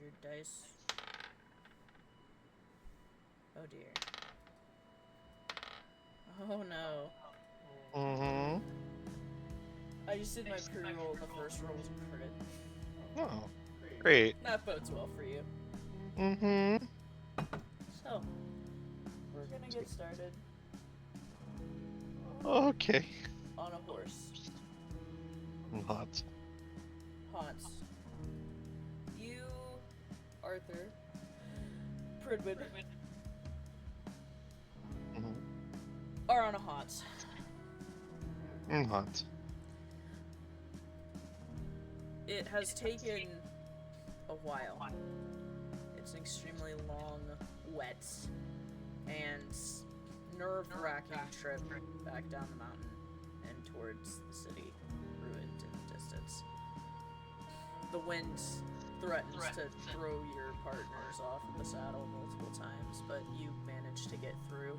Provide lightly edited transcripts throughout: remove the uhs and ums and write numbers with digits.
your dice. Oh dear. Oh no. Mm-hmm. I just did my pre-roll. The first roll was a crit. Oh, great. That bodes well for you. Mm-hmm. So, we're gonna get started Okay. on a horse. Not. Hans. You, Arthur, Pridwen, Mm-hmm. are on a Hans. Not. It has taken a while. It's an extremely long, wet, and nerve-wracking trip back down the mountain and towards the city, ruined in the distance. The wind threatens to throw your partners off of the saddle multiple times, but you manage to get through.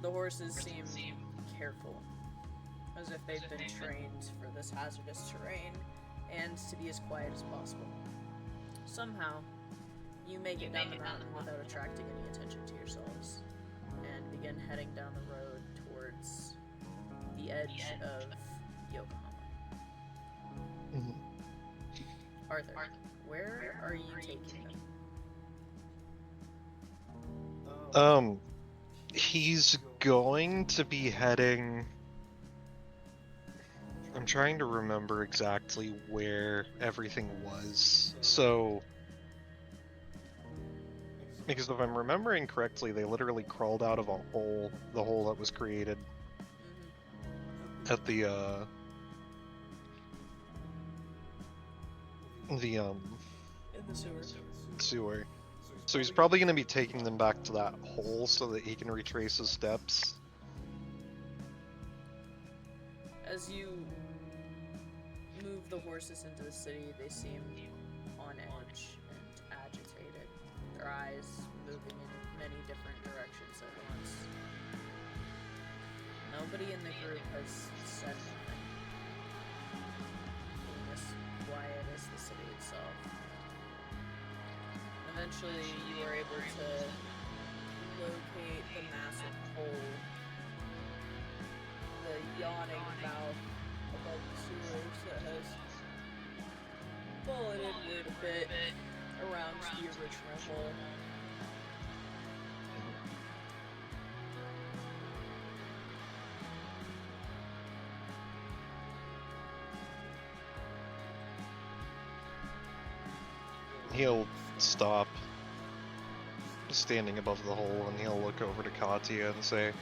The horses seem careful, as if they've been trained for this hazardous terrain and to be as quiet as possible. Somehow, you make it down the mountain without attracting any attention to yourselves and begin heading down the road towards the edge of Yokohama. Mm-hmm. Arthur, where are you taking them? He's going to be heading... I'm trying to remember exactly where everything was. So, because if I'm remembering correctly, they literally crawled out of a hole, the hole that was created at the In the sewer. sewer. So he's probably going to be taking them back to that hole so that he can retrace his steps. As you move the horses into the city, they seem on edge and agitated, their eyes moving in many different directions at once. Nobody in the group has said anything, being as quiet as the city itself. Eventually, you are able to locate the massive hole, the yawning mouth above the sewers that has fallen inward a bit around the original hole. He'll stop standing above the hole and he'll look over to Katya and say,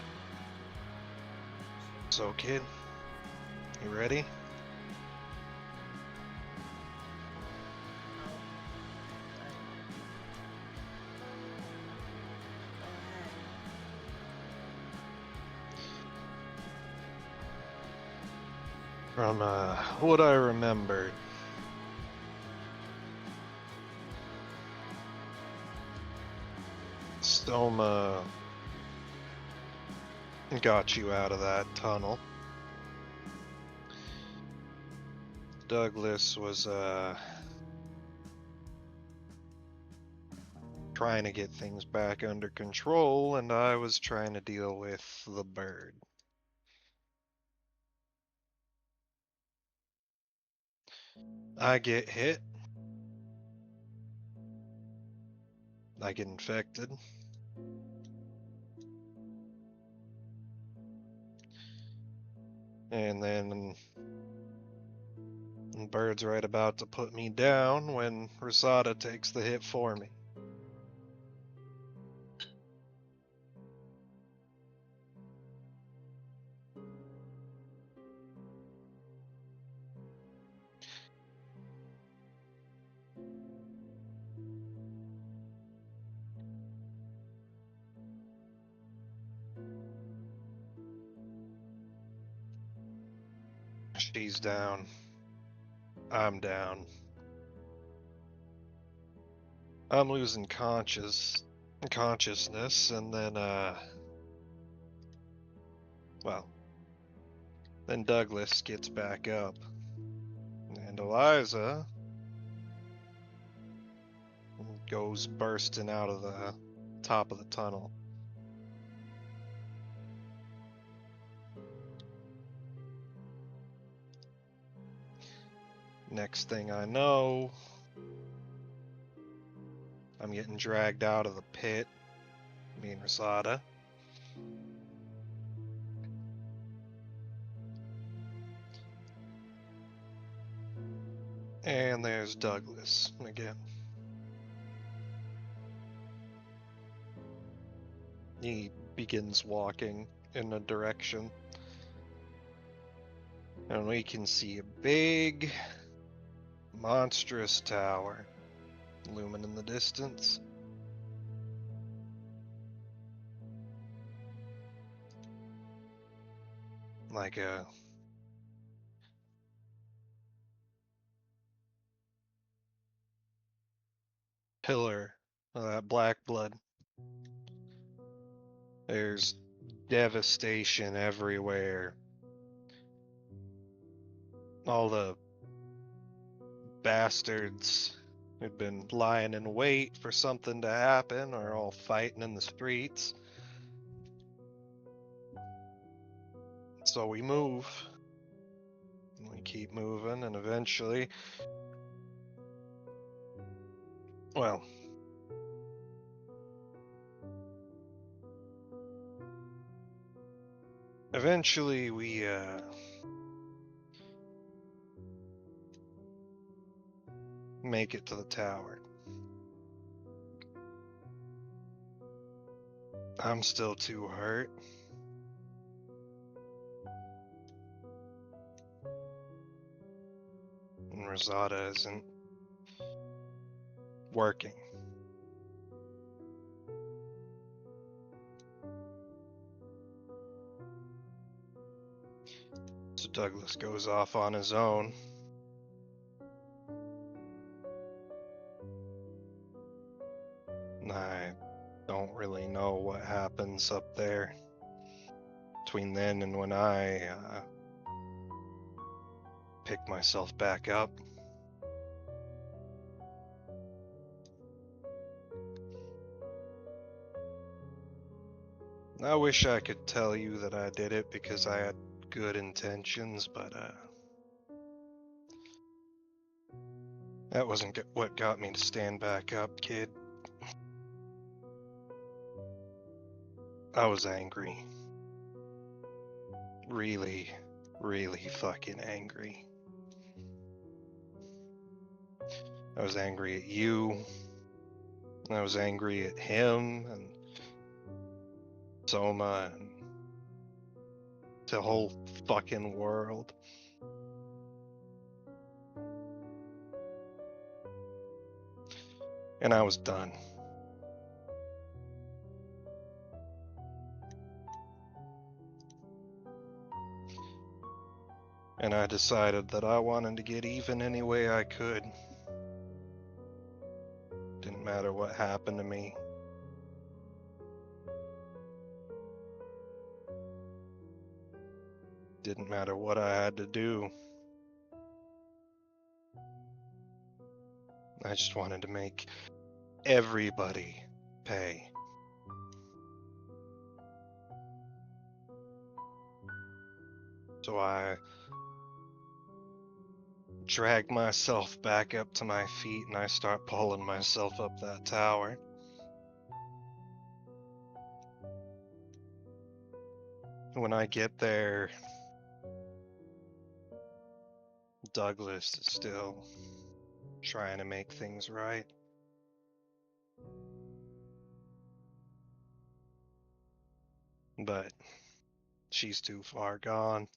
"So, kid, you ready?" From what I remembered, Stoma got you out of that tunnel. Douglas was trying to get things back under control, and I was trying to deal with the bird. I get hit. I get infected. And then the bird's right about to put me down when Rosada takes the hit for me. She's down. I'm down. I'm losing consciousness, and then, well, then Douglas gets back up. And Eliza goes bursting out of the top of the tunnel. Next thing I know, I'm getting dragged out of the pit, me and Rosada. And there's Douglas again. He begins walking in a direction, and we can see a big, monstrous tower looming in the distance. Like a pillar of that black blood. There's devastation everywhere. All the bastards who'd been lying in wait for something to happen are all fighting in the streets. So we move. And we keep moving, and eventually, well, eventually we make it to the tower. I'm still too hurt. And Rosada isn't working. So Douglas goes off on his own. And I don't really know what happens up there between then and when I pick myself back up. I wish I could tell you that I did it because I had good intentions, but that wasn't what got me to stand back up, kid. I was angry. Really, really fucking angry. I was angry at you. I was angry at him and Soma and the whole fucking world. And I was done. And I decided that I wanted to get even any way I could. Didn't matter what happened to me. Didn't matter what I had to do. I just wanted to make everybody pay. So I drag myself back up to my feet and I start pulling myself up that tower. When I get there, Douglas is still trying to make things right. But she's too far gone.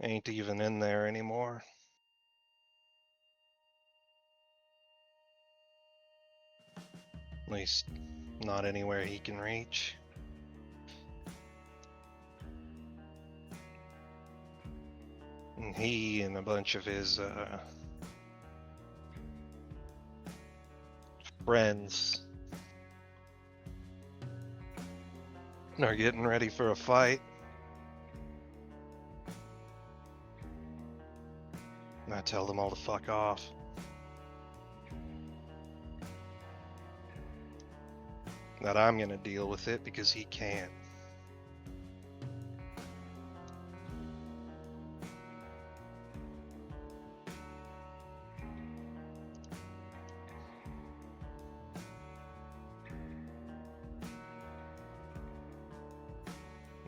Ain't even in there anymore. At least, not anywhere he can reach. And he and a bunch of his friends are getting ready for a fight. And I tell them all to fuck off. that I'm gonna deal with it because he can't.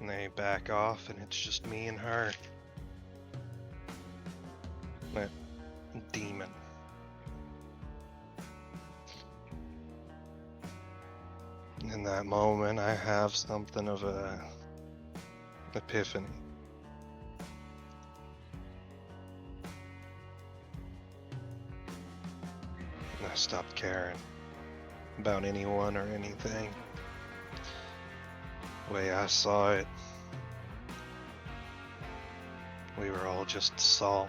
And they back off, and it's just me and her. That demon. In that moment, I have something of a epiphany. And I stopped caring about anyone or anything. The way I saw it, we were all just salt.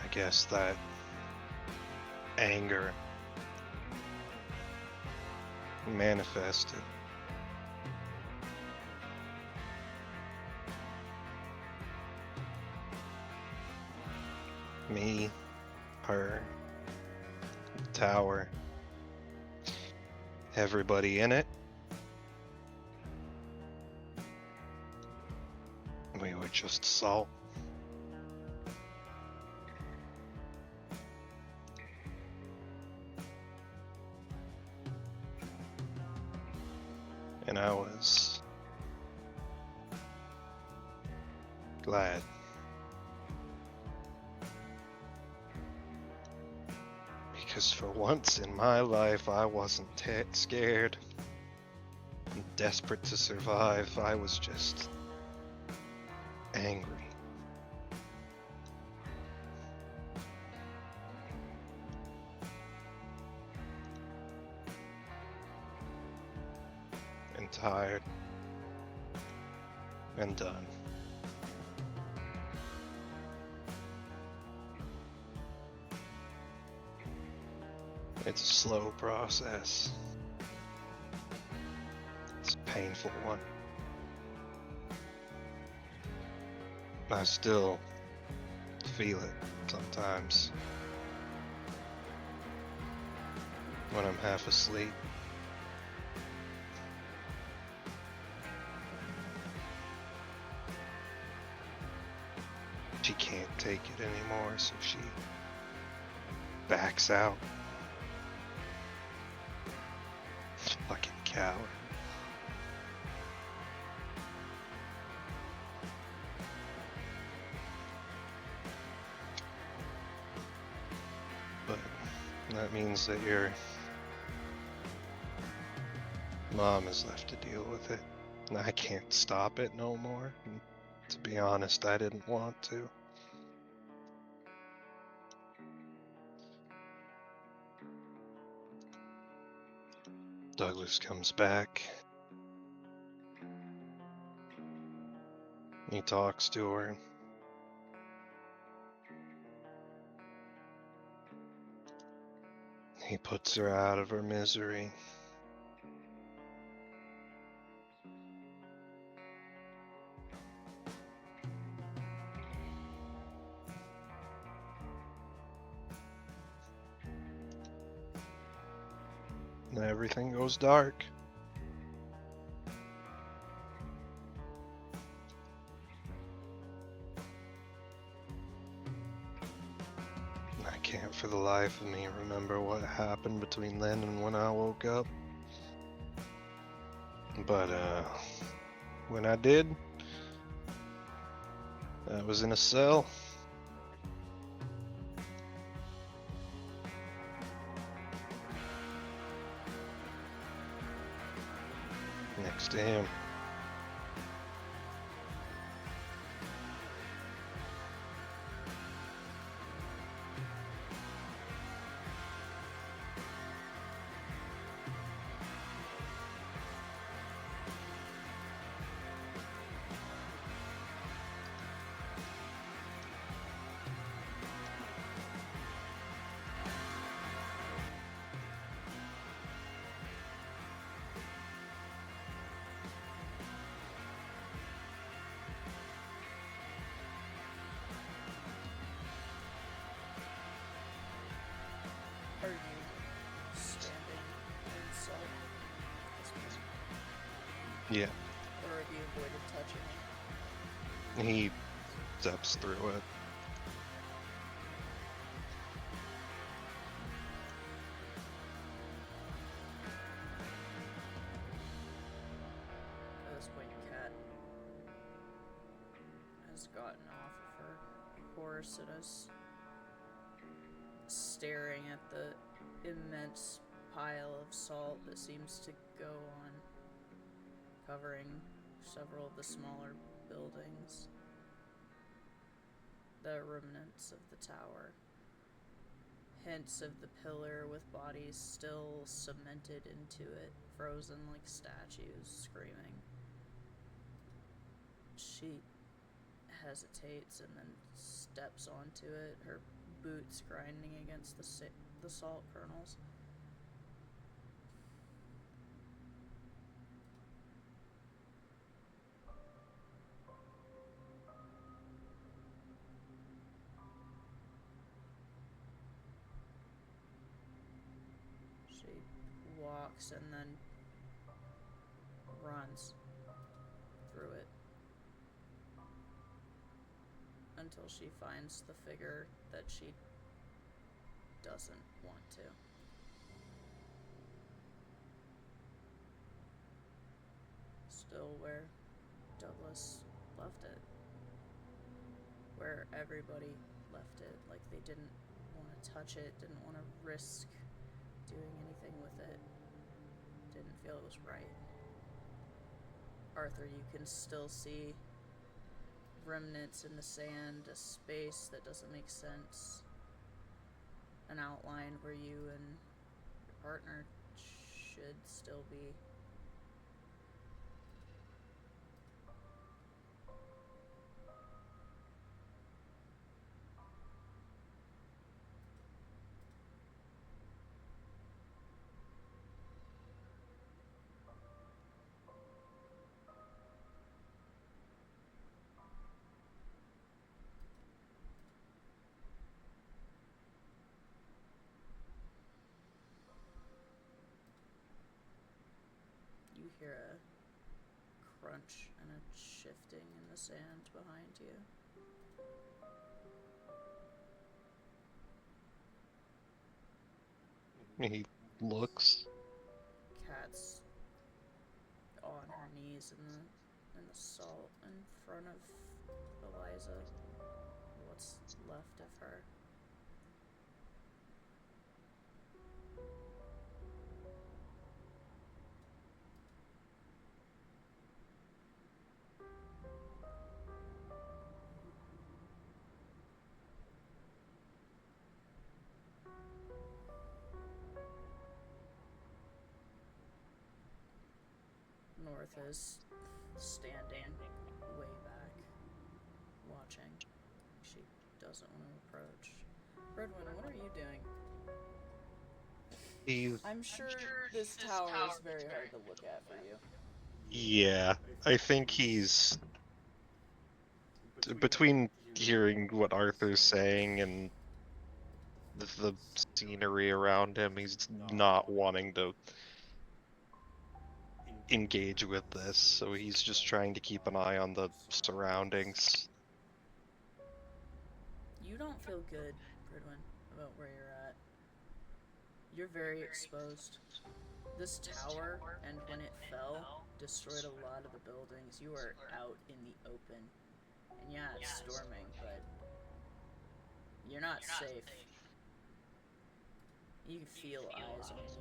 I guess that anger manifested. Me, her, the tower, everybody in it. We were just salt. And I was glad. Because for once in my life, I wasn't scared and desperate to survive. I was just angry. And tired. And done. It's a slow process. It's a painful one. I still feel it sometimes when I'm half asleep. She can't take it anymore, so she backs out. Fucking coward. But that means that your mom is left to deal with it. And I can't stop it no more. And to be honest, I didn't want to. Douglas comes back. He talks to her. He puts her out of her misery. And everything goes dark. I can't for the life of me remember what happened between then and when I woke up. But when I did, I was in a cell. Next to him. Yeah. Or have you avoided touching it? He steps through it. At this point, Kat has gotten off of her horse and is staring at the immense pile of salt that seems to go on, covering several of the smaller buildings. The remnants of the tower. Hints of the pillar with bodies still cemented into it, frozen like statues, screaming. She hesitates and then steps onto it, her boots grinding against the salt kernels. She walks and then runs through it until she finds the figure that she doesn't want to. Still where Douglas left it. Where everybody left it. Like they didn't want to touch it, didn't want to risk doing anything with it. Didn't feel it was right. Arthur, you can still see remnants in the sand, a space that doesn't make sense. An outline where you and your partner should still be. You hear a crunch and a shifting in the sand behind you. He looks. Kat's on her knees in the salt in front of Eliza. What's left of her. North is standing way back, watching. She doesn't want to approach. Pridwen, what are you doing? I'm sure this tower is very hard to look at for you. Yeah, I think he's between hearing what Arthur's saying and the scenery around him, he's not wanting to engage with this, so he's just trying to keep an eye on the surroundings. You don't feel good, Pridwen, about where you're at. You're very exposed. This tower, and when it fell, destroyed a lot of the buildings. You are out in the open. And yeah, it's storming, but you're not safe. You can feel eyes on you.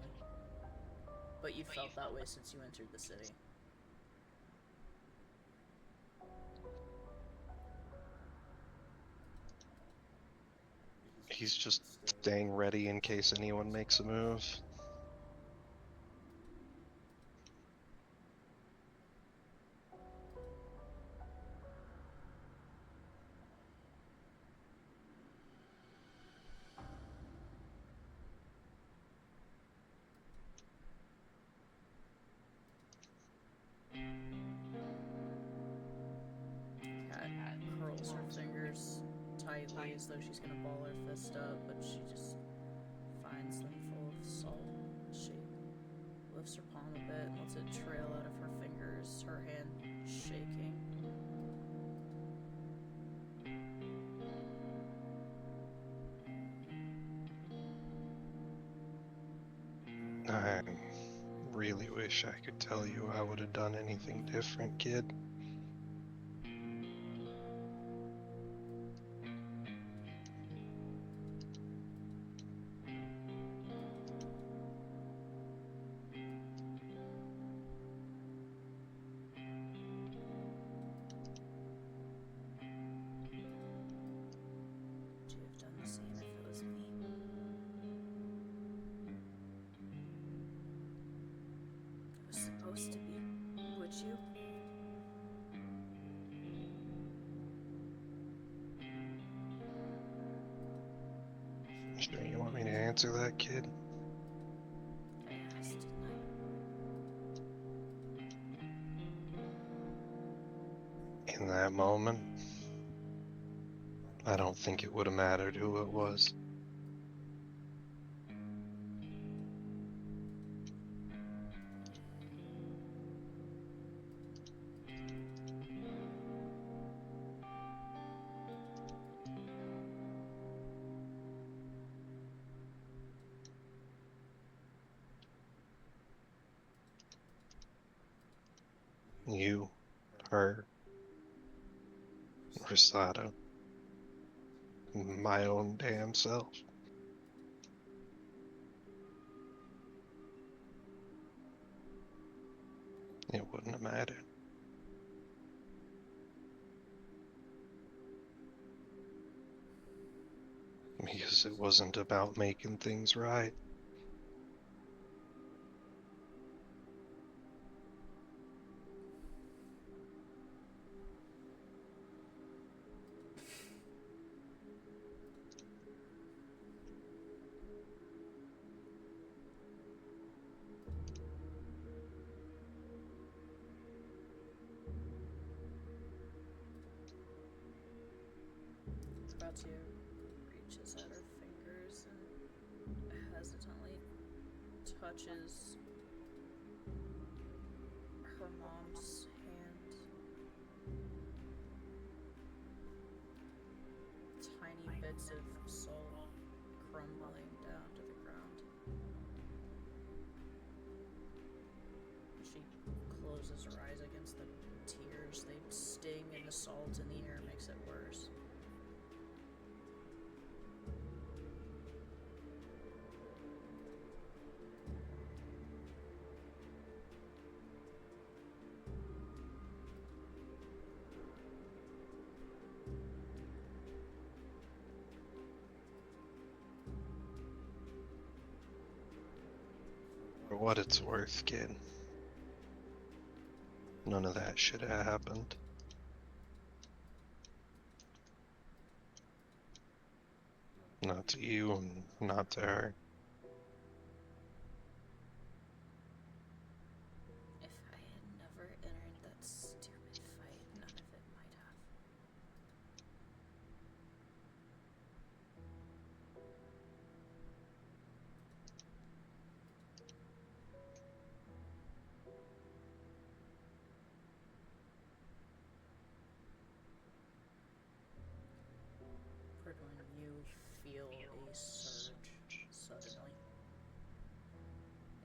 But you felt that way since you entered the city. He's just staying ready in case anyone makes a move. Kat curls her fingers tightly as though she's gonna ball her fist up, but she just finds them full of salt. She lifts her palm a bit and lets it trail out of her fingers, I really wish I could tell you I would have done anything different, kid. Would you have done the same if it was me? It was supposed to be. Would you? Sure you want me to answer that, kid? I asked, didn't I? In that moment, I don't think it would have mattered who it was. You, her, Rosado, my own damn self. It wouldn't have mattered. Because it wasn't about making things right. Katya reaches out her fingers and hesitantly touches her mom's hand. Tiny bits of salt crumbling down to the ground. She closes her eyes against the tears. They sting, and the salt in the air makes it worse. For what it's worth, kid. None of that should have happened. Not to you and not to her. If I had never entered that stupid fight, none of it might have. Pridwen, you feel a surge suddenly.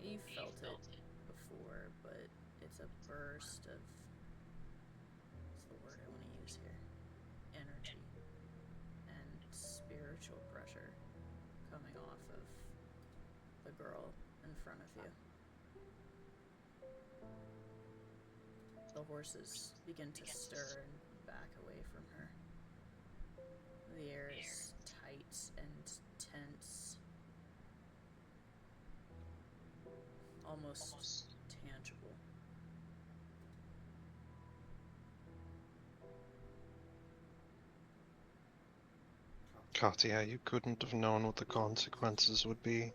You felt it before, but it's a burst of, what's the word I want to use here? Energy and spiritual pressure coming off of the girl in front of you. The horses begin to stir and back away from her. The air is tight and tense, almost tangible. Katya, you couldn't have known what the consequences would be.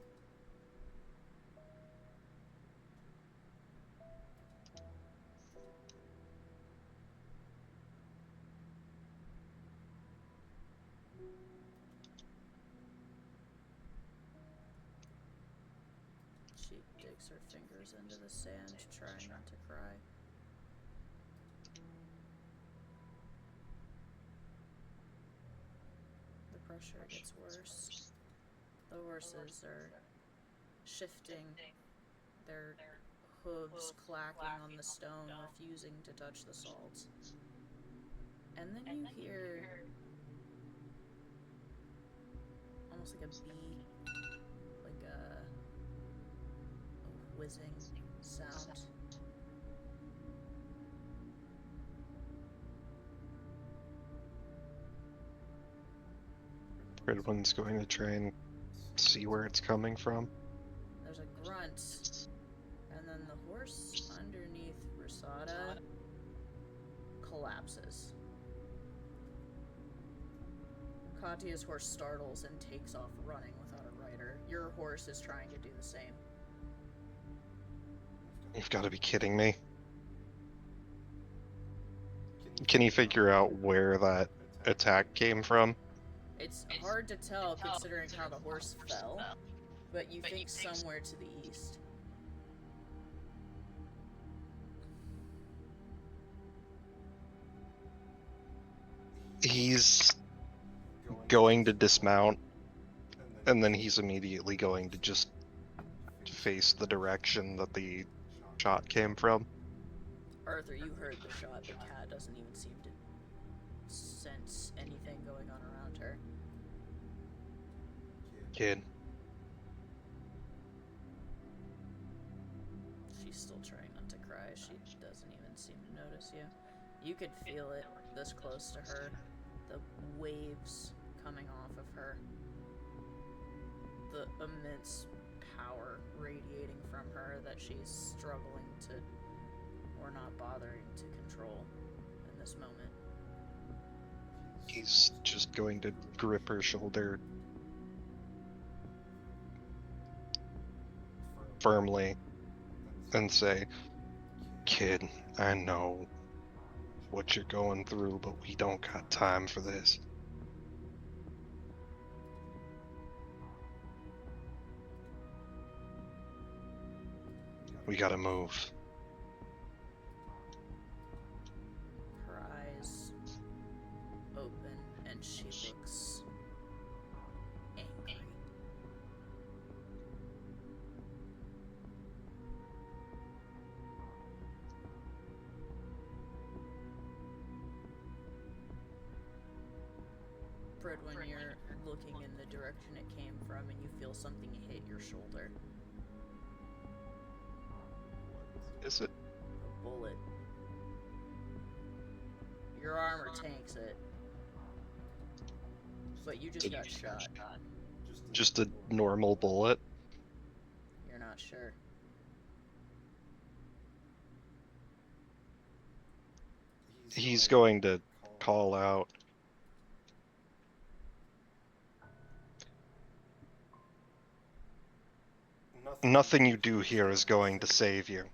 She digs her fingers into the sand, trying not to cry. The pressure gets worse. The horses are shifting their hooves clacking on the stone, refusing to touch the salt. And then you hear almost like a bee, like a whizzing sound. Pridwen's going to try and see where it's coming from. There's a grunt, and then the horse underneath Risada collapses. Katya's horse startles and takes off running without a rider. Your horse is trying to do the same. You've got to be kidding me. Can you figure out where that attack came from? It's hard to tell considering how the horse fell, but you think somewhere to the east. He's going to dismount, and then he's immediately going to just face the direction that the shot came from. Arthur, you heard the shot. The cat doesn't even seem to sense anything going on around her. Kid. She's still trying not to cry. She doesn't even seem to notice you. You could feel it this close to her. The waves coming off of her. The immense power radiating from her that she's struggling to, or not bothering to control in this moment. He's just going to grip her shoulder firmly and say, "Kid, I know what you're going through, but we don't got time for this." We gotta move. Her eyes open and she looks angry. Pridwen, you're looking in the direction it came from and you feel something hit your shoulder. Is it? A bullet. Your armor tanks it. But you just got shot. Just a normal bullet? You're not sure. He's going to call out, "Nothing you do here is going to save you.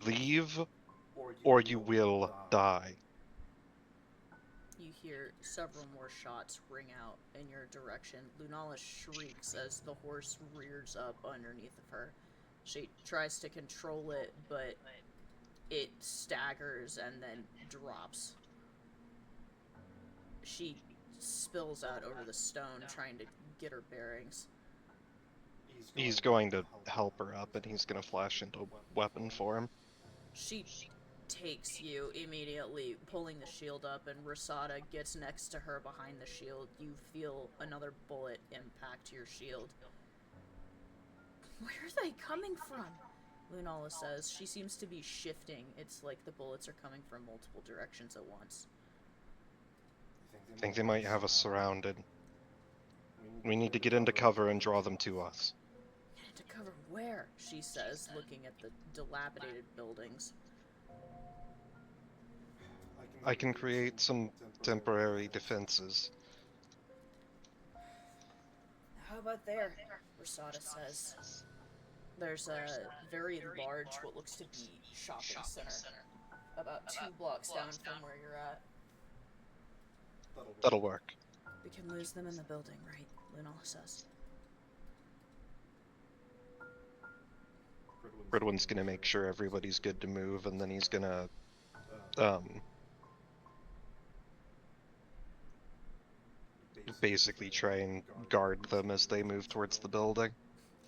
Leave, or you will die." You hear several more shots ring out in your direction. Lunala shrieks as the horse rears up underneath of her. She tries to control it, but it staggers and then drops. She spills out over the stone, trying to get her bearings. He's going to help her up, and he's going to flash into weapon form. She takes you immediately, pulling the shield up, and Risada gets next to her behind the shield. You feel another bullet impact your shield. Where are they coming from? Lunala says. She seems to be shifting. It's like the bullets are coming from multiple directions at once. I think they might have us surrounded. We need to get into cover and draw them to us. Get into cover where? She says, looking at the dilapidated buildings. I can create some temporary defenses. How about there? Risada says. There's a very large, what looks to be, shopping center. About 2 blocks down from where you're at. That'll work. We can lose them in the building, right? Lunala says. Pridwen's gonna make sure everybody's good to move, and then he's gonna basically try and guard them as they move towards the building.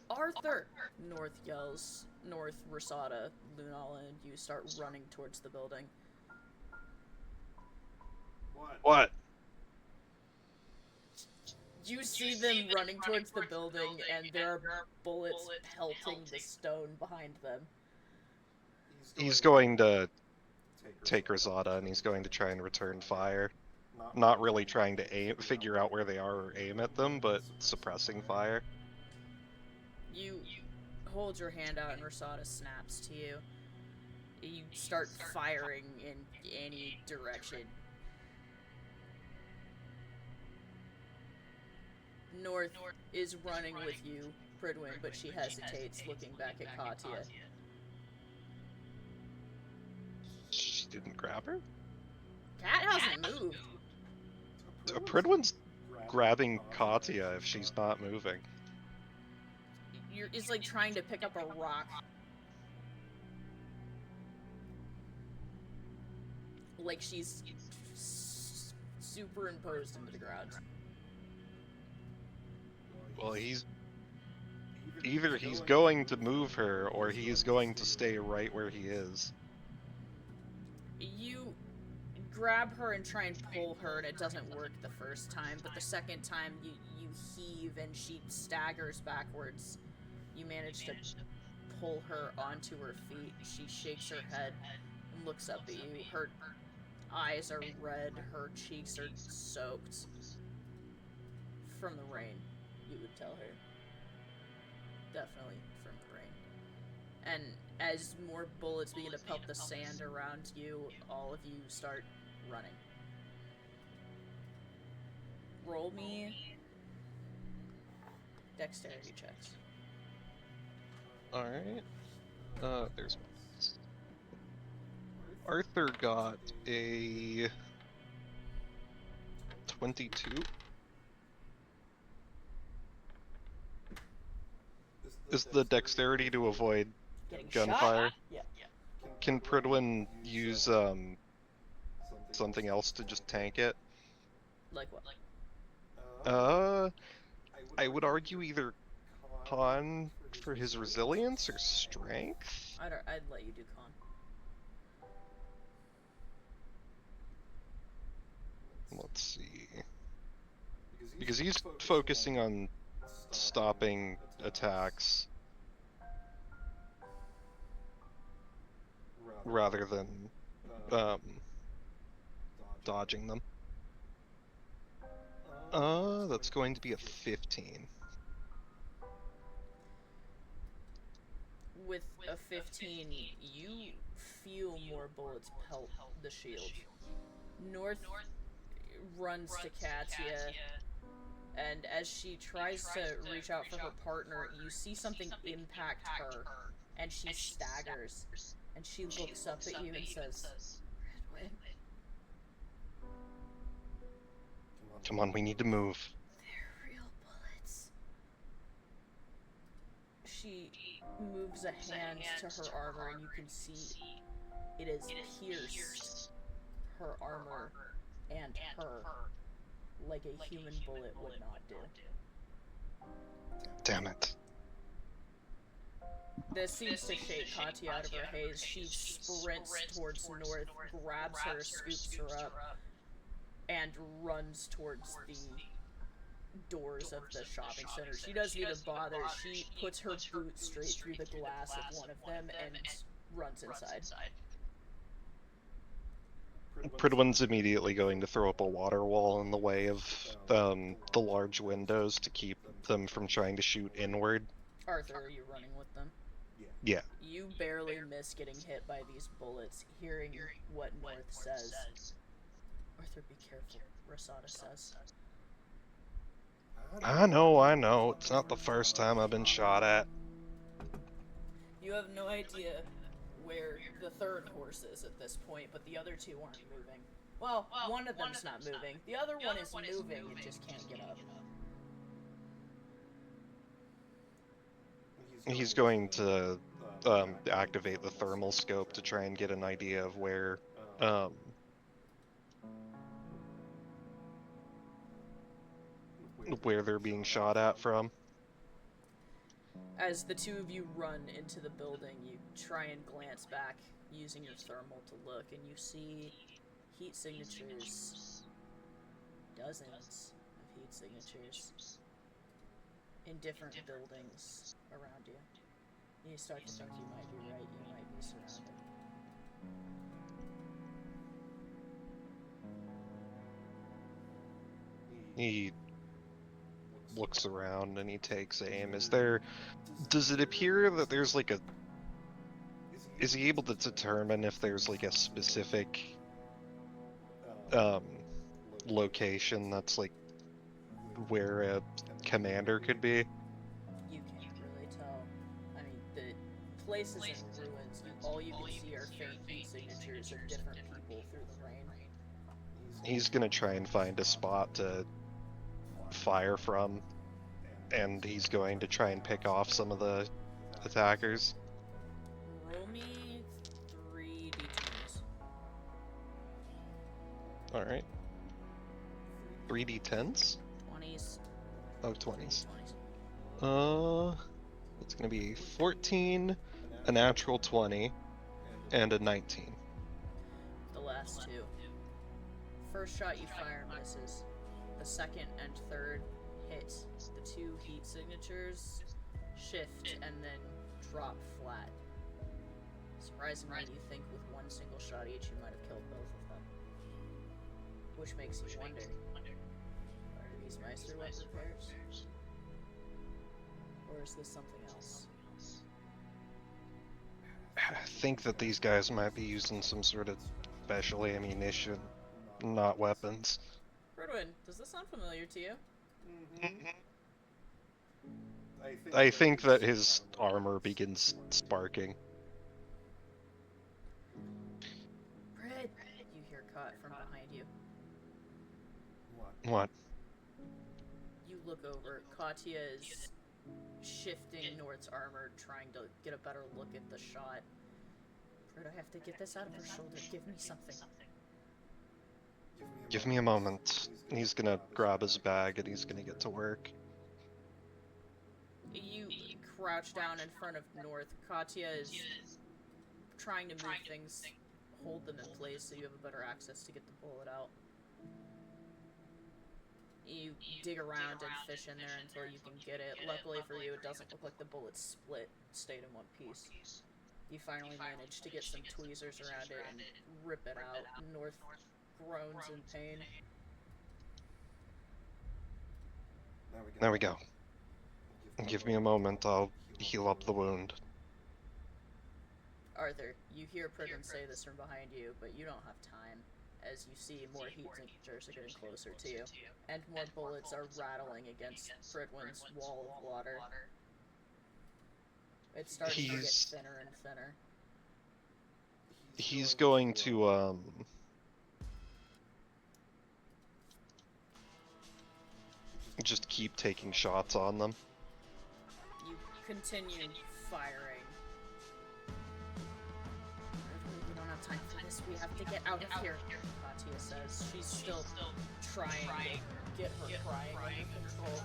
Arthur! North yells. North, Rosada, Lunala, and you start running towards the building. What? You see them running towards the building, and there are bullets pelting the stone behind them. He's going to take Rosada, and he's going to try and return fire. Not really trying to figure out where they are or aim at them, but suppressing fire. You hold your hand out and Rosada snaps to you. You start firing in any direction. North is running with you, Pridwen, but she hesitates, looking back at Katya. She didn't grab her? Cat hasn't moved. Pridwen's grabbing Katya if she's not moving. It's like trying to pick up a rock. Like she's superimposed into the ground. Well, either he's going to move her, or he's going to stay right where he is. You grab her and try and pull her, and it doesn't work the first time, but the second time you heave and she staggers backwards. You manage to pull her onto her feet. She shakes her head and looks up at you. Her eyes are red, her cheeks are soaked from the rain, you would tell her. Definitely from the rain. And as more bullets begin to pelt the sand around you, all of you start running. Roll me dexterity checks. Alright. There's one. Arthur got a 22. Is the dexterity to avoid gunfire? Yeah. Can Pridwen use something else to just tank it? Like what? I would argue either con for his resilience or strength. I'd let you do con. Let's see. Because he's focusing on stopping attacks rather than dodging them. That's going to be a 15. With a 15, you feel more bullets pelt the shield. North runs to Katya, and as she tries to reach out for her partner, you see something impact her, and she staggers, and she looks up at you and says, "Pridwen, Come on, we need to move. they're real bullets." She moves a hand to her armor, and you can see it has pierced her armor and her like a human bullet would not do. Damn it. This seems to shake Katya out of her haze. She sprints towards North, grabs her, scoops her up, and runs towards the doors of the shopping center. She doesn't even bother. She puts her boot straight through the glass of one of them and runs inside. Pridwen's immediately going to throw up a water wall in the way of the large windows to keep them from trying to shoot inward. Arthur, are you running with them? Yeah. You barely miss getting hit by these bullets, hearing what North says. Arthur, be careful, Rosada says. I know. It's not the first time I've been shot at. You have no idea where the third horse is at this point, but the other two aren't moving. Well, one of them's not moving. The other one is moving, it just can't get up. He's going to activate the thermal scope to try and get an idea of where where they're being shot at from. As the two of you run into the building, you try and glance back using your thermal to look, and you see heat signatures. Dozens of heat signatures in different buildings around you. And you start to think you might be right, you might be surrounded. He looks around and he takes aim. Does it appear that there's like is he able to determine if there's like a specific location that's like where a commander could be? You can't really tell. I mean, the place is in ruins. All you can see are faint heat signatures of different people through the rain. He's gonna try and find a spot to fire from, and he's going to try and pick off some of the attackers. Roll me 3 d20s. Alright. 3 d10s? 20s. Oh, 20s. It's gonna be 14, a natural 20, and a 19. The last two. First shot you fire misses. The second and third hit. The two heat signatures shift and then drop flat. Surprisingly, you think with one single shot each you might have killed both of them. Which makes you wonder, are these Meister weapon pairs? Or is this something else? I think that these guys might be using some sort of special ammunition, not weapons. Pridwen, does this sound familiar to you? I think that his armor begins sparking. Prid! You hear caught from behind you. What? You look over. Katya is shifting Nord's armor, trying to get a better look at the shot. Prid, I have to get this out of her shoulder. Give me something. Give me a moment. He's gonna grab his bag and he's gonna get to work. You crouch down in front of North. Katya is trying to move things, hold them in place so you have a better access to get the bullet out. You dig around and fish in there until you can get it. Luckily for you, it doesn't look like the bullet split, stayed in one piece. You finally manage to get some tweezers around it and rip it out. North groans in pain. There we go. Give me a moment, I'll heal up the wound. Arthur, you hear Pridwen say this from behind you, but you don't have time, as you see more heat signatures are getting closer to you, and more bullets are rattling against Pridwen's wall of water. It's starting to get thinner and thinner. He's going to, just keep taking shots on them. You continue firing. We don't have time for this. We have to get out of here, Katya says. She's still trying to get her crying under control.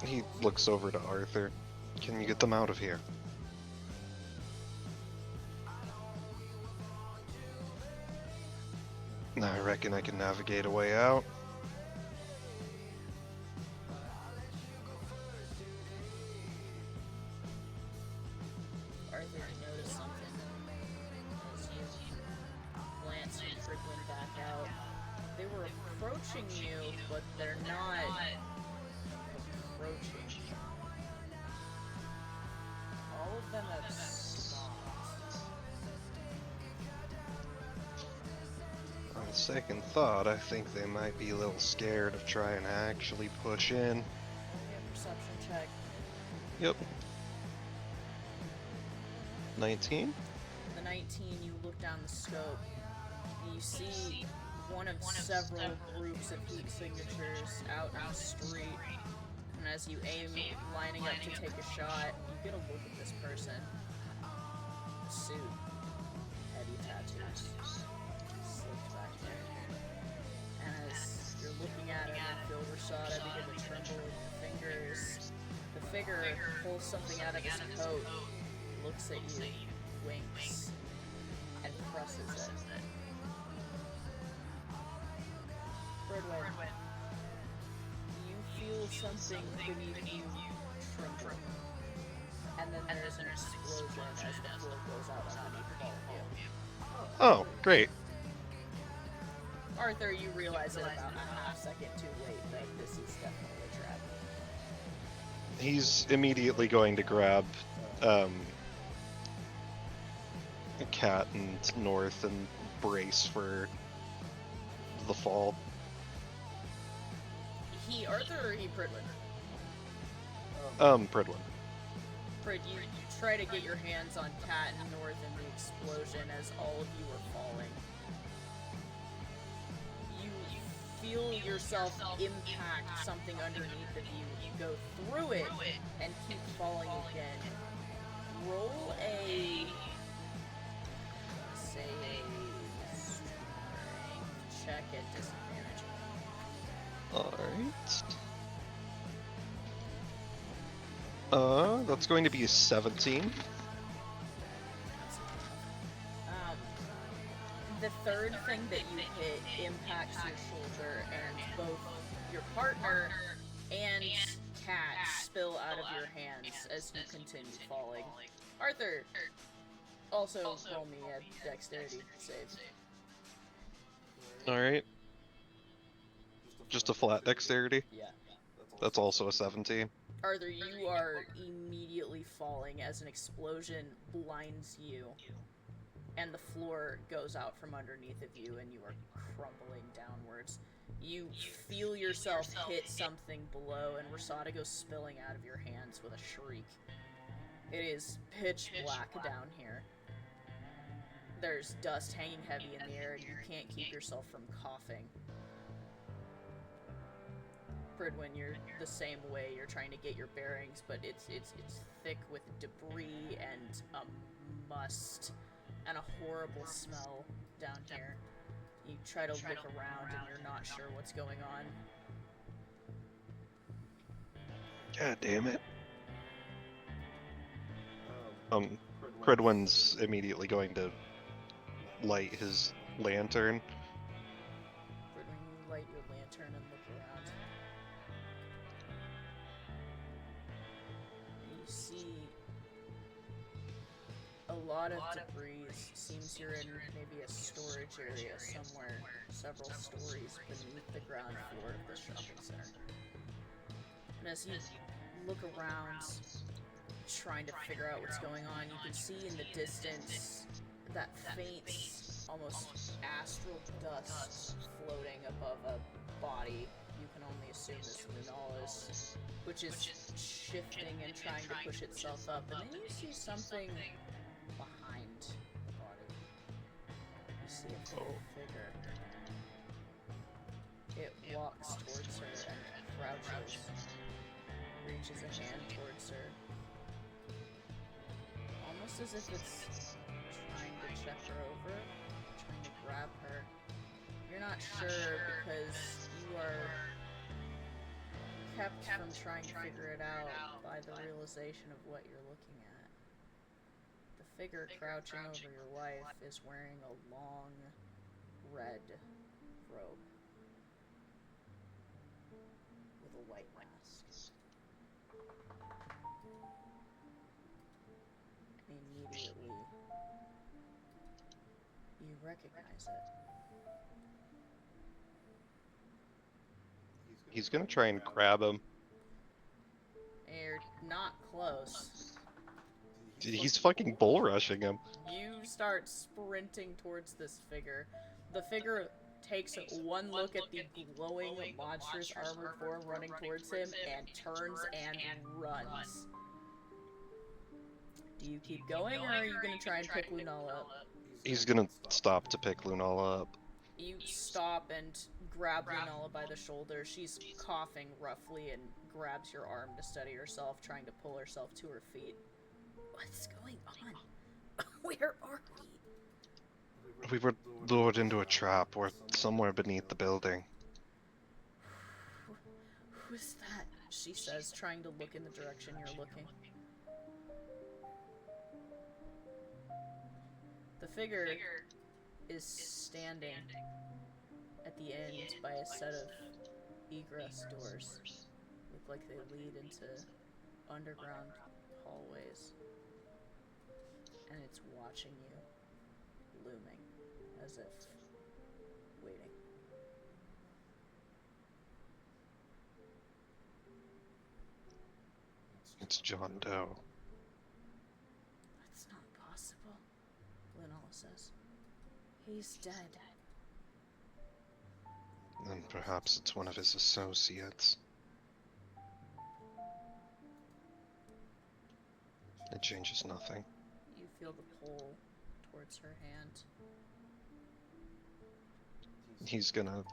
He looks over to Arthur. Can you get them out of here? I reckon I can navigate a way out. Arthur, you notice something as you glance from Pridwen back out. They were approaching you, but they're not approaching. All of them have stopped. On second thought, I think they might be a little scared of trying to actually push in. Give me a perception check. Yep. 19? The 19, you look down the scope, and you see one of several groups of heat signatures out on the street. And as you aim, lining up to take a shot, you get a look at this person. suit, heavy tattoos, slicked back hair. And as you're looking at him and feel Rasada begin to tremble in your fingers, the figure pulls something out of his coat, looks at you, winks, and presses it. Pridwen, you feel something beneath you tremble. And then there's an explosion as the floor goes out underneath all of you. Oh, great. Arthur, you realize it about a half second too late that this is definitely a trap. He's immediately going to grab Cat and North and brace for the fall. He Arthur or he Pridwen? Pridwen. Prid, you try to get your hands on Cat and North in the explosion as all of you are falling. You feel yourself impact something underneath of you. You go through it and keep falling again. Roll a... say a strength check at disadvantage. Alright. That's going to be a 17. The third thing that you hit impacts your shoulder, and both your partner and Cat spill out of your hands as you continue falling. Arthur, also roll me a dexterity save. Alright. Just a flat dexterity? Yeah. That's also a 17. Arthur, you are immediately falling as an explosion blinds you, and the floor goes out from underneath of you, and you are crumbling downwards. You feel yourself hit something below, and Rasada goes spilling out of your hands with a shriek. It is pitch black down here. There's dust hanging heavy in the air, and you can't keep yourself from coughing. Pridwen, you're the same way. You're trying to get your bearings, but it's thick with debris and a must and a horrible smell down here. You try to look around and you're not sure what's going on. God damn it. Pridwen's immediately going to light his lantern. Pridwen, you light your lantern and look around. You see a lot of debris. Seems you're in maybe a storage area somewhere, several stories beneath the ground floor of the shopping center. And as you look around, trying to figure out what's going on, you can see in the distance that faint, almost astral dust floating above a body. You can only assume it's Lunala's, which is shifting and trying to push itself up. And then you see something behind the body. You see a figure. It walks towards her and crouches, reaches a hand towards her, almost as if it's trying to check her over, trying to grab her. You're not sure because you are kept from trying to figure it out by the realization of what you're looking at. The figure crouching over your wife is wearing a long, red robe with a white mask. Immediately, you recognize it. He's gonna try and grab him. You're not close. He's fucking bull rushing him. You start sprinting towards this figure. The figure takes one look at the glowing, monstrous armored form running towards him and turns and runs. Do you keep going, or are you going to try and pick Lunala up? He's gonna stop to pick Lunala up. You stop and grab Lunala by the shoulder. She's coughing roughly and grabs your arm to steady herself, trying to pull herself to her feet. What's going on? Where are we? We were lured into a trap. We're somewhere beneath the building. Who is that? She says, trying to look in the direction you're looking. The figure is standing at the end by a set of egress doors. Look like they lead into underground hallways. And it's watching you, looming, as if waiting. It's John Doe. That's not possible, Lynell says. He's dead. Then perhaps it's one of his associates. It changes nothing. You feel the pull towards her hand. He's gonna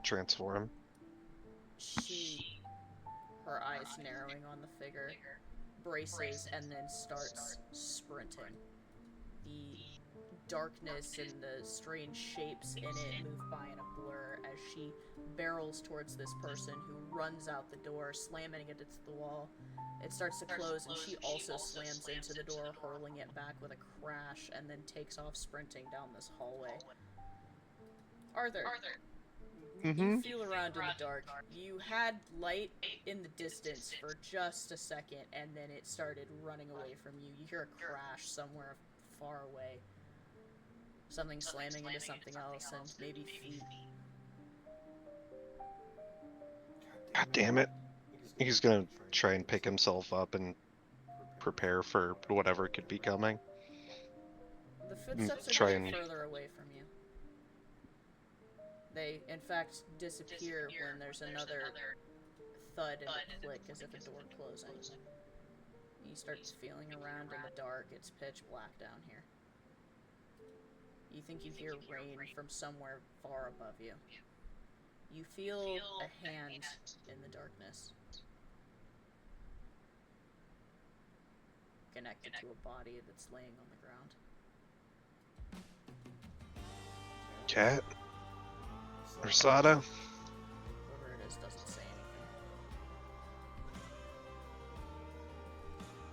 transform. She, her eyes narrowing on the figure, braces and then starts sprinting. The darkness and the strange shapes in it move by in a blur as she barrels towards this person who runs out the door, slamming it into the wall. It starts to close and she also slams into the door, hurling it back with a crash, and then takes off sprinting down this hallway. Arthur. You feel around in the dark. You had light in the distance for just a second, and then it started running away from you. You hear a crash somewhere far away. Something slamming into something else, and maybe feet. God damn it. He's gonna try and pick himself up and prepare for whatever could be coming. The footsteps are Try getting and- further away from you. They, in fact, disappear when there's another thud and a click as if a door closing. You start feeling around in the dark. It's pitch black down here. You think you hear rain from somewhere far above you. You feel a hand in the darkness, connected to a body that's laying on the ground. Cat? Rosada? Whoever it is doesn't say anything.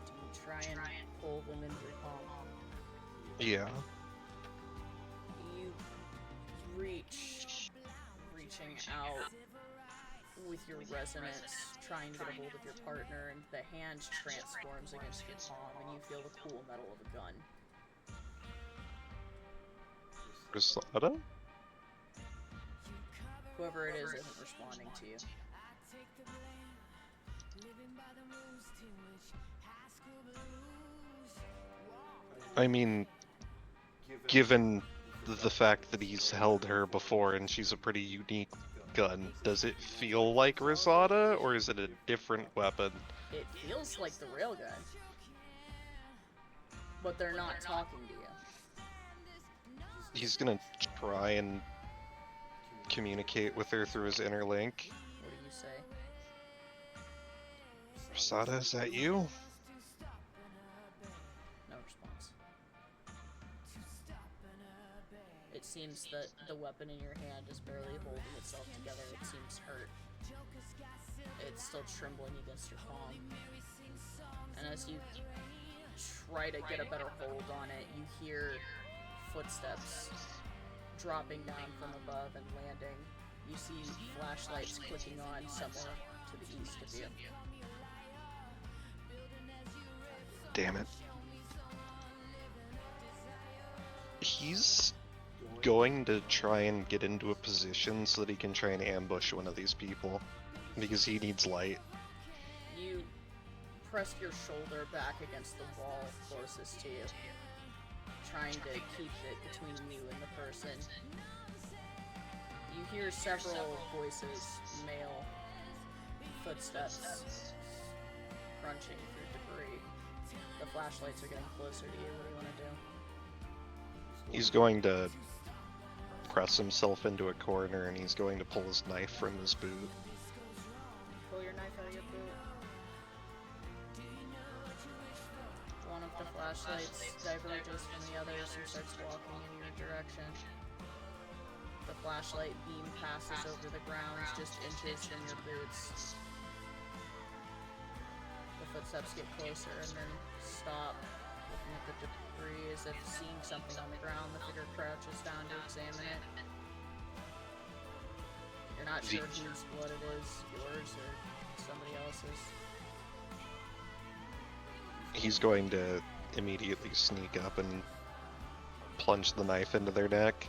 Do you try and pull them into your palm? Yeah. You reaching out with your resonance, trying to get a hold of your partner, and the hand transforms against your palm, and you feel the cool metal of a gun. Rosada? Whoever it is isn't responding to you. I mean, given the fact that he's held her before and she's a pretty unique gun, does it feel like Rosada, or is it a different weapon? It feels like the railgun, but they're not talking to you. He's gonna try and communicate with her through his inner link. What do you say? Rosada, is that you? No response. It seems that the weapon in your hand is barely holding itself together. It seems hurt. It's still trembling against your palm. And as you try to get a better hold on it, you hear footsteps dropping down from above and landing. You see flashlights clicking on somewhere to the east of you. Damn it. He's going to try and get into a position so that he can try and ambush one of these people, because he needs light. You press your shoulder back against the wall closest to you, trying to keep it between you and the person. You hear several voices, male footsteps, crunching through debris. The flashlights are getting closer to you. What do you want to do? He's going to press himself into a corner and he's going to pull his knife from his boot. Pull your knife out of your boot. One of the flashlight diverges from the others and starts walking in your direction. The flashlight beam passes over the ground just inches from your boots. The footsteps get closer and then stop, looking at the debris as if seeing something on the ground. The figure crouches down to examine it. You're not sure whose blood it is, yours or somebody else's. He's going to immediately sneak up and plunge the knife into their neck.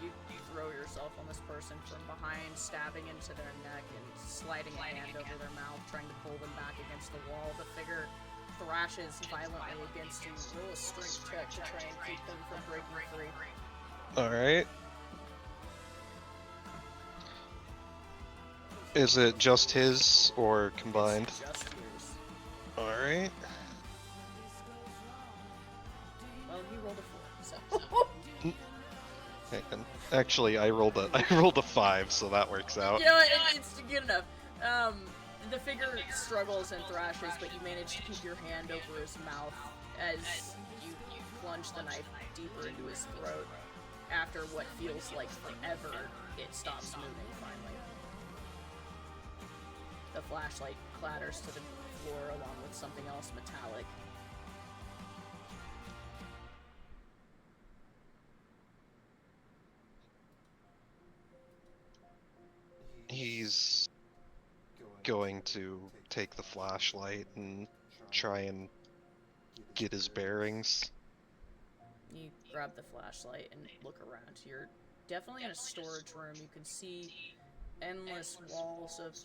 You throw yourself on this person from behind, stabbing into their neck and sliding a hand over their mouth, trying to pull them back against the wall. The figure thrashes violently against you. Roll a strength check to try and keep them from breaking free. Alright. Is it just his or combined? It's just yours. Alright. Well, he rolled a 4, so. Actually, I rolled a 5, so that works out. You know what, it's good enough. The figure struggles and thrashes, but you manage to keep your hand over his mouth as you plunge the knife deeper into his throat. After what feels like forever, it stops moving finally. The flashlight clatters to the floor along with something else metallic. He's going to take the flashlight and try and get his bearings. You grab the flashlight and look around. You're definitely in a storage room. You can see endless walls of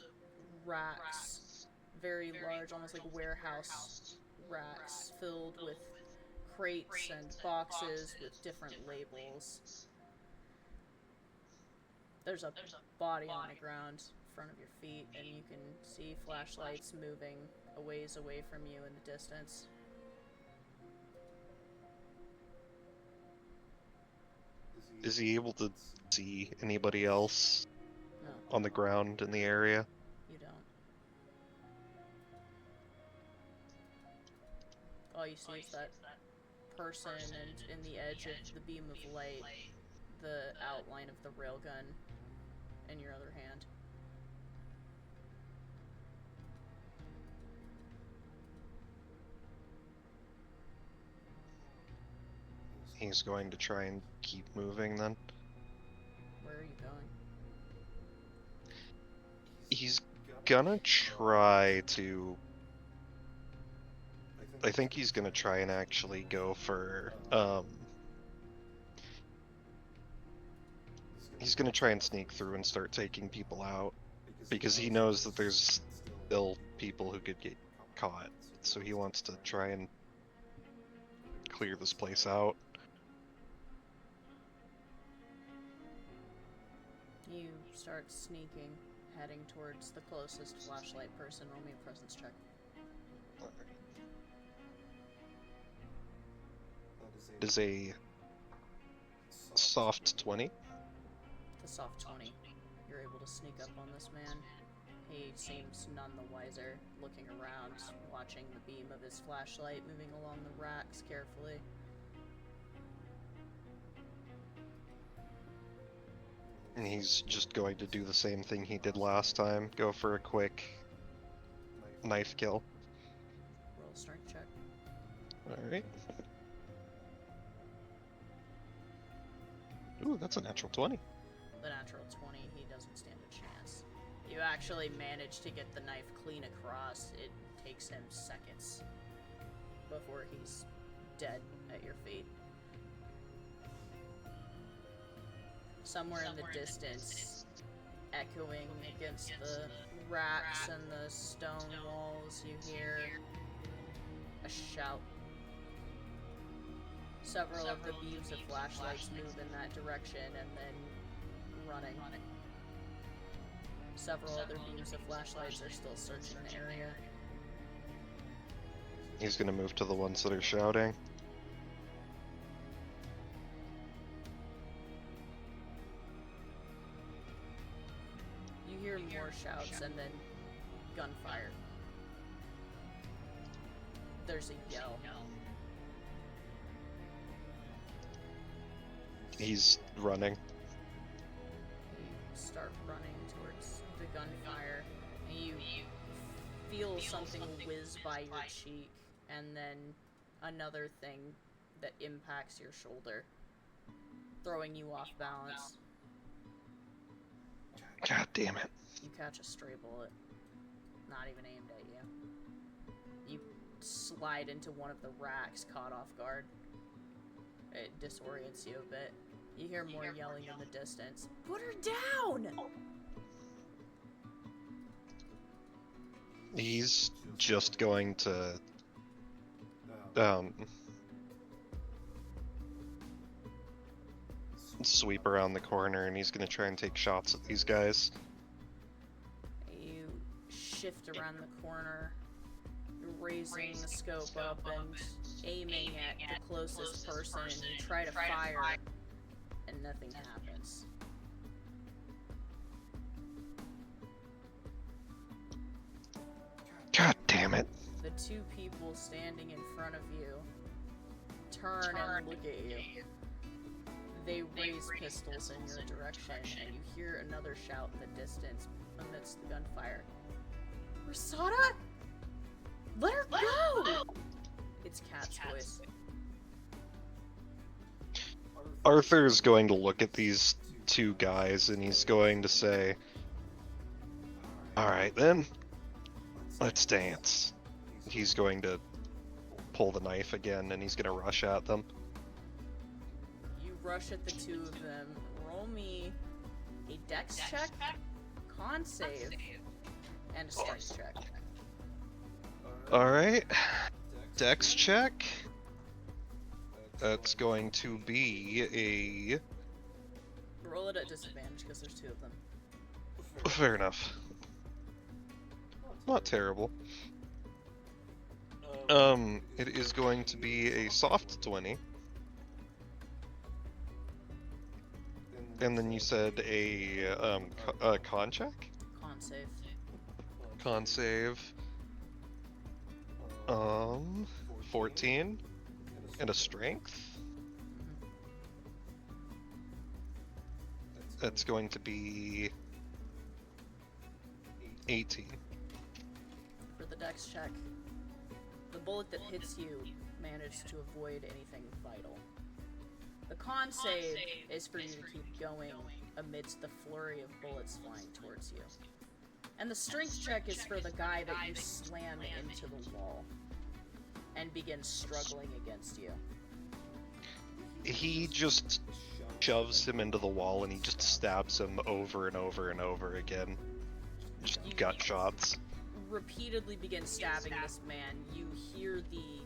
racks, very large, almost like warehouse racks, filled with crates and boxes with different labels. There's a body on the ground in front of your feet, and you can see flashlights moving a ways away from you in the distance. Is he able to see anybody else No, on the ground in the area? you don't. All you see is that person, and in the edge of the beam of light, the outline of the railgun in your other hand. He's going to try and keep moving then. Where are you going? He's gonna try to... I think he's gonna try and actually go for, he's gonna try and sneak through and start taking people out, because he knows that there's still people who could get caught, so he wants to try and clear this place out. You start sneaking, heading towards the closest flashlight person. Roll me a presence check. It is a soft 20. The soft 20. You're able to sneak up on this man. He seems none the wiser, looking around, watching the beam of his flashlight moving along the racks carefully. And he's just going to do the same thing he did last time, go for a quick knife kill. Roll a strength check. Alright. Ooh, that's a natural 20. The natural 20, he doesn't stand a chance. You actually manage to get the knife clean across. It takes him seconds before he's dead at your feet. Somewhere in the distance, echoing against the racks and the stone walls, you hear a shout. Several of the beams of flashlights move in that direction and then running. Several other beams of flashlights are still searching the area. He's gonna move to the ones that are shouting. You hear more shouts and then gunfire. There's a yell. He's running. You start running towards the gunfire, and you feel something whiz by your cheek, and then another thing that impacts your shoulder, throwing you off balance. God damn it. You catch a stray bullet, not even aimed at you. You slide into one of the racks, caught off guard. It disorients you a bit. You hear more yelling in the distance. Put her down! He's just going to sweep around the corner, and he's gonna try and take shots at these guys. You shift around the corner, raising the scope up and aiming at the closest person, and you try to fire, and nothing happens. God damn it. The two people standing in front of you turn and look at you. They raise pistols in your direction, and you hear another shout in the distance amidst the gunfire. Rasada? Let her go! It's Kat's voice. Arthur's going to look at these two guys, and he's going to say, "Alright then, let's dance." He's going to pull the knife again, and he's going to rush at them. You rush at the two of them. Roll me a dex check, con save, and a strength check. Alright, dex check. That's going to be Roll it at disadvantage because there's two of them. fair enough. Not terrible. It is going to be a soft 20. And then you said a con check? Con save. Con save. 14 and a strength. That's going to be 18. For the dex check, the bullet that hits you managed to avoid anything vital. The con save is for you to keep going amidst the flurry of bullets flying towards you. And the strength check is for the guy that you slam into the wall and begin struggling against you. He just shoves him into the wall, and he just stabs him over and over and over again. Just gut shots. Repeatedly begin stabbing this man. You hear the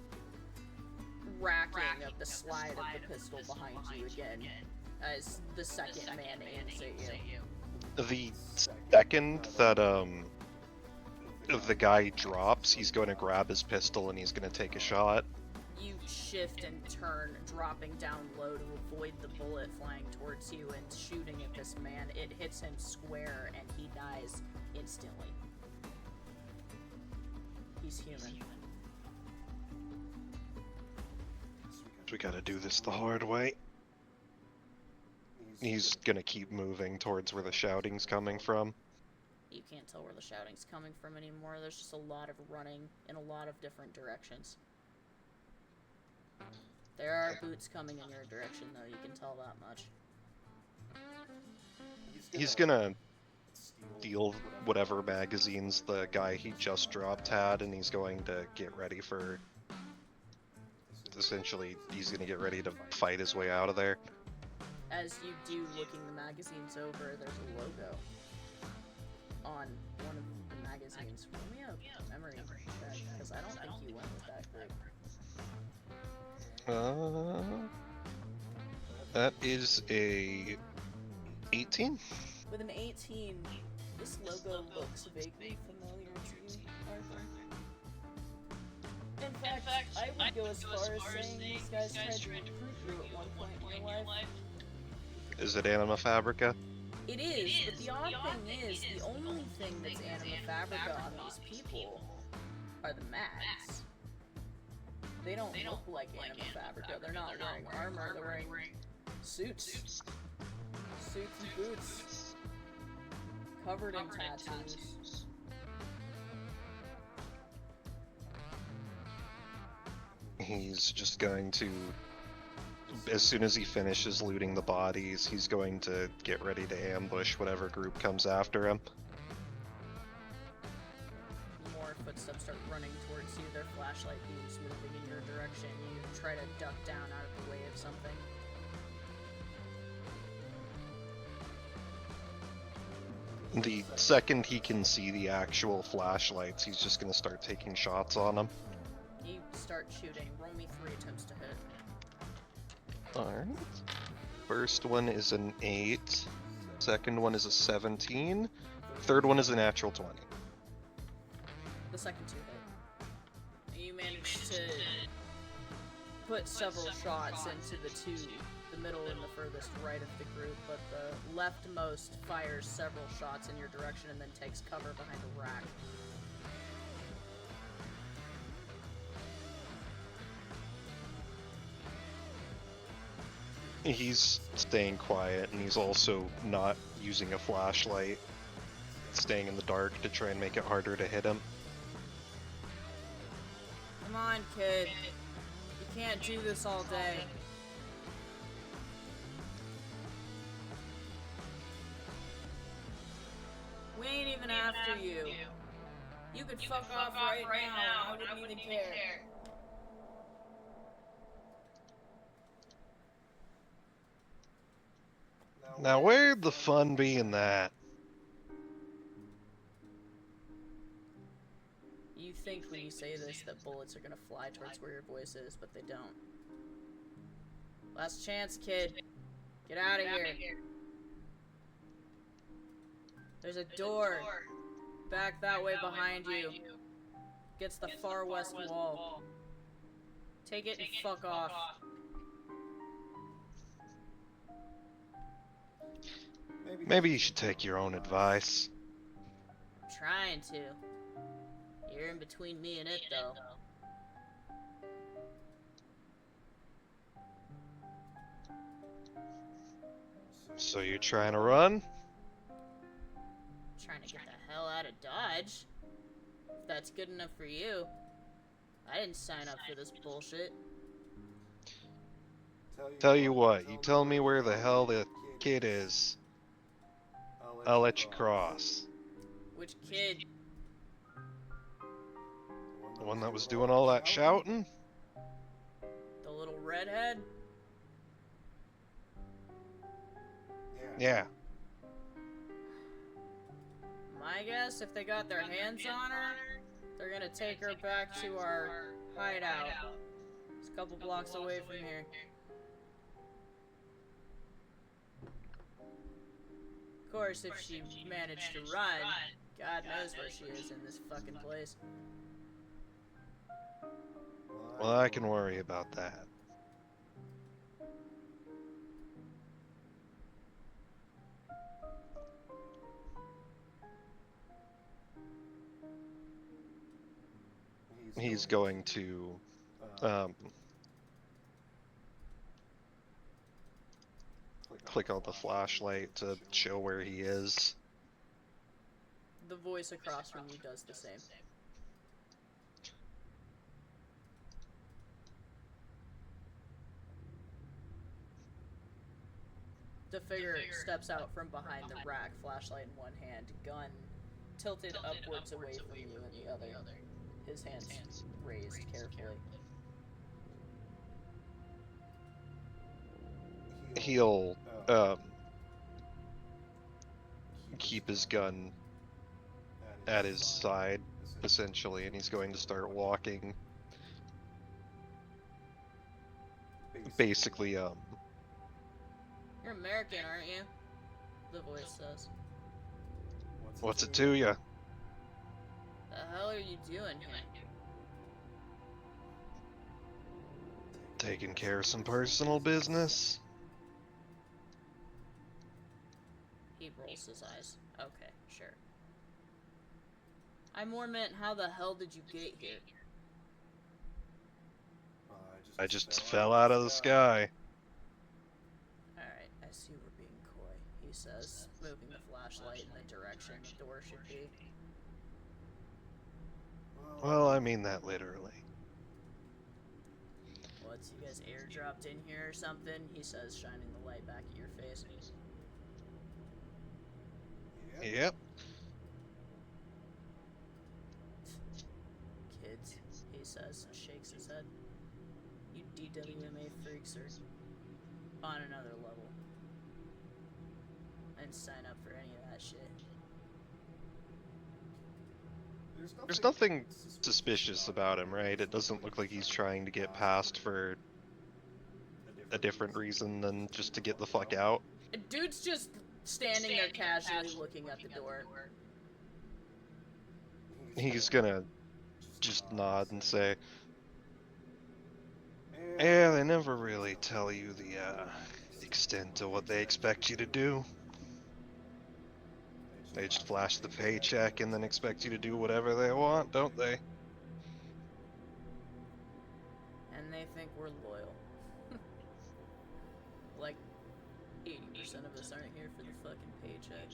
racking of the slide of the pistol behind you again as the second man aims at you. The second that the guy drops, he's going to grab his pistol and he's going to take a shot. You shift and turn, dropping down low to avoid the bullet flying towards you and shooting at this man. It hits him square and he dies instantly. He's human. We gotta do this the hard way. He's gonna keep moving towards where the shouting's coming from. You can't tell where the shouting's coming from anymore. There's just a lot of running in a lot of different directions. There are boots coming in your direction, though, you can tell that much. He's gonna steal whatever magazines the guy he just dropped had, and he's going to get ready for... Essentially, he's gonna get ready to fight his way out of there. As you do, looking the magazines over, there's a logo on one of the magazines. Roll me a memory check, because I don't think you went with that group. That is a 18? With an 18, this logo looks vaguely familiar to you, Arthur. In fact, I would go as far as saying these guys tried to recruit you at one point in your life. Is it Anima Fabrica? It is, but the odd thing is, the only thing that's Anima Fabrica on these people are the mags. They don't look like Anima Fabrica. They're not wearing armor. They're wearing Suits. Suits and boots. Covered in tattoos. He's just going to, as soon as he finishes looting the bodies, he's going to get ready to ambush whatever group comes after him. More footsteps start running towards you, their flashlight beams moving in your direction. You try to duck down out of the way of something. The second he can see the actual flashlights, he's just going to start taking shots on them. You start shooting. Roll me 3 attempts to hit. Alright. First one is an 8. Second one is a 17. Third one is a natural 20. The second 2 hit. You manage to put several shots into the middle and the furthest right of the group, but the leftmost fires several shots in your direction and then takes cover behind a rack. He's staying quiet, and he's also not using a flashlight, staying in the dark to try and make it harder to hit him. Come on, kid. You can't do this all day. We ain't even after you. You could fuck off right now, and I wouldn't even care. Now where'd the fun be in that? You think when you say this that bullets are gonna fly towards where your voice is, but they don't. Last chance, kid. Get out of here. There's a door back that way behind you. Gets the far west wall. Take it and fuck off. Maybe you should take your own advice. I'm trying to. You're in between me and it, though. So you're trying to run? Trying to get the hell out of Dodge. If that's good enough for you. I didn't sign up for this bullshit. Tell you what, you tell me where the hell the kid is. I'll let you cross. Which kid? The one that was doing all that shouting? The little redhead? Yeah. My guess, if they got their hands on her, they're gonna take her back to our hideout. It's a couple blocks away from here. Of course, if she managed to run, God knows where she is in this fucking place. Well, I can worry about that. He's going to click on the flashlight to show where he is. The voice across from you does the same. The figure steps out from behind the rack, flashlight in one hand, gun tilted upwards away from you in the other. His hands raised carefully. He'll keep his gun at his side, essentially, and he's going to start walking. Basically, You're American, aren't you? The voice says. what's it to ya? The hell are you doing here? Taking care of some personal business? He rolls his eyes. Okay, sure. I more meant, how the hell did you get here? I just fell out of the sky. guess you were being coy, he says, moving the flashlight in the direction the door should be. Well, I mean that literally. What's you guys airdropped in here or something? He says, shining the light back at your face. Yep. Kids, he says, and shakes his head. You DWMA freaks are on another level. And sign up for any of that shit. There's nothing suspicious about him, right? It doesn't look like he's trying to get past for a different reason than just to get the fuck out. A dude's just standing there casually looking at the door. He's gonna just nod and say, yeah, they never really tell you the extent of what they expect you to do. They just flash the paycheck and then expect you to do whatever they want, don't they? And they think we're loyal. Like, 80% of us aren't here for the fucking paycheck.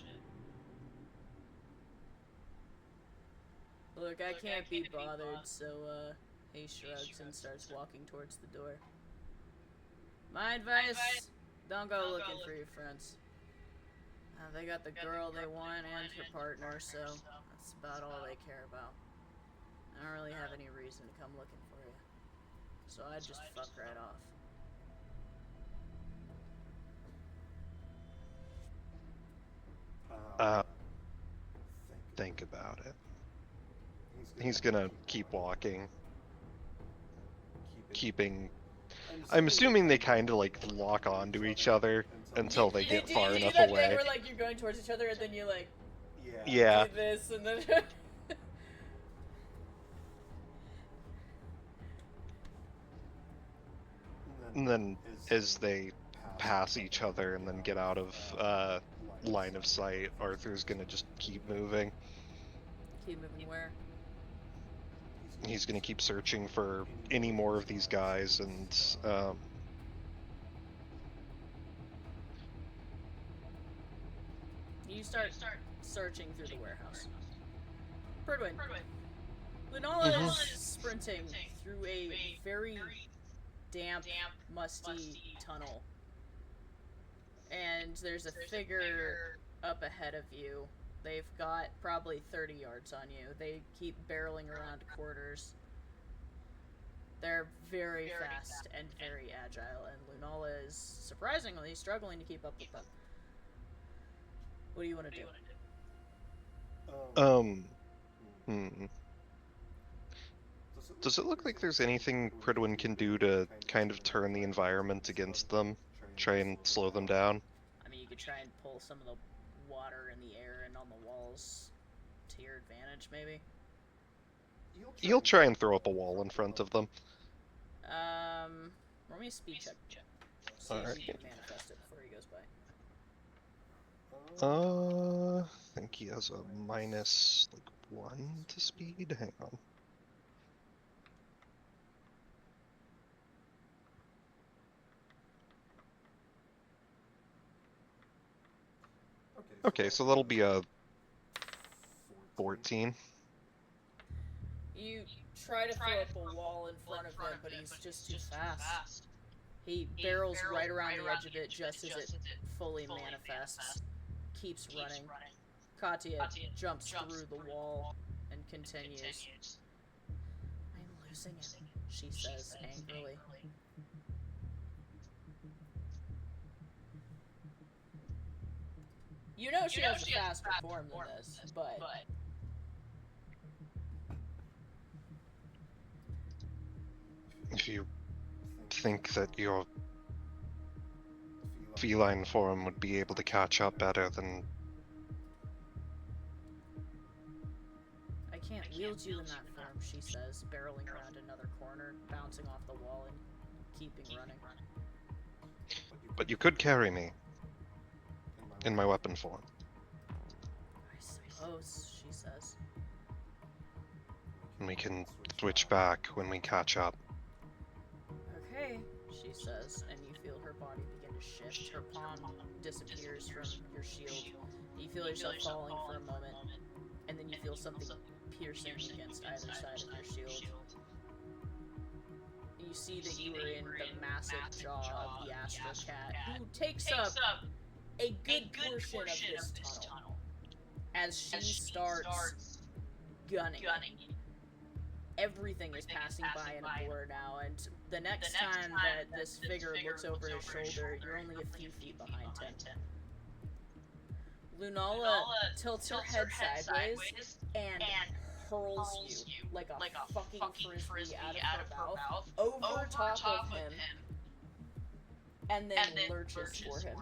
Look, I can't be bothered, so, he shrugs and starts walking towards the door. My advice, don't go looking for your friends. They got the girl they want and her partner, so that's about all they care about. I don't really have any reason to come looking for you. So I just fuck right off. Think about it. He's gonna keep walking. I'm assuming they kind of like lock onto each other until they get far enough away. You do that thing where like you're going towards each other and then you like yeah. do this and then and then as they pass each other and then get out of line of sight, Arthur's gonna just keep moving. Keep moving where? He's gonna keep searching for any more of these guys, and you start searching through the warehouse. Pridwen. Linola is sprinting through a very damp, musty tunnel. And there's a figure up ahead of you. They've got probably 30 yards on you. They keep barreling around corners. They're very fast and very agile, and Lunala is surprisingly struggling to keep up with them. What do you want to do? Does it look like there's anything Pridwen can do to kind of turn the environment against them? Try and slow them down? I mean, you could try and pull some of the water in the air and on the walls to your advantage, maybe? He'll try and throw up a wall in front of them. Roll me a speed check. See if you can manifest it before he goes by. I think he has a minus, like, 1 to speed? Hang on. Okay, so that'll be a 14. You try to throw up a wall in front of him, but he's just too fast. He barrels right around the edge of it just as it fully manifests. Keeps running. Katya jumps through the wall and continues. I'm losing him, she says angrily. You know she has a faster form than this, but... If you think that your feline form would be able to catch up better, then... I can't wield you in that form, she says, barreling around another corner, bouncing off the wall and keeping running. But you could carry me. In my weapon form. I suppose, she says. And we can switch back when we catch up. Okay, she says, and you feel her body begin to shift. Her palm disappears from your shield. You feel yourself falling for a moment, and then you feel something piercing against either side of your shield. You see that you are in the massive jaw of the Astral Cat, who takes up a good portion of this tunnel as she starts gunning. Everything is passing by in a blur now, and the next time that this figure looks over his shoulder, you're only a few feet behind him. Lunala tilts her head sideways and hurls you like a fucking frisbee out of her mouth over top of him, and then lurches for him.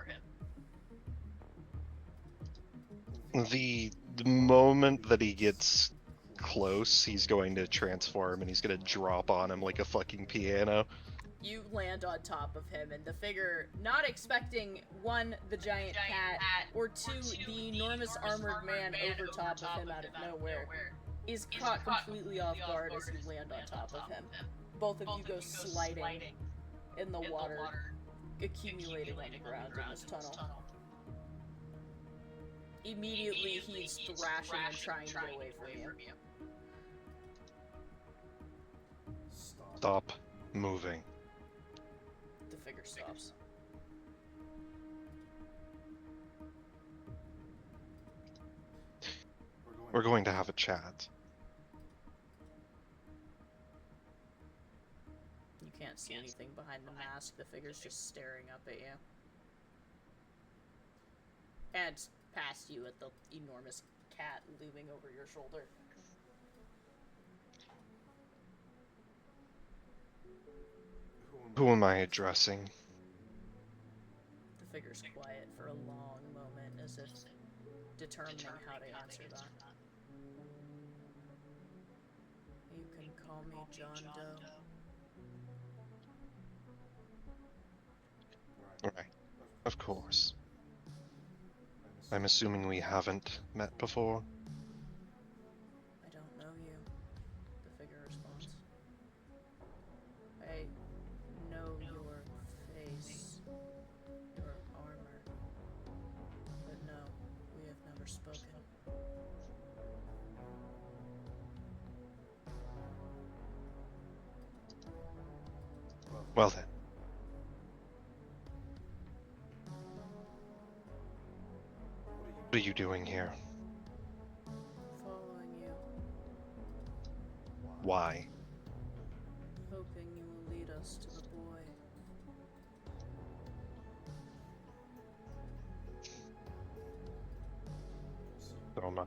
The moment that he gets close, he's going to transform and he's going to drop on him like a fucking piano. You land on top of him, and the figure, not expecting, one, the giant cat, or two, the enormous armored man over top of him out of nowhere, is caught completely off guard as you land on top of him. Both of you go sliding in the water, accumulating on the ground in this tunnel. Immediately, he's thrashing and trying to get away from you. Stop moving. The figure stops. We're going to have a chat. You can't see anything behind the mask. The figure's just staring up at you. And past you at the enormous cat looming over your shoulder. Who am I addressing? The figure's quiet for a long moment, as if determining how to answer that. You can call me John Doe. Right. Of course. I'm assuming we haven't met before. I don't know you, the figure responds. I know your face, your armor, but no, we have never spoken. Well then. What are you doing here? Following you, Why? hoping you will lead us to the boy. Roma.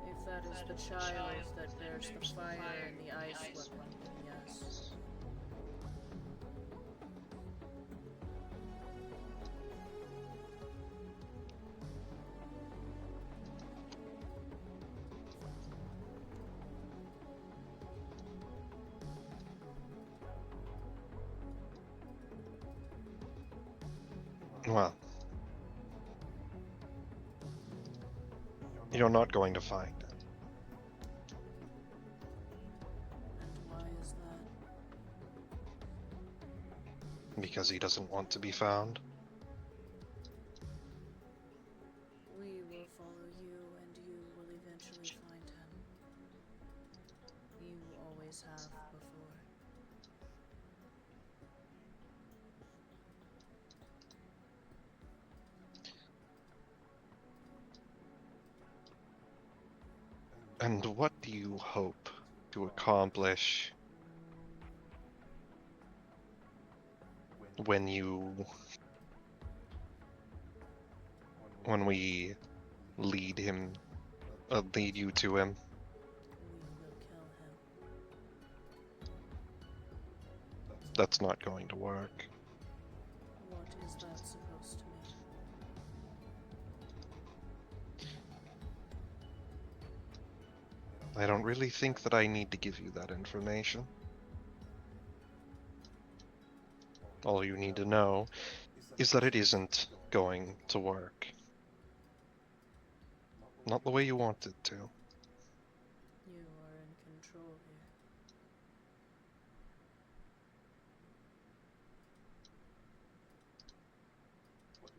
If that is the child that bears the fire and the ice weapon, yes. Well. You're not going to find it. And why is that? Because he doesn't want to be found. We will follow you, and you will eventually find him. You always have before. And what do you hope to accomplish when we lead you to him? We will kill him. That's not going to work. What is that supposed to mean? I don't really think that I need to give you that information. All you need to know is that it isn't going to work. Not the way you want it to. You are in control here.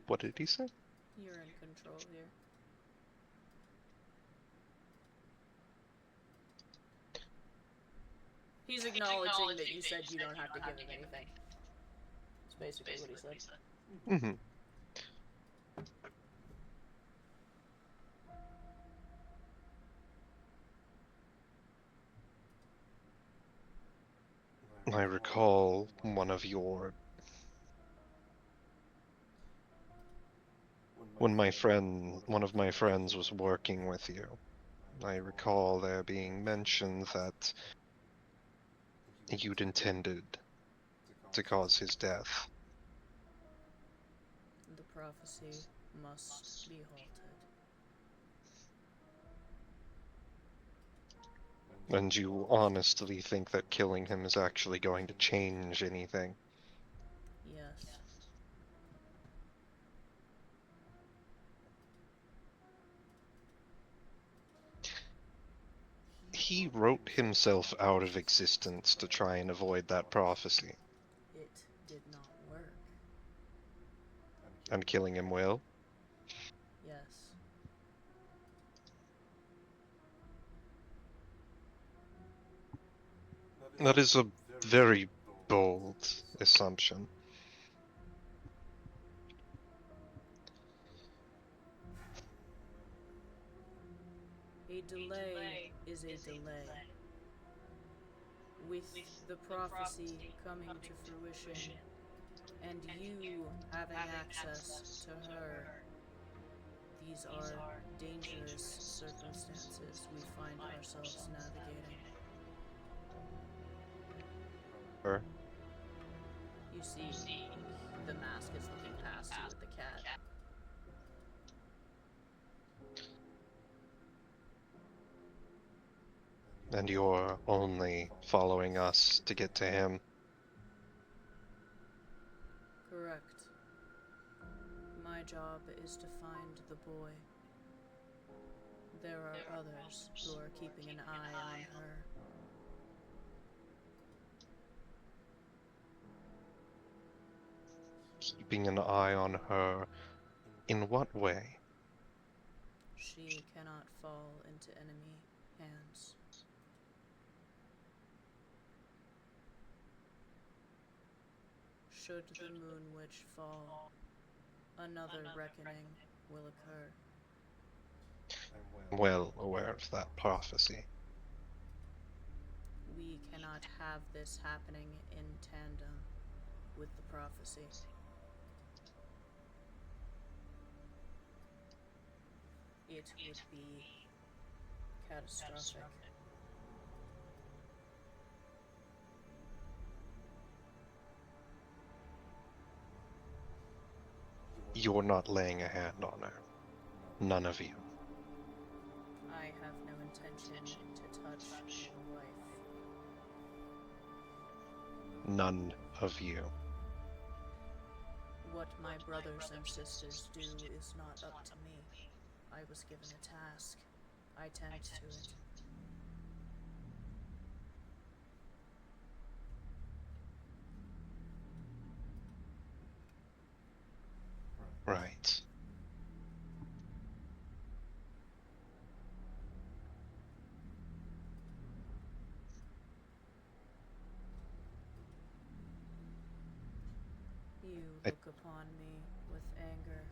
What did he say? You're in control here. He's acknowledging that you said you don't have to give him anything. That's basically what he said. Mm-hmm. I recall one of my friends was working with you. I recall there being mention that you'd intended to cause his death. The prophecy must be halted. And you honestly think that killing him is actually going to change anything? Yes. He wrote himself out of existence to try and avoid that prophecy. It did not work. And killing him will? Yes. That is a very bold assumption. A delay is a delay. With the prophecy coming to fruition, and you having access to her, these are dangerous circumstances we find ourselves navigating. Her? You see, the mask is looking past you with the cat. And you're only following us to get to him? Correct. My job is to find the boy. There are others who are keeping an eye on her. Keeping an eye on her? In what way? She cannot fall into enemy hands. Should the Moon Witch fall, another reckoning will occur. I'm well aware of that prophecy. We cannot have this happening in tandem with the prophecy. It would be catastrophic. You're not laying a hand on her. None of you. I have no intention to touch your wife. None of you. What my brothers and sisters do is not up to me. I was given a task. I tend to it. Right. You look upon me with anger,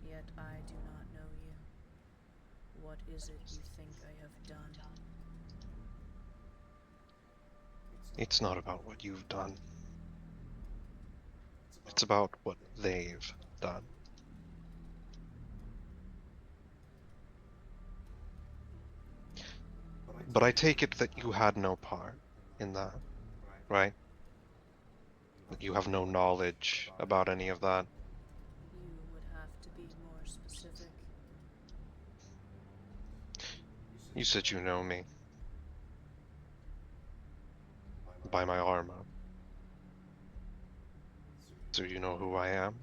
yet I do not know you. What is it you think I have done? It's not about what you've done. It's about what they've done. But I take it that you had no part in that, right? That you have no knowledge about any of that. You would have to be more specific. You said you know me. By my armor. So you know who I am?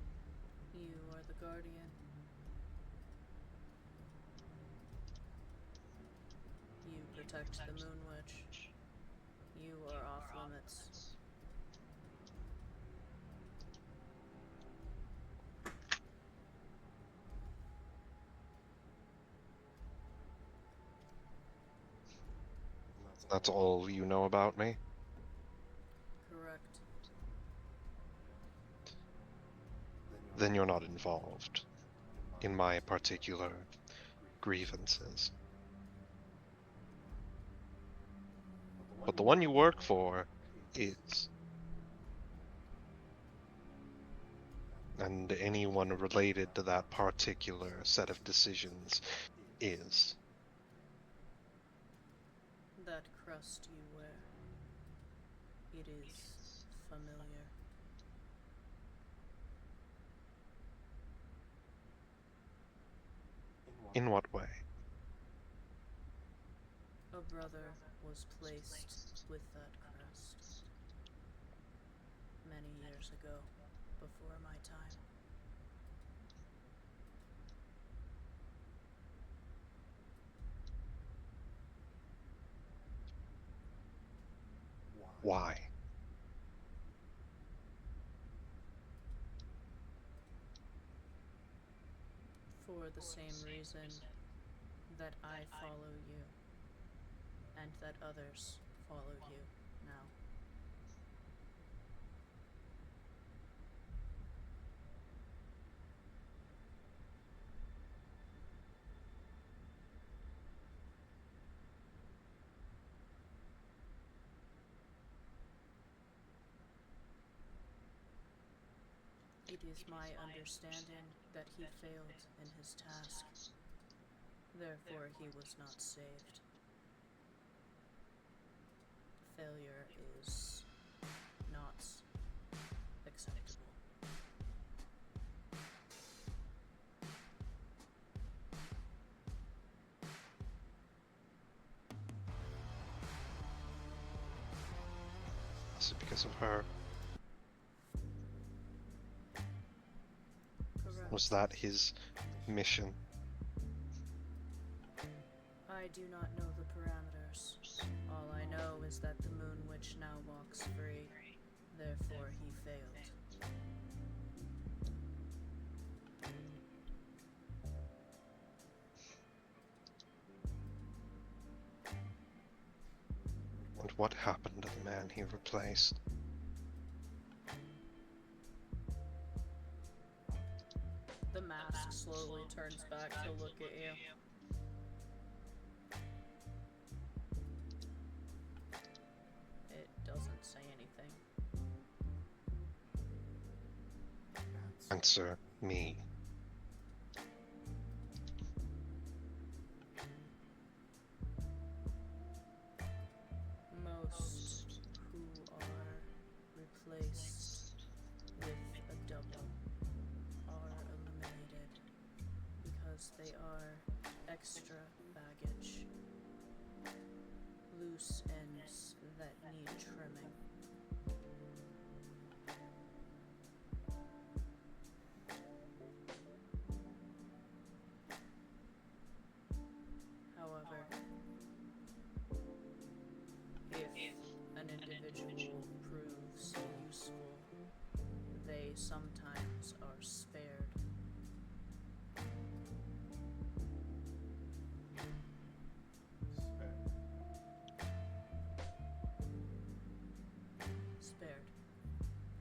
You are the guardian. You protect the Moon Witch. You are off limits. That's all you know about me? Correct. Then you're not involved in my particular grievances. But the one you work for is. And anyone related to that particular set of decisions is. That crust you wear, it is familiar. In what way? A brother was placed with that crest many years ago, before my time. Why? For the same reason that I follow you, and that others follow you now. It is my understanding that he failed in his task. Therefore, he was not saved. Failure is not acceptable. Is it because of her? Correct. Was that his mission? I do not know the parameters. All I know is that the Moon Witch now walks free. Therefore, he failed. And what happened to the man he replaced? The mask slowly turns back to look at you. It doesn't say anything. Answer me. Most who are replaced with a double are eliminated because they are extra baggage, loose ends that need trimming. However, if an individual proves useful, they sometimes are spared. Spared,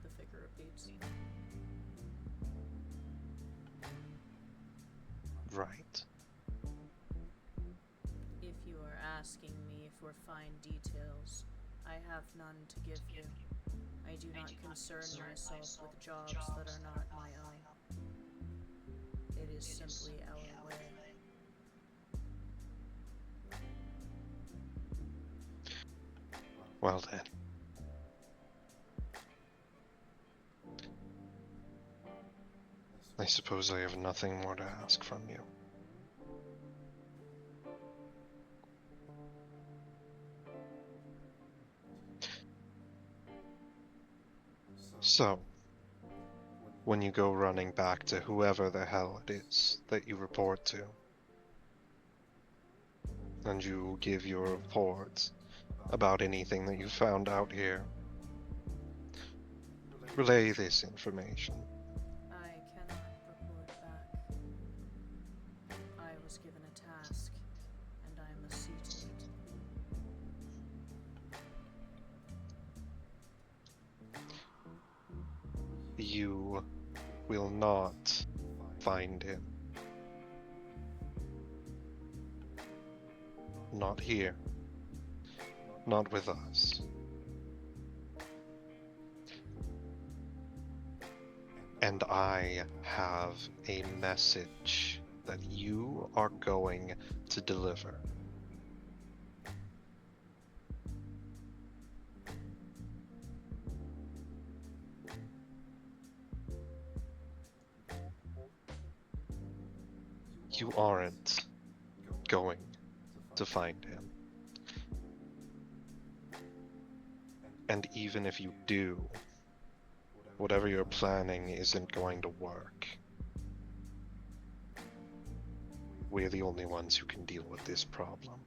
the figure repeats. Right. If you are asking me for fine details, I have none to give you. I do not concern myself with jobs that are not my own. It is simply our way. Well then. I suppose I have nothing more to ask from you. So, when you go running back to whoever the hell it is that you report to, and you give your reports about anything that you found out here, relay this information. I cannot report back. I was given a task, and I must see to it. You will not find him. Not here. Not with us. And I have a message that you are going to deliver. You aren't going to find him. And even if you do, whatever you're planning isn't going to work. We're the only ones who can deal with this problem.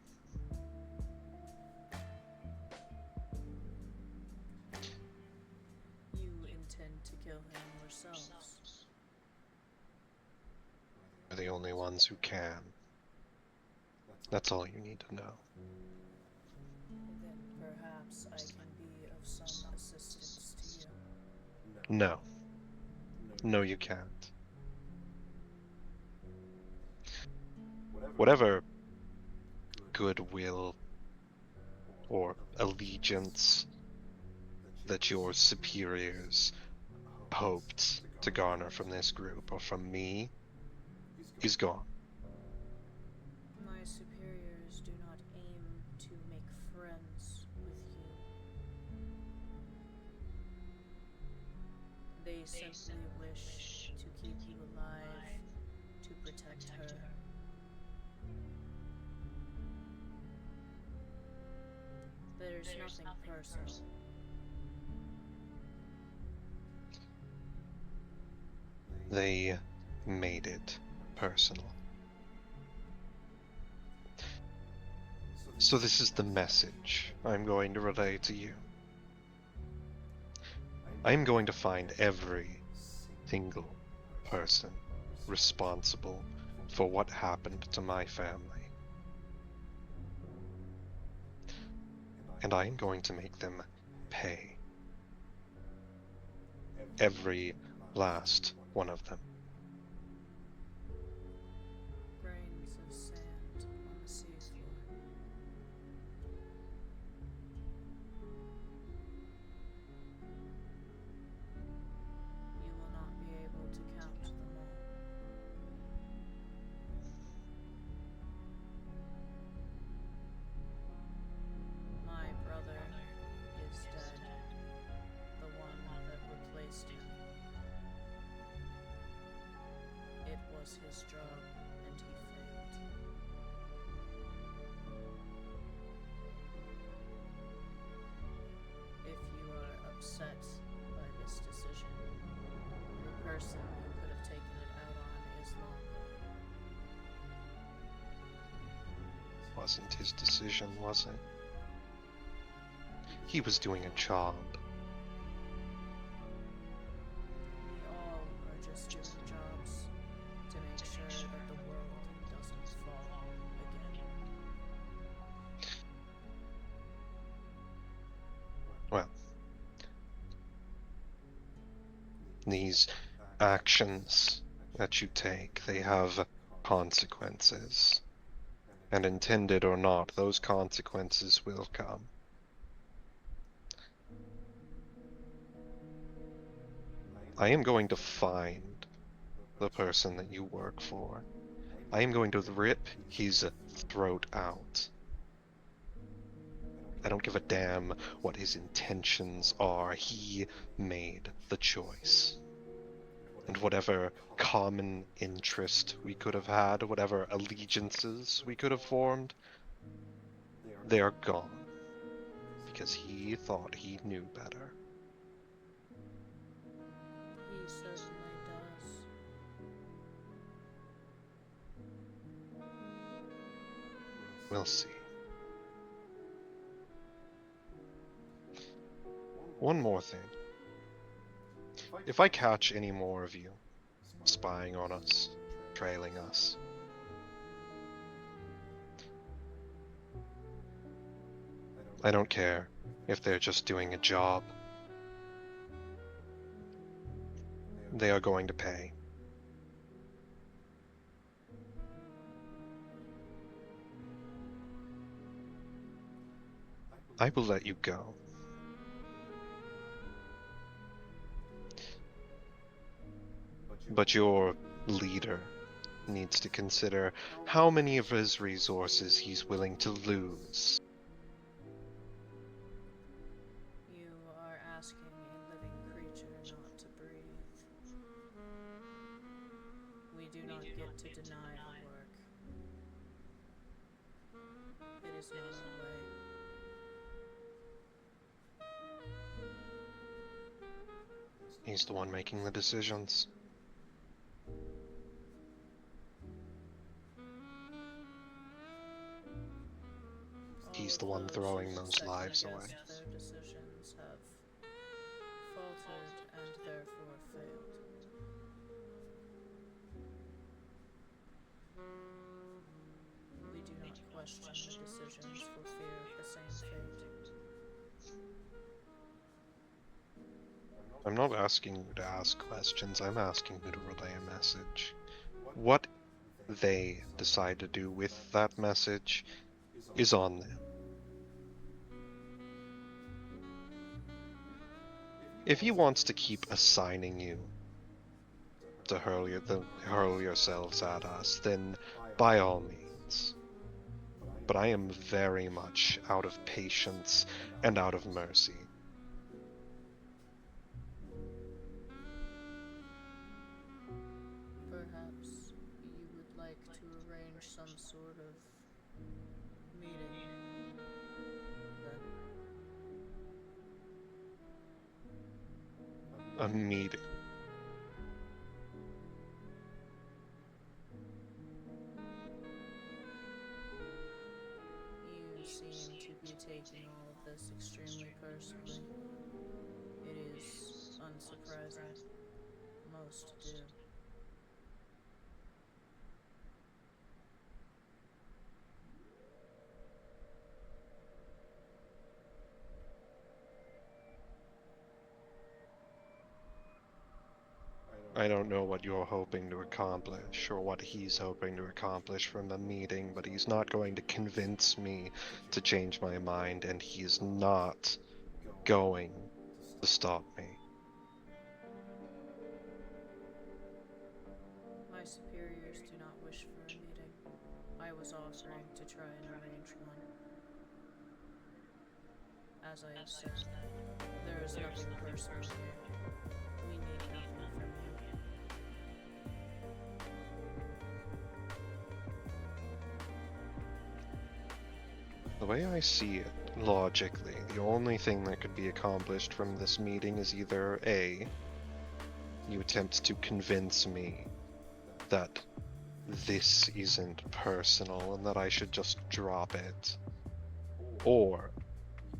You intend to kill him yourselves? We're the only ones who can. That's all you need to know. Then perhaps I can be of some assistance to you. No. No, you can't. Whatever goodwill or allegiance that your superiors hoped to garner from this group or from me is gone. My superiors do not aim to make friends with you. They simply wish to keep you alive, to protect her. There's nothing personal. They made it personal. So this is the message I'm going to relay to you. I'm going to find every single person responsible for what happened to my family. And I am going to make them pay. Every last one of them. Grains of sand on the seafloor. You will not be able to count them all. My brother is dead, the one that replaced him. It was his job, and he failed. If you are upset by this decision, the person who could have taken it out on is long gone. Wasn't his decision, was it? He was doing a job. We all are just doing jobs to make sure that the world doesn't fall again. Well, these actions that you take, they have consequences. And intended or not, those consequences will come. I am going to find the person that you work for. I am going to rip his throat out. I don't give a damn what his intentions are. He made the choice. And whatever common interest we could have had, whatever allegiances we could have formed, they are gone. Because he thought he knew better. He certainly does. We'll see. One more thing. If I catch any more of you spying on us, trailing us, I don't care if they're just doing a job. They are going to pay. I will let you go. But your leader needs to consider how many of his resources he's willing to lose. You are asking a living creature not to breathe. We do not get to deny the work. It is not our way. He's the one making the decisions. He's the one throwing those lives away. Their decisions have faltered and therefore failed. We do not question the decisions for fear of the same fate. I'm not asking you to ask questions, I'm asking you to relay a message. What they decide to do with that message is on them. If he wants to keep assigning you to hurl yourselves at us, then by all means. But I am very much out of patience and out of mercy. Perhaps you would like to arrange some sort of meeting, then. A meeting. You seem to be taking all of this extremely personally. It is unsurprising. Most do. I don't know what you're hoping to accomplish, or what he's hoping to accomplish from the meeting, but he's not going to convince me to change my mind, and he's not going to stop me. My superiors do not wish for a meeting. I was offering to try and arrange one. As I have said, there is nothing personal here. We need nothing from you. The way I see it, logically, the only thing that could be accomplished from this meeting is either A, you attempt to convince me that this isn't personal and that I should just drop it, or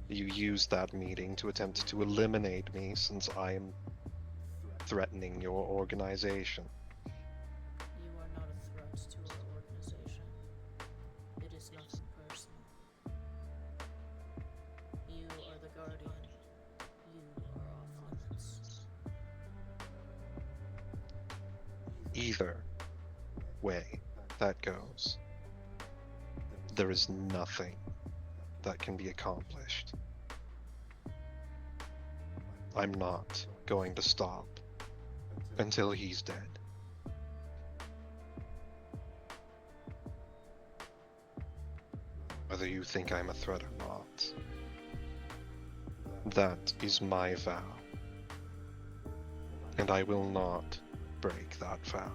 you use that meeting to attempt to eliminate me since I am threatening your organization. You are not a threat to our organization. It is nothing personal. You are the guardian. You are off limits. Either way that goes, there is nothing that can be accomplished. I'm not going to stop until he's dead. Whether you think I'm a threat or not, that is my vow, and I will not break that vow.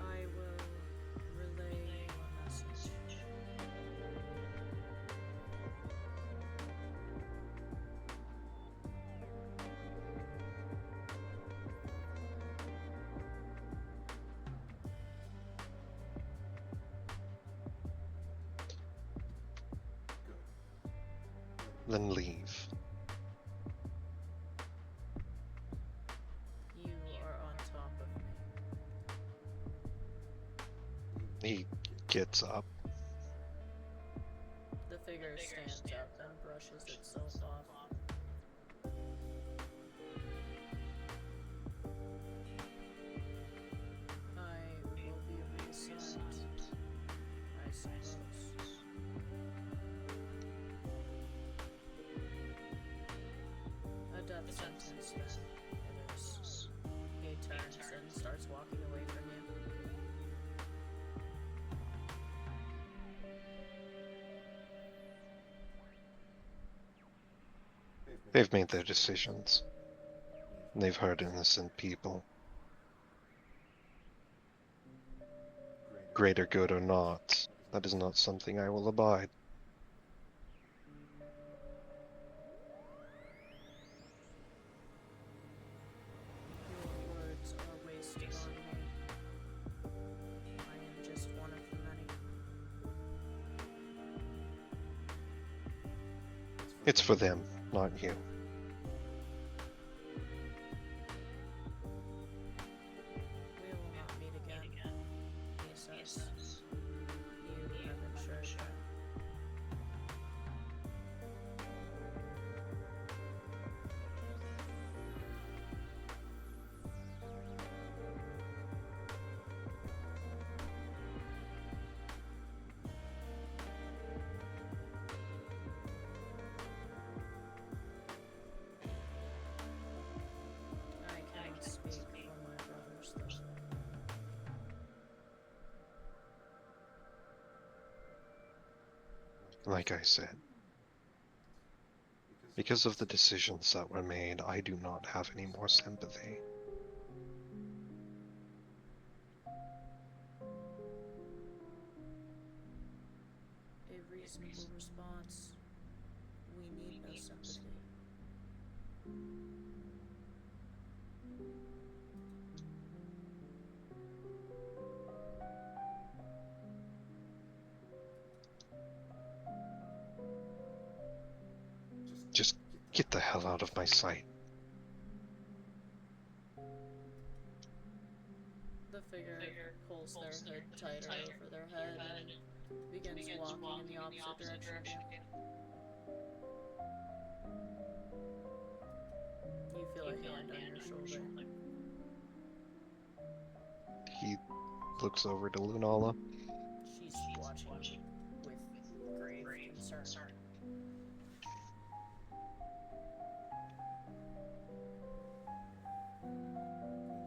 I will relay your message. Then leave. You are on top of me. gets up. The figure stands up and brushes itself off. I will be reassigned, I suppose. A death sentence, then, it is. He turns and starts walking away from you. They've made their decisions. They've hurt innocent people. Greater good or not, that is not something I will abide. Your words are wasted on me. I am just one of the many. It's for them, not you. We will not meet again, he says. You have ensured that. I cannot speak for my brothers, though. Like I said, because of the decisions that were made, I do not have any more sympathy. A reasonable response. We need no sympathy. Just get the hell out of my sight. The figure pulls their hood tighter over their head and begins walking in the opposite direction of you. You feel a hand on your shoulder. He looks over to Lunala. She's watching you with grave concern.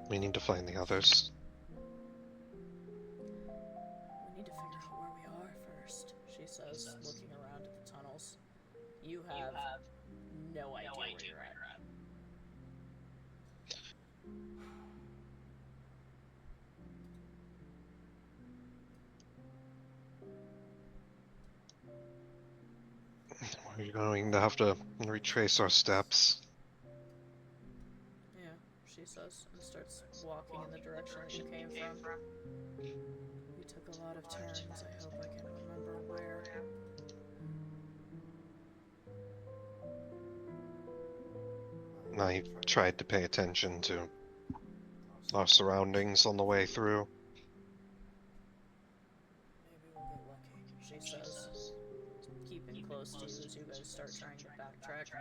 We need to find the others. We need to figure out where we are first, she says, looking around at the tunnels. You have no idea where you're at. We're going to have to retrace our steps. Yeah, she says, and starts walking in the direction that you came from. We took a lot of turns. I hope I can remember where. I tried to pay attention to our surroundings on the way through. Maybe we'll get lucky, she says, keeping close to you as you guys start trying to backtrack.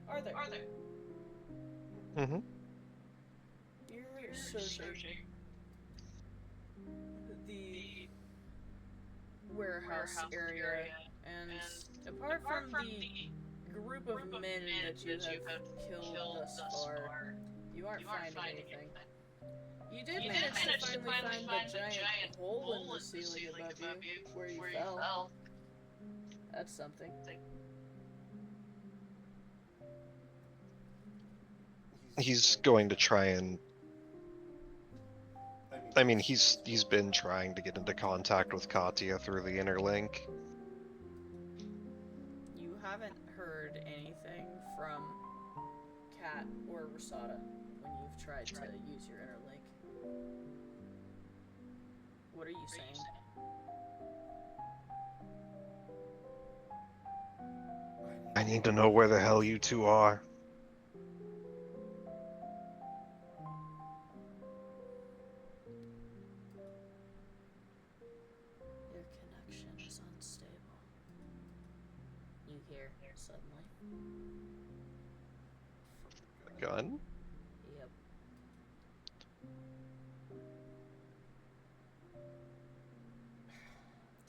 Are there? Mm-hmm. You're searching the warehouse area, and apart from the group of men that you have killed thus far, you aren't finding anything. You did manage to finally find the giant hole in the ceiling above you, where you fell. That's something. He's going to try and... I mean, he's been trying to get into contact with Katya through the inner link. You haven't heard anything from Kat or Rasada when you've tried to use your inner link. What are you saying? I need to know where the hell you two are. here, suddenly. Gun? Yep.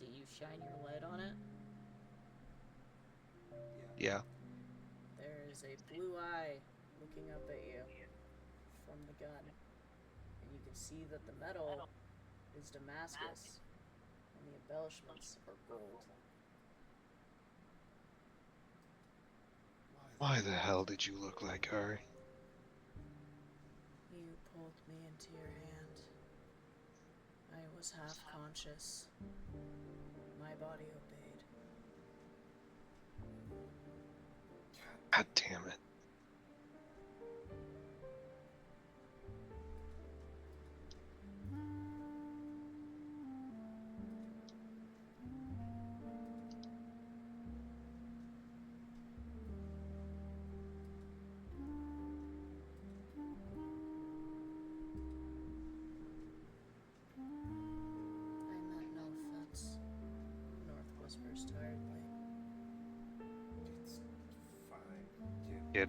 Do you shine your light on it? Yeah. There is a blue eye looking up at you from the gun. And you can see that the metal is Damascus, and the embellishments are gold. Why the hell did you look like her? You pulled me into your hand. I was half conscious. My body obeyed. God damn it. I meant no offense, North whispers tiredly. It's fine, Kid.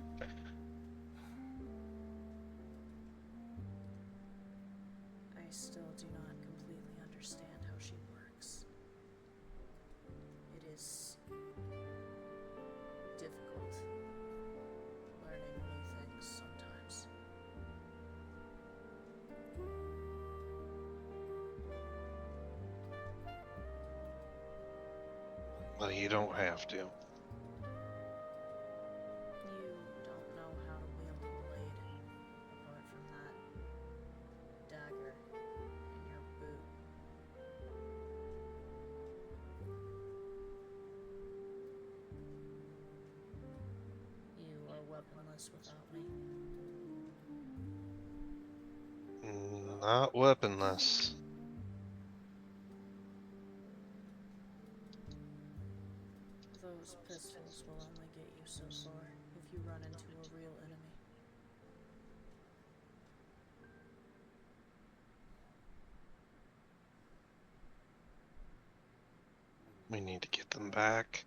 I still do not completely understand how she works. It is difficult learning new things sometimes. Well, you don't have to. You don't know how to wield a blade, apart from that dagger in your boot. You are weaponless without me. Not weaponless. Those pistols will only get you so far if you run into a real enemy. We need to get them back.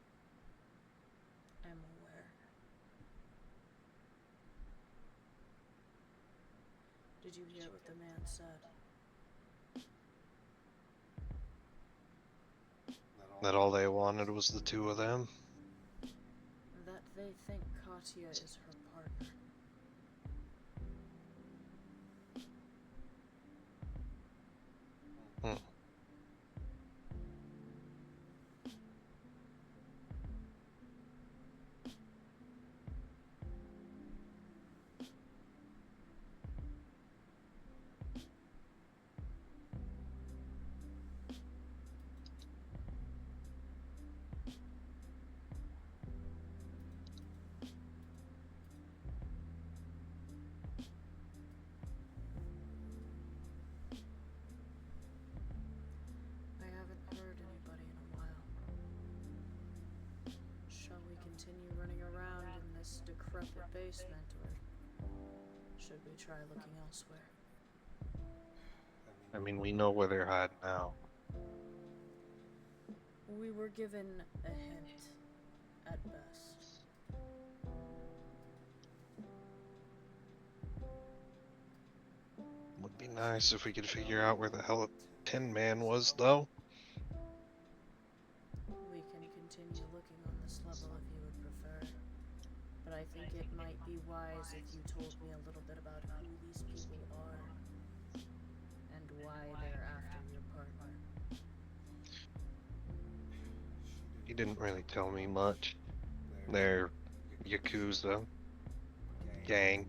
I'm aware. Did you hear what the man said? That all they wanted was the two of them? That they think Katya is her partner. Hmm. I haven't heard anybody in a while. Shall we continue running around in this decrepit basement, or should we try looking elsewhere? I mean, we know where they're hiding now. We were given a hint, at best. Would be nice if we could figure out where the hell a Tin Man was, though. We can continue looking on this level if you would prefer, but I think it might be wise if you told me a little bit about who these people are, and why they're after your partner. He didn't really tell me much. They're Yakuza gang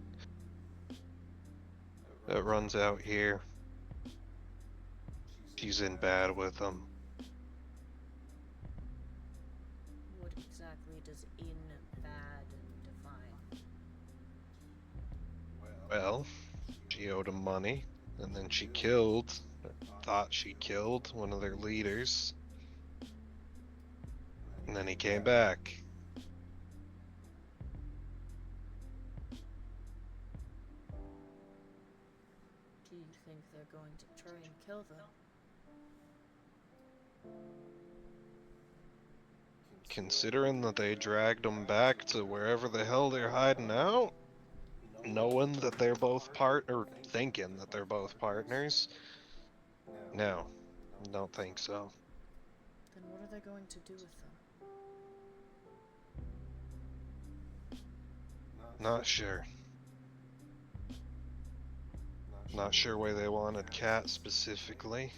that runs out here. She's in bad with them. What exactly does in bad define? Well, she owed him money, and then she killed, or thought she killed, one of their leaders. And then he came back. Do you think they're going to try and kill them? Considering that they dragged them back to wherever the hell they're hiding out, knowing that they're both or thinking that they're both partners, no, don't think so. Then what are they going to do with them? Not sure. Not sure why they wanted Kat specifically.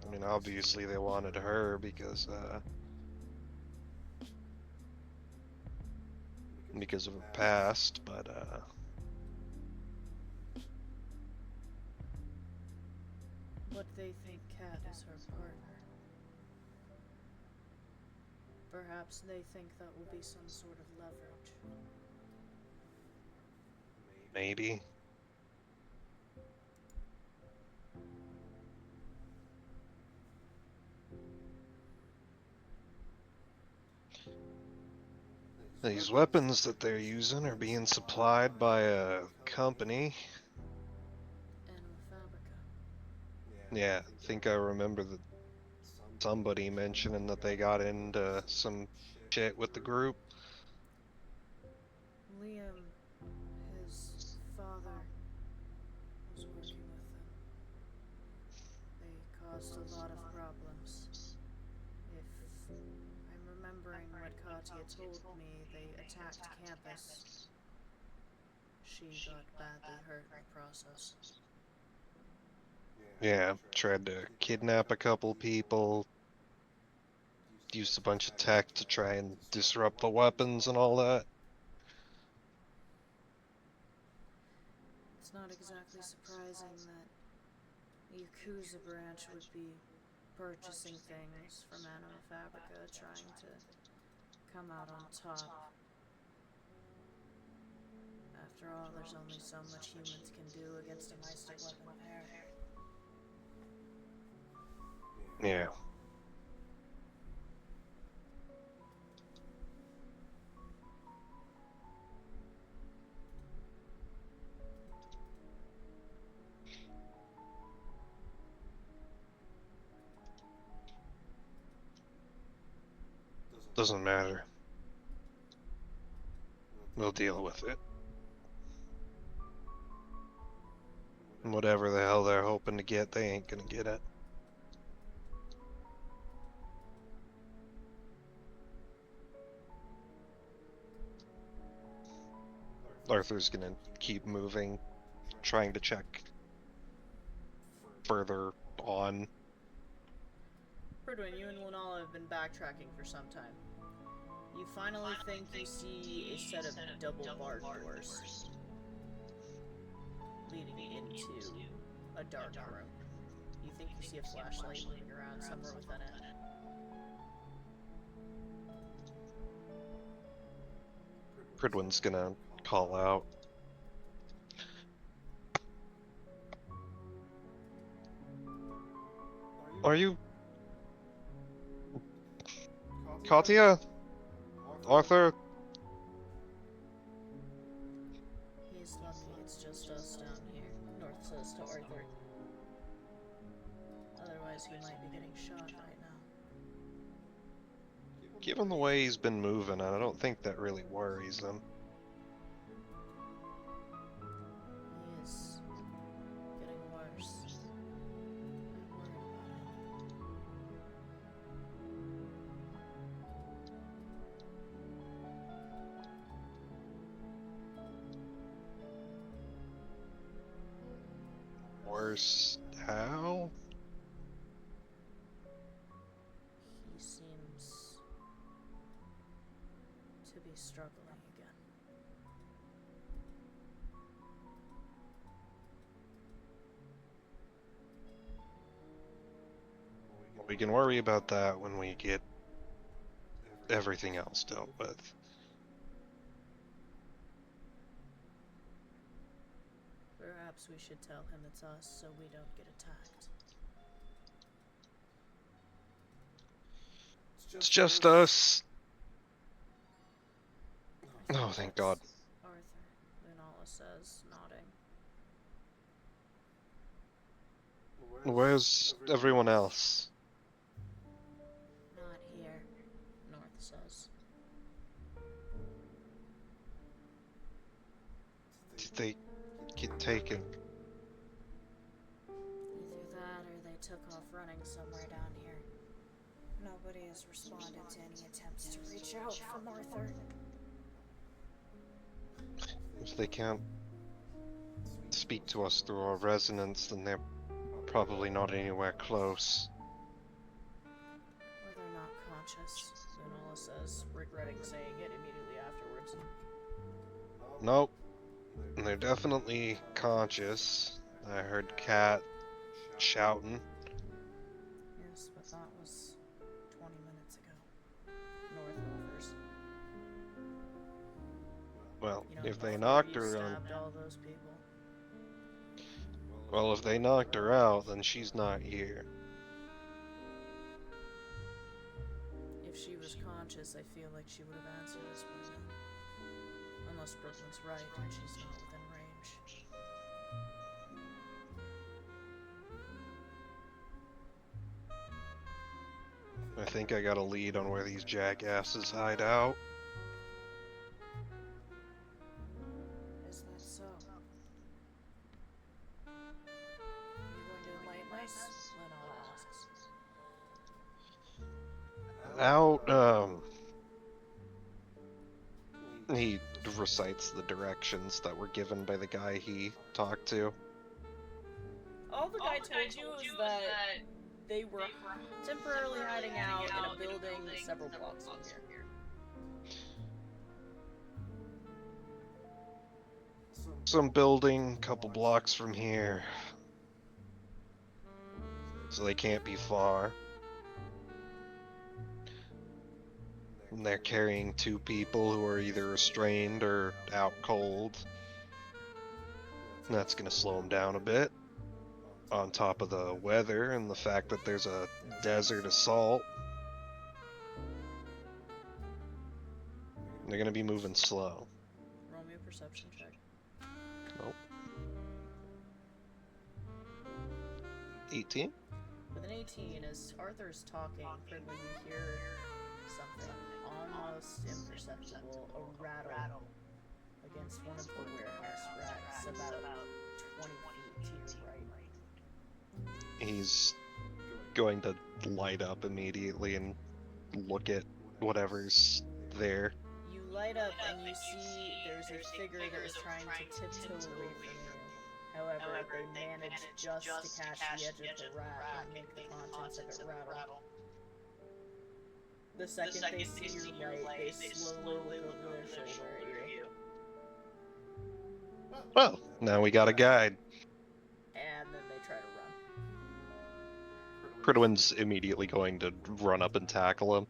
I mean, obviously they wanted her because of her past, but But they think Kat is her partner. Perhaps they think that will be some sort of leverage. maybe. These weapons that they're using are being supplied by a company. Anima Fabrica. Yeah, I think I remember that somebody mentioning that they got into some shit with the group. Liam, his father, was working with them. They caused a lot of problems. If I'm remembering what Katya told me, they attacked campus. She got badly hurt in the process. Yeah, tried to kidnap a couple people, used a bunch of tech to try and disrupt the weapons and all that. It's not exactly surprising that the Yakuza branch would be purchasing things from Anima Fabrica, trying to come out on top. After all, there's only so much humans can do against a mystic weapon of air. Yeah. Doesn't matter. We'll deal with it. And whatever the hell they're hoping to get, they ain't gonna get it. Arthur's gonna keep moving, trying to check further on. Pridwen, you and Lunala have been backtracking for some time. You finally think you see a set of double barred doors leading into a dark room. You think you see a flashlight moving around somewhere within it. Pridwen's gonna call out. Are you... Katya? Arthur? He's lucky it's just us down here, North says to Arthur. Otherwise he might be getting shot right now. Given the way he's been moving, I don't think that really worries him. He is getting worse. I'm worried about him. Worse how? He seems to be struggling again. We can worry about that when we get everything else dealt with. Perhaps we should tell him it's us so we don't get attacked. It's just us. Oh, thank God. Arthur, Lunala says, nodding. Where's everyone else? Not here, North says. was. Did they get taken? Either that or they took off running somewhere down here. Nobody has responded to any attempts to reach out from Arthur. If they can't speak to us through our resonance, then they're probably not anywhere close. Or they're not conscious, Lunala says, regretting saying it immediately afterwards. Nope. They're definitely conscious. I heard Kat shouting. Yes, but that was 20 minutes ago. North Rovers. Well, You know, if they before knocked you her on... stabbed all those people. Well, if they knocked her out, then she's not here. If she was conscious, I feel like she would have answered us by now. Unless Brooklyn's right and she's not within range. I think I got a lead on where these jackasses hide out. Is that so? Are you going to enlighten us? Linala asks. He recites the directions that were given by the guy he talked to. All the guy told you is that they were temporarily hiding out in a building several blocks from here. Some building, couple blocks from here. So they can't be far. And they're carrying two people who are either restrained or out cold. And that's gonna slow them down a bit. On top of the weather and the fact that there's a desert assault. They're gonna be moving slow. Roll me a perception check. Nope. 18? With an 18, as Arthur's talking, Pridwen, you hear something almost imperceptible, a rattle against one of the warehouse racks about 20 feet to your right. He's going to light up immediately and look at whatever's there. You light up and you see there's a figure that is trying to tiptoe away from you. However, they manage just to catch the edge of the rack and make the contents of it rattle. The second they see your light, they slowly look over their shoulder at you. Well, now we got a guide. And then they try to run. Pridwen's immediately going to run up and tackle him.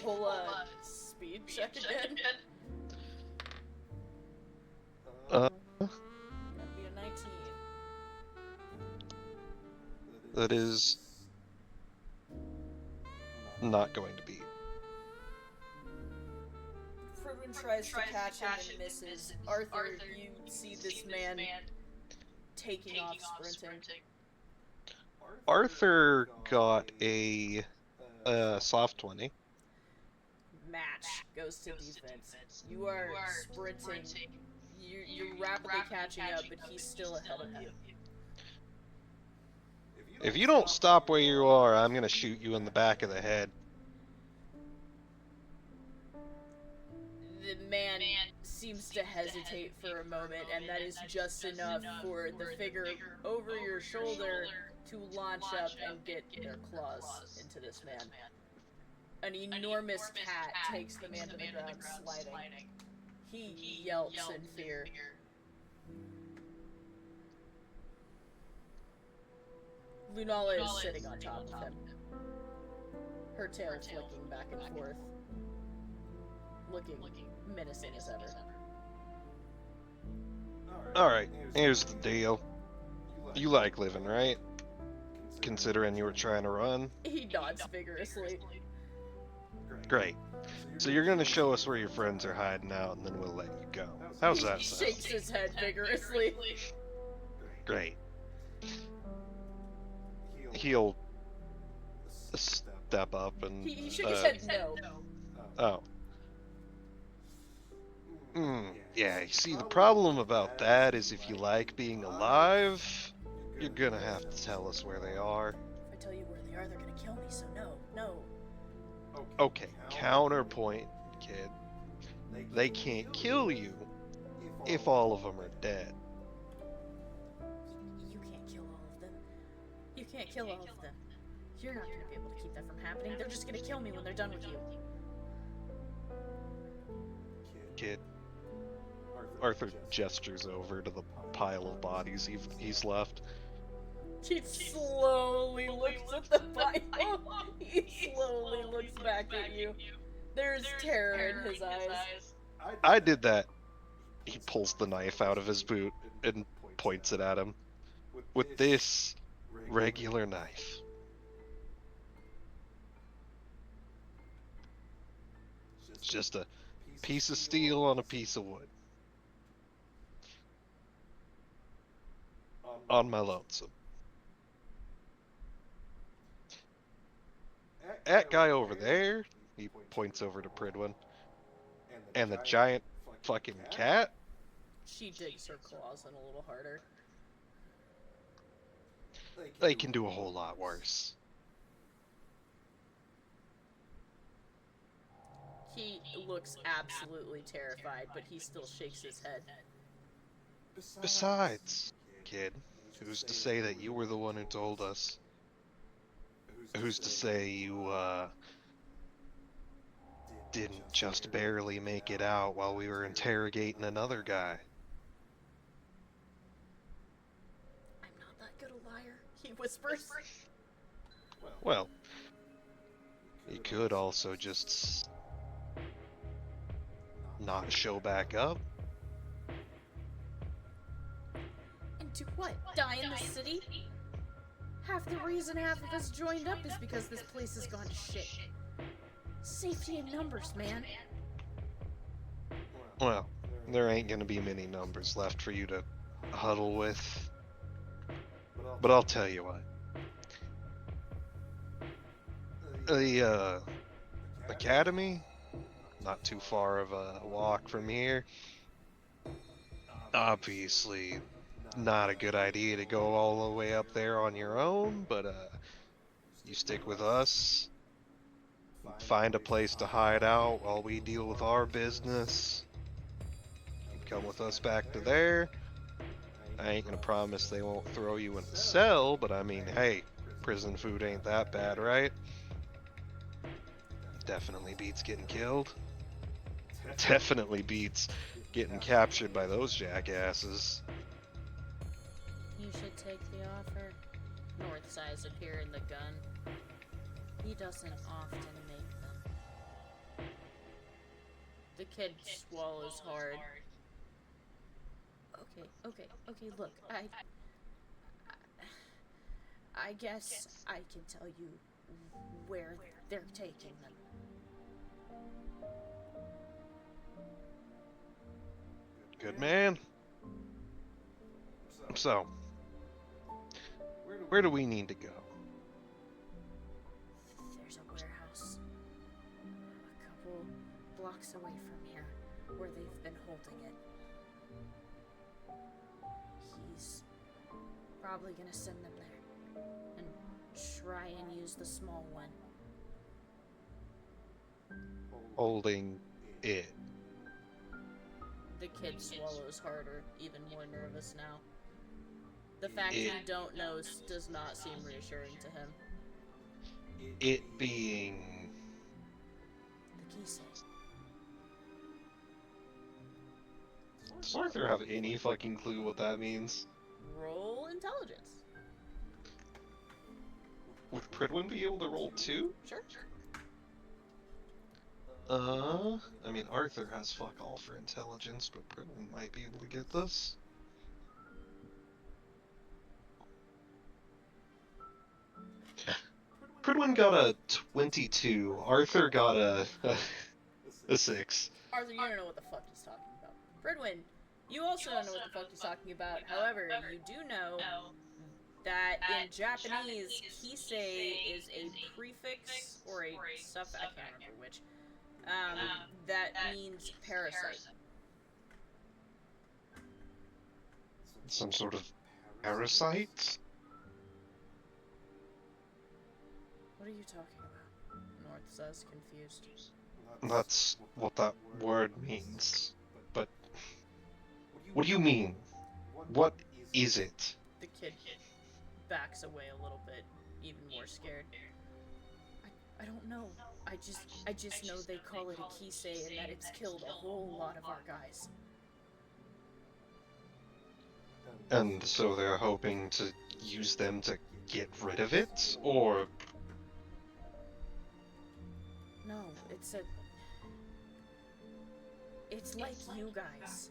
Roll a speed check again. Uh, That'd be a 19. That is not going to be. Pridwen tries to catch him and misses. Arthur, you see this man taking off sprinting. Arthur got a soft 20. Match goes to defense. You are sprinting. You're rapidly catching up, but he's still ahead of you. If you don't stop where you are, I'm gonna shoot you in the back of the head. The man seems to hesitate for a moment, and that is just enough for the figure over your shoulder to launch up and get their claws into this man. An enormous cat takes the man to the ground, sliding. He yelps in fear. Lunala is sitting on top of him, her tail flicking back and forth, looking menacing as ever. Alright, here's the deal. You like living, right? Considering you were trying to run? He nods vigorously. Great. So you're gonna show us where your friends are hiding out, and then we'll let you go. How's that He sound? shakes his head vigorously. Great. He'll step up and He shook his head no. Oh. Yeah, you see, the problem about that is if you like being alive, you're gonna have to tell us where they are. If I tell you where they are, they're gonna kill me, so no. Okay, counterpoint, kid. They can't kill you if all of them are dead. You can't kill all of them. You can't kill all of them. You're not gonna be able to keep that from happening. They're just gonna kill me when they're done with you. Kid. Arthur gestures over to the pile of bodies he's left. He slowly looks at the Bible. He slowly looks back at you. There's terror in his eyes. I did that. He pulls the knife out of his boot and points it at him. With this regular knife. It's just a piece of steel on a piece of wood. On my lonesome. That guy over there, he points over to Pridwen, and the giant fucking cat? She digs her claws in a little harder. They can do a whole lot worse. He looks absolutely terrified, but he still shakes his head. Besides, kid, who's to say that you were the one who told us? Who's to say you, didn't just barely make it out while we were interrogating another guy? I'm not that good a liar, he whispers. Well, you could also just not show back up. And to what? Die in the city? Half the reason half of us joined up is because this place has gone to shit. Safety in numbers, man. Well, there ain't gonna be many numbers left for you to huddle with. But I'll tell you what. The, academy? Not too far of a walk from here. Obviously, not a good idea to go all the way up there on your own, but, you stick with us. Find a place to hide out while we deal with our business. Come with us back to there. I ain't gonna promise they won't throw you in a cell, but I mean, hey, prison food ain't that bad, right? Definitely beats getting killed. Definitely beats getting captured by those jackasses. You should take the offer. North's eyes appear in the gun. He doesn't often make them. The kid swallows hard. Okay, look, I guess I can tell you where they're taking them. Good man. So, where do we need to go? There's a warehouse a couple blocks away from here where they've been holding it. He's probably gonna send them there and try and use the small one. Holding it. The kid swallows harder, even more nervous now. The fact you don't know does not seem reassuring to him. It being... The key says. Does Arthur have any fucking clue what that means? Roll intelligence. Would Pridwen be able to roll too? Sure. I mean, Arthur has fuck all for intelligence, but Pridwen might be able to get this. Pridwen got a 22. Arthur got a 6. Arthur, you don't know what the fuck he's talking about. Pridwen, you also don't know what the fuck he's talking about. However, you do know that in Japanese, kise is a prefix or a suffix, I can't remember which, That means parasite. Some sort of parasite? What are you talking about? North says, confused. That's what that word means. But what do you mean? What is it? The kid backs away a little bit, even more scared. I don't know. I just know they call it a kisei and that it's killed a whole lot of our guys. And so they're hoping to use them to get rid of it? Or... No, it's like you guys.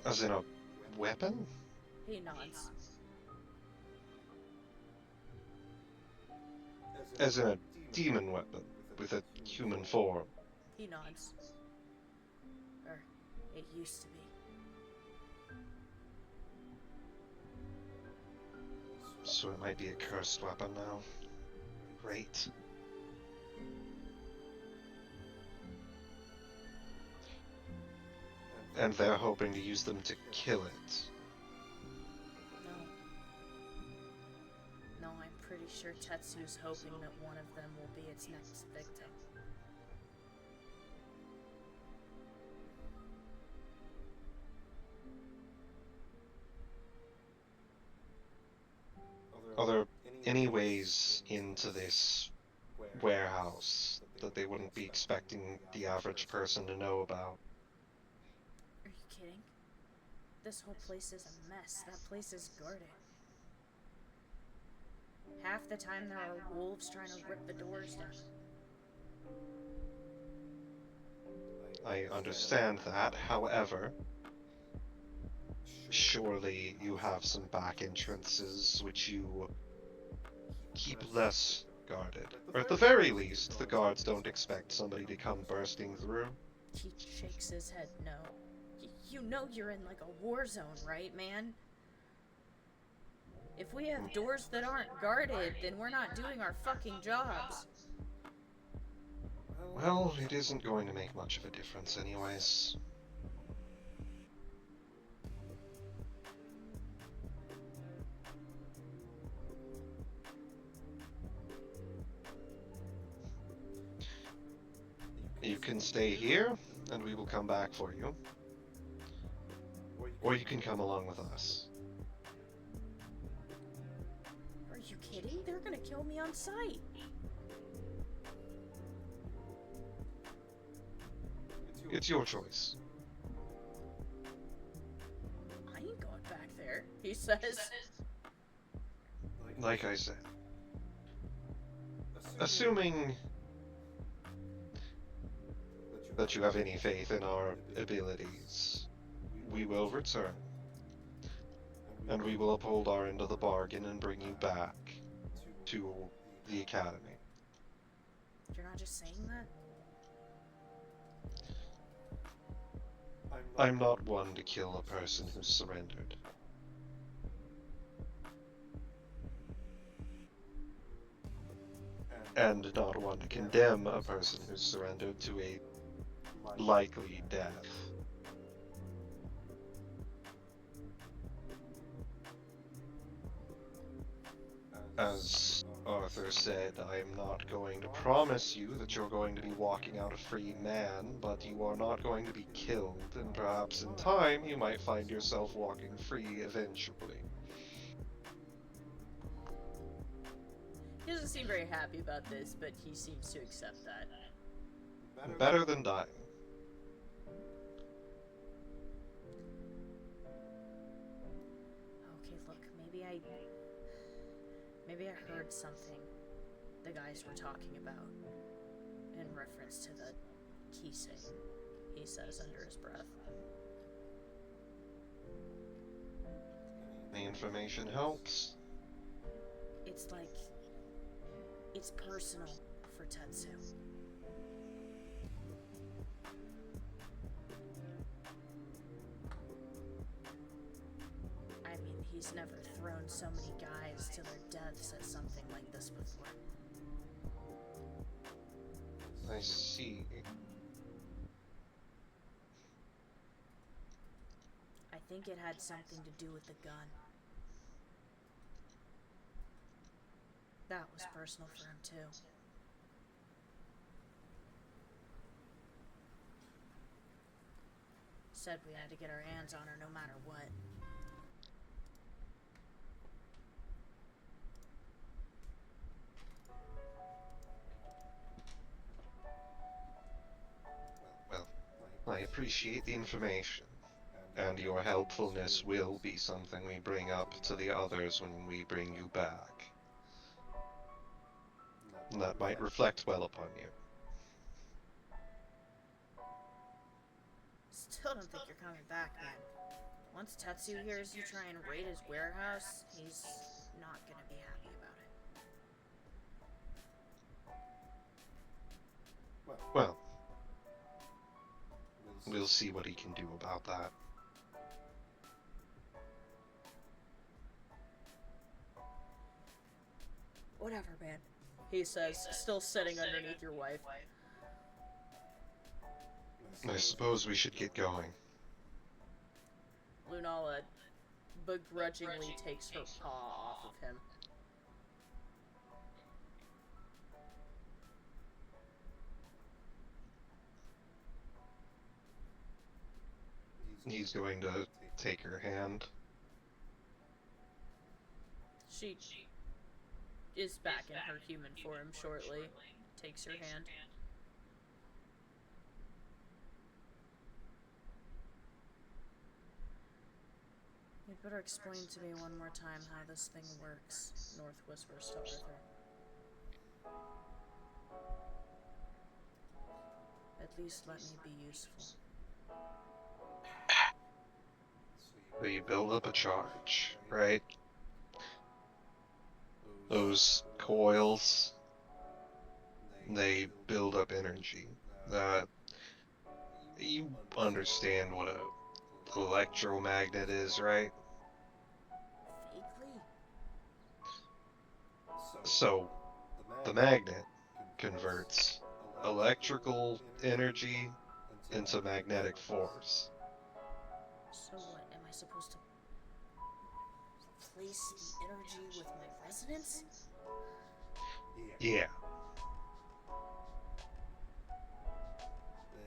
as in a weapon? He nods. As in a demon weapon, with a human form. He nods. Or, it used to be. So it might be a cursed weapon now. Great. And they're hoping to use them to kill it. No, I'm pretty sure Tetsu's hoping that one of them will be its next victim. Are there any ways into this warehouse that they wouldn't be expecting the average person to know about? Are you kidding? This whole place is a mess. That place is guarded. Half the time there are wolves trying to rip the doors down. I understand that, however, surely you have some back entrances which you keep less guarded. Or at the very least, the guards don't expect somebody to come bursting through. He shakes his head no. You know you're in like a war zone, right, man? If we have doors that aren't guarded, then we're not doing our fucking jobs. Well, it isn't going to make much of a difference anyways. You can stay here, and we will come back for you. Or you can come along with us. Are you kidding? They're gonna kill me on sight. It's your choice. I ain't going back there, he says. Like I said, assuming that you have any faith in our abilities, we will return. And we will uphold our end of the bargain and bring you back to the academy. You're not just saying that? I'm not one to kill a person who's surrendered. And not one to condemn a person who's surrendered to a likely death. As Arthur said, I am not going to promise you that you're going to be walking out a free man, but you are not going to be killed, and perhaps in time you might find yourself walking free eventually. He doesn't seem very happy about this, but he seems to accept that. Better than dying. Okay, look, maybe I heard something the guys were talking about in reference to the kisei, he says under his breath. The information helps. It's like, it's personal for Tetsu. I mean, he's never thrown so many guys to their deaths at something like this before. I see. I think it had something to do with the gun. That was personal for him, too. Said we had to get our hands on her no matter what. Well, I appreciate the information, and your helpfulness will be something we bring up to the others when we bring you back. And that might reflect well upon you. Still don't think you're coming back, man. Once Tetsu hears you try and raid his warehouse, he's not gonna be happy about it. Well, we'll see what he can do about that. Whatever, man, he says, still sitting underneath your wife. I suppose we should get going. Lunala begrudgingly takes her paw off of him. He's going to take her hand. She is back in her human form shortly. Takes her hand. You'd better explain to me one more time how this thing works, North whispers to Arthur. At least let me be useful. So you build up a charge, right? Those coils, they build up energy. You understand what a electromagnet is, right? Vaguely? So, the magnet converts electrical energy into magnetic force. So what, am I supposed to replace the energy with my resonance? Yeah.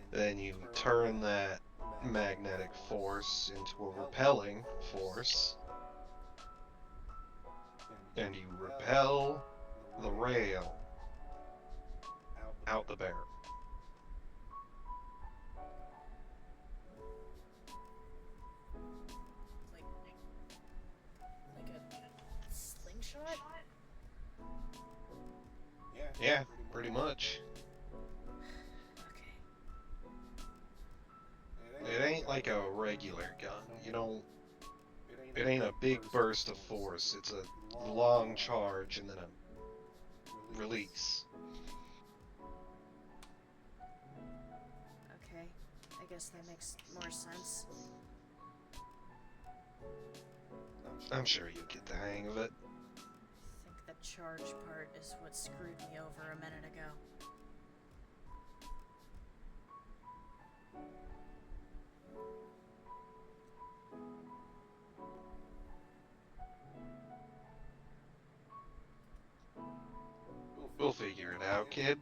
Then you turn that magnetic force into a repelling force, and you repel the rail out the barrel. Like a slingshot? Yeah, pretty much. Okay. It ain't like a regular gun, you know. It ain't a big burst of force. It's a long charge and then a release. Okay, I guess that makes more sense. I'm sure you'll get the hang of it. I think the charge part is what screwed me over a minute ago. We'll figure it out, kid.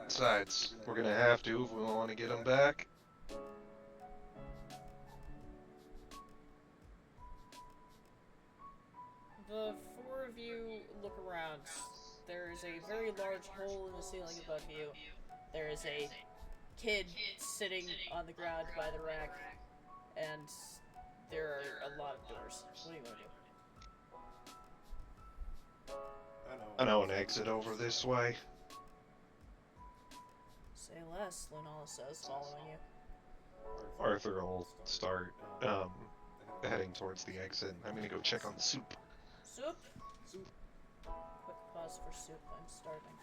Besides, we're gonna have to if we want to get him back. The four of you look around. There is a very large hole in the ceiling above you. There is a kid sitting on the ground by the rack, and there are a lot of doors. What do you want to do? I know an exit over this way. Say less, Lunala says, following you. Arthur will start heading towards the exit. I'm gonna go check on the soup. Soup? Quick pause for soup, I'm starving.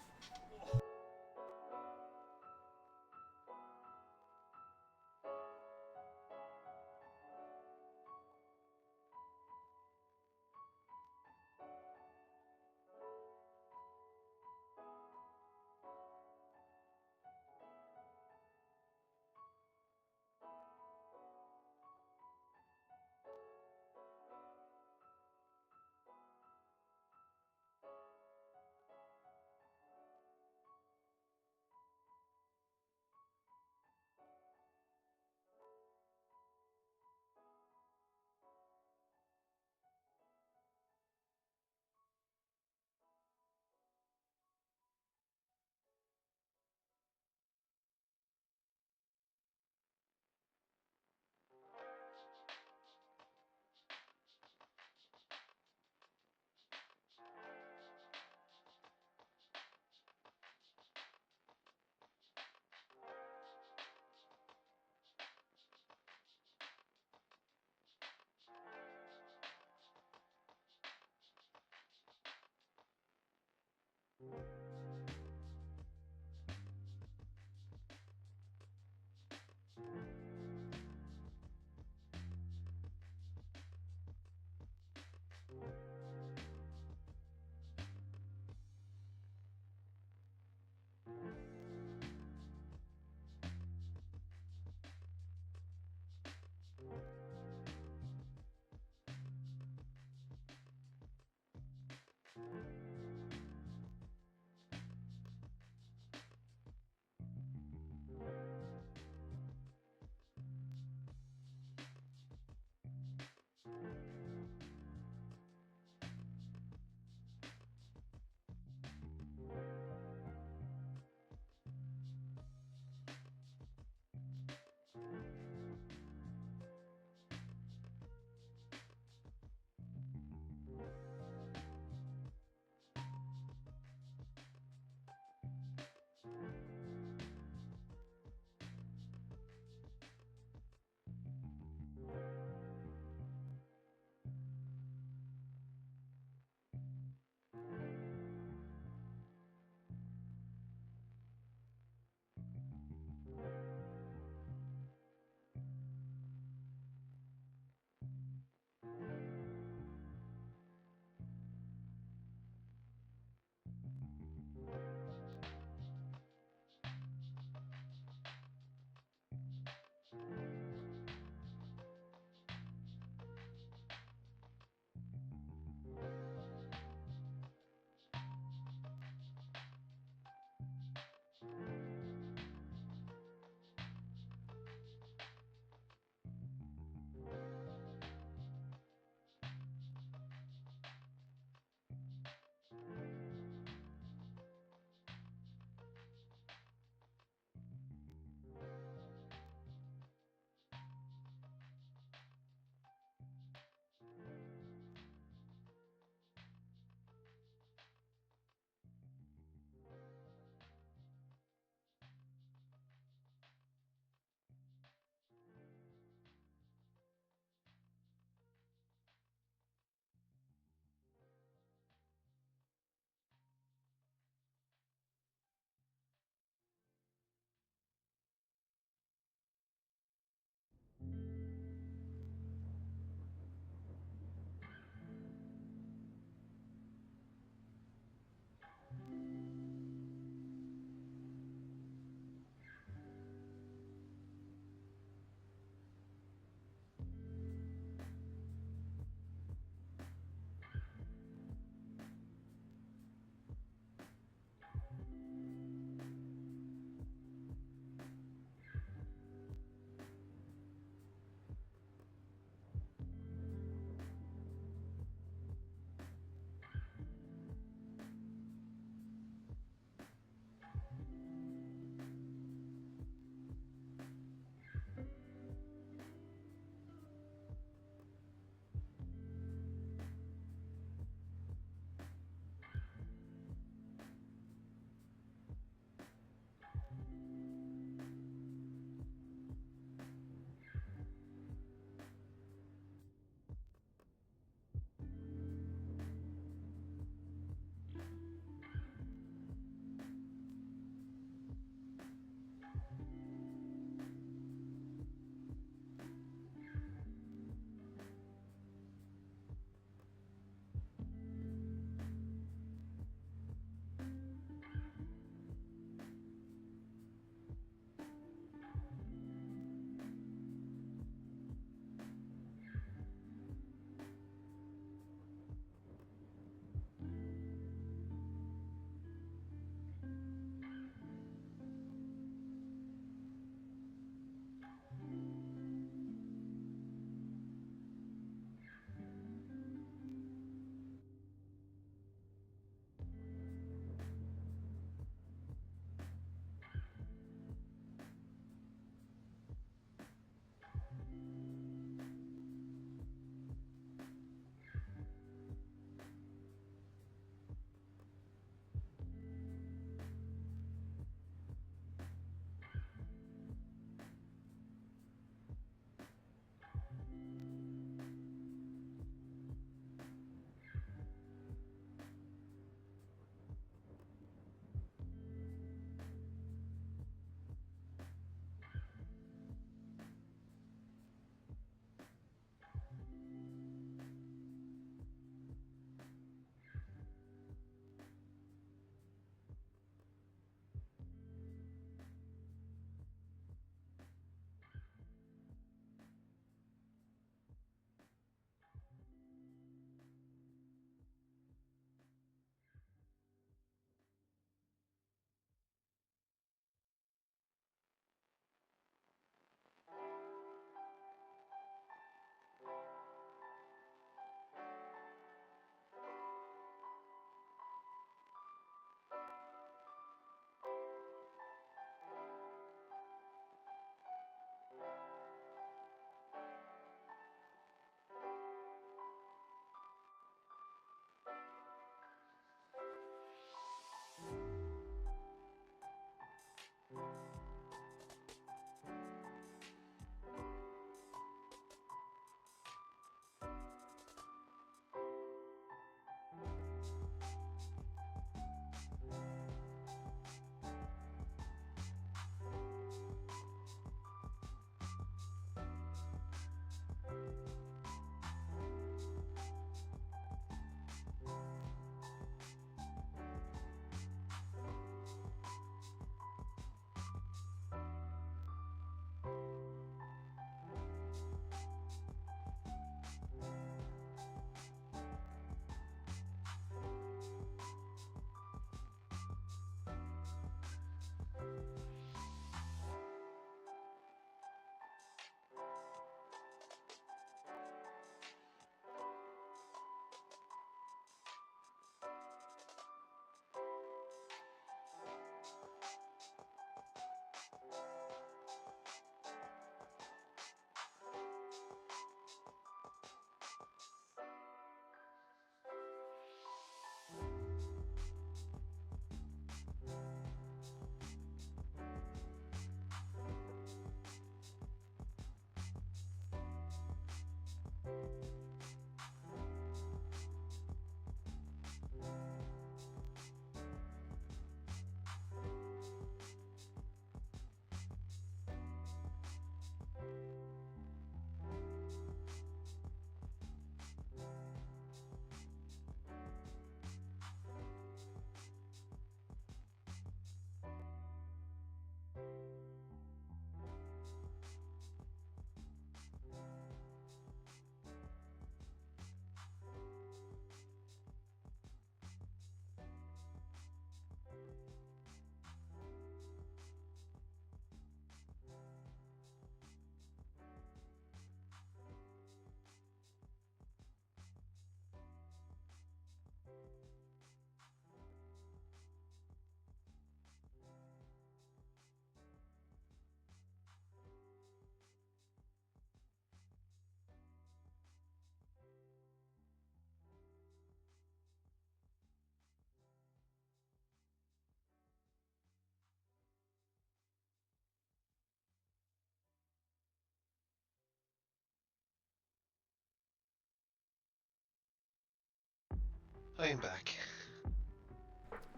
I am back.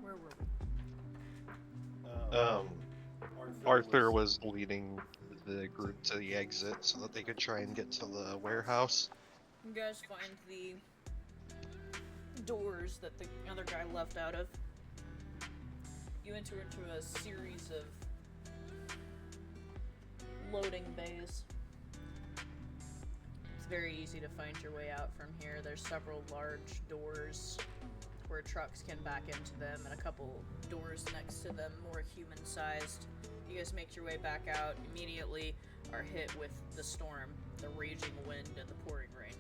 Where were we? Arthur was leading the group to the exit so that they could try and get to the warehouse. You guys find the doors that the other guy left out of. You enter into a series of loading bays. It's very easy to find your way out from here. There's several large doors where trucks can back into them, and a couple doors next to them, more human-sized. You guys make your way back out, immediately are hit with the storm, the raging wind, and the pouring rain.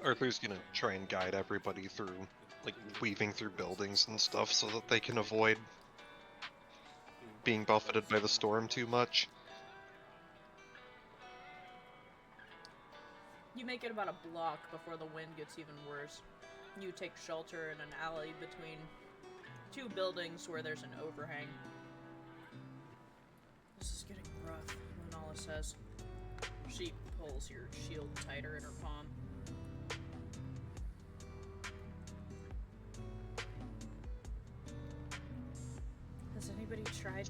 Arthur's gonna try and guide everybody through, like, weaving through buildings and stuff so that they can avoid being buffeted by the storm too much. You make it about a block before the wind gets even worse. You take shelter in an alley between two buildings where there's an overhang. This is getting rough, Lunala says. She pulls your shield tighter in her palm. Has anybody tried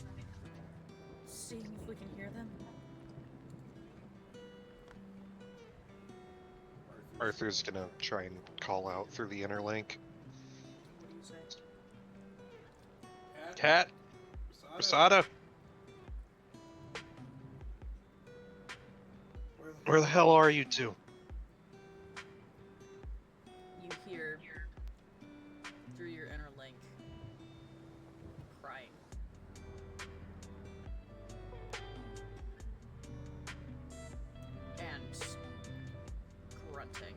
seeing if we can hear them? Arthur's gonna try and call out through the inner link. What do you say? Cat? Rasada? Where the hell are you two? You hear through your inner link crying. And grunting.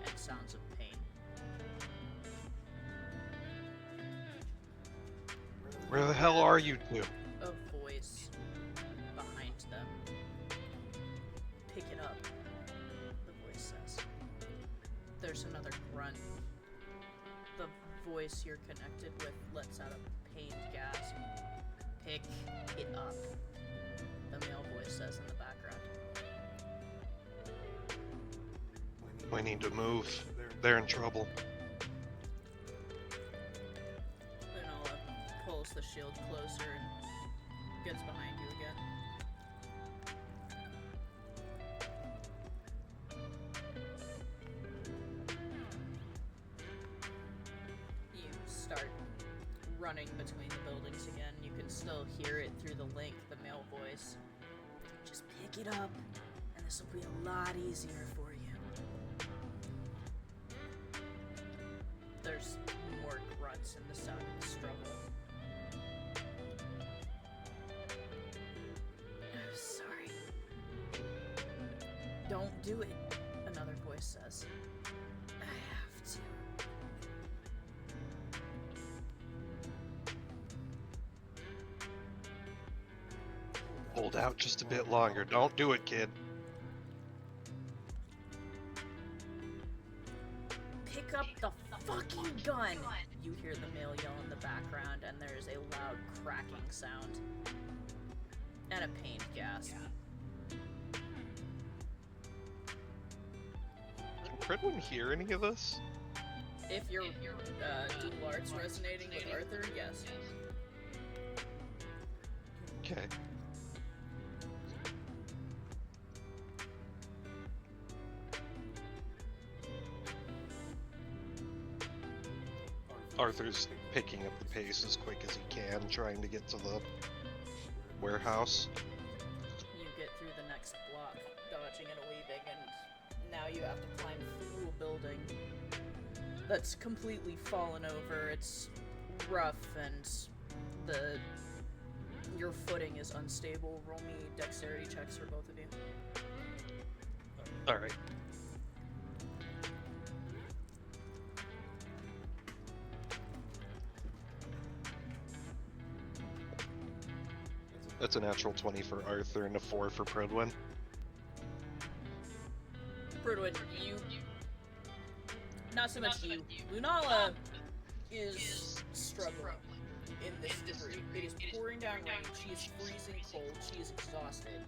And sounds of pain. Where the hell are you two? A voice behind them. Pick it up, the voice says. There's another grunt. The voice you're connected with lets out a pained gasp. Pick it up, the male voice says in the background. We need to move. They're in trouble. Lunala pulls the shield closer and gets behind you again. You start running between the buildings again. You can still hear it through the link, the male voice. Just pick it up, and this will be a lot easier for you. There's more grunts and the sound of the struggle. I'm sorry. Don't do it, another voice says. I have to. Hold out just a bit longer. Don't do it, kid. Pick up the fucking gun! You hear the male yell in the background, and there's a loud cracking sound. And a pained gasp. Can Pridwen hear any of this? If your dual arts resonating with Arthur, yes. Okay. Arthur's picking up the pace as quick as he can, trying to get to the warehouse. You get through the next block, dodging and weaving, and now you have to climb through a building that's completely fallen over. It's rough, and your footing is unstable. Roll me dexterity checks for both of you. Alright. That's a natural 20 for Arthur and a 4 for Pridwen. Pridwen, you... Not so much you. Lunala is struggling. in this debris. It is pouring down rain. She is freezing cold. She is exhausted.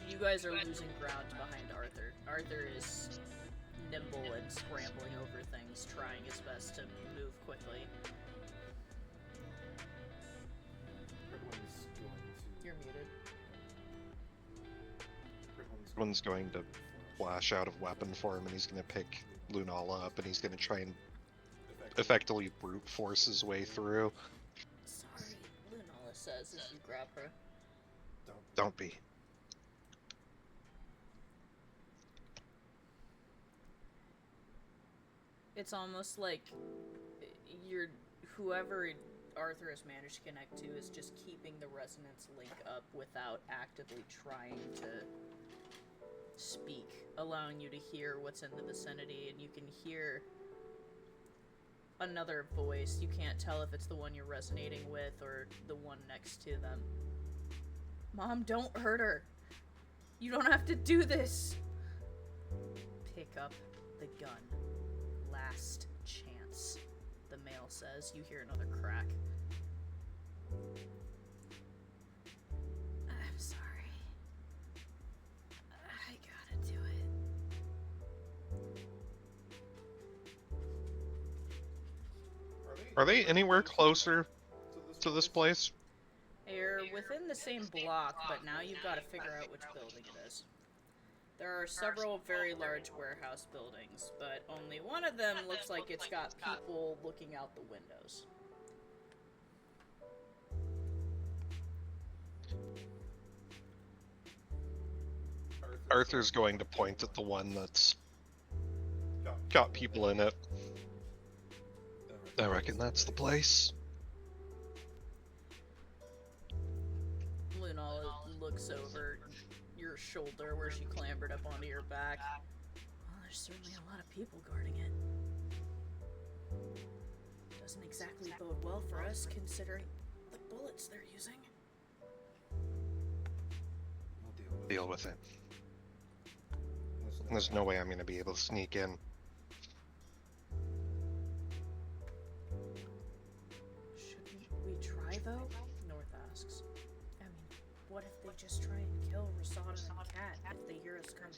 You guys are losing ground behind Arthur. Arthur is nimble and scrambling over things, trying his best to move quickly. You're muted. One's going to flash out of weapon form, and he's going to pick Lunala up, and he's going to try and effectively brute force his way through. Sorry, Lunala says as you grab her. Don't be. It's almost like whoever Arthur has managed to connect to is just keeping the resonance link up without actively trying to speak, allowing you to hear what's in the vicinity, and you can hear another voice. You can't tell if it's the one you're resonating with or the one next to them. Mom, don't hurt her. You don't have to do this. Pick up the gun. Last chance, the male says. You hear another crack. I'm sorry. I gotta do it. Are they anywhere closer to this place? You're within the same block, but now you've got to figure out which building it is. There are several very large warehouse buildings, but only one of them looks like it's got people looking out the windows. Arthur's going to point at the one that's got people in it. I reckon that's the place. Lunala looks over your shoulder where she clambered up onto your back. Well, there's certainly a lot of people guarding it. Doesn't exactly bode well for us, considering the bullets they're using. Deal with it. There's no way I'm going to be able to sneak in. Shouldn't we try, though? North asks. I mean, what if they just try and kill Rasada and Kat if they hear us coming?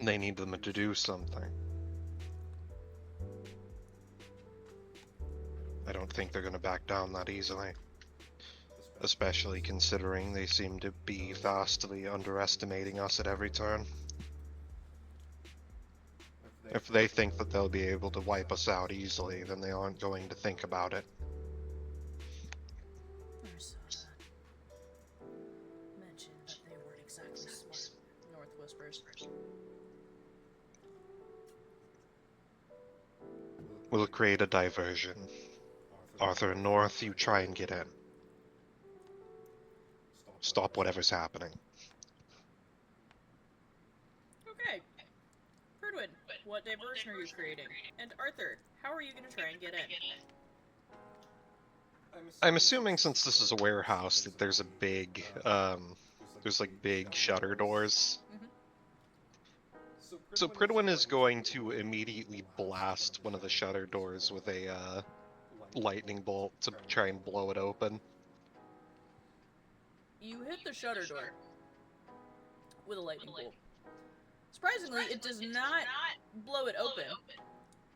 They need them to do something. I don't think they're going to back down that easily. Especially considering they seem to be vastly underestimating us at every turn. If they think that they'll be able to wipe us out easily, then they aren't going to think about it. Rasada mentioned that they weren't exactly smart, North whispers. We'll create a diversion. Arthur and North, you try and get in. Stop whatever's happening. Okay. Pridwen, what diversion are you creating? And Arthur, how are you going to try and get in? I'm assuming since this is a warehouse that there's a big, there's like big shutter doors. So Pridwen is going to immediately blast one of the shutter doors with a lightning bolt to try and blow it open. You hit the shutter door with a lightning bolt. Surprisingly, it does not blow it open.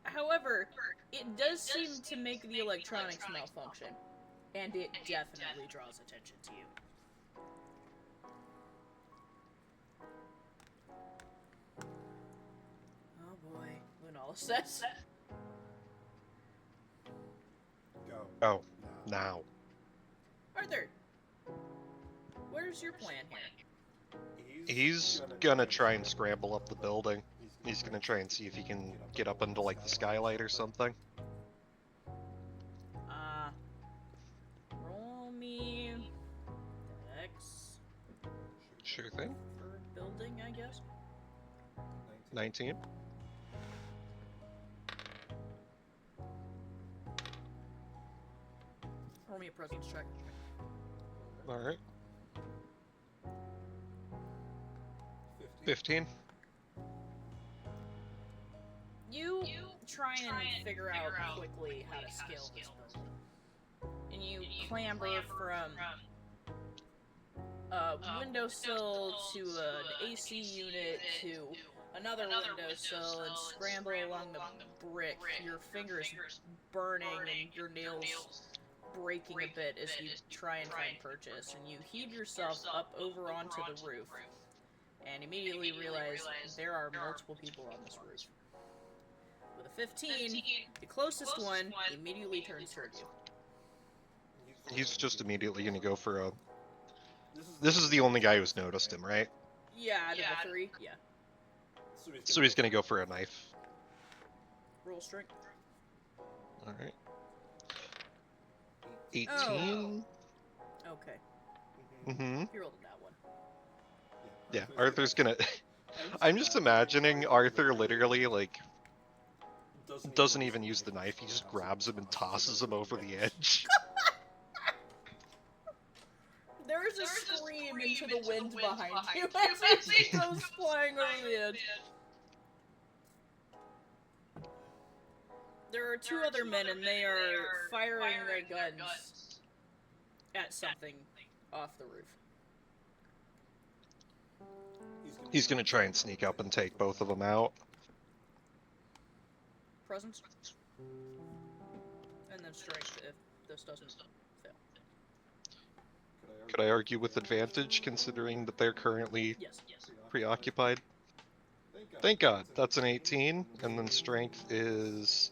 However, it does seem to make the electronics malfunction, and it definitely draws attention to you. Oh boy, Lunala says. Oh, now. Arthur, where's your plan here? He's gonna try and scramble up the building. He's gonna try and see if he can get up into like the skylight or something. Roll me X Sure thing. for building, I guess. 19. Roll me a presence check. Alright. 15. try and figure out quickly how to scale this building. And you clamber from a windowsill to an AC unit to another windowsill and scramble along the brick, your fingers burning and your nails breaking a bit as you try and find purchase. And you heave yourself up over onto the roof and immediately realize there are multiple people on this roof. With a 15, the closest one immediately turns toward you. He's just immediately gonna go for a... This is the only guy who's noticed him, right? Yeah, out of the 3, yeah. So he's gonna go for a knife. Roll strength. Alright. 18? Okay. Mm-hmm. You rolled that one. Yeah, Arthur's gonna... I'm just imagining Arthur literally, like, doesn't even use the knife, he just grabs him and tosses him over the edge. There's a scream into the wind behind you as he goes flying over the edge. There are 2 other men and they are firing their guns at something off the roof. He's gonna try and sneak up and take both of them out. Presence. And then strength if this doesn't fail. Could I argue with advantage, considering that they're currently Yes. preoccupied? Thank God, that's an 18, and then strength is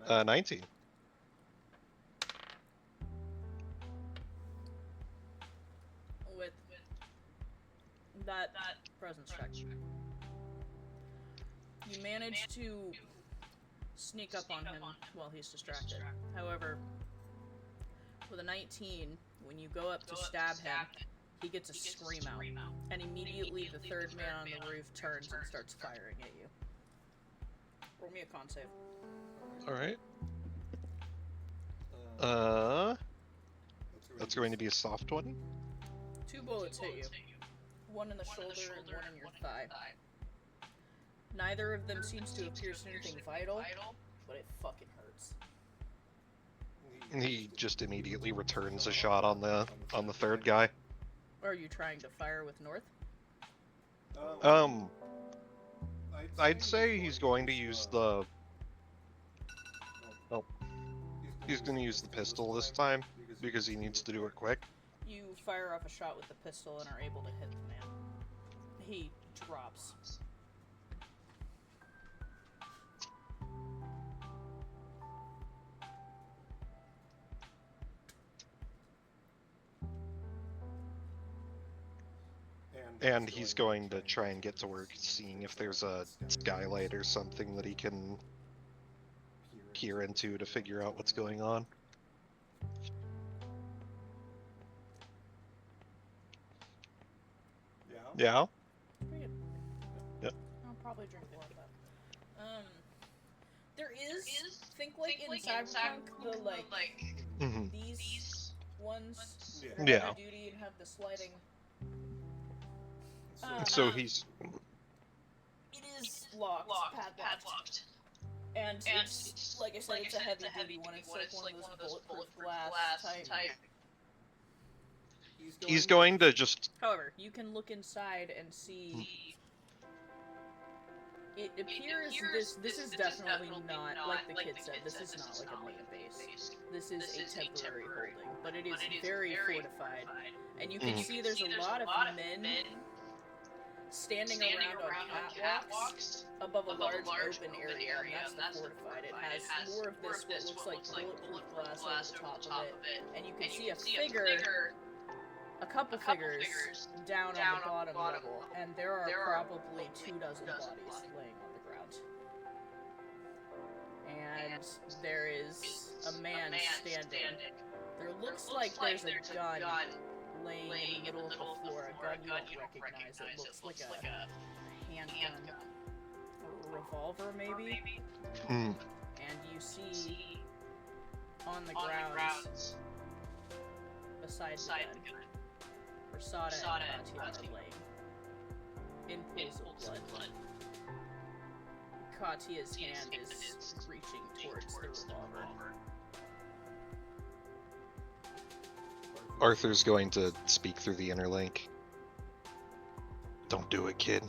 19. With that presence check, you manage to sneak up on him while he's distracted. However, with a 19, when you go up to stab him, he gets a scream out, and immediately the 3rd man on the roof turns and starts firing at you. Roll me a con save. Alright. That's going to be a soft one. 2 bullets hit you. One in the shoulder and one in your thigh. Neither of them seems to have pierced anything vital, but it fucking hurts. And he just immediately returns a shot on the 3rd guy. Are you trying to fire with north? I'd say he's going to use the... Oh. He's going to use the pistol this time, because he needs to do it quick. You fire off a shot with the pistol and are able to hit the man. He drops. And he's going to try and get to work seeing if there's a skylight or something that he can peer into to figure out what's going on. Yeah? Pretty good. Yep. I'll probably drink more of that. There is, think like in Cyberpunk, the like, Mm-hmm. these ones are Yeah. heavy duty and have the sliding. So he's... It is locked, padlocked. And it's, like I said, it's a heavy duty one. It's like one of those bulletproof glass type. He's going to just... However, you can look inside and see. It appears this is definitely not, like the kid said, this is not like a main base. This is a temporary holding, but it is very fortified. And you can see there's a lot of men standing around on catwalks above a large open area, and that's the fortified. It has more of this, what looks like bulletproof glass over the top of it, and you can see a figure, a couple figures, down on the bottom level, and there are probably 24 bodies laying on the ground. And there is a man standing. There looks like there's a gun laying in the middle of the floor, a gun you don't recognize. It looks like a handgun, or a revolver maybe. Mm. And you see on the ground, beside the gun, Rasada and Katya are laying in pools of blood. Katya's hand is reaching towards the revolver. Arthur's going to speak through the interlink. Don't do it, kid.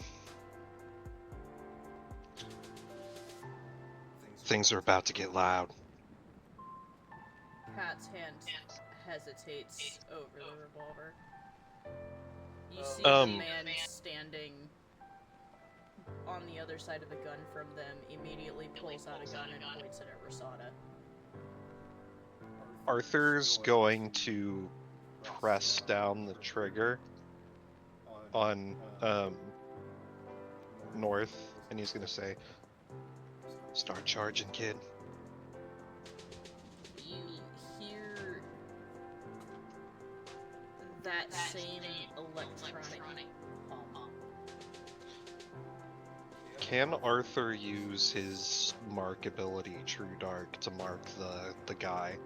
Things are about to get loud. Pat's hand hesitates over the revolver. You see the man standing on the other side of the gun from them immediately pulls out a gun and points it at Rosada. Arthur's going to press down the trigger on North, and he's going to say, "Start charging, kid." You hear that same electronic hum. Can Arthur use his mark ability, True Dark, to mark the guy?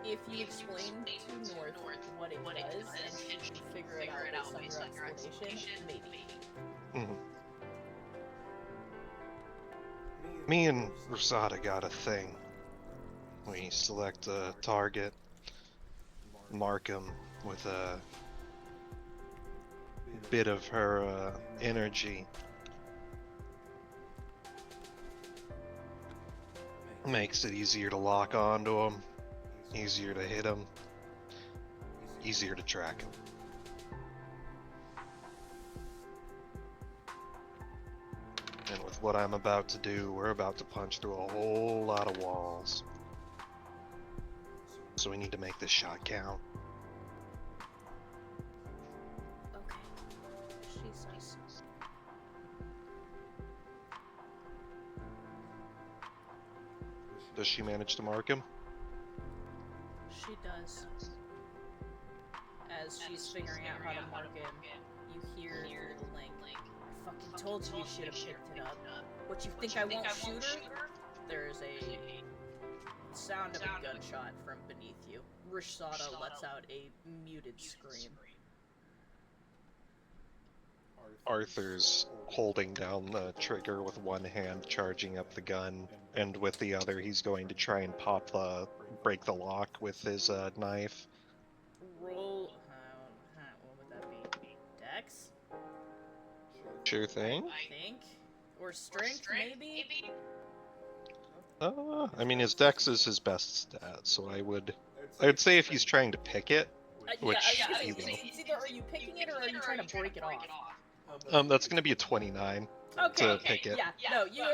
If you explain to North what it does and she can figure it out based on your explanation, maybe. Mm-hmm. Me and Rosada got a thing. We select a target, mark him with a bit of her energy. Makes it easier to lock onto him, easier to hit him, easier to track him. And with what I'm about to do, we're about to punch through a whole lot of walls. So we need to make this shot count. Okay. She says. Does she manage to mark him? She does. As she's figuring out how to mark him, you hear the link. I fucking told you should have picked it up. What, you think I won't shoot her? There's a sound of a gunshot from beneath you. Rosada lets out a muted scream. Arthur's holding down the trigger with one hand, charging up the gun, and with the other he's going to try and break the lock with his knife. Roll, what would that be? Dex? Sure thing. I think. Or strength, maybe? I mean, his dex is his best stat, so I would say if he's trying to pick it, which he will. It's either are you picking it or are you trying to break it off? That's going to be a 29 to pick it. Yeah, no, you're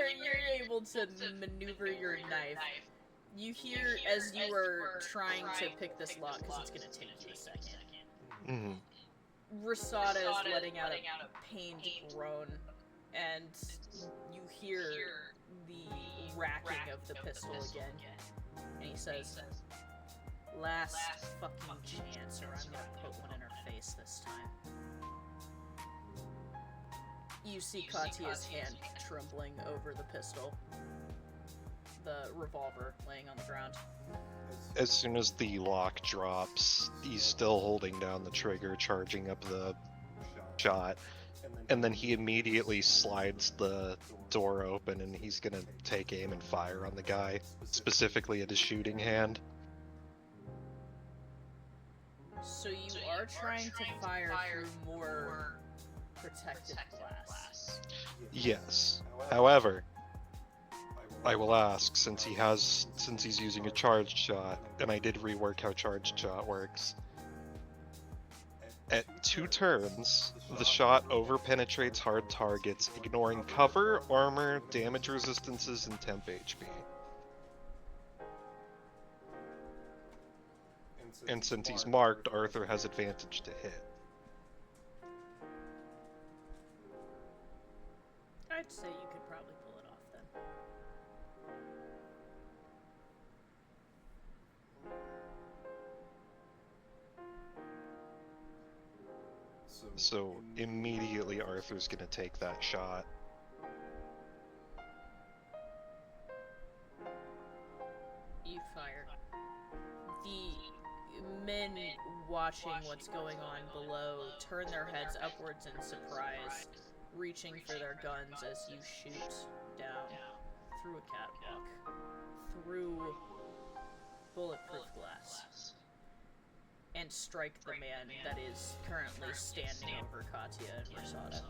able to maneuver your knife. You hear as you are trying to pick this lock, because it's going to take you a second. Mm-hmm. Rosada is letting out a pained groan, and you hear the racking of the pistol again. And he says, "Last fucking chance, or I'm gonna put one in her face this time." You see Katya's hand trembling over the pistol. The revolver laying on the ground. As soon as the lock drops, he's still holding down the trigger, charging up the shot, and then he immediately slides the door open and he's gonna take aim and fire on the guy, specifically at his shooting hand. So you are trying to fire through more protective glass. Yes. However, I will ask, since he's using a charged shot, and I did rework how charged shot works. At 2 turns, the shot over-penetrates hard targets, ignoring cover, armor, damage resistances, and temp HP. And since he's marked, Arthur has advantage to hit. I'd say you could probably pull it off then. So immediately Arthur's gonna take that shot. You fire. The men watching what's going on below turn their heads upwards in surprise reaching for their guns as you shoot down through a catwalk, through bulletproof glass, and strike the man that is currently standing over Katya and Rasada.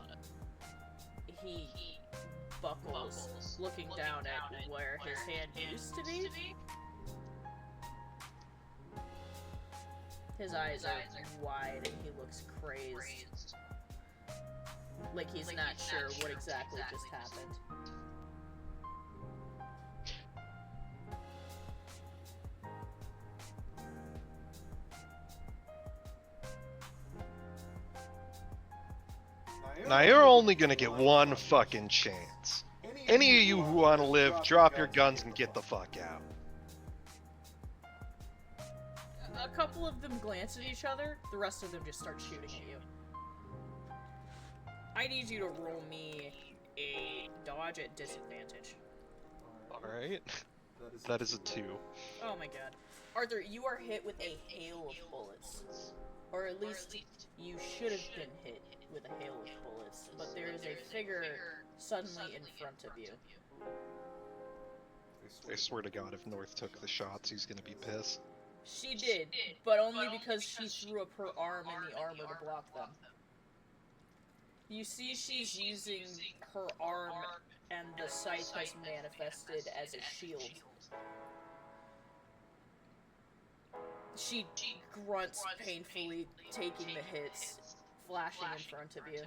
He buckles, looking down at where his hand used to be. His eyes are wide and he looks crazed. Like he's not sure what exactly just happened. Now you're only gonna get one fucking chance. Any of you who want to live, drop your guns and get the fuck out. A couple of them glance at each other, the rest of them just start shooting at you. I need you to roll me a dodge at disadvantage. Alright. That is a 2. Oh my god. Arthur, you are hit with a hail of bullets. Or at least you should have been hit with a hail of bullets, but there is a figure suddenly in front of you. I swear to God, if North took the shots, he's gonna be pissed. She did, but only because she threw up her arm in the armor to block them. You see she's using her arm, and the scythe has manifested as a shield. She grunts painfully, taking the hits, flashing in front of you.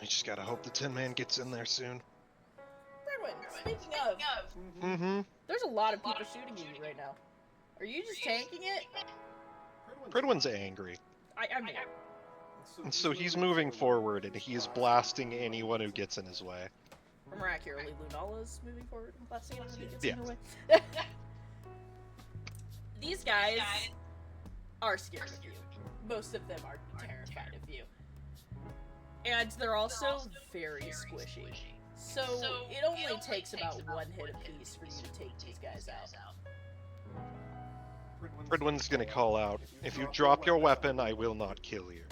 I just gotta hope the Tin Man gets in there soon. Pridwen, speaking of, Mm-hmm. there's a lot of people shooting at you right now. Are you just tanking it? Pridwen's angry. I mean, And so he's moving forward, and he's blasting anyone who gets in his way. more accurately, Lunala's moving forward and blasting it when he gets Yeah. in her way. These guys are scared of you. Most of them are terrified of you. And they're also very squishy. So it only takes about one hit apiece for you to take these guys out. Pridwen's gonna call out, "If you drop your weapon, I will not kill you."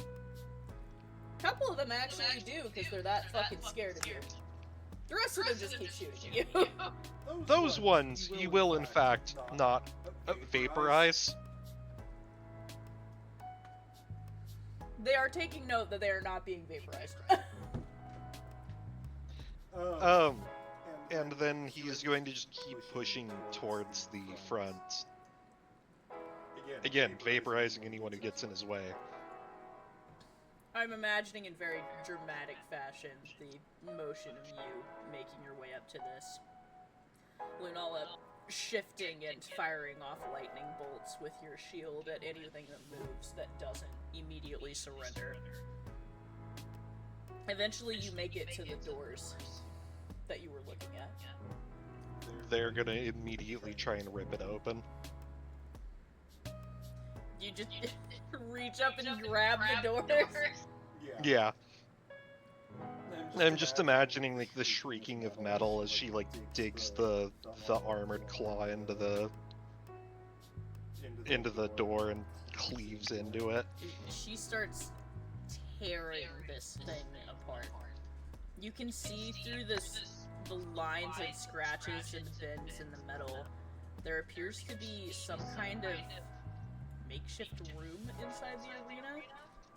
A couple of them actually do, because they're that fucking scared of you. The rest of them just keep shooting at you. Those ones you will, in fact, not vaporize. They are taking note that they are not being vaporized. And then he's going to just keep pushing towards the front. Again, vaporizing anyone who gets in his way. I'm imagining in very dramatic fashion the motion of you making your way up to this. Lunala shifting and firing off lightning bolts with your shield at anything that moves that doesn't immediately surrender. Eventually you make it to the doors that you were looking at. They're gonna immediately try and rip it open. You just reach up and grab the doors. Yeah. I'm just imagining like the shrieking of metal as she like digs the armored claw into the door and cleaves into it. She starts tearing this thing apart. You can see through the lines and scratches and bends in the metal. There appears to be some kind of makeshift room inside the arena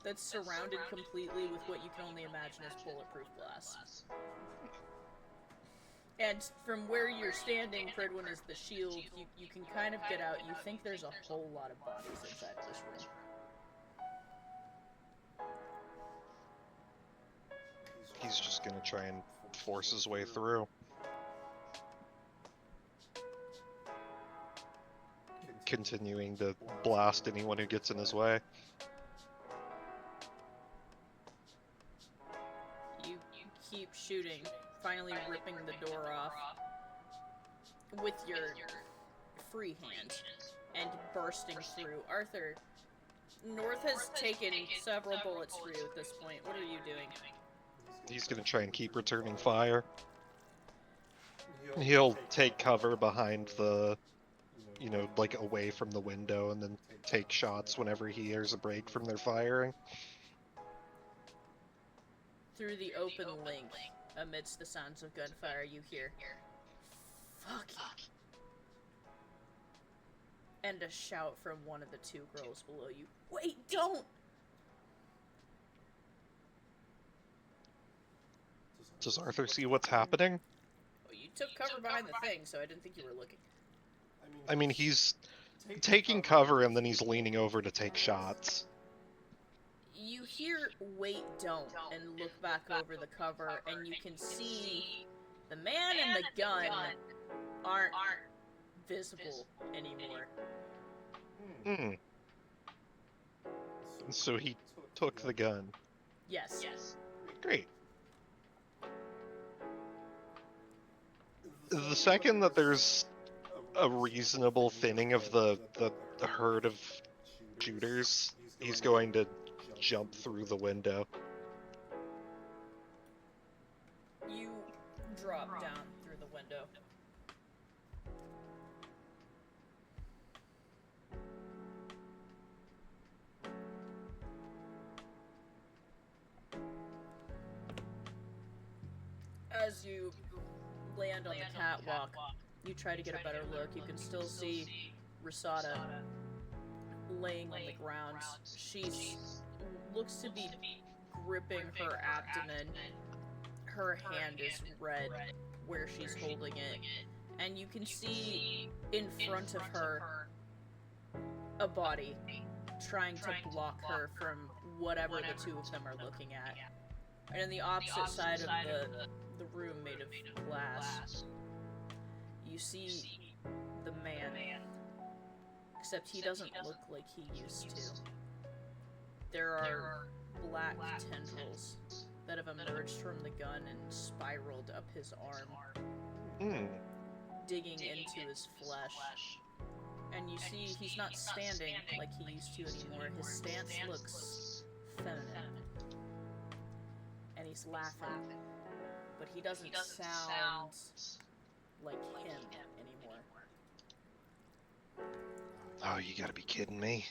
that's surrounded completely with what you can only imagine as bulletproof glass. And from where you're standing, Pridwen is the shield, you can kind of get out. You think there's a whole lot of bodies inside of this room. He's just gonna try and force his way through. Continuing to blast anyone who gets in his way. You keep shooting, finally ripping the door off with your free hand and bursting through. Arthur, North has taken several bullets for you at this point. What are you doing? He's gonna try and keep returning fire. He'll take cover behind the you know, like away from the window and then take shots whenever he hears a break from their firing. Through the open link, amidst the sounds of gunfire, you hear, "Fuck you." And a shout from one of the two girls below you. "Wait, don't!" Does Arthur see what's happening? Well, you took cover behind the thing, so I didn't think you were looking. I mean, he's taking cover and then he's leaning over to take shots. You hear "wait, don't," and look back over the cover, and you can see the man and the gun aren't visible anymore. Hmm. So he took the gun. Yes. Great. The second that there's a reasonable thinning of the herd of shooters, he's going to jump through the window. You drop down through the window. As you land on the catwalk, you try to get a better look. You can still see Risada laying on the ground. She looks to be gripping her abdomen. Her hand is red where she's holding it. And you can see in front of her a body trying to block her from whatever the two of them are looking at. And on the opposite side of the room made of glass, you see the man, except he doesn't look like he used to. There are black tendrils that have emerged from the gun and spiraled up his arm, digging into his flesh. And you see he's not standing like he used to anymore. His stance looks feminine. And he's laughing. But he doesn't sound like him anymore. Oh, you gotta be kidding me.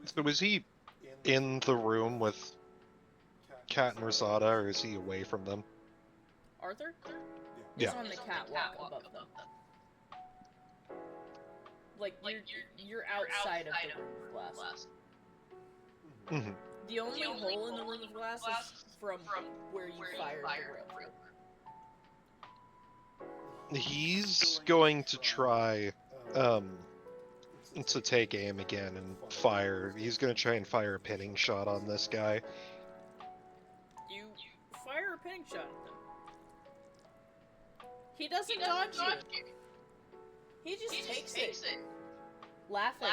So is he in the room with Kat and Rosada, or is he away from them? Arthur? Yeah. He's on the catwalk above them. Like, you're outside of the room of glass. Mm-hmm. The only hole in the room of glass is from where you fired the rail. He's going to try to take aim again and fire. He's going to try and fire a pinning shot on this guy. You fire a pinning shot at him. He doesn't dodge you. He just takes it. Laughing.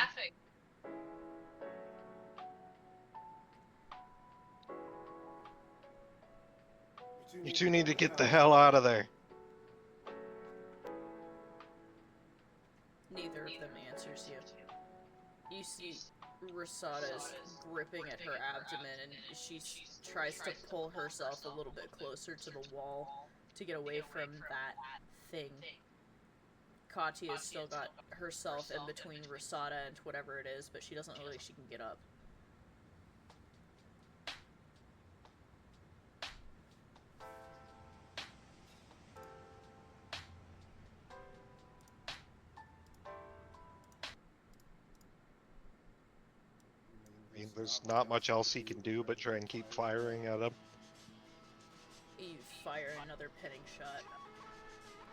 You two need to get the hell out of there. Neither of them answers you. You see Rosada's gripping at her abdomen, and she tries to pull herself a little bit closer to the wall to get away from that thing. Katya's still got herself in between Rosada and whatever it is, but she doesn't look like she can get up. I mean, there's not much else he can do but try and keep firing at him. You fire another pinning shot,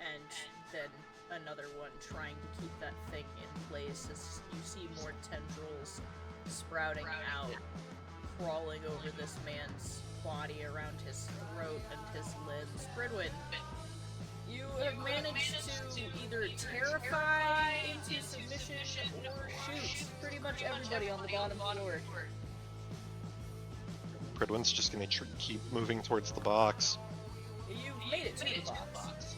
and then another one trying to keep that thing in place as you see more tendrils sprouting out, crawling over this man's body around his throat and his limbs. Pridwen, you have managed to either terrify into submission or shoot pretty much everybody on the bottom floor. Pridwen's just going to keep moving towards the box. You've made it to the box.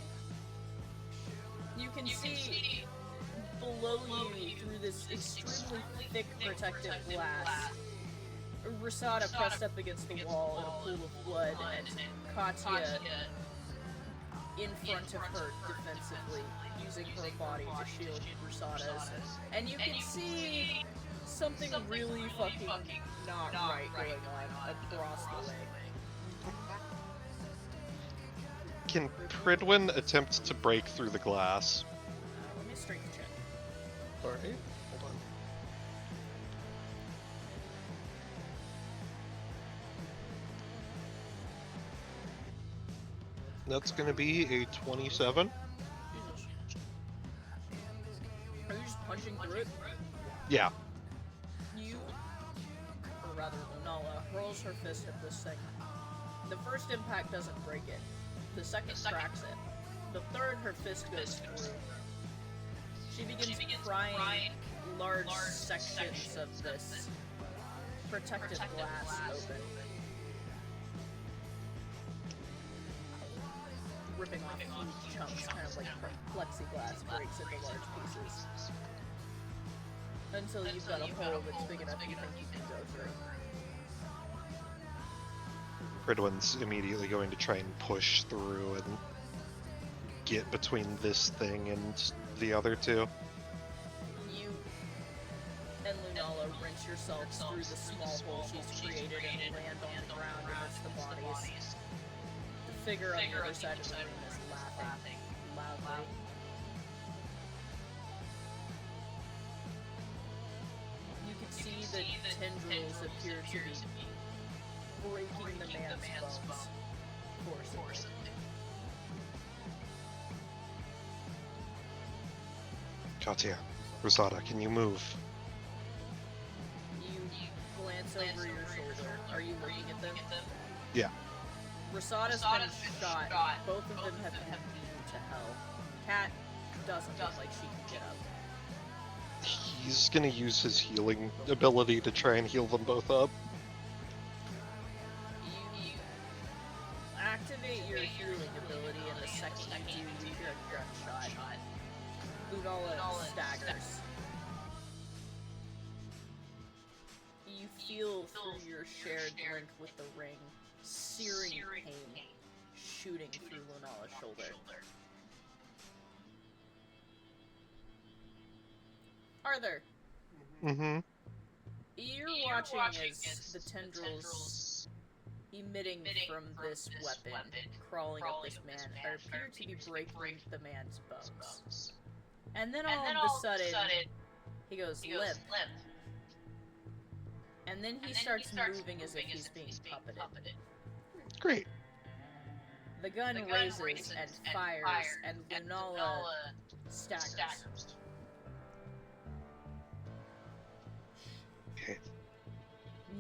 You can see below you through this extremely thick protective glass Rasada pressed up against the wall in a pool of blood, and Katya in front of her defensively, using her body to shield Rasada's. And you can see something really fucking not right going on across the way. Can Pridwen attempt to break through the glass? Let me strength check. Alright, hold on. That's gonna be a 27. Jesus. Are you just punching through it? Yeah. You, or rather Lunala, hurls her fist at this thing. The first impact doesn't break it. The second cracks it. The third, her fist goes through. She begins prying large sections of this protective glass open. Ripping off huge chunks, kind of like plexiglass breaks into large pieces. Until you've got a hole that's big enough you think you can go through. Pridwen's immediately going to try and push through and get between this thing and the other two. You and Lunala rinse yourselves through the small hole she's created and land on the ground amidst the bodies. The figure on the other side of the room is laughing loudly. You can see the tendrils appear to be breaking the man's bones forcibly. Katya, Rosada, can you move? You glance over your shoulder. Are you looking at them? Yeah. Rasada's been shot. Both of them have been beaten to hell. Kat doesn't look like she can get up. He's gonna use his healing ability to try and heal them both up. You activate your healing ability, and the second you do, you hear a gunshot. Lunala staggers. You feel through your shared link with the ring, searing pain shooting through Lunala's shoulder. Arthur, Mm-hmm. you're watching as the tendrils emitting from this weapon, crawling up this man, appear to be breaking the man's bones. And then all of a sudden, he goes limp. And then he starts moving as if he's being puppeted. Great. The gun raises and fires, and Lunala staggers. Okay.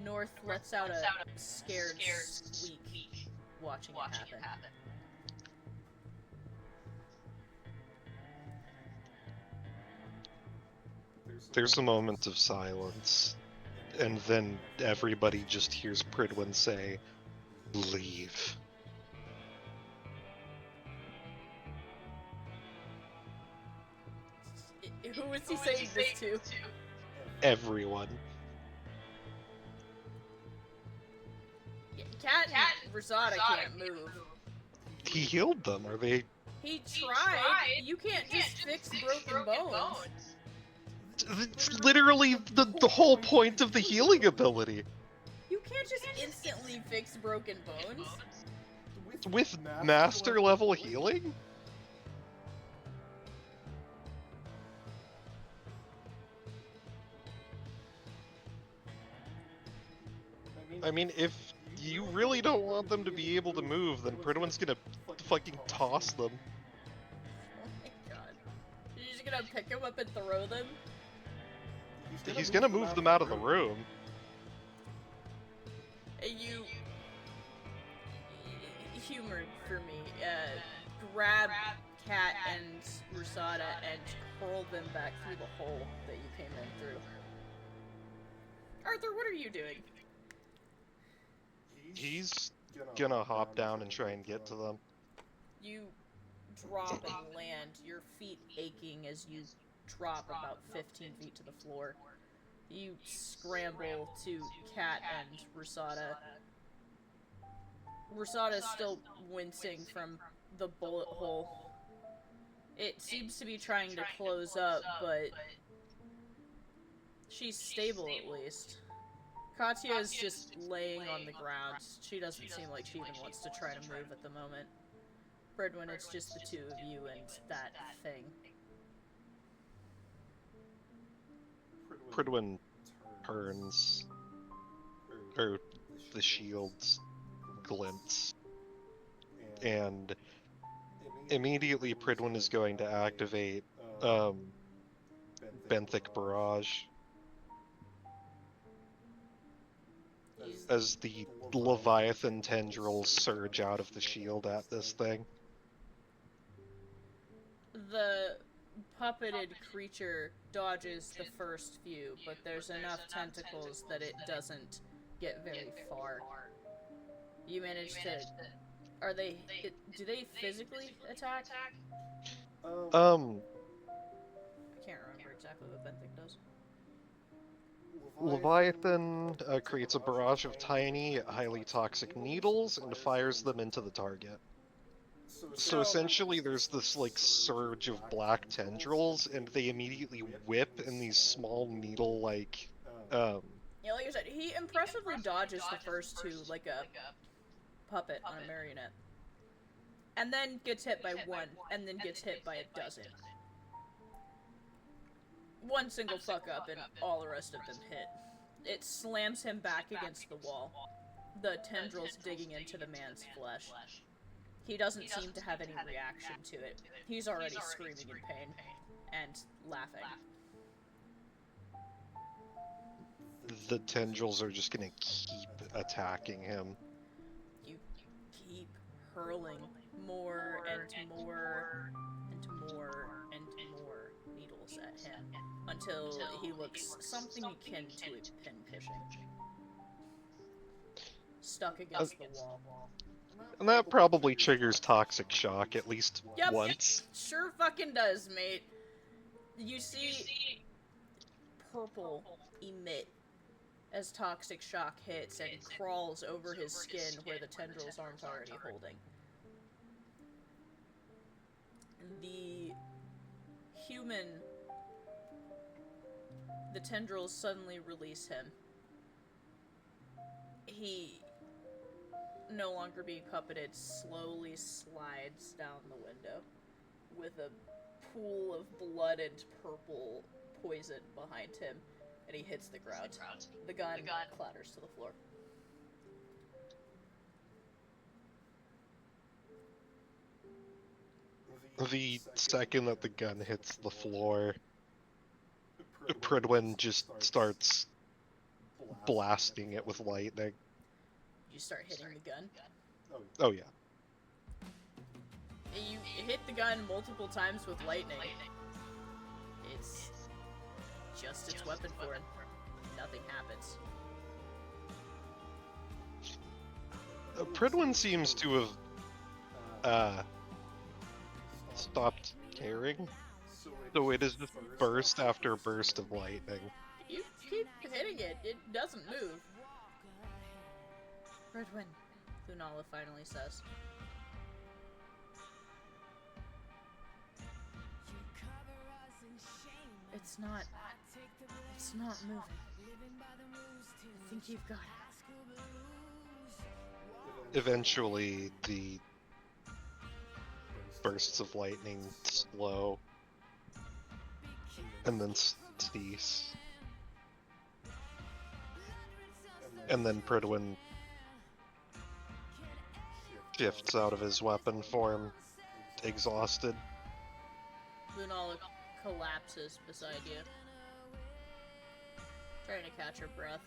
North lets out a scared squeak, watching it happen. There's a moment of silence, and then everybody just hears Pridwen say, "Leave." Who is he saying this to? Everyone. Kat and Rasada can't move. He healed them. Are they? He tried. You can't just fix broken bones. It's literally the whole point of the healing ability. You can't just instantly fix broken bones. With master level healing? I mean, if you really don't want them to be able to move, then Pridwen's gonna fucking toss them. Oh my god. You're just gonna pick him up and throw them? He's gonna move them out of the room. You... humor for me. Grab Kat and Rasada and hurl them back through the hole that you came in through. Arthur, what are you doing? He's gonna hop down and try and get to them. You drop and land, your feet aching as you drop about 15 feet to the floor. You scramble to Kat and Rusada. Rusada's still wincing from the bullet hole. It seems to be trying to close up, but she's stable at least. Katya is just laying on the ground. She doesn't seem like she even wants to try to move at the moment. Pridwen, it's just the two of you and that thing. Pridwen turns, or the shields glints, and immediately Pridwen is going to activate Benthic Barrage as the Leviathan tendrils surge out of the shield at this thing. The puppeted creature dodges the first few, but there's enough tentacles that it doesn't get very far. You manage to... Are they... Do they physically attack? I can't remember exactly what Benthic does. Leviathan creates a barrage of tiny, highly toxic needles and fires them into the target. So essentially there's this, like, surge of black tendrils, and they immediately whip in these small needle-like, Yeah, like I said, he impressively dodges the first two like a puppet on a marionette. And then gets hit by one, and then gets hit by a dozen. One single fuck up and all the rest of them hit. It slams him back against the wall, the tendrils digging into the man's flesh. He doesn't seem to have any reaction to it. He's already screaming in pain and laughing. The tendrils are just gonna keep attacking him. You keep hurling more and more and more and more needles at him until he looks something akin to a pincushion. Stuck against the wall. And that probably triggers toxic shock at least once. Sure fucking does, mate. You see purple emit as toxic shock hits and crawls over his skin where the tendrils aren't already holding. The human... The tendrils suddenly release him. He, no longer being puppeted, slowly slides down the window with a pool of blood and purple poison behind him, and he hits the ground. The gun clatters to the floor. The second that the gun hits the floor, Pridwen just starts blasting it with lightning. You start hitting the gun. Oh yeah. You hit the gun multiple times with lightning. It's just its weapon form. Nothing happens. Pridwen seems to have stopped caring. So it is just burst after burst of lightning. You keep hitting it. It doesn't move. Pridwen, Lunala finally says. It's not moving. I think you've got it. Eventually, the bursts of lightning slow, and then cease. And then Pridwen shifts out of his weapon form, exhausted. Lunala collapses beside you, trying to catch her breath.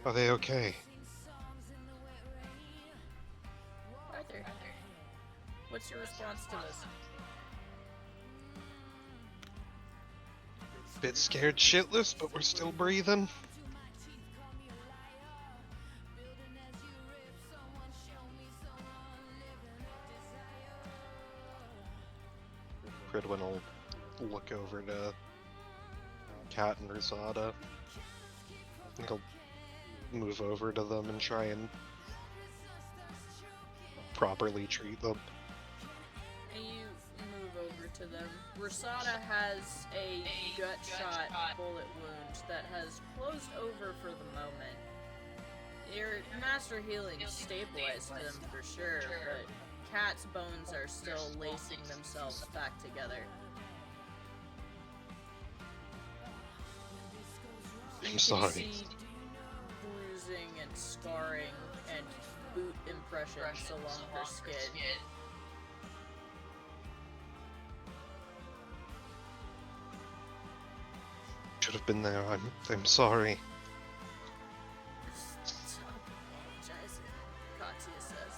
Are they okay? Arthur, what's your response to this? Bit scared shitless, but we're still breathing. Pridwen will look over to Kat and Rosada. I think he'll move over to them and try and properly treat them. And you move over to them. Rosada has a gut-shot bullet wound that has closed over for the moment. Your master healing stabilized them for sure, but Kat's bones are still lacing themselves back together. I'm sorry. See bruising and scarring and boot impressions along her skin. Should have been there. I'm sorry. Stop apologizing, Katya says.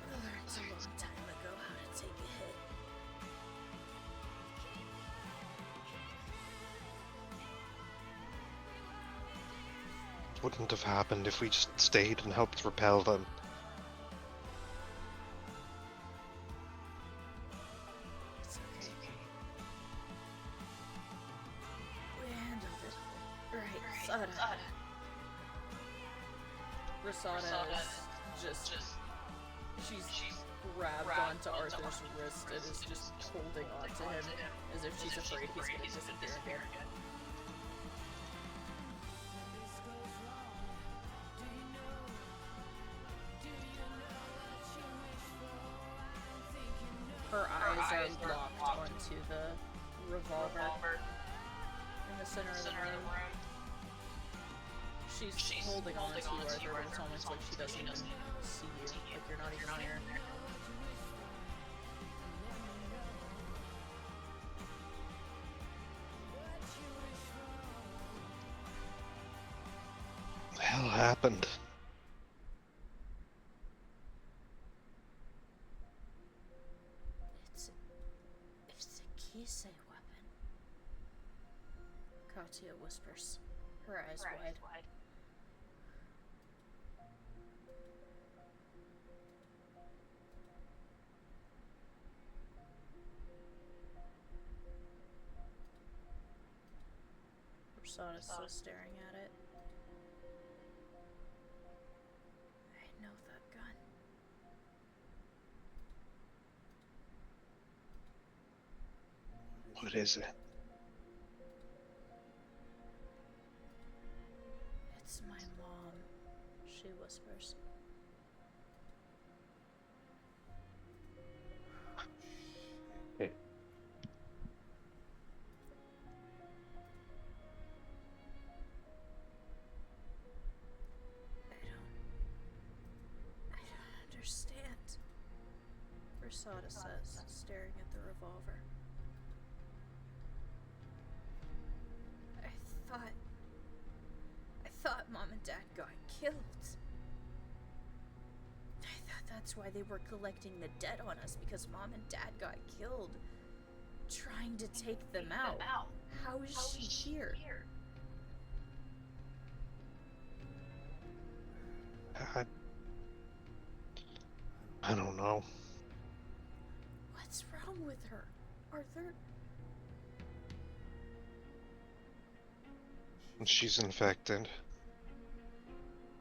I learned a long time ago how to take a hit. Wouldn't have happened if we just stayed and helped repel them. It's okay. We handled it. Right, Sada. Rasada is just... She's grabbed onto Arthur's wrist and is just holding on to him as if she's afraid he's gonna disappear again. Her eyes are locked onto the revolver in the center of the room. She's holding on to you, Arthur, but it's almost like she doesn't even see you, like you're not even there. What the hell happened? It's a Kisei weapon. Katya whispers, her eyes wide. Rasada's still staring at it. I know that gun. What is it? It's my mom, she whispers. Hey. I don't understand, Rasada says, staring at the revolver. I thought Mom and Dad got killed. I thought that's why they were collecting the debt on us, because Mom and Dad got killed trying to take them out. How is she here? I don't know. What's wrong with her, Arthur? She's infected.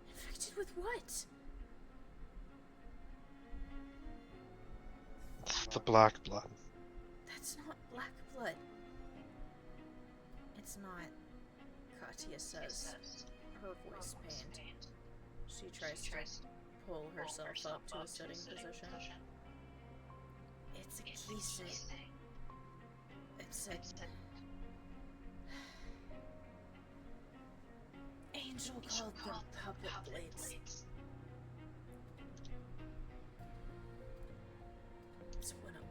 Infected with what? It's the black blood. That's not black blood. It's not, Katya says, her voice pained. She tries to pull herself up to a sitting position. It's a Kisei. It's a... Angel called them puppet blades. It's when a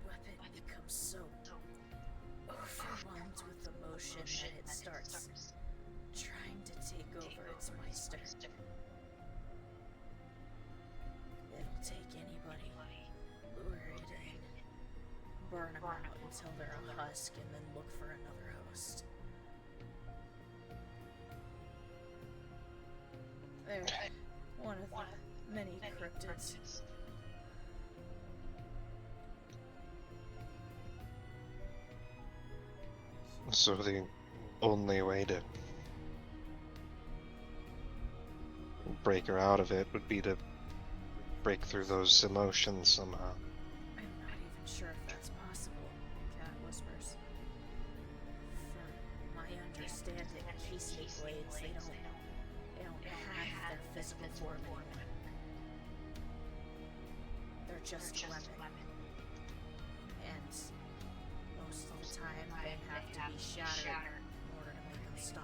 weapon becomes so overwhelmed with emotion that it starts trying to take over its meister. It'll take anybody, lure it in, burn them out until they're a husk, and then look for another host. They're one of the many cryptids. So the only way to break her out of it would be to break through those emotions somehow. I'm not even sure if that's possible, Kat whispers. From my understanding, Kisame blades, they don't have their physical form anymore. They're just a weapon. And most of the time, they have to be shattered in order to make them stop.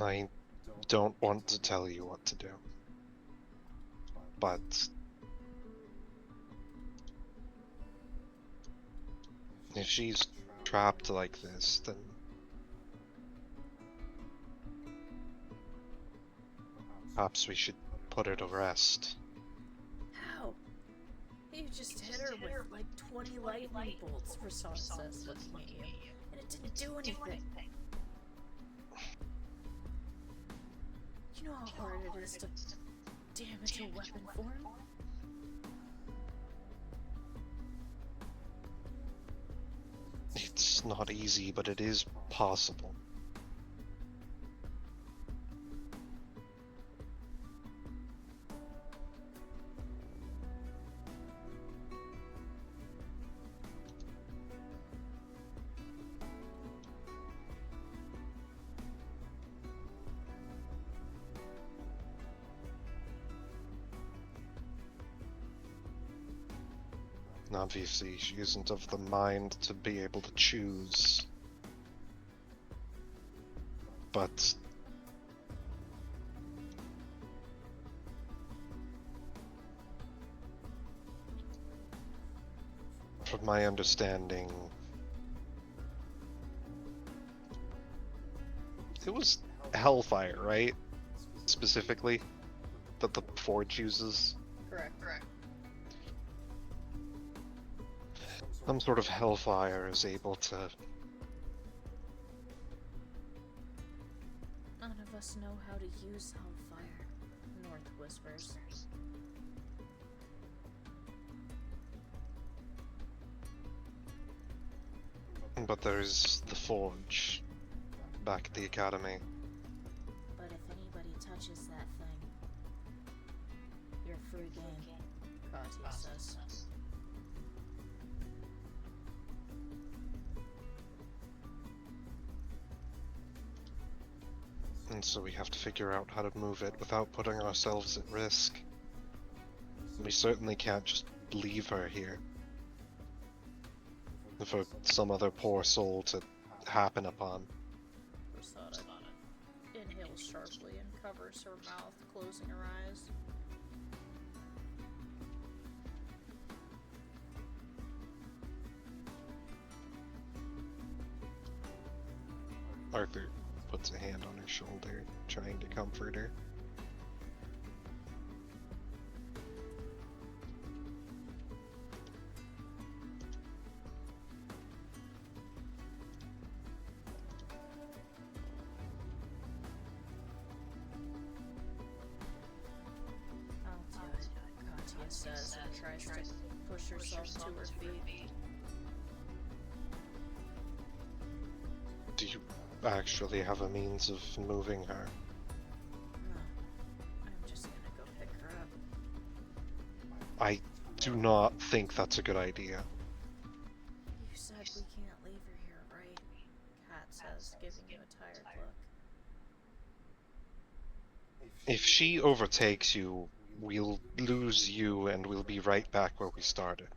I don't want to tell you what to do, but if she's trapped like this, then perhaps we should put her to rest. How? You just hit her with like 20 lightning bolts, Rasana says, looking at you. And it didn't do anything. You know how hard it is to damage a weapon form? It's not easy, but it is possible. Obviously, she isn't of the mind to be able to choose. But from my understanding, it was Hellfire, right? Specifically, that the Forge uses. Correct. Some sort of Hellfire is able to... None of us know how to use Hellfire, North whispers. But there's the Forge back at the Academy. But if anybody touches that thing, you're free game, Katya says. And so we have to figure out how to move it without putting ourselves at risk. We certainly can't just leave her here for some other poor soul to happen upon. Rasana inhales sharply and covers her mouth, closing her eyes. Arthur puts a hand on her shoulder, trying to comfort her. I'll do it, Katya says and tries to push herself to her feet. Do you actually have a means of moving her? No, I'm just gonna go pick her up. I do not think that's a good idea. You said we can't leave her here, right? Kat says, giving you a tired look. If she overtakes you, we'll lose you and we'll be right back where we started.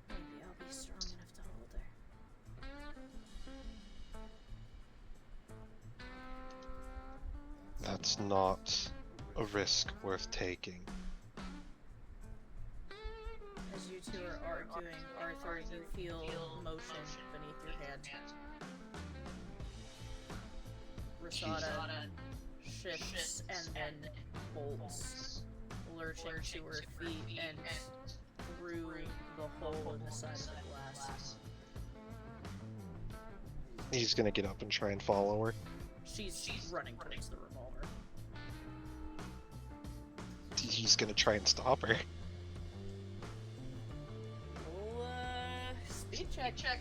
Maybe I'll be strong enough to hold her. That's not a risk worth taking. As you two are arguing, Arthur, you feel motion beneath your hand. Rasada shifts and then bolts, lurching to her feet and through the hole in the side of the glass. He's gonna get up and try and follow her. She's running towards the revolver. He's gonna try and stop her. Roll, speed check.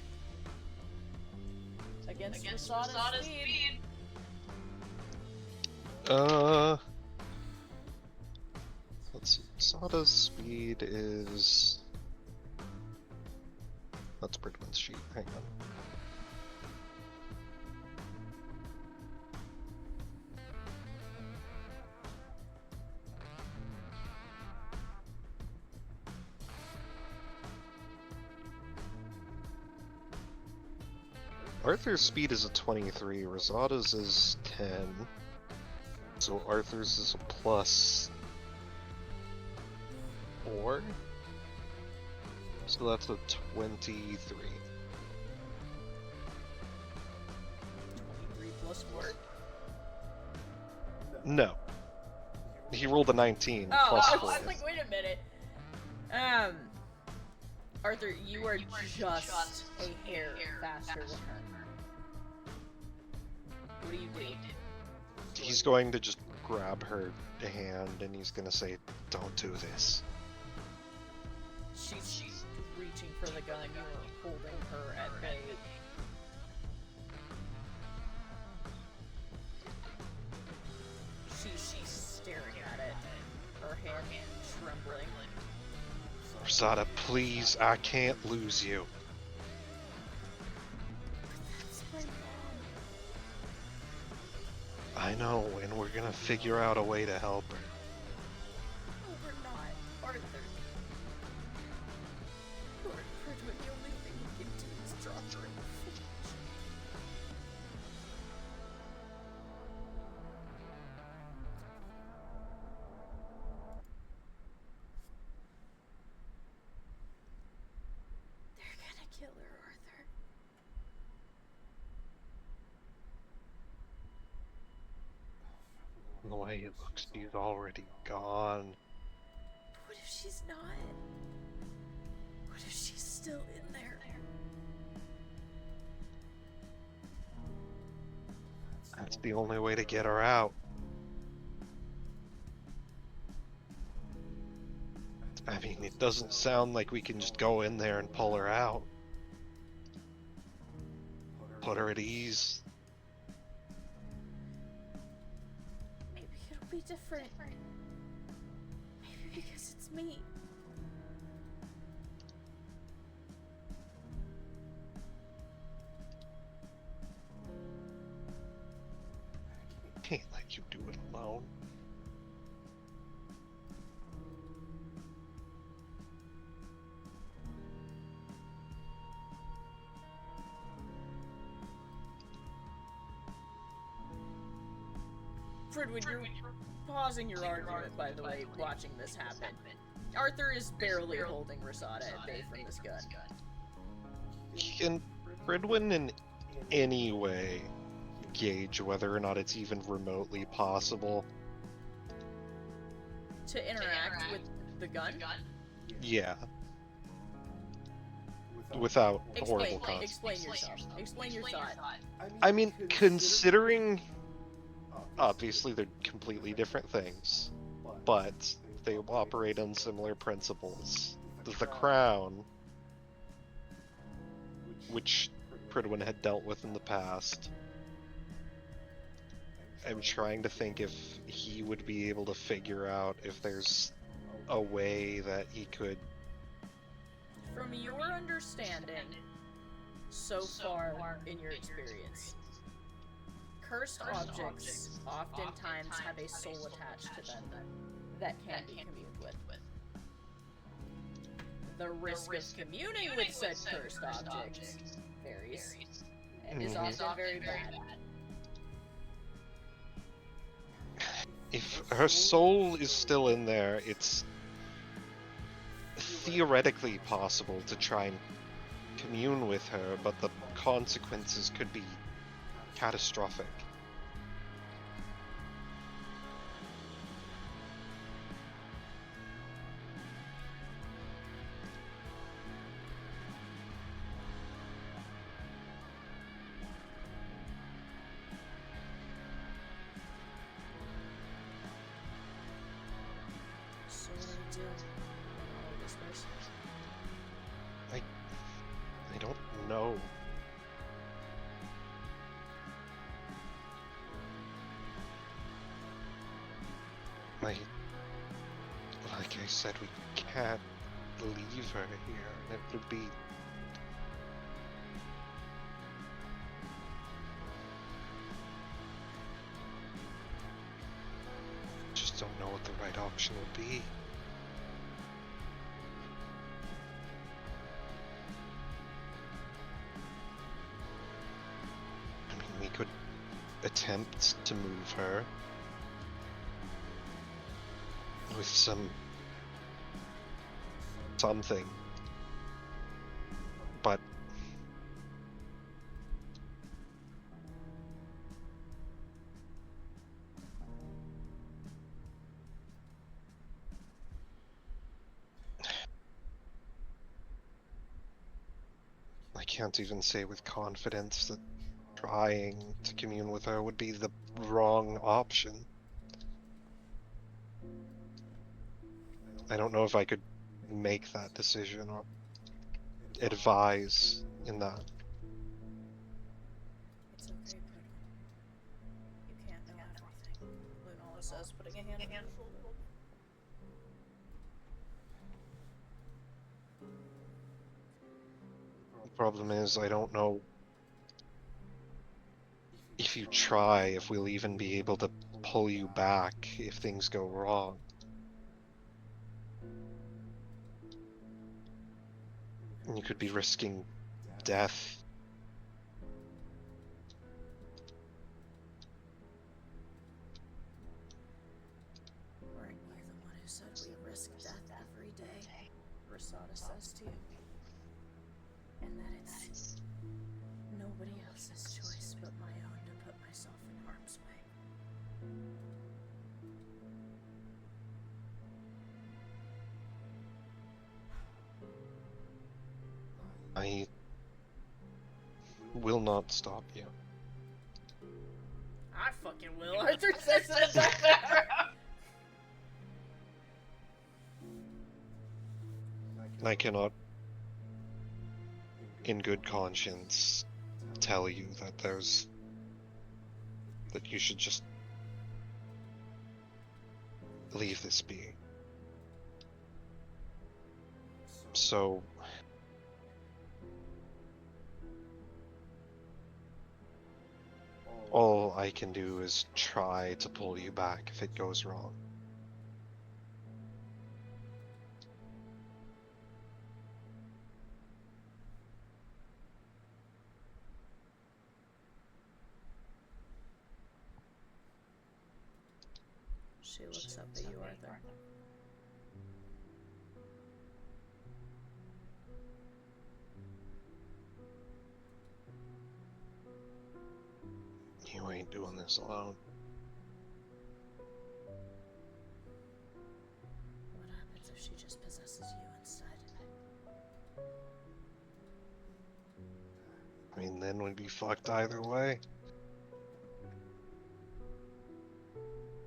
Against Rasada's speed. Let's see. Sada's speed is... That's Pridwen's sheet. Hang on. Arthur's speed is a 23, Rosada's is 10. So Arthur's is a plus 4. So that's a 23. 23 plus 4. No. He rolled a 19 Oh, plus I 4. was like, wait a minute. Arthur, you are just a hair faster than her. What do you do? He's going to just grab her hand and he's gonna say, "Don't do this." She's reaching for the gun. You're holding her at bay. She's staring at it. Her hand trembling. Rosada, please, I can't lose you. That's my mom. I know, and we're gonna figure out a way to help her. No, we're not. Arthur. Lord Pridwen, the only thing you can do is drop her in the fridge. They're gonna kill her, Arthur. The way it looks, she's already gone. What if she's not? What if she's still in there? That's the only way to get her out. I mean, it doesn't sound like we can just go in there and pull her out. Put her at ease. Maybe it'll be different. Maybe because it's me. Can't let you do it alone. Pridwen, you're pausing your argument, by the way, watching this happen. Arthur is barely holding Rasada at bay from this gun. Can Pridwen in any way gauge whether or not it's even remotely possible? To interact with the gun? Yeah. Without horrible consequences. Explain yourself. Explain your thought. I mean, considering... Obviously, they're completely different things, but they operate on similar principles. The Crown, which Pridwen had dealt with in the past, I'm trying to think if he would be able to figure out if there's a way that he could... From your understanding, so far in your experience, cursed objects oftentimes have a soul attached to them that can be communed with. The risk of communing with said cursed objects varies, and is often very bad. If her soul is still in there, it's theoretically possible to try and commune with her, but the consequences could be catastrophic. Like I said, we can't leave her here, and it would be... Just don't know what the right option would be. I mean, we could attempt to move her with something, but I can't even say with confidence that trying to commune with her would be the wrong option. I don't know if I could make that decision or advise in that. It's okay, Pridwen. You can't know everything. Lunola says, putting a hand on her shoulder. The problem is, I don't know if you try, if we'll even be able to pull you back if things go wrong. You could be risking death. Weren't you the one who said we risk death every day? Rasada says to you. And that it's nobody else's choice but my own to put myself in harm's way. I will not stop you. I fucking will. Arthur says to the doctor. I cannot, in good conscience, tell you that that you should just leave this be. So, all I can do is try to pull you back if it goes wrong. She looks up at you, Arthur. You ain't doing this alone. What happens if she just possesses you instead? I mean, then we'd be fucked either way.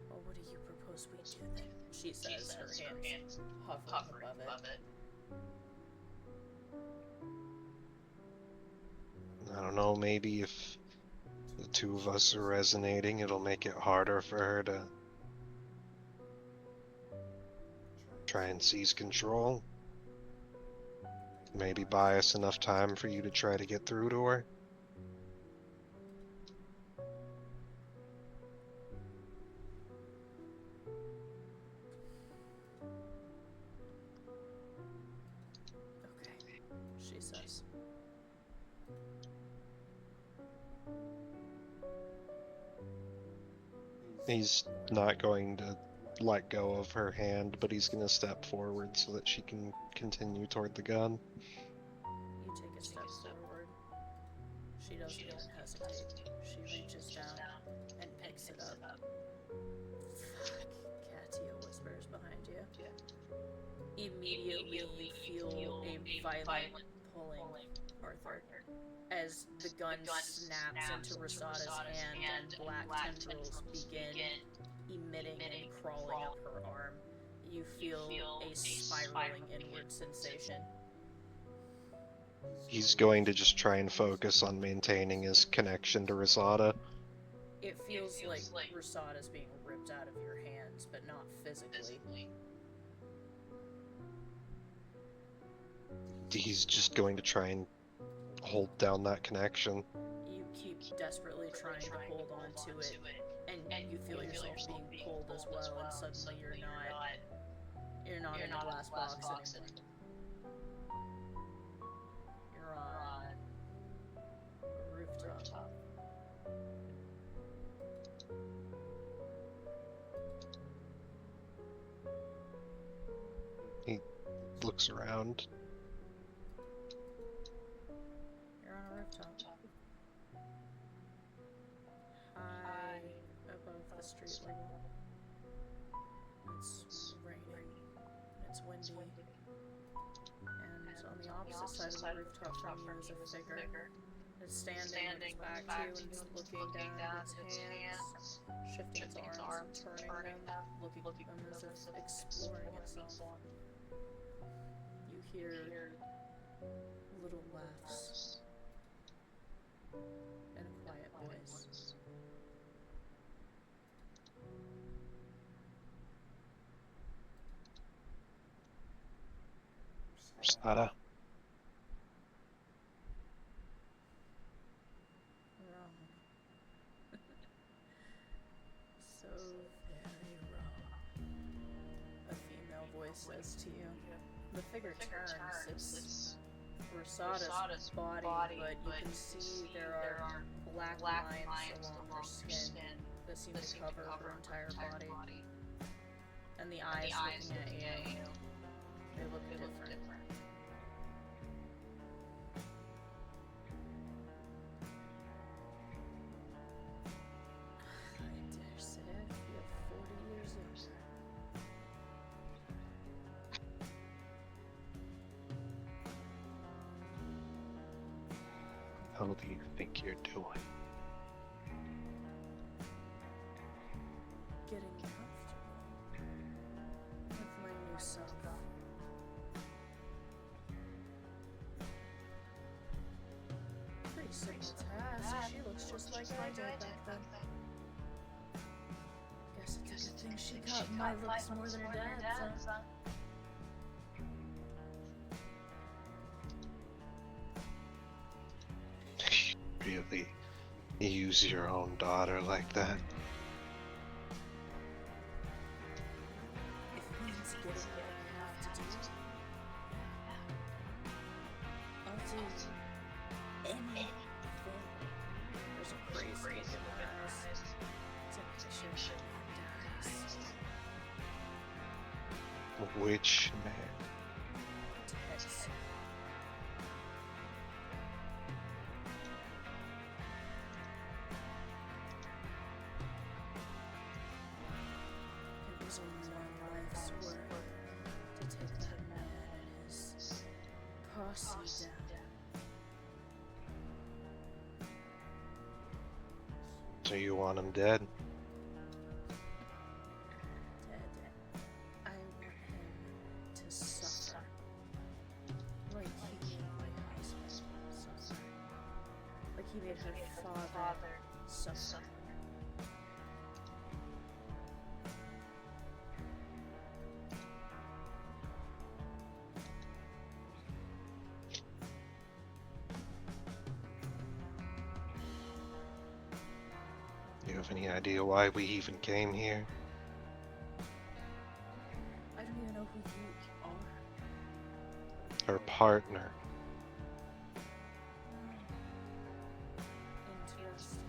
Well, what do you propose we do then? She says, her hands hovering above it. I don't know, maybe if the two of us are resonating, it'll make it harder for her to try and seize control. Maybe buy us enough time for you to try to get through to her. Okay, she says. He's not going to let go of her hand, but he's going to step forward so that she can continue toward the gun. You take a step forward. She doesn't even hesitate. She reaches down and picks it up. Fuck, Katya whispers behind you. Immediately you feel a violent pulling, Arthur, as the gun snaps into Rasada's hand and black tendrils begin emitting and crawling up her arm. You feel a spiraling inward sensation. He's going to just try and focus on maintaining his connection to Rasada. It feels like Rasad is being ripped out of your hands, but not physically. He's just going to try and hold down that connection. You keep desperately trying to hold on to it, and you feel yourself being pulled as well, and suddenly you're not in the glass box anymore. You're on a rooftop. He looks around. You're on a rooftop. High above the street level. It's raining. It's windy. And on the opposite side of the rooftop from you is a figure. It's standing with its back to you and it's looking down at its hands, shifting its arms and turning them, looking at them as if exploring itself. You hear little laughs in a quiet voice. Sada. Wrong. So very wrong. A female voice says to you. The figure turns. It's Rasada's body, but you can see there are black lines along her skin that seem to cover her entire body. And the eyes looking at you, they look different. I dare say I feel 40 years younger. How do you think you're doing? Getting comfortable with my new self. Pretty simple task. She looks just like I did back then. Guess it's a good thing she got my looks more than her dad's, huh? Really use your own daughter like that? If it means getting what I have to do, I'll do anything. There's a crazy look in her eyes. It's a picture of dies. Which man? Text. It was only one life's work to take that man and his posse down. So you want him dead? Dead. I want him to suffer. Like he made my husband suffer. Like he made her father suffer. Do you have any idea why we even came here? I don't even know who you are. Her partner. Interesting.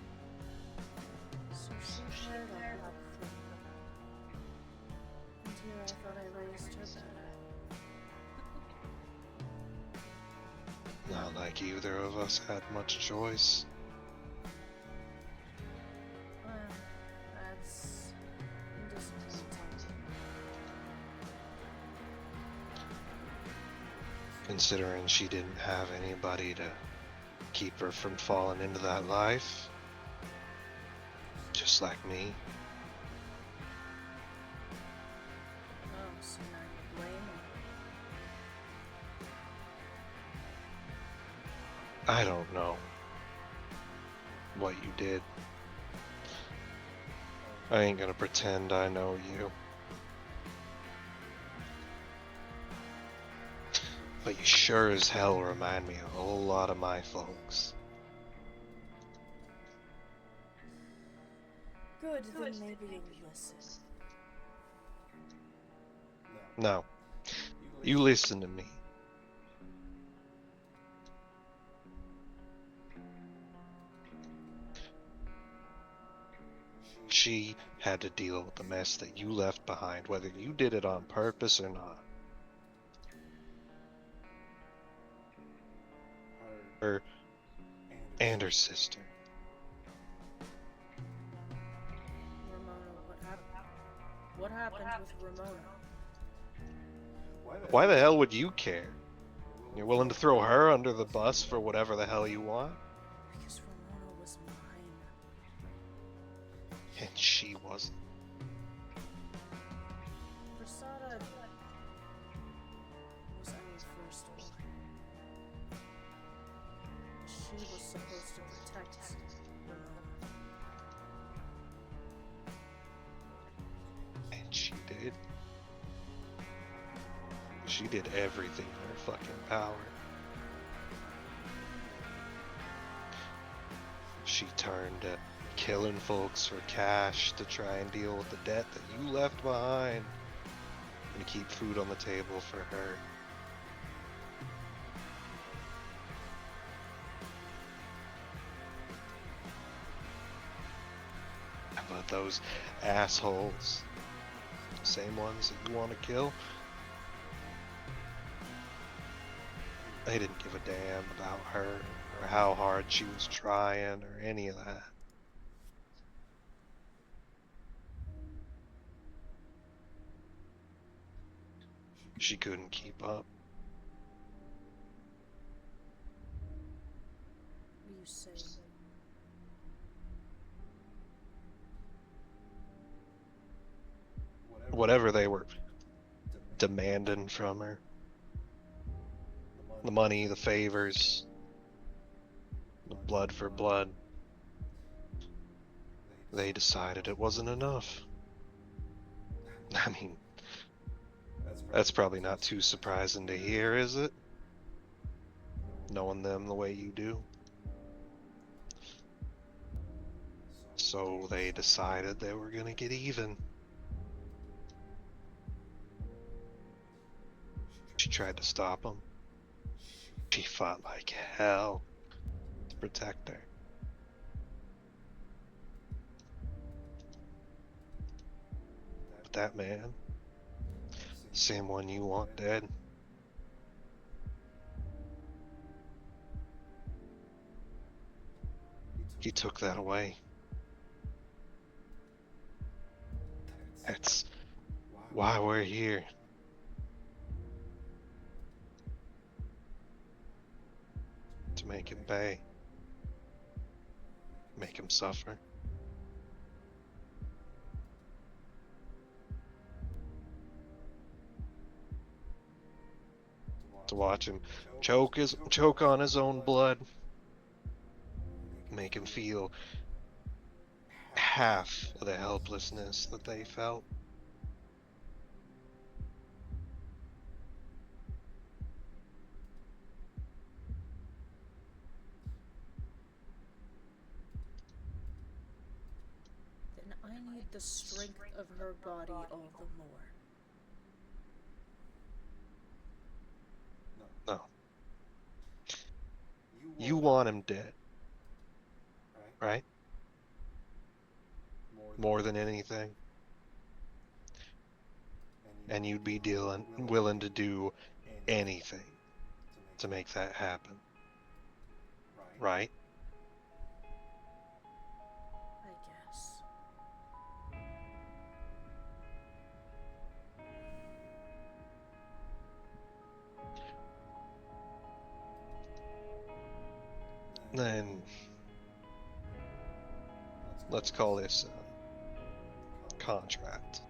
So she heard all that from me. And here I thought I raised her better. Not like either of us had much choice. Well, that's disappointing. Considering she didn't have anybody to keep her from falling into that life. Just like me. Oh, so now you blame me. I don't know what you did. I ain't gonna pretend I know you. But you sure as hell remind me a whole lot of my folks. Good, then maybe you'll listen. No, you listen to me. She had to deal with the mess that you left behind, whether you did it on purpose or not. Her and her sister. Ramona, what happened with Ramona? Why the hell would you care? You're willing to throw her under the bus for whatever the hell you want? Because Ramona was mine. And she wasn't. Prasada was our first one. She was supposed to protect Ramona. And she did. She did everything in her fucking power. She turned to killing folks for cash to try and deal with the debt that you left behind and keep food on the table for her. But those assholes, same ones that you want to kill, they didn't give a damn about her or how hard she was trying or any of that. She couldn't keep up. What are you saying? Whatever they were demanding from her. The money, the favors, the blood for blood. They decided it wasn't enough. I mean, that's probably not too surprising to hear, is it? Knowing them the way you do. So they decided they were gonna get even. She tried to stop them. She fought like hell to protect her. But that man, same one you want dead, he took that away. That's why we're here. To make him pay. Make him suffer. To watch him choke on his own blood. Make him feel half of the helplessness that they felt. Then I need the strength of her body all the more. No. You want him dead, right? More than anything. And you'd be willing to do anything to make that happen, right? I guess. Then let's call this a contract.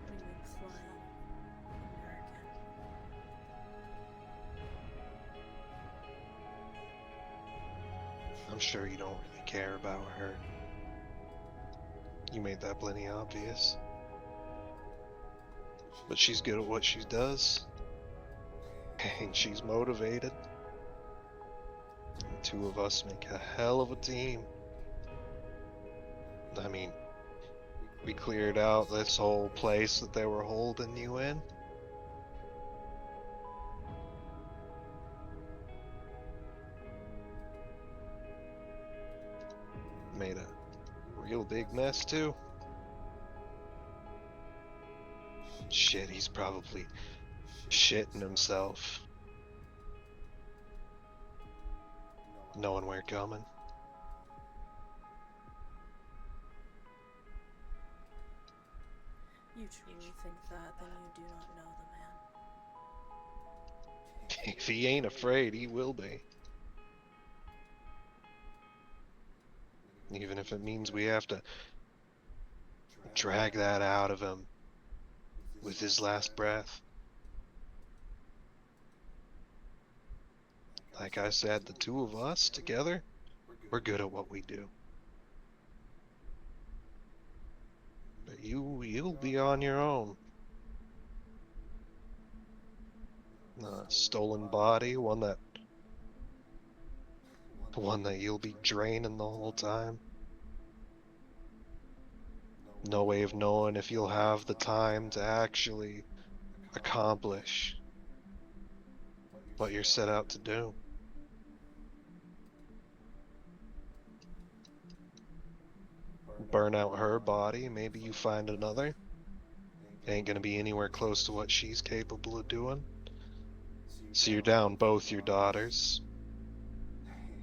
We would fly American. I'm sure you don't really care about her. You made that plenty obvious. But she's good at what she does. And she's motivated. The two of us make a hell of a team. I mean, we cleared out this whole place that they were holding you in. Made a real big mess too. Shit, he's probably shitting himself. Knowing we're coming. You truly think that, then you do not know the man. If he ain't afraid, he will be. Even if it means we have to drag that out of him with his last breath. Like I said, the two of us together, we're good at what we do. But you'll be on your own. A stolen body, one that you'll be draining the whole time. No way of knowing if you'll have the time to actually accomplish what you're set out to do. Burn out her body, maybe you find another. Ain't gonna be anywhere close to what she's capable of doing. So you're down both your daughters.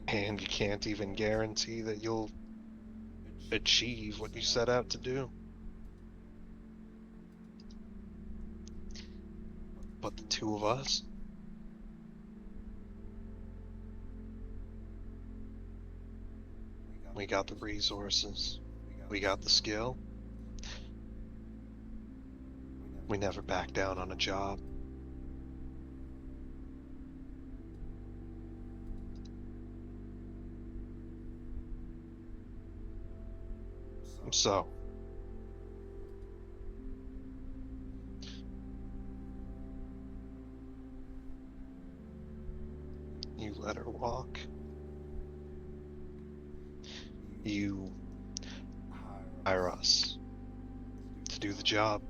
And you can't even guarantee that you'll achieve what you set out to do. But the two of us, we got the resources, we got the skill. We never back down on a job. So, you let her walk. You hire us to do the job.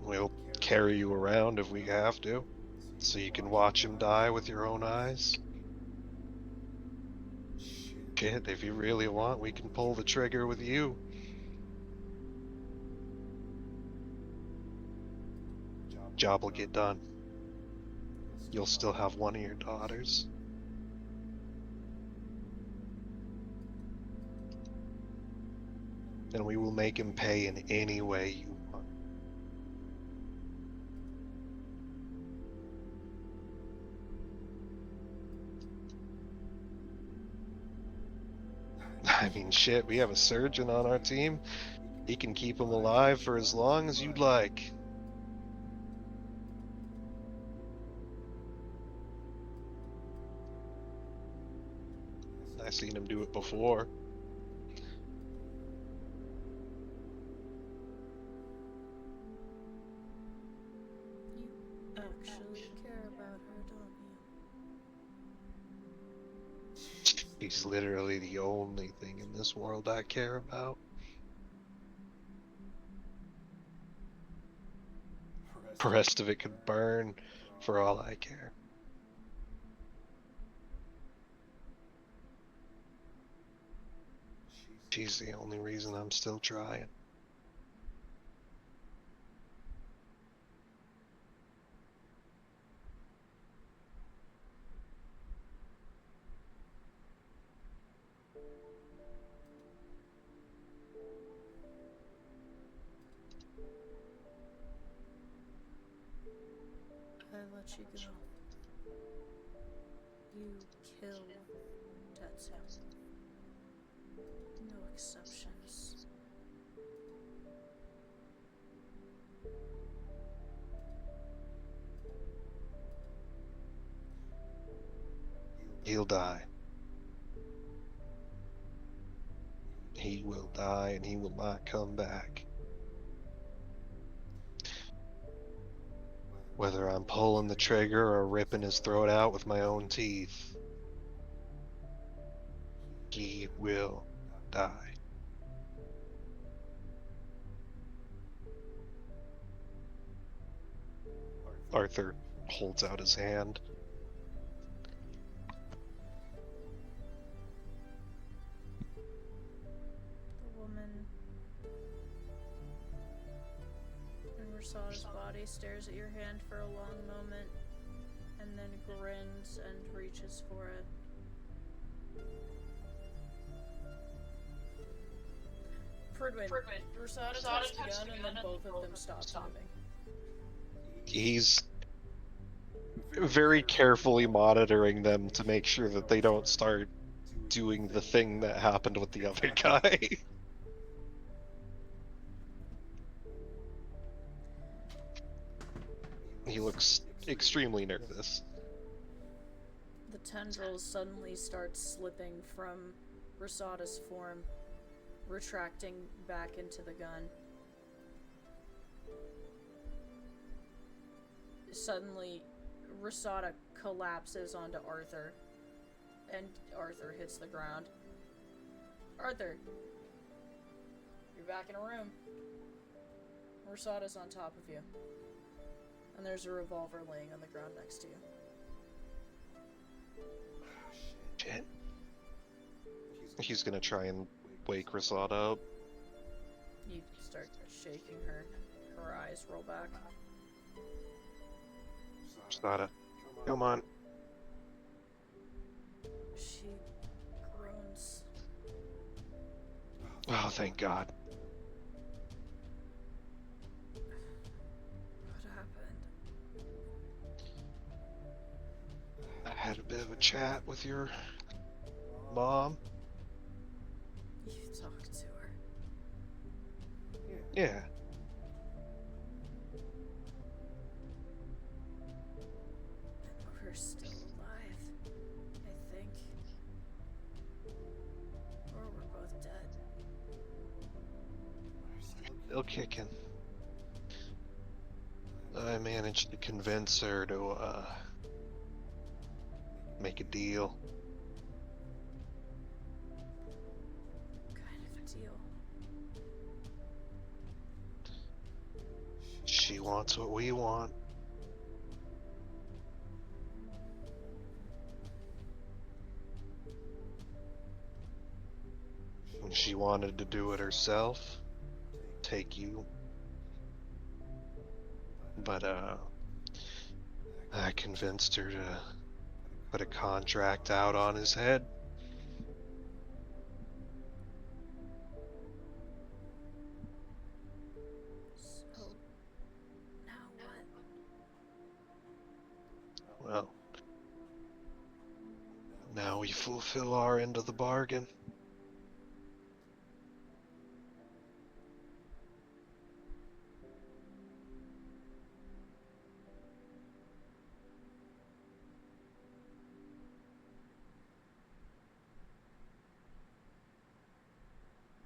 We'll carry you around if we have to, so you can watch him die with your own eyes. Shit, if you really want, we can pull the trigger with you. Job will get done. You'll still have one of your daughters. And we will make him pay in any way you want. I mean, shit, we have a surgeon on our team. He can keep him alive for as long as you'd like. I've seen him do it before. You actually care about her, don't you? He's literally the only thing in this world I care about. The rest of it could burn for all I care. She's the only reason I'm still trying. I let you go. You kill Tetsu. No exceptions. He'll die. He will die and he will not come back. Whether I'm pulling the trigger or ripping his throat out with my own teeth, he will die. Arthur holds out his hand. The woman in Rasada's body stares at your hand for a long moment and then grins and reaches for it. Pridwen, Rasada touched the gun and then both of them stopped moving. He's very carefully monitoring them to make sure that they don't start doing the thing that happened with the other guy. He looks extremely nervous. The tendrils suddenly start slipping from Rasada's form, retracting back into the gun. Suddenly, Rasada collapses onto Arthur, and Arthur hits the ground. Arthur, you're back in a room. Rasada's on top of you, and there's a revolver laying on the ground next to you. Shit. He's gonna try and wake Rasada up. You start shaking her. Her eyes roll back. Rasada, come on. She groans. Oh, thank God. What happened? I had a bit of a chat with your mom. You talked to her. Yeah. We're still alive, I think. Or we're both dead. Still kicking. I managed to convince her to, make a deal. What kind of a deal? She wants what we want. And she wanted to do it herself. Take you. But, I convinced her to put a contract out on his head. So, now what? Well, now we fulfill our end of the bargain.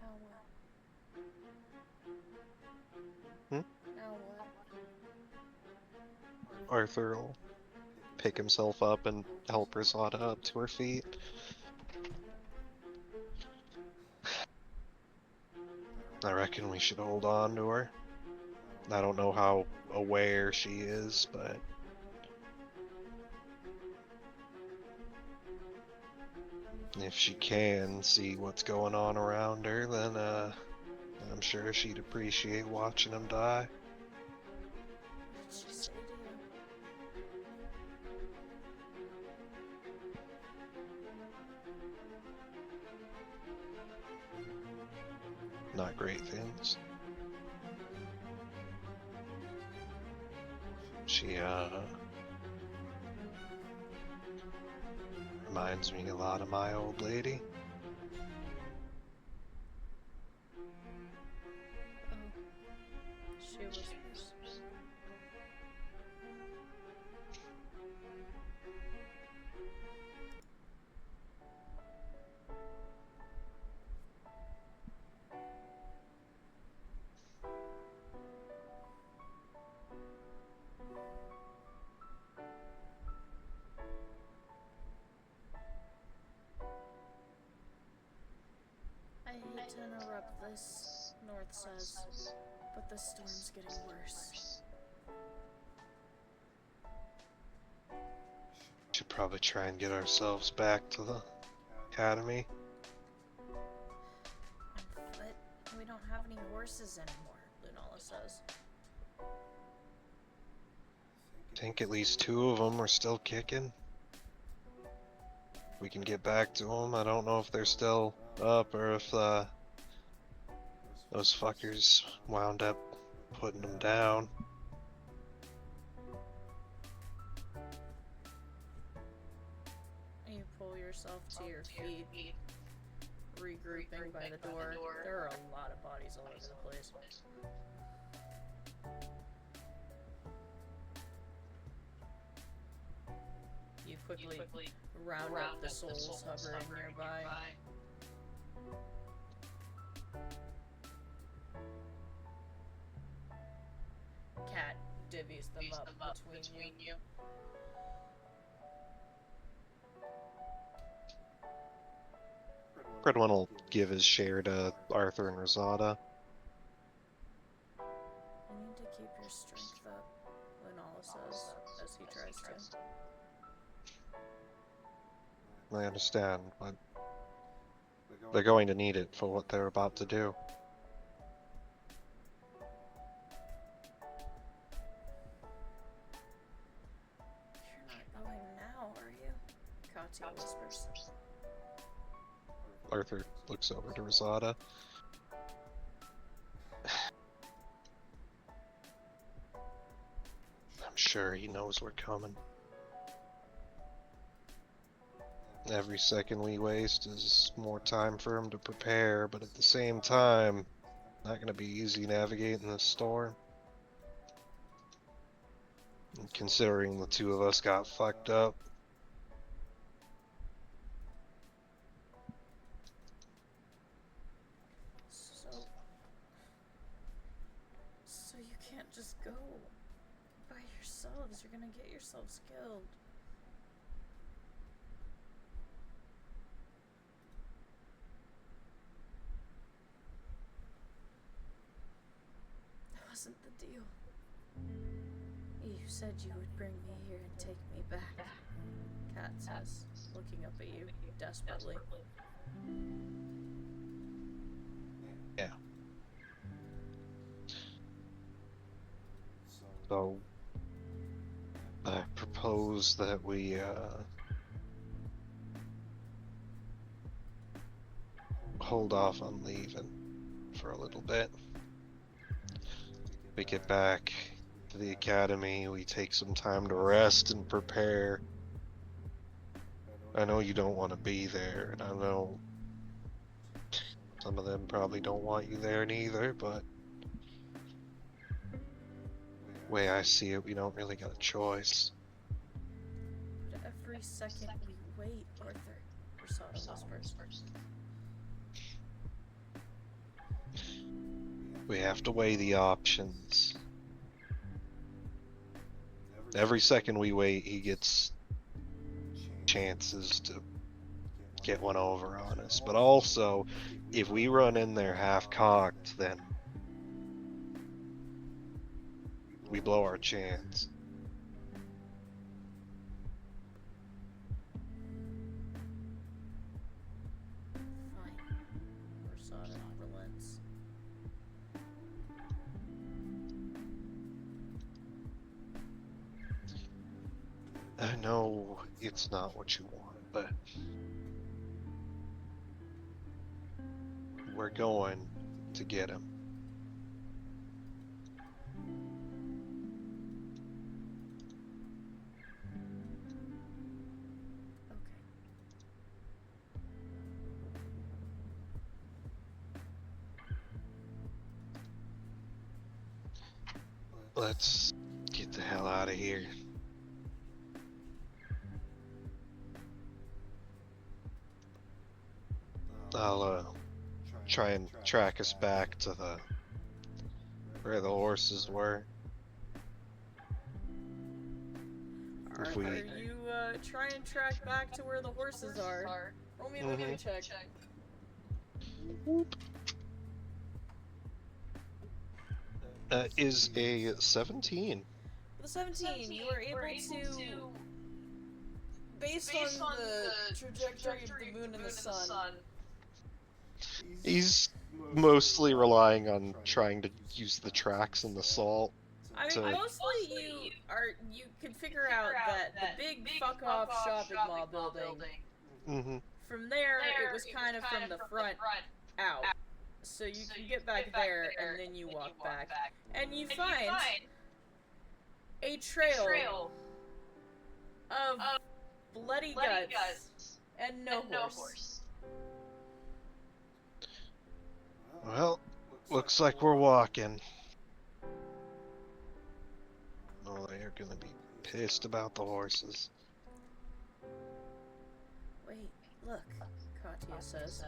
Now what? Hmm? Now what? Arthur will pick himself up and help Rasada up to her feet. I reckon we should hold on to her. I don't know how aware she is, but if she can see what's going on around her, then I'm sure she'd appreciate watching him die. What did she say to you? Not great things. She reminds me a lot of my old lady. Oh. She whispers. interrupt this, North says, but the storm's getting worse. Should probably try and get ourselves back to the academy. On foot? We don't have any horses anymore, Lunala says. I think at least 2 of them are still kicking. We can get back to them. I don't know if they're still up or if those fuckers wound up putting them down. You pull yourself to your feet, regrouping by the door. There are a lot of bodies all over the place. You quickly round up the souls hovering nearby. Cat divvies them up between you. Pridwen will give his share to Arthur and Rosada. You need to keep your strength up, Lunala says, as he tries to. I understand, but they're going to need it for what they're about to do. You're not going now, are you? Katya whispers. Arthur looks over to Rosada. I'm sure he knows we're coming. Every second we waste is more time for him to prepare, but at the same time, not going to be easy navigating this storm. And considering the 2 of us got fucked up. So you can't just go by yourselves. You're gonna get yourselves killed. That wasn't the deal. You said you would bring me here and take me back, Kat says, looking up at you desperately. Yeah. So, I propose that we, hold off on leaving for a little bit. We get back to the academy, we take some time to rest and prepare. I know you don't want to be there, and I know some of them probably don't want you there neither, but the way I see it, we don't really got a choice. But every second we wait, Arthur, Rosada whispers. We have to weigh the options. Every second we wait, he gets chances to get one over on us. But also, if we run in there half-cocked, then we blow our chance. Fine. Rosada relents. I know it's not what you want, but we're going to get him. Okay. Let's get the hell out of here. I'll try and track us back to the where the horses were. If we Arthur, you try and track back to where the horses are. Roll me a linear check. Whoop. Is a 17. With a 17, you are able to, based on the trajectory of the moon and the sun, He's mostly relying on trying to use the tracks and the salt. I mean, mostly you can figure out that the big fuck off shopping mall building, Mm-hmm. from there it was kind of from the front out. So you can get back there and then you walk back. And you find a trail of bloody guts and no horse. Well, looks like we're walking. Oh, they're gonna be pissed about the horses. Wait, look, Katya says.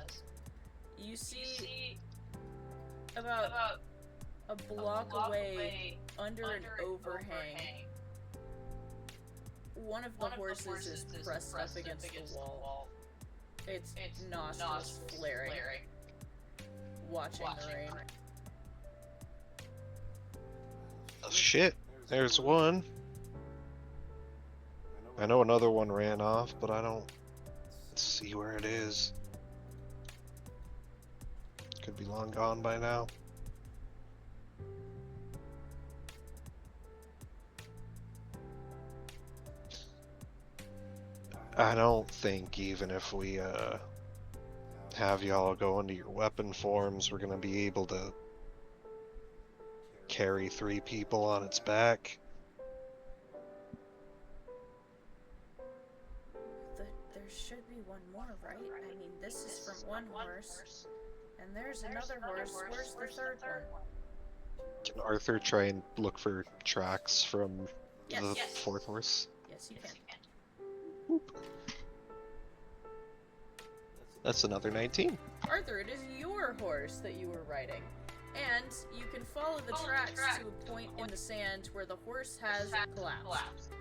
You see about a block away, under an overhang, one of the horses is pressed up against the wall. Its nostrils flaring, watching the rain. Oh shit, there's one. I know another one ran off, but I don't see where it is. Could be long gone by now. I don't think even if we have y'all go into your weapon forms, we're gonna be able to carry 3 people on its back. There should be one more, right? I mean, this is from one horse, and there's another horse. Where's the third one? Can Arthur try and look for tracks from Yes. the 4th horse? Yes, you can. That's another 19. Arthur, it is your horse that you were riding. And you can follow the tracks to a point in the sand where the horse has collapsed.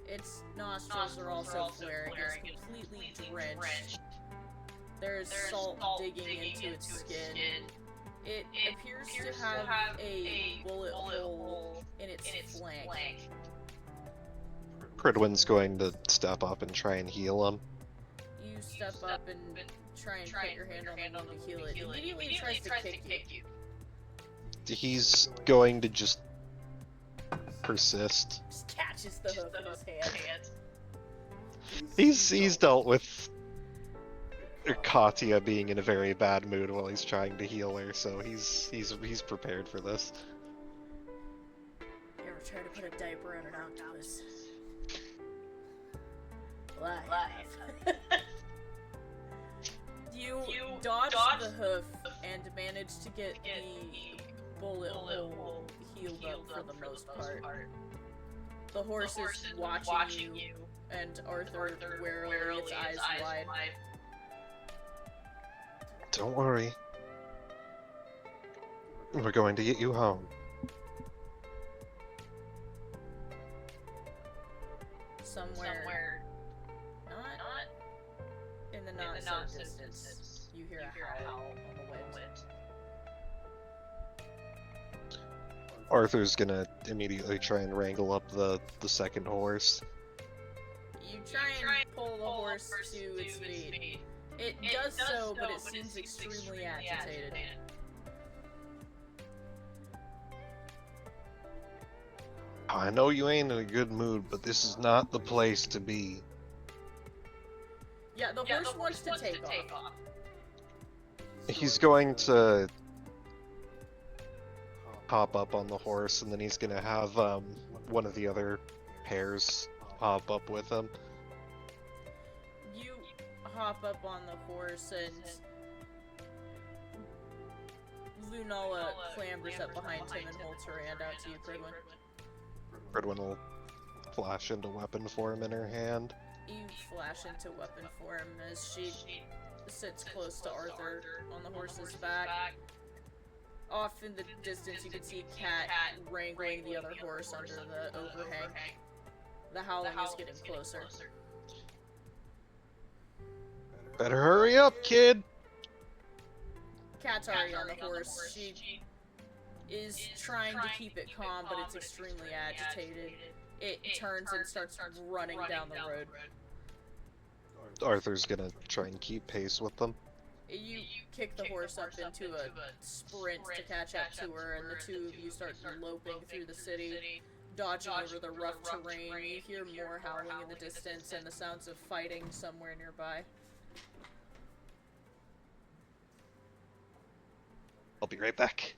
Its nostrils are also flaring. It's completely drenched. There's salt digging into its skin. It appears to have a bullet hole in its flank. Pridwen's going to step up and try and heal him. You step up and try and put your hand on the wound to heal it. Immediately it tries to kick you. He's going to just persist. Just catches the hoof in his hand. He's dealt with Katya being in a very bad mood while he's trying to heal her, so he's prepared for this. You ever try to put a diaper on an octopus? Live. You dodge the hoof and manage to get the bullet hole healed up for the most part. The horse is watching you, and Arthur warily, its eyes wide. Don't worry. We're going to get you home. Somewhere not in the not-so-distance, you hear a howl on the wind. Arthur's gonna immediately try and wrangle up the second horse. You try and pull the horse to its feet. It does so, but it seems extremely agitated. I know you ain't in a good mood, but this is not the place to be. Yeah, the horse wants to take off. He's going to hop up on the horse, and then he's gonna have one of the other pairs hop up with him. You hop up on the horse, and Lunala clambers up behind him and holds her hand out to you, Pridwen. Pridwen will flash into weapon form in her hand. You flash into weapon form as she sits close to Arthur on the horse's back. Off in the distance, you can see Kat wrangling the other horse under the overhang. The howling is getting closer. Better hurry up, kid! Kat's already on the horse. She is trying to keep it calm, but it's extremely agitated. It turns and starts running down the road. Arthur's gonna try and keep pace with them. You kick the horse up into a sprint to catch up to her, and the two of you start loping through the city, dodging over the rough terrain. You hear more howling in the distance and the sounds of fighting somewhere nearby. I'll be right back.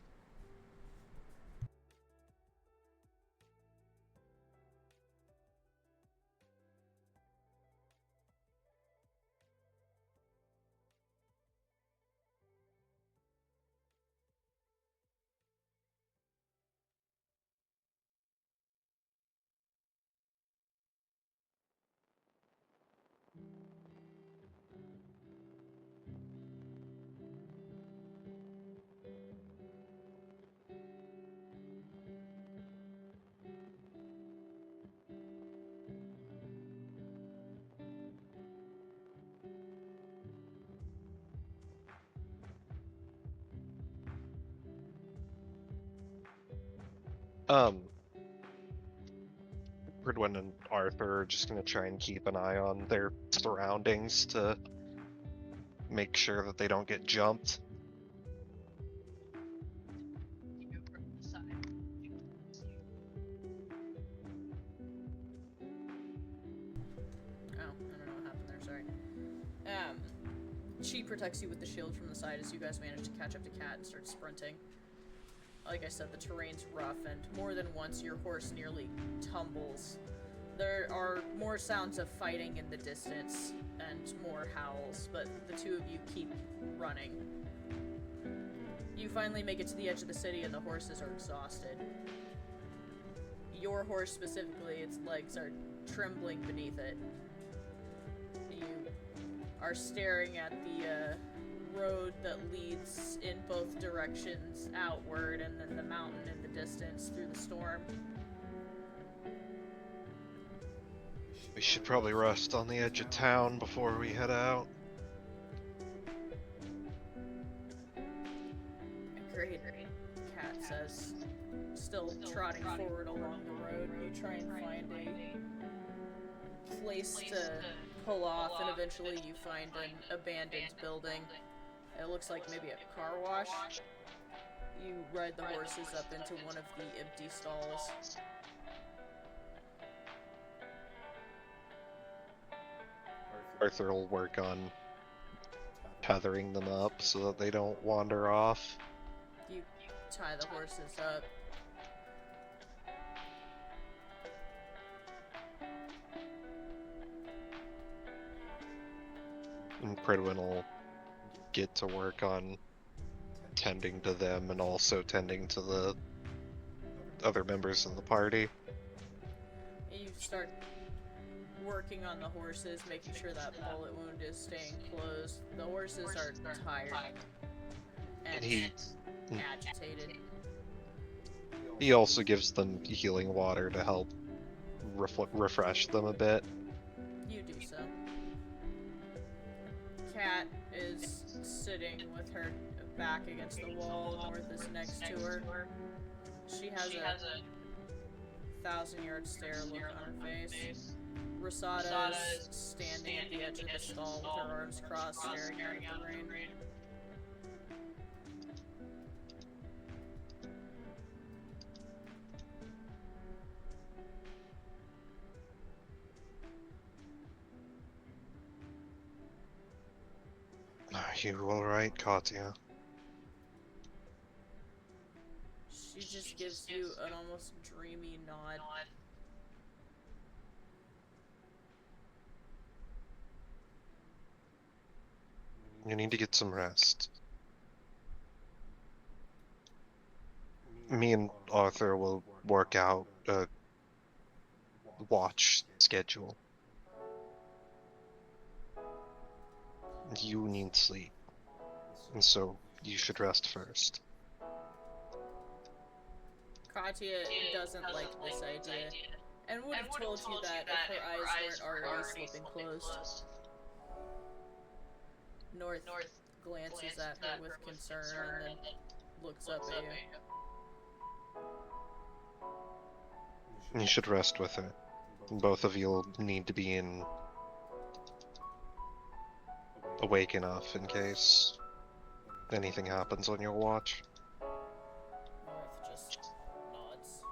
Pridwen and Arthur are just gonna try and keep an eye on their surroundings to make sure that they don't get jumped. Oh, I don't know what happened there, sorry. She protects you with the shield from the side as you guys manage to catch up to Kat and start sprinting. Like I said, the terrain's rough, and more than once your horse nearly tumbles. There are more sounds of fighting in the distance, and more howls, but the two of you keep running. You finally make it to the edge of the city, and the horses are exhausted. Your horse specifically, its legs are trembling beneath it. You are staring at the road that leads in both directions outward, and then the mountain in the distance through the storm. We should probably rest on the edge of town before we head out. Great, Kat says, still trotting forward along the road. You try and find a place to pull off, and eventually you find an abandoned building. It looks like maybe a car wash. You ride the horses up into one of the empty stalls. Arthur will work on tethering them up so that they don't wander off. You tie the horses up. And Pridwen will get to work on tending to them and also tending to the other members of the party. You start working on the horses, making sure that bullet wound is staying closed. The horses are tired and agitated. He also gives them healing water to help refresh them a bit. You do so. Kat is sitting with her back against the wall. North is next to her. She has a 1,000-yard stare look on her face. Rasada is standing at the edge of the stall with her arms crossed, staring out at the rain. Are you alright, Katya? She just gives you an almost dreamy nod. You need to get some rest. Me and Arthur will work out a watch schedule. You need sleep, and so you should rest first. Katya doesn't like this idea, and would have told you that if her eyes weren't already slipping closed. North glances at her with concern and then looks up at you. You should rest with her. Both of you'll need to be awake enough in case anything happens on your watch. North just nods.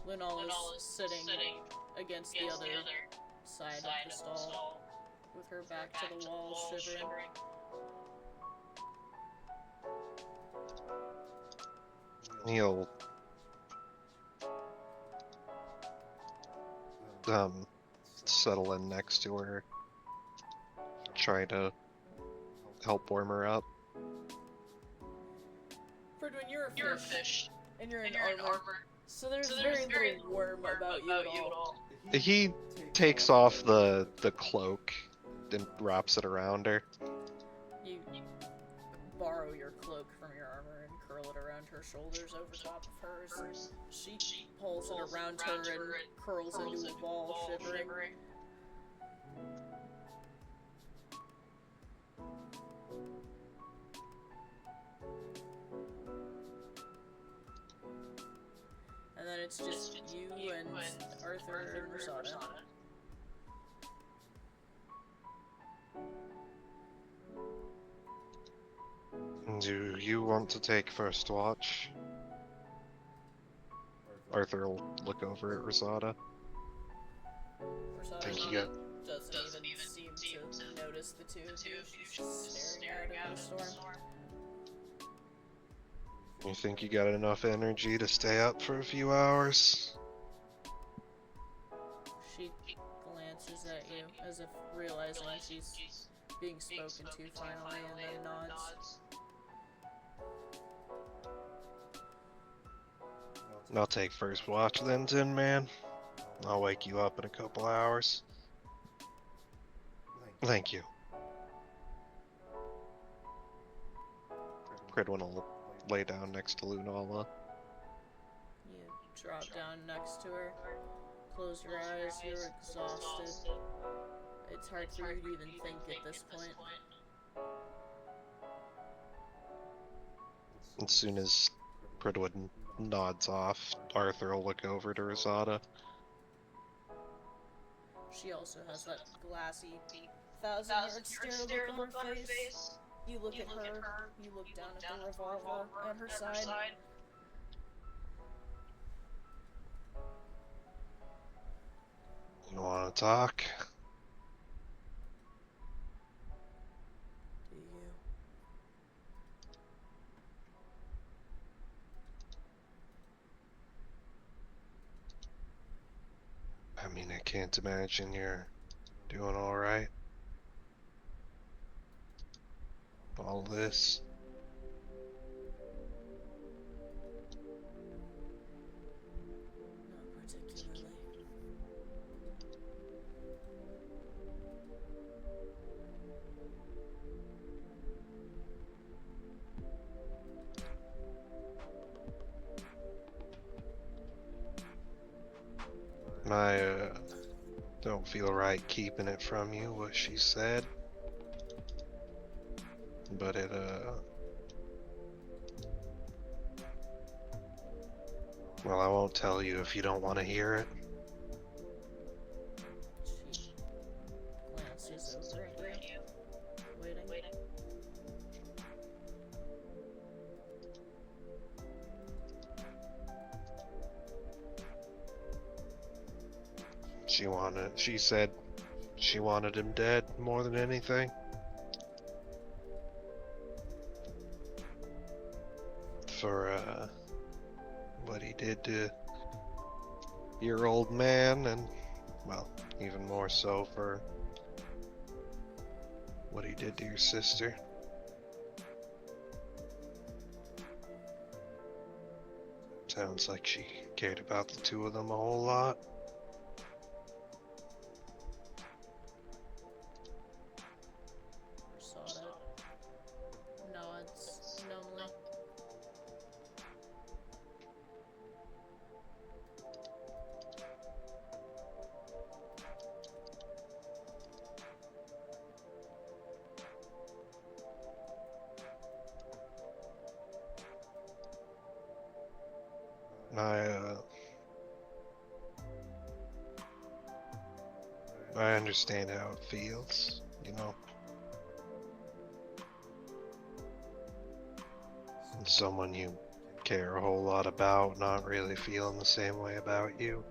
Lunal is sitting against the other side of the stall, with her back to the wall, shivering. He'll settle in next to her, try to help warm her up. Pridwen, you're a fish, and you're in armor, so there's very little warm about you at all. He takes off the cloak and wraps it around her. You borrow your cloak from your armor and curl it around her shoulders over top of hers. She pulls it around her and curls into a ball, shivering. And then it's just you and Arthur and Rosada. Do you want to take first watch? Arthur will look over at Rosada. Rosada Think you got... doesn't even seem to notice the two of you. She's just staring out at the storm. You think you got enough energy to stay up for a few hours? She glances at you as if realizing she's being spoken to finally, and then nods. I'll take first watch then, Tin Man. I'll wake you up in a couple hours. Thank you. Pridwen will lay down next to Lunala. You drop down next to her, close your eyes, you're exhausted. It's hard for you to even think at this point. As soon as Pridwen nods off, Arthur will look over to Rosada. She also has that glassy, thousand-yard stare look on her face. You look at her, you look down at the revolver at her side. You wanna talk? Do you? I mean, I can't imagine you're doing alright. All this. Not particularly. I don't feel right keeping it from you, what she said. But well, I won't tell you if you don't want to hear it. She glances over at you, waiting. She said she wanted him dead more than anything. For, what he did to your old man, and, well, even more so for what he did to your sister. Sounds like she cared about the two of them a whole lot. Rosada nods numbly. I I understand how it feels, you know. And someone you care a whole lot about not really feeling the same way about you.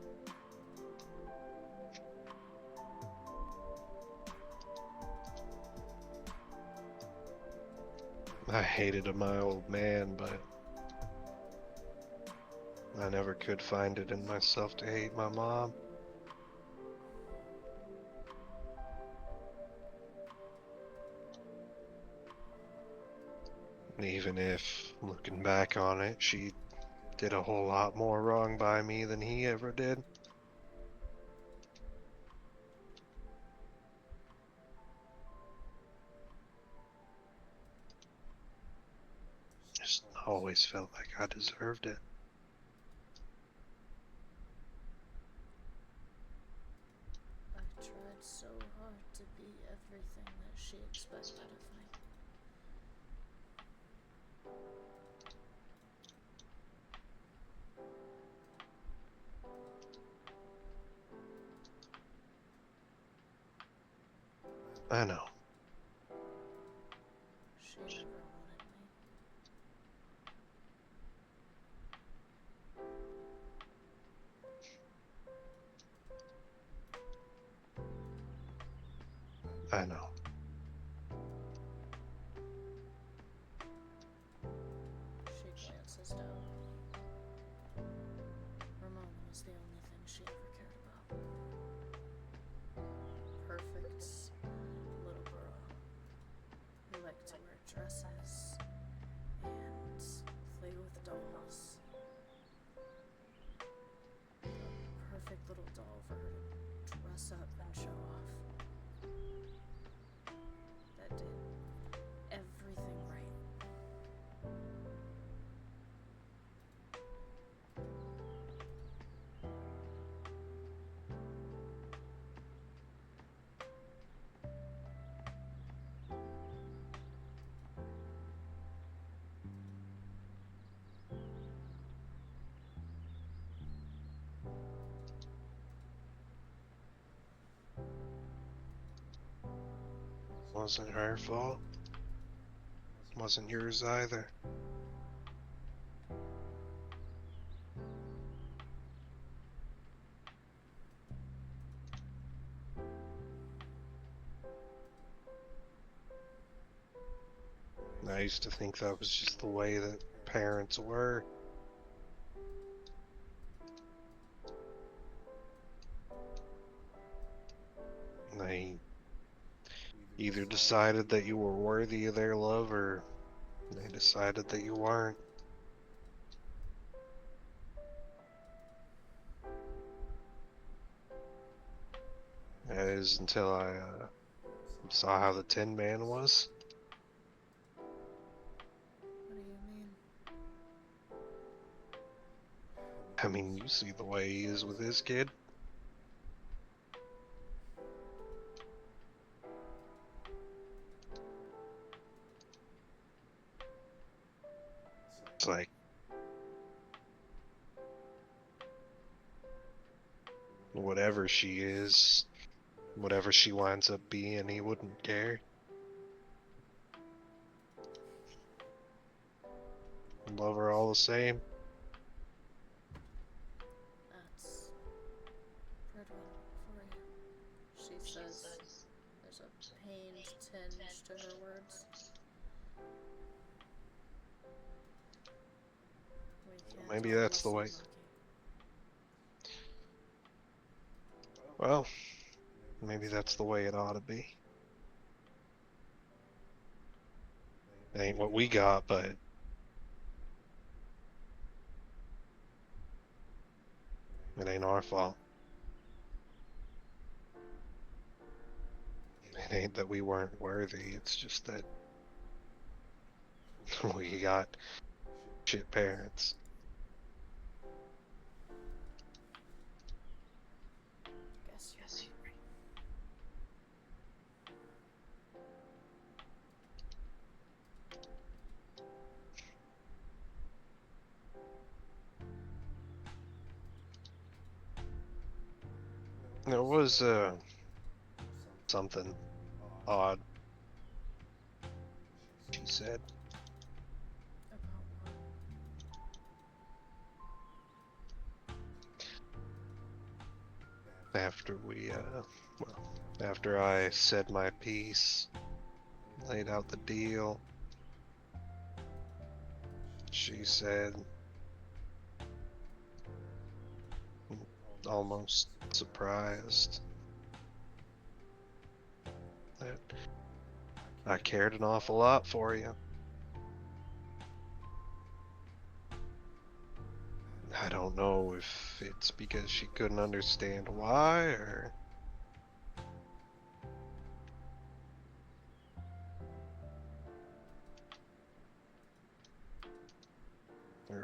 I hated my old man, but I never could find it in myself to hate my mom. Even if, looking back on it, she did a whole lot more wrong by me than he ever did. Just always felt like I deserved it. I tried so hard to be everything that she expected of me. I know. She never wanted me. I know. She glances down. Ramona was the only thing she ever cared about. Perfect little girl who liked to wear dresses and play with dolls. The perfect little doll for her to dress up and show off. That did everything right. Wasn't her fault. Wasn't yours either. I used to think that was just the way that parents were. They either decided that you were worthy of their love or they decided that you weren't. That is until I saw how the Tin Man was. What do you mean? I mean, you see the way he is with his kid. It's like, whatever she is, whatever she winds up being, he wouldn't care. Love her all the same. That's Pridwen for you. She says there's a pained tinge to her words. We can't Maybe all that's be the so way. lucky. Well, maybe that's the way it ought to be. It ain't what we got, but it ain't our fault. It ain't that we weren't worthy, it's just that we got shit parents. Guess you're right. There was something odd, she said. About what? After after I said my piece, laid out the deal, she said, almost surprised, that I cared an awful lot for you. I don't know if it's because she couldn't understand why, or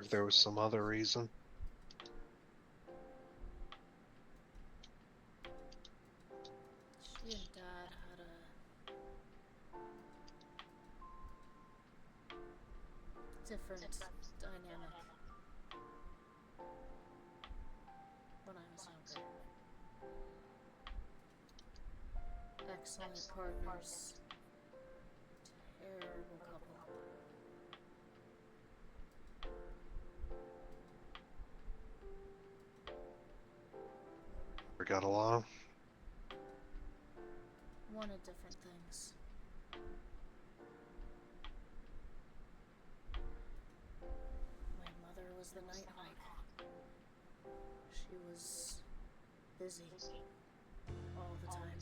if there was some other reason. She and Dad had a different dynamic when I was younger. Excellent partners. Terrible couple. We got along. Wanted different things. My mother was the Nighthawk. She was busy all the time.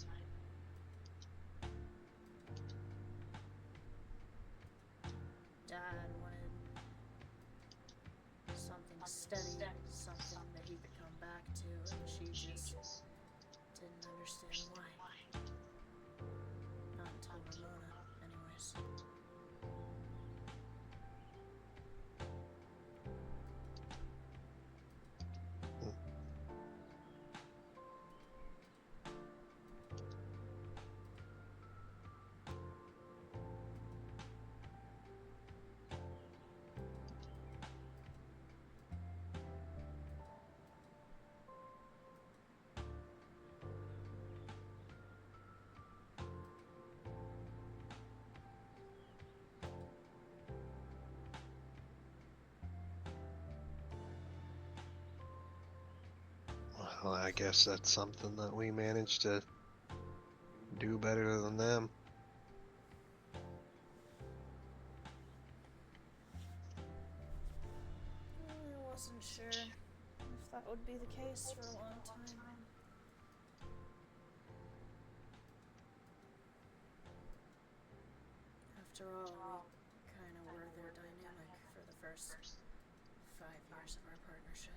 Dad wanted something steady, something that he could come back to, and she just didn't understand why. Not until Ramona, anyways. Well, I guess that's something that we managed to do better than them. I wasn't sure if that would be the case for a long time. After all, we kind of were their dynamic for the first 5 years of our partnership.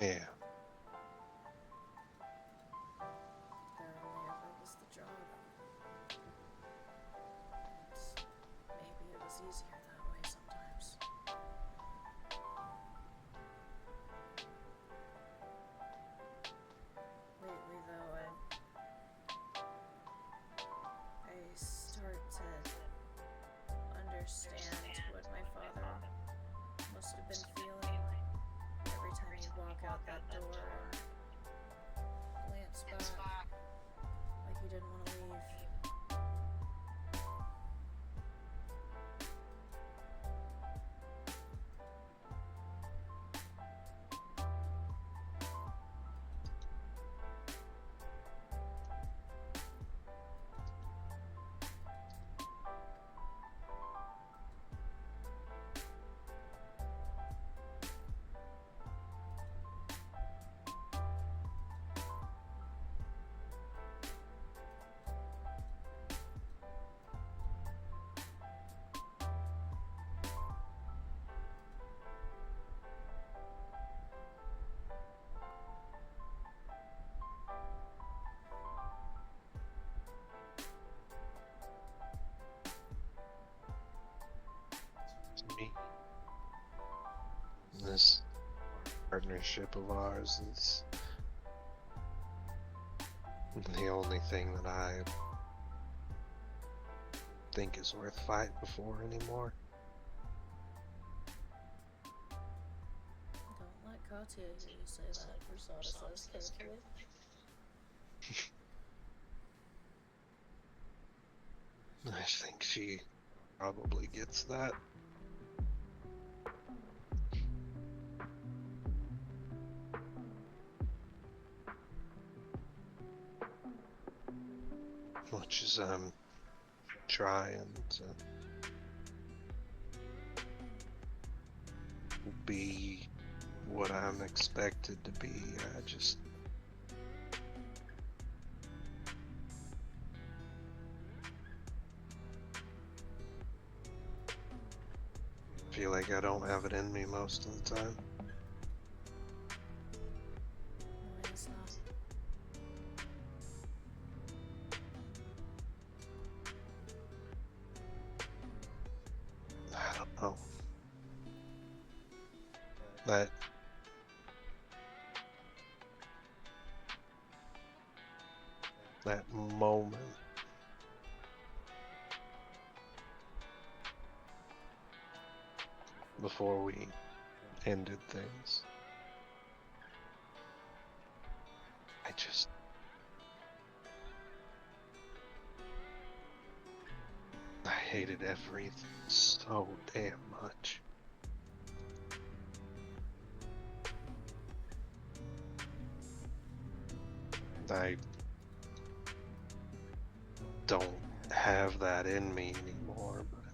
Yeah. There only ever was the job. And maybe it was easier that way sometimes. Lately, though, I start to understand what my father must have been feeling every time he'd walk out that door and glance back like he didn't want to leave. To me, this partnership of ours is the only thing that I think is worth fighting for anymore. Katya hear you say that, Versada says carefully. I think she probably gets that. Much as I'm trying to be what I'm expected to be, I just feel like I don't have it in me most of the time. Why is that? I don't know. That moment before we ended things, I hated everything so damn much. I don't have that in me anymore, but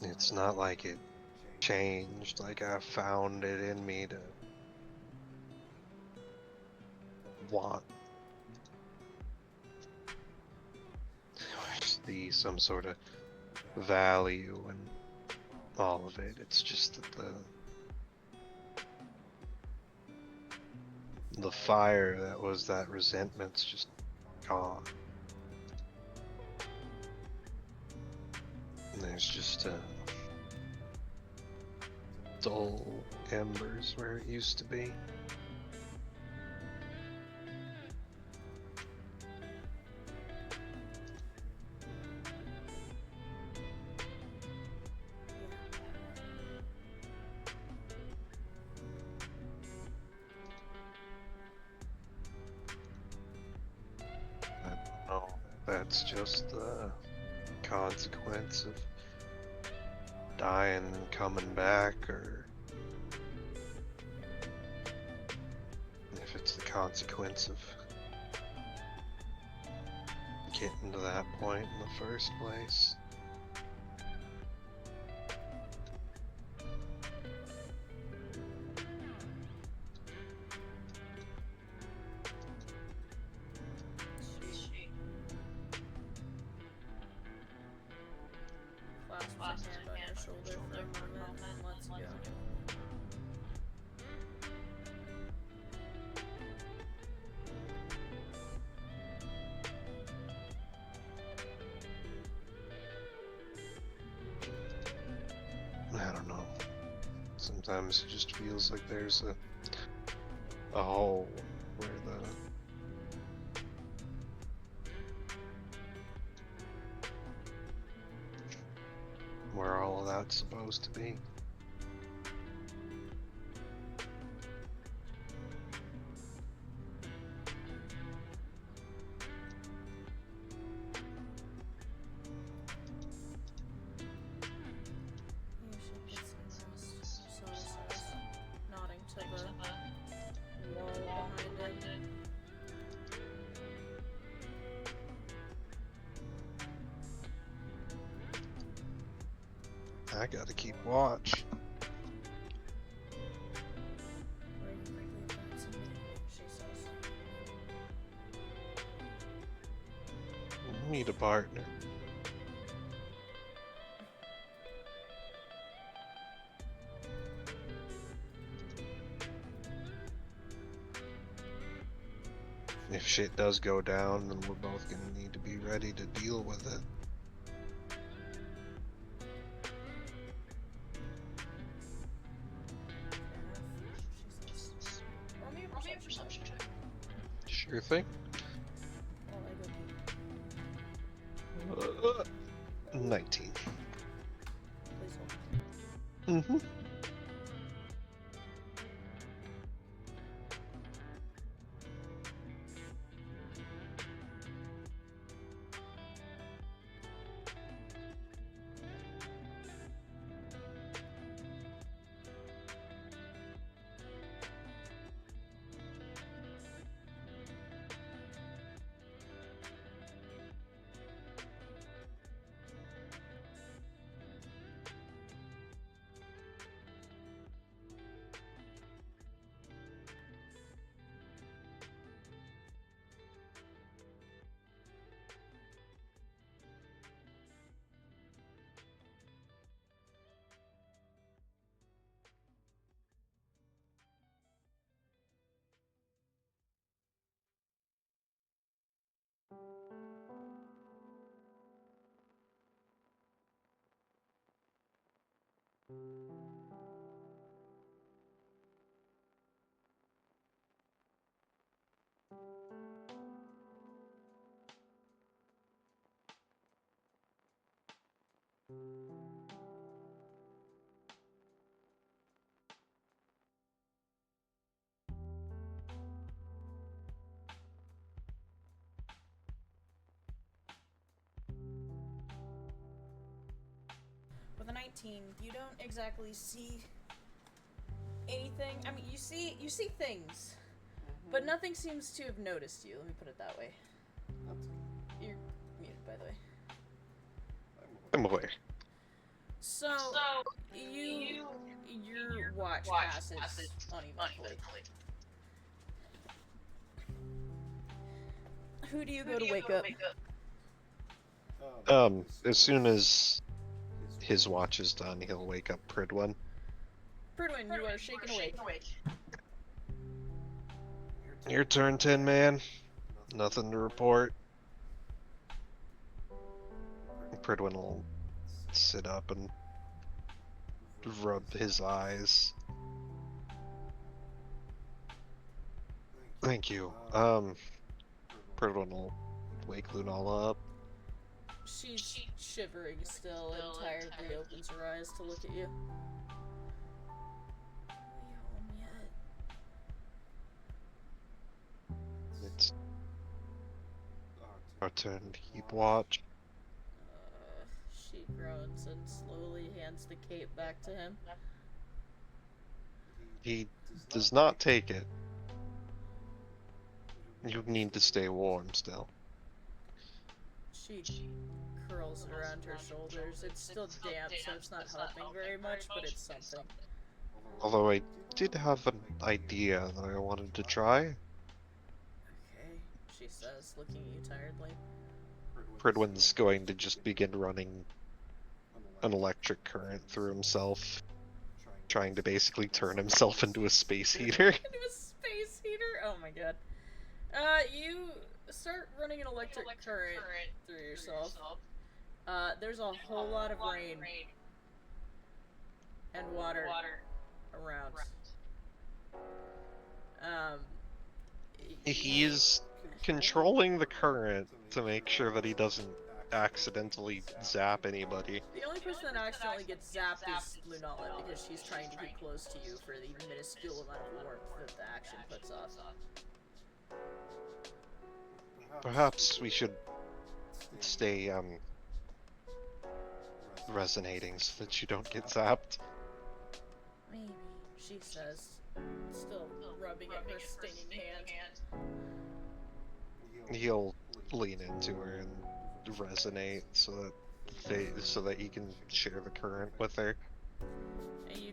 it's not like it changed, like I found it in me to want or see some sort of value in all of it. It's just that the fire that was that resentment's just gone. And there's just dull embers where it used to be. That's just the consequence of dying and coming back, or if it's the consequence of getting to that point in the first place. Clasp her hand on your shoulder for a moment and let's go. I don't know. Sometimes it just feels like there's a hole where all of that's supposed to be. You should get some rest, Versada says, nodding to the wall behind it. I gotta keep watch. Bring the blueprint to me, she says. Need a partner. If shit does go down, then we're both gonna need to be ready to deal with it. She says. Roll me a perception check. Sure thing. While I go deep. 19. Mm-hmm. With a 19, you don't exactly see anything. I mean, you see things, but nothing seems to have noticed you. Let me put it that way. You're muted, by the way. I'm aware. So your watch passes uneventfully. Who do you go to wake up? As soon as his watch is done, he'll wake up Pridwen. Pridwen, you are shaken awake. Your turn, Tin Man. Nothing to report. Pridwen will sit up and rub his eyes. Thank you. Pridwen will wake Lunala up. She's shivering still and tiredly opens her eyes to look at you. Are we home yet? It's our turn to keep watch. She groans and slowly hands the cape back to him. He does not take it. You need to stay warm still. She curls it around her shoulders. It's still damp, so it's not helping very much, but it's something. Although I did have an idea that I wanted to try. Okay, she says, looking at you tiredly. Pridwen's going to just begin running an electric current through himself, trying to basically turn himself into a space heater. Into a space heater? Oh my god. You start running an electric current through yourself. There's a whole lot of rain and water around. He's controlling the current to make sure that he doesn't accidentally zap anybody. The only person that accidentally gets zapped is Lunala, because she's trying to get close to you for the minuscule amount of warmth that the action puts off. Perhaps we should stay, resonating so that you don't get zapped. Maybe, she says, still rubbing at her stinging hand. He'll lean into her and resonate so that he can share the current with her. And you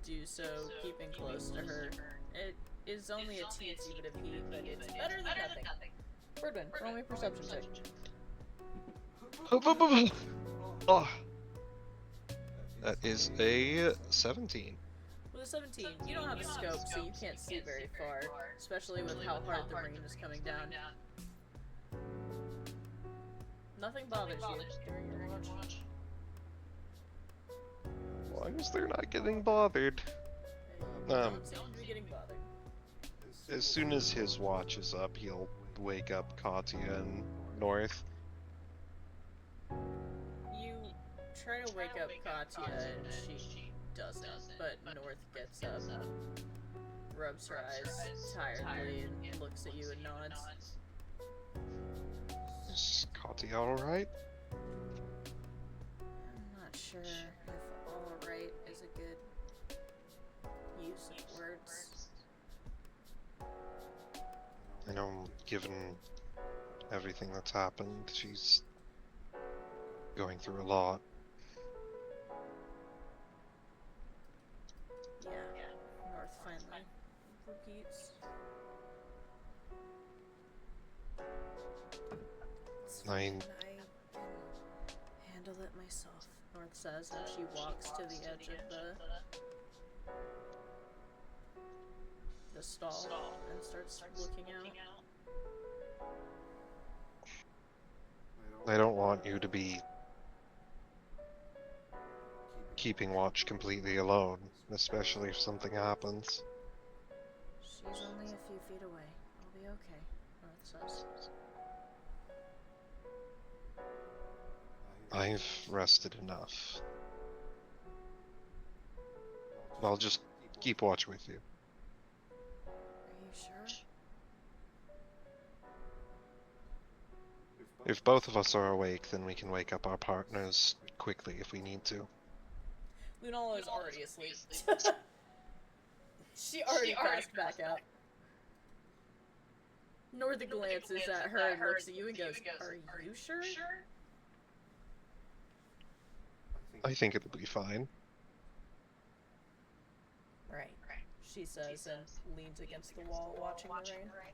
do so, keeping close to her. It is only a teensy bit of heat, but it's better than nothing. Pridwen, roll me a perception check. Oh. That is a 17. With a 17, you don't have a scope, so you can't see very far, especially with how hard the rain is coming down. Nothing bothers you during your watch. As long as they're not getting bothered. Don't seem to be getting bothered. As soon as his watch is up, he'll wake up Katya and North. You try to wake up Katya, and she doesn't, but North gets up, rubs her eyes tiredly, and looks at you and nods. Is Katya alright? I'm not sure if alright is a good use of words. I know, given everything that's happened, she's going through a lot. Yeah, North finally repeats. It's fine, I can handle it myself, North says, and she walks to the edge of the stall and starts looking out. I don't want you to be keeping watch completely alone, especially if something happens. She's only a few feet away. I'll be okay, North says. I've rested enough. I'll just keep watch with you. Are you sure? If both of us are awake, then we can wake up our partners quickly if we need to. Lunala is already asleep. She already passed back out. North glances at her and looks at you and goes, "Are you sure?" I think it'll be fine. Right, she says and leans against the wall watching the rain.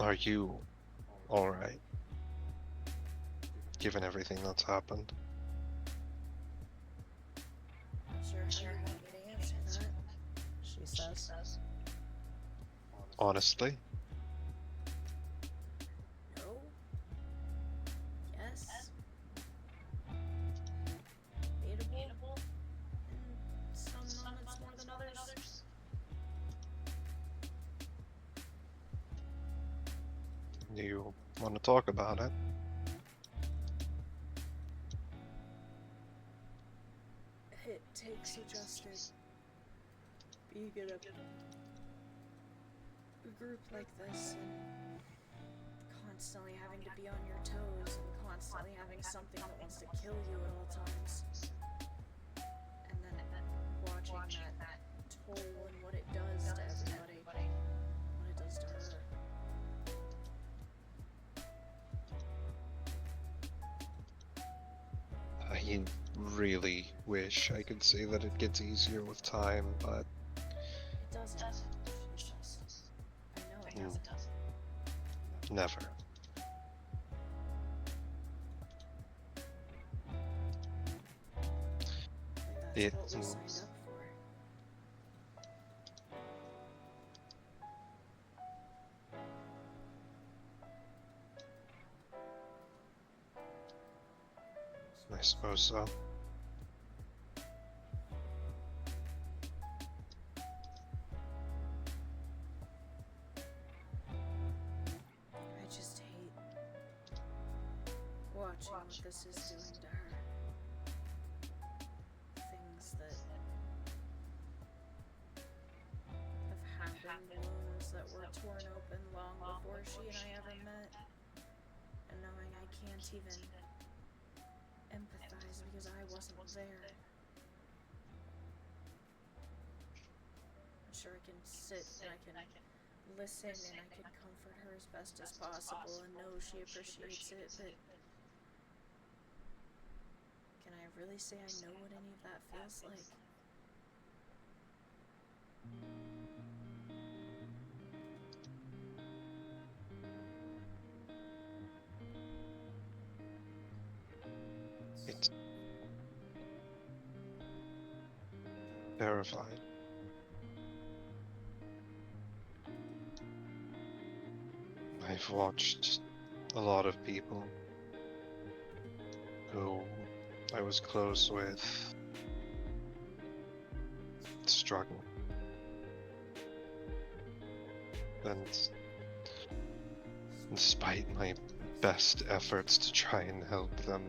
Are you alright? Given everything that's happened. Not sure how you want me to answer that, she says. Honestly? No. Yes. Debatable. In some moments more than others. Do you want to talk about it? It takes adjusting. Being in a group like this and constantly having to be on your toes and constantly having something that wants to kill you at all times. And then watching that toll and what it does to everybody. What it does to her. I really wish I could say that it gets easier with time, but It doesn't. She says. I know it doesn't. never. That's what we signed up for. I suppose so. I just hate watching what this is doing to her. Things that have happened, wounds that were torn open long before she and I ever met, and knowing I can't even empathize because I wasn't there. I'm sure I can sit and I can listen and I can comfort her as best as possible and know she appreciates it, but can I really say I know what any of that feels like? It's terrifying. I've watched a lot of people who I was close with struggle. And despite my best efforts to try and help them,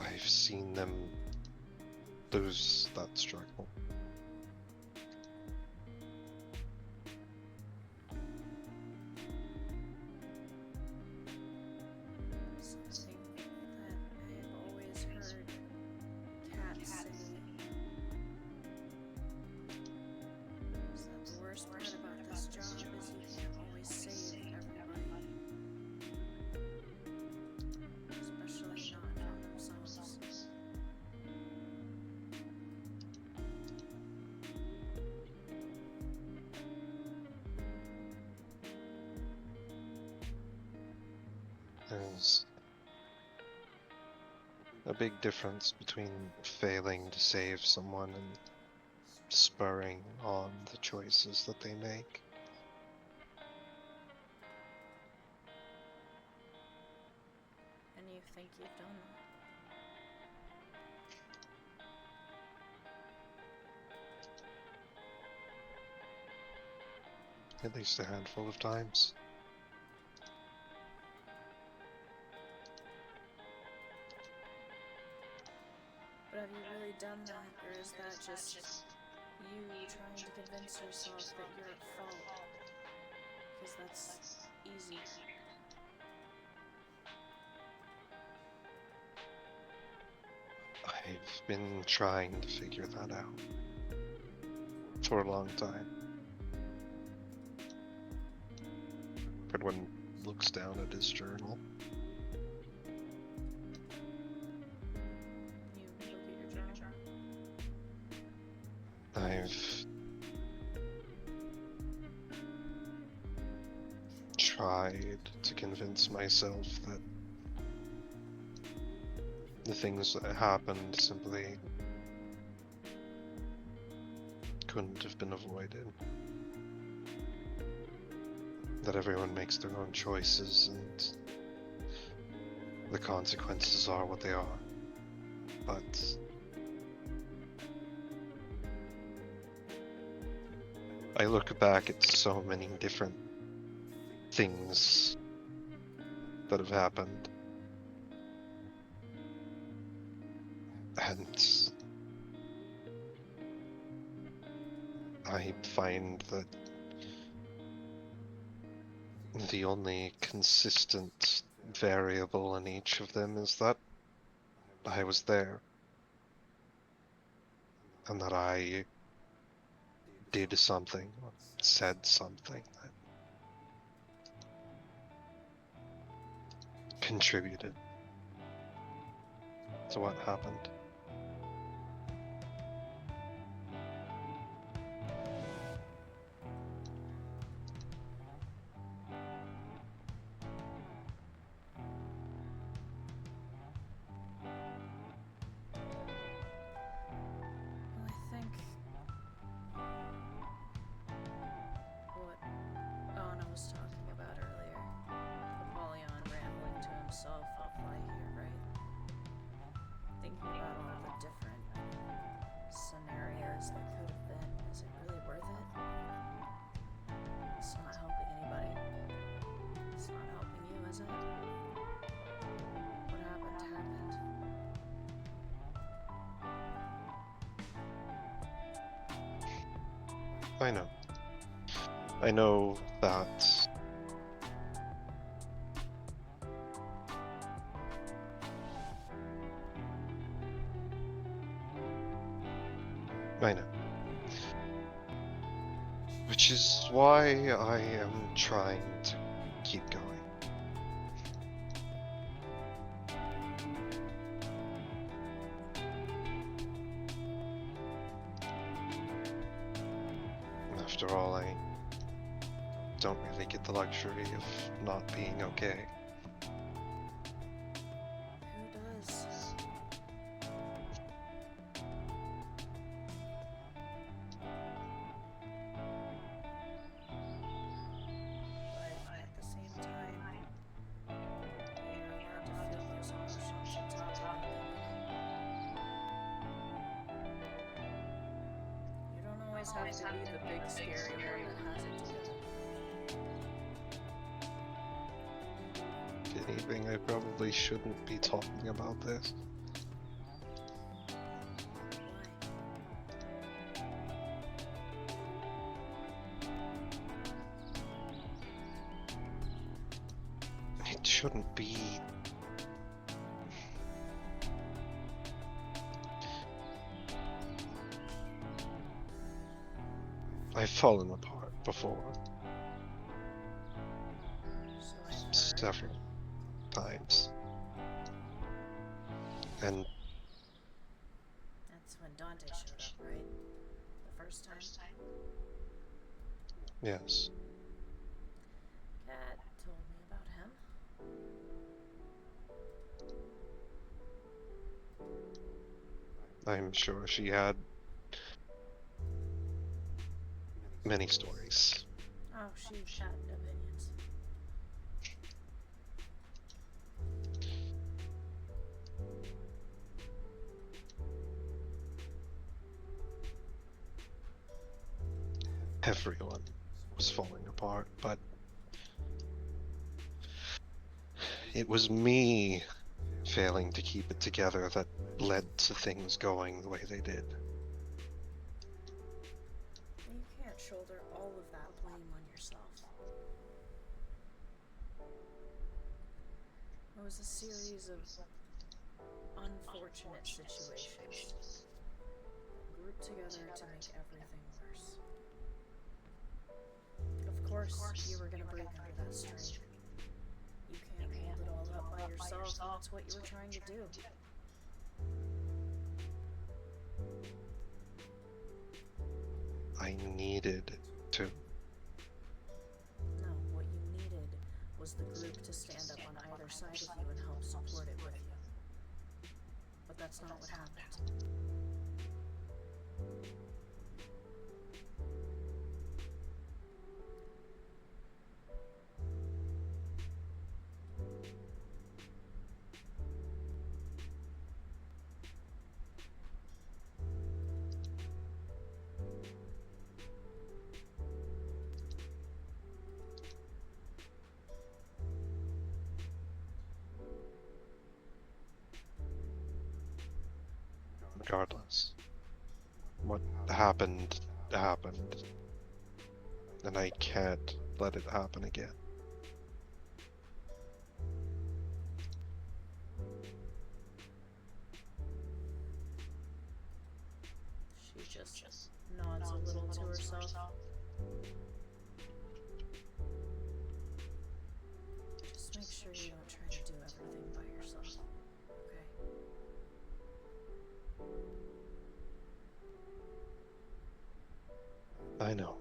I've seen them lose that struggle. Something that I have always heard Kat say is that the worst part about this job is you can't always save everybody. Especially not from themselves. There's a big difference between failing to save someone and spurring on the choices that they make. And you think you've done that? At least a handful of times. But have you really done that, or is that just you trying to convince yourself that you're at fault? Because that's easy. I've been trying to figure that out for a long time. Pridwen looks down at his journal. You look at your journal. I've tried to convince myself that the things that happened simply couldn't have been avoided. That everyone makes their own choices and the consequences are what they are. But I look back at so many different things that have happened, and I find that the only consistent variable in each of them is that I was there, and that I did something, or said something that contributed to what happened. Well, I think what Anna was talking about earlier, Apollyon rambling to himself would apply here, right? Thinking about all the different scenarios that could have been, is it really worth it? It's not helping anybody. It's not helping you, is it? What happened happened. I know. I know that I know. Which is why I am trying to keep going. After all, I don't really get the luxury of not being okay. Who does? But at the same time, you're allowed to feel those emotions and talk about them. You don't always have to be the big scary one that has it together. If anything, I probably shouldn't be talking about this. It shouldn't be. I've fallen apart before. So I've heard. Several times. And That's when Dante showed up, right? The first time? yes, Kat told me about him. I'm sure she had many stories. Oh, she had opinions. Everyone was falling apart, but it was me failing to keep it together that led to things going the way they did. You can't shoulder all of that blame on yourself. It was a series of unfortunate situations grouped together to make everything worse. Of course, you were gonna break under that strain. You can't hold it all up by yourself, and that's what you were trying to do. I needed to. No, what you needed was the group to stand up on either side of you and help support it with you. But that's not what happened. Regardless, what happened, happened. And I can't let it happen again. She just nods a little to herself. Just make sure you don't try to do everything by yourself, okay? I know.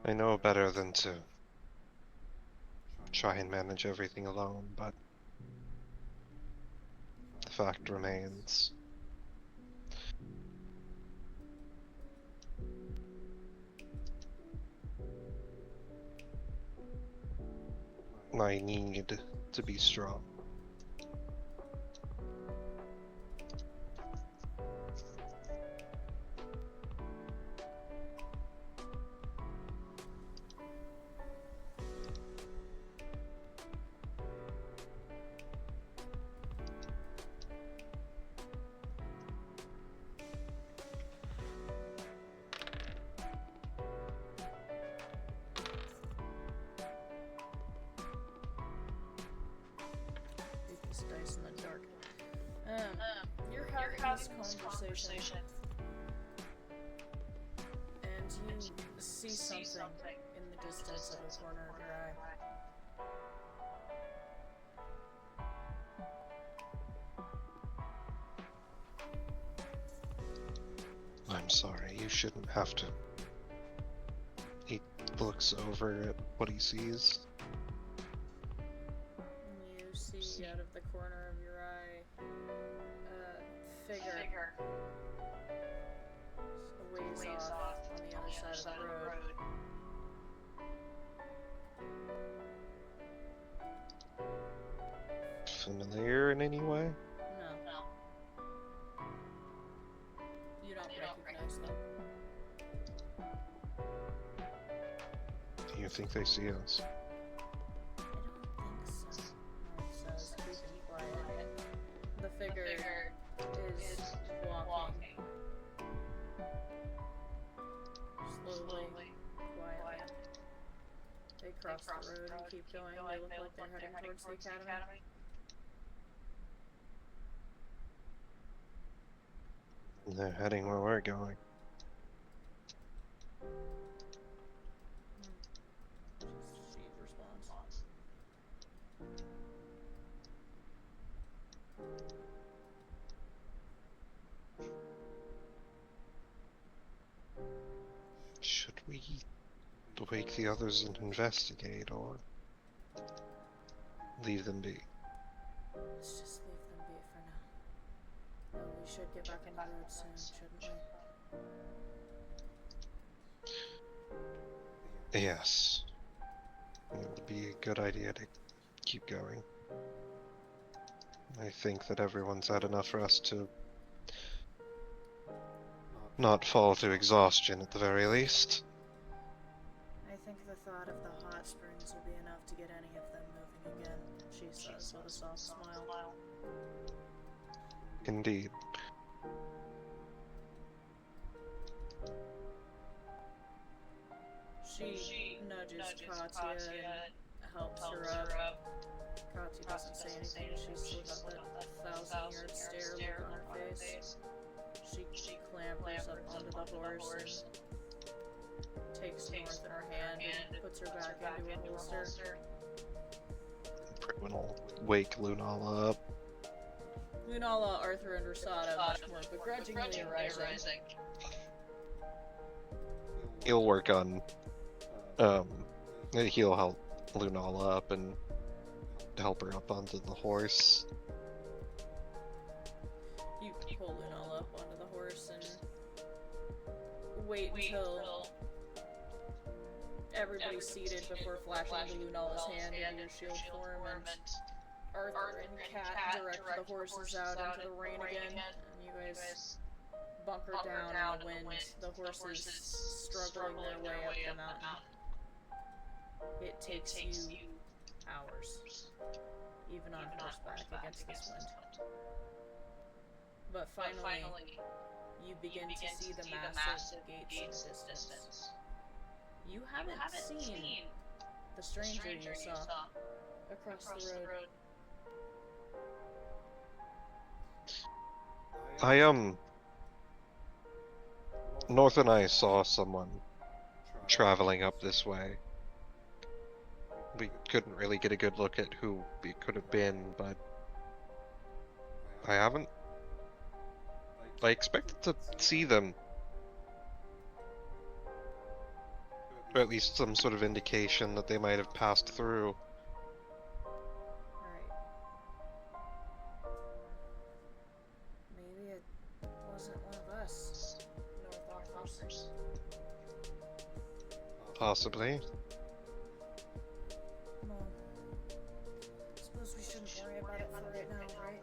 I know better than to try and manage everything alone, but the fact remains. I need to be strong. These dice in the dark. You're having this conversation, and you see something in the distance of the corner of your eye. I'm sorry, you shouldn't have to. He looks over at what he sees. You see out of the corner of your eye a figure a ways off on the other side of the road. familiar in any way? No. You don't recognize them. Do you think they see us? I don't think so, Mark says, keeping quiet. The figure is walking. Slowly, quietly. They cross the road and keep going. They look like they're heading towards the academy. They're heading where we're going. She responds. Should we wake the others and investigate, or leave them be? Let's just leave them be for now. Oh, we should get back on the road soon, shouldn't we? Yes. It would be a good idea to keep going. I think that everyone's had enough rest to not fall to exhaustion at the very least. I think the thought of the hot springs will be enough to get any of them moving again, she says with a soft smile. Indeed. She nudges Katya and helps her up. Katya doesn't say anything. She's still got that 1,000-yard stare look on her face. She clambers up onto the horse and takes North in her hand and puts her back into her holster. Pridwen will wake Lunala up. Lunala, Arthur, and Rasada much more begrudgingly arising. He'll work on, he'll help Lunala up and help her up onto the horse. You pull Lunala up onto the horse and wait until everybody's seated before flashing into Lunala's hand into your shield form, and Arthur and Kat direct the horses out into the rain again, and you guys bunker down in the wind, the horses struggling their way up the mountain. It takes you hours, even on horseback against this wind. But finally, you begin to see the massive gates in the distance. You haven't seen the stranger you saw across the road. North and I saw someone traveling up this way. We couldn't really get a good look at who it could have been, but I expected to see them. Or at least some sort of indication that they might have passed through. Right. Maybe it wasn't one of us. North officers. Possibly. Well, suppose we shouldn't worry about it for right now, right?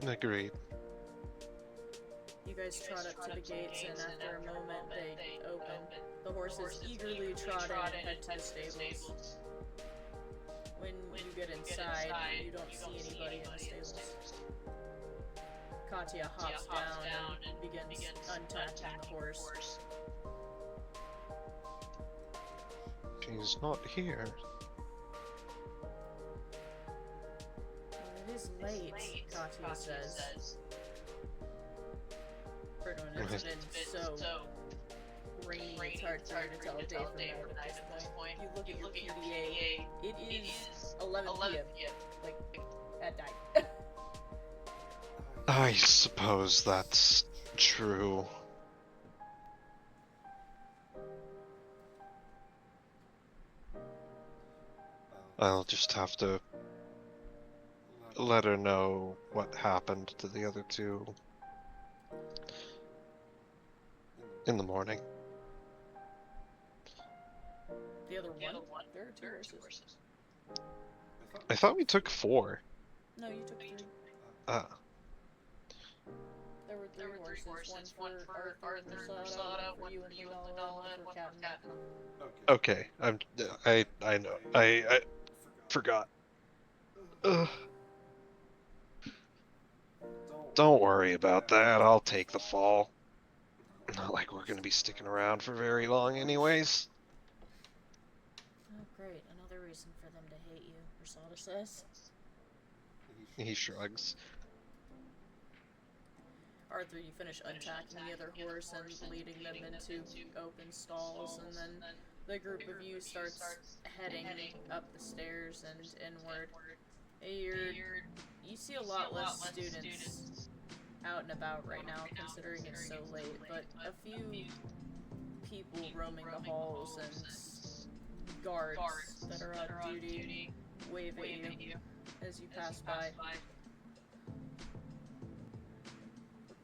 Agreed. You guys trot up to the gates, and after a moment, they open. The horses eagerly trot in and head to the stables. When you get inside, you don't see anybody in the stables. Katya hops down and begins untacking the horse. She's not here. Well, it is late, Katya says. Pridwen has been so rainy, it's hard for her to tell day from night at this point. You look at your PDA, it is 11 p.m. Like, at night. I suppose that's true. I'll just have to let her know what happened to the other two in the morning. The other one? There are 2 horses. I thought we took 4. No, you took 3. Ah. There were 3 horses. One for Arthur and Rosada, one for you and Lunala, and one for Katya. Okay, I know. I forgot. Ugh. Don't worry about that. I'll take the fall. Not like we're gonna be sticking around for very long anyways. Oh, great. Another reason for them to hate you, Rosada says. He shrugs. Arthur, you finish untacking the other horse and leading them into open stalls, and then the group of you starts heading up the stairs and inward. You see a lot less students out and about right now, considering it's so late, but a few people roaming the halls and guards that are on duty wave at you as you pass by.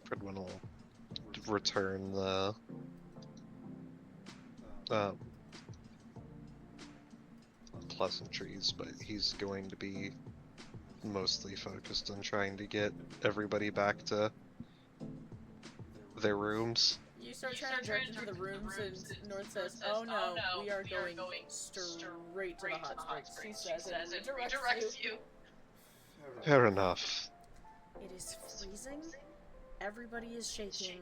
Pridwen will return the pleasantries, but he's going to be mostly focused on trying to get everybody back to their rooms. You start trying to drift into the rooms, and North says, "Oh no, we are going straight to the hot springs." She says, and redirects you. Fair enough. It is freezing. Everybody is shaking.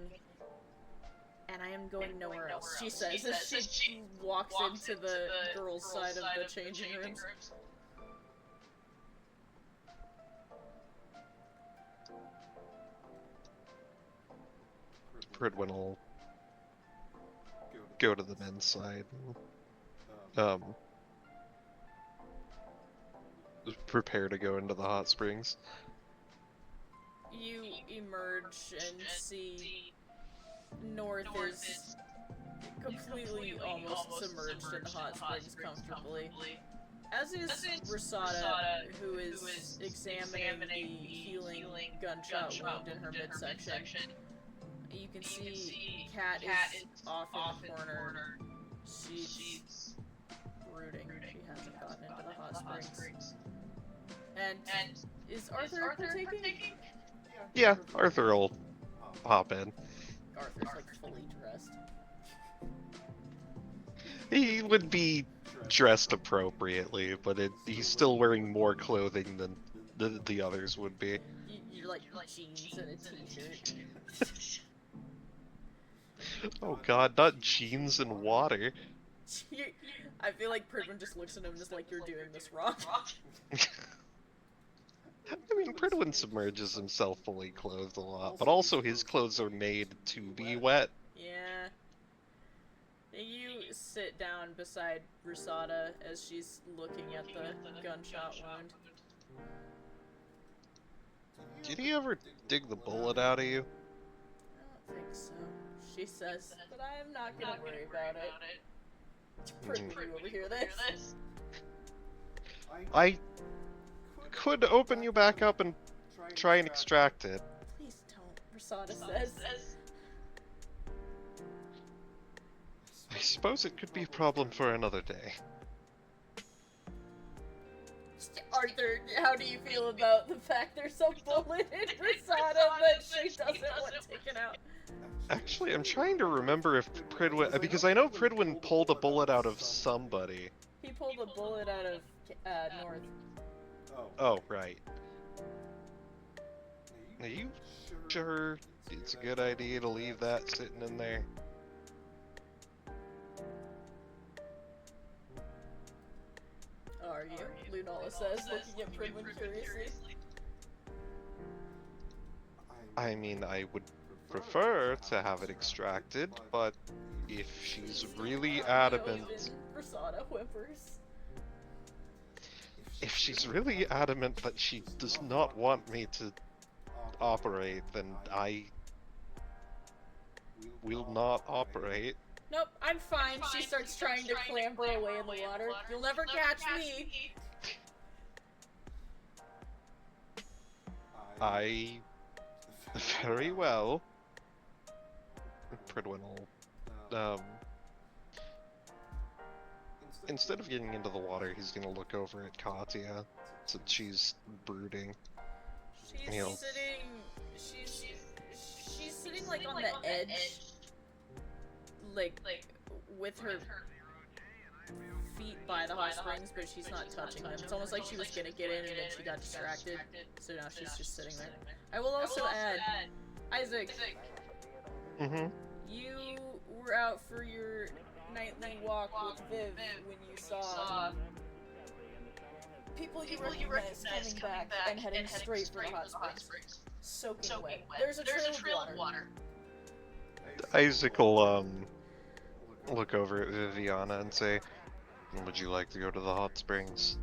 And I am going nowhere else, she says as she walks into the girls' side of the changing rooms. Pridwen will go to the men's side and prepare to go into the hot springs. You emerge and see North is completely almost submerged in the hot springs comfortably. As is Rosada, who is examining the healing gunshot wound in her midsection. You can see Kat is off in the corner. She's brooding. She hasn't gotten into the hot springs. And is Arthur partaking? Yeah, Arthur will hop in. Arthur's like fully dressed. He would be dressed appropriately, but he's still wearing more clothing than the others would be. You're like jeans and a t-shirt. Oh god, not jeans and water. I feel like Pridwen just looks at him just like, you're doing this wrong. I mean, Pridwen submerges himself fully clothed a lot, but also his clothes are made to be wet. Yeah. You sit down beside Rosada as she's looking at the gunshot wound. Did he ever dig the bullet out of you? I don't think so. She says, but I'm not gonna worry about it. Pridwen, you overhear this? I could open you back up and try and extract it. Please don't, Rosada says. I suppose it could be a problem for another day. Arthur, how do you feel about the fact there's a bullet in Rosada that she doesn't want taken out? Actually, I'm trying to remember if Pridwen, because I know Pridwen pulled a bullet out of somebody. He pulled a bullet out of North. Oh, right. Are you sure it's a good idea to leave that sitting in there? Are you? Lunala says, looking at Pridwen curiously. I mean, I would prefer to have it extracted, but if she's really adamant... Rosada whimpers. If she's really adamant that she does not want me to operate, then I will not operate. Nope, I'm fine. She starts trying to clamber away in the water. You'll never catch me! I... Very well. Pridwen will, Instead of getting into the water, he's gonna look over at Katya, since she's brooding. She's He'll- sitting. She's sitting like on the edge, like with her feet by the hot springs, but she's not touching them. It's almost like she was gonna get in and then she got distracted, so now she's just sitting there. I will also add, Isaac, Mm-hmm. you were out for your nightly walk with Viv when you saw people you recognized coming back and heading straight for the hot springs, soaking wet. There's a trail of water. Isaac will, look over at Viviana and say, "Would you like to go to the hot springs?"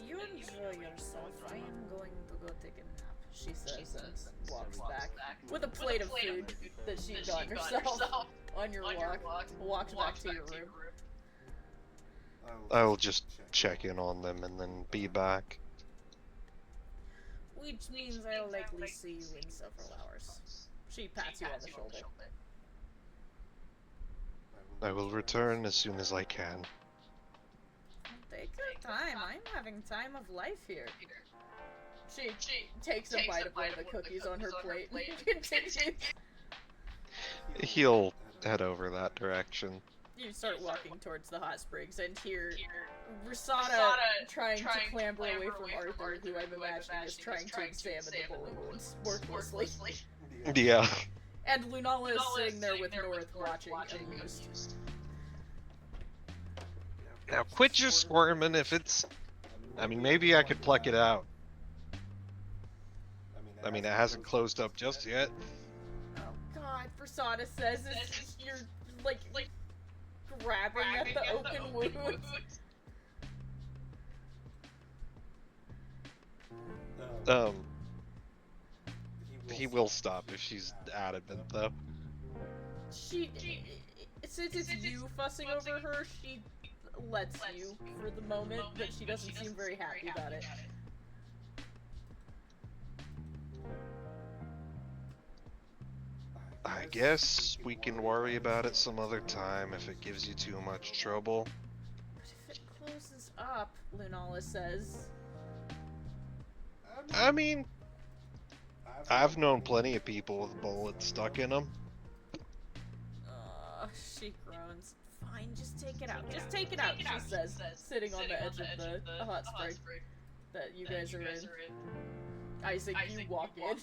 You enjoy yourself. I am going to go take a nap, she says, and walks back with a plate of food that she got herself on your walk. Walks back to your room. I'll just check in on them and then be back. Which means I'll likely see you in several hours. She pats you on the shoulder. I will return as soon as I can. Take your time. I'm having time of life here. She takes a bite of one of the cookies on her plate and continues. He'll head over that direction. You start walking towards the hot springs and hear Risada trying to clamber away from Arthur, who I'm imagining is trying to examine the bullet wounds worthlessly. Yeah. And Lunala is sitting there with North watching, amused. Now quit your squirming if it's... I mean, maybe I could pluck it out. I mean, it hasn't closed up just yet. Oh god, Risada says you're like grabbing at the open wound. He will stop if she's adamant, though. Since it's you fussing over her, she lets you for the moment, but she doesn't seem very happy about it. I guess we can worry about it some other time if it gives you too much trouble. But if it closes up, Lunala says. I mean, I've known plenty of people with bullets stuck in them. She groans. Fine, just take it out. Just take it out, she says, sitting on the edge of the hot spring that you guys are in. Isaac, you walk in.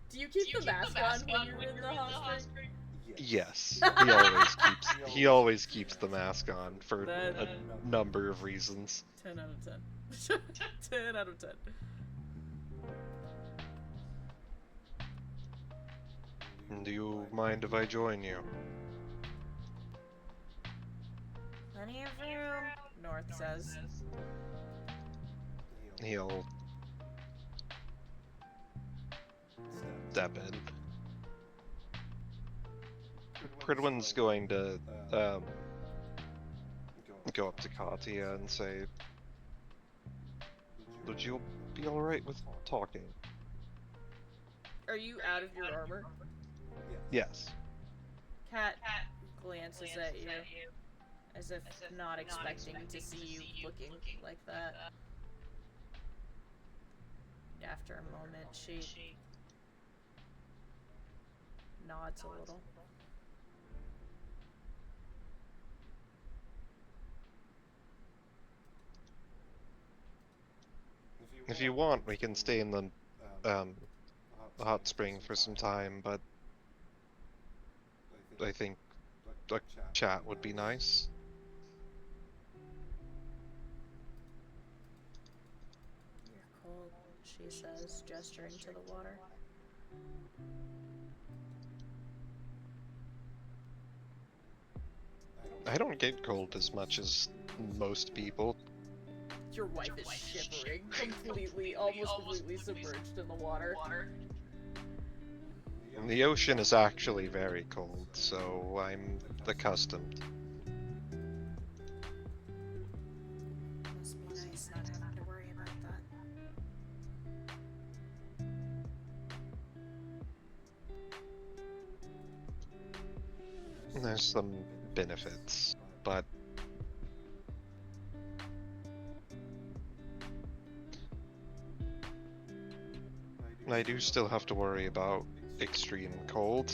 Do you keep the mask on when you're in the hot spring? Yes, he always keeps the mask on for a number of reasons. 10 out of 10. 10 out of 10. Do you mind if I join you? Plenty of room, North says. He'll step in. Pridwen's going to go up to Katya and say, "Would you be alright with talking?" Are you out of your armor? Yes. Kat glances at you, as if not expecting to see you looking like that. After a moment, she nods a little. If you want, we can stay in the hot spring for some time, but I think a chat would be nice. You're cold, she says, gesturing to the water. I don't get cold as much as most people. Your wife is shivering, almost completely submerged in the water. The ocean is actually very cold, so I'm accustomed. Must be nice not having to worry about that. There's some benefits, but I do still have to worry about extreme cold.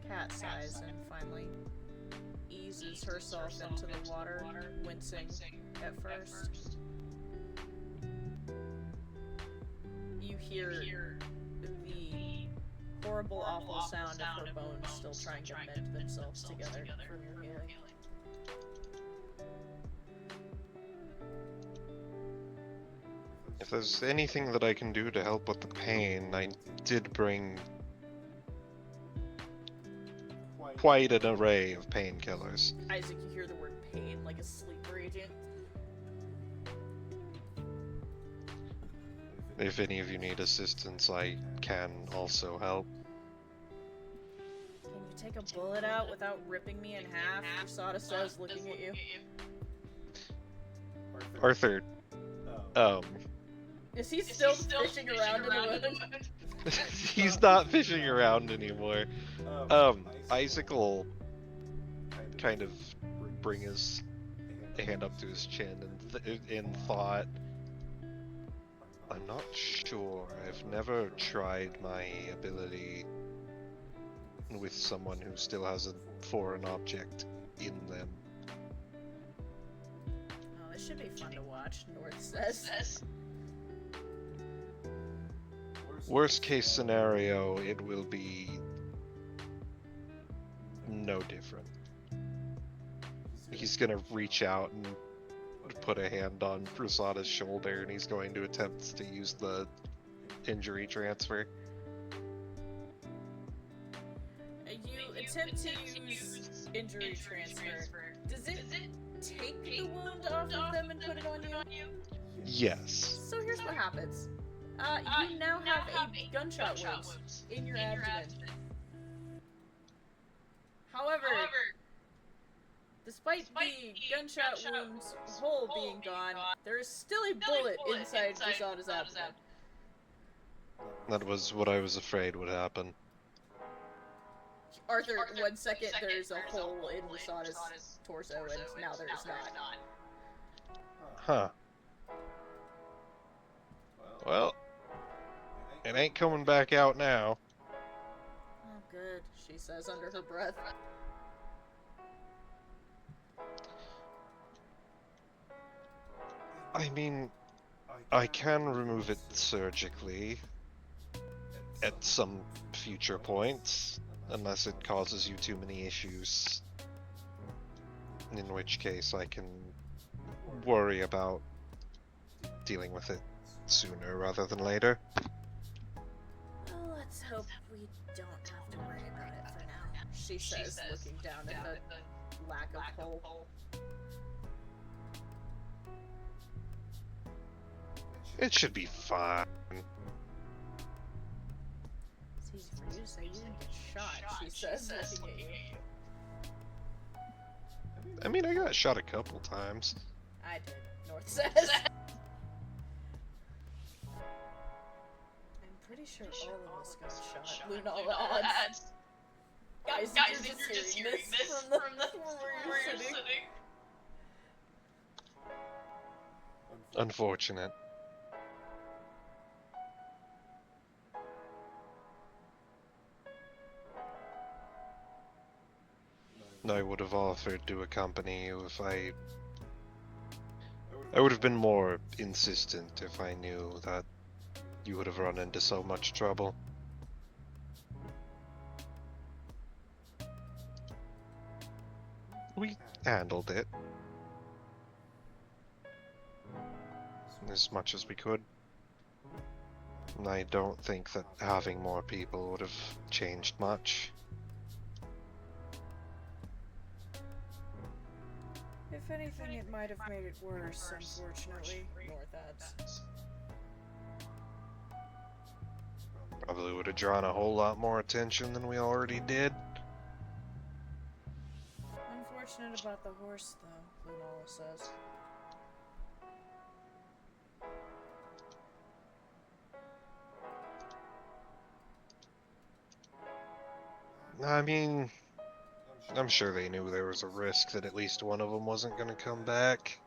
Cat sighs and finally eases herself into the water, wincing at first. You hear the horrible, awful sound of her bones still trying to mend themselves together from your healing. If there's anything that I can do to help with the pain, I did bring quite an array of painkillers. Isaac, you hear the word pain like a sleeper agent. If any of you need assistance, I can also help. Can you take a bullet out without ripping me in half? Usada says, looking at you. Arthur, Is he still fishing around in the wound? he's not fishing around anymore. Isaac will kind of bring his hand up to his chin and in thought, I'm not sure. I've never tried my ability with someone who still has a foreign object in them. Oh, this should be fun to watch, North says. Worst case scenario, it will be no different. He's gonna reach out and put a hand on Prasada's shoulder, and he's going to attempt to use the injury transfer. You attempt to use injury transfer. Does it take the wound off of them and put it on you? Yes. So here's what happens. You now have a gunshot wound in your abdomen. However, despite the gunshot wound's hole being gone, there is still a bullet inside Usada's abdomen. That was what I was afraid would happen. Arthur, 1 second there's a hole in Usada's torso, and now there's not. Huh. Well, it ain't coming back out now. Oh, good, she says under her breath. I mean, I can remove it surgically at some future point, unless it causes you too many issues. In which case I can worry about dealing with it sooner rather than later. Well, let's hope we don't have to worry about it for now, she says, looking down at the lack of hole. It should be fine. It's easy for you to say you didn't get shot, she says, looking at you. I mean, I got shot a couple times. I did, North says. I'm pretty sure all of us got shot. Lunala adds. Guys, you're just hearing this from where you're sitting. Unfortunate. I would have offered to accompany you if I would have been more insistent if I knew that you would have run into so much trouble. We handled it as much as we could. And I don't think that having more people would have changed much. If anything, it might have made it worse, unfortunately, North adds. Probably would have drawn a whole lot more attention than we already did. Unfortunate about the horse, though, Lunala says. I mean, I'm sure they knew there was a risk that at least one of them wasn't gonna come back.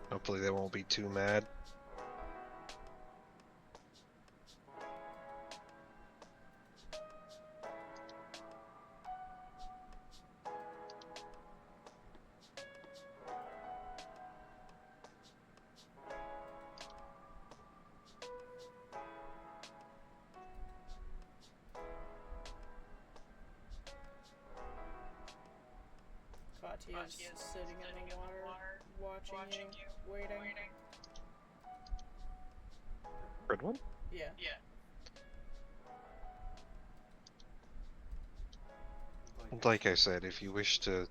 Hopefully they won't be too mad. Katya's sitting in the water, watching you, waiting. Pridwen? Yeah. Like I said, if you wish to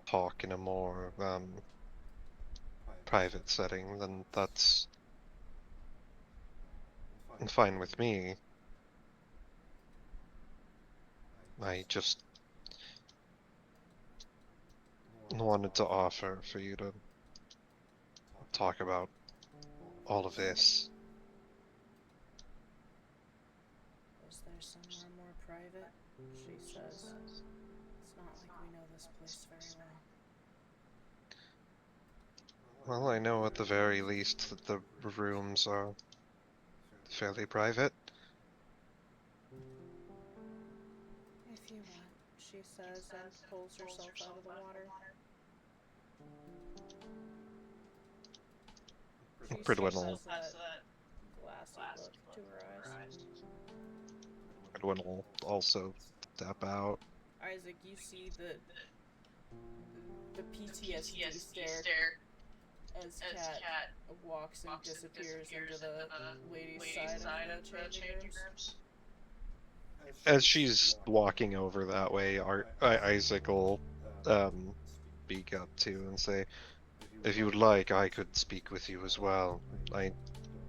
talk in a more private setting, then that's fine with me. I just wanted to offer for you to talk about all of this. Is there somewhere more private? She says. It's not like we know this place very well. Well, I know at the very least that the rooms are fairly private. If you want, she says, and pulls herself out of the water. She Pridwen still will, has that glassy look to her eyes. Pridwen will also step out. Isaac, you see the PTSD stare as Kat walks and disappears into the ladies' side of the changing rooms. As she's walking over that way, Isaac will speak up too and say, if you would like, I could speak with you as well. I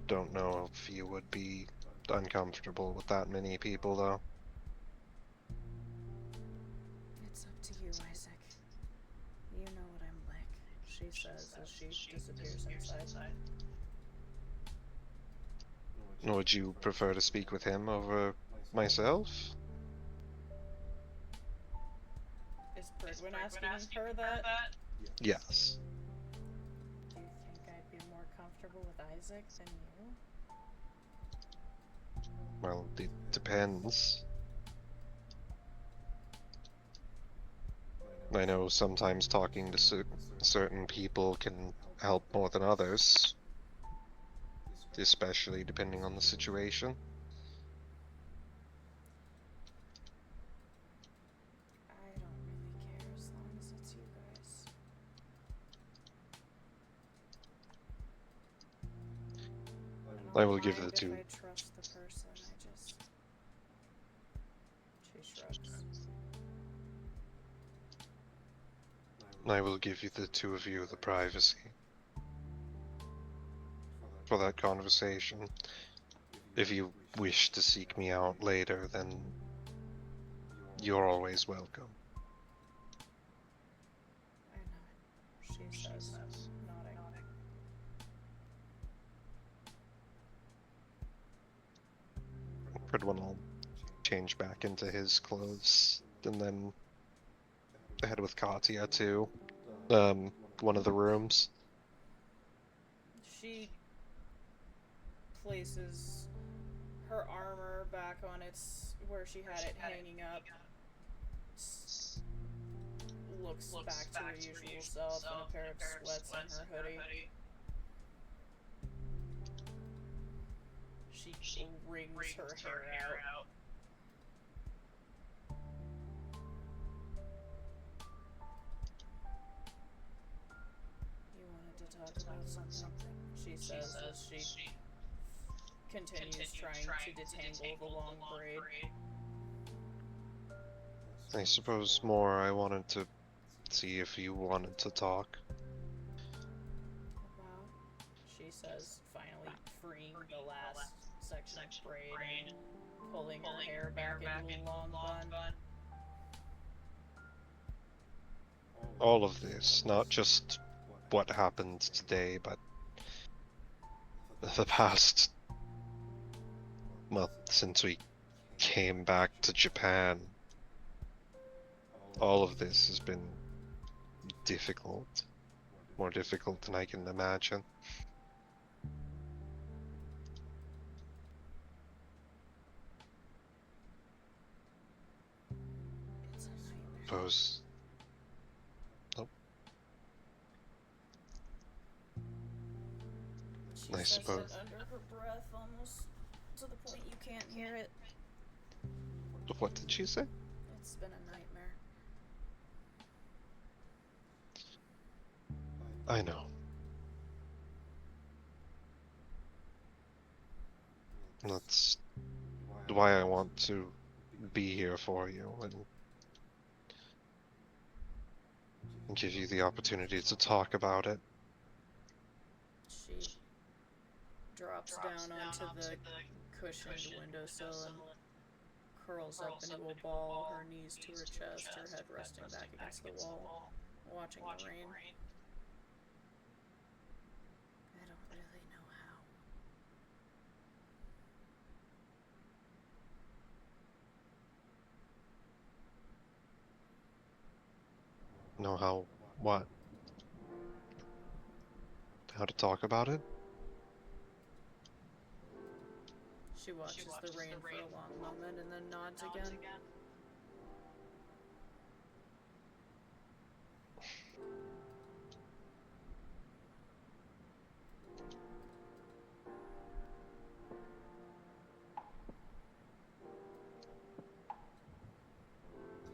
don't know if you would be uncomfortable with that many people, though. It's up to you, Isaac. You know what I'm like, she says as she disappears inside. Would you prefer to speak with him over myself? Is Pridwen asking her that? Yes. Do you think I'd be more comfortable with Isaac than you? Well, it depends. I know sometimes talking to certain people can help more than others, especially depending on the situation. I don't really care as long as it's you guys. I will give the If two. I trust the person, She shrugs. I will give you the two of you the privacy for that conversation. If you wish to seek me out later, then you're always welcome. I know, she says, nodding. Pridwen will change back into his clothes and then head with Katya to one of the rooms. She places her armor back on its where she had it hanging up. Looks back to her usual self in a pair of sweats and her hoodie. She wrings her hair out. You wanted to talk about something, she says as she continues trying to detangle the long braid. I suppose more I wanted to see if you wanted to talk. says, finally freeing the last section of braid and pulling her hair back into a long bun. All of this, not just what happened today, but the past, well, since we came back to Japan, all of this has been difficult. More difficult than I can imagine. It's a nightmare. Suppose. Nope. She I says suppose. it under her breath, almost to the point you can't hear it. What did she say? It's been a nightmare. I know. That's why I want to be here for you and give you the opportunity to talk about it. She drops down onto the cushioned windowsill and curls up into a ball, her knees to her chest, her head resting back against the wall, watching the rain. I don't really know how. Know how, what? How to talk about it? She watches the rain for a long moment and then nods again.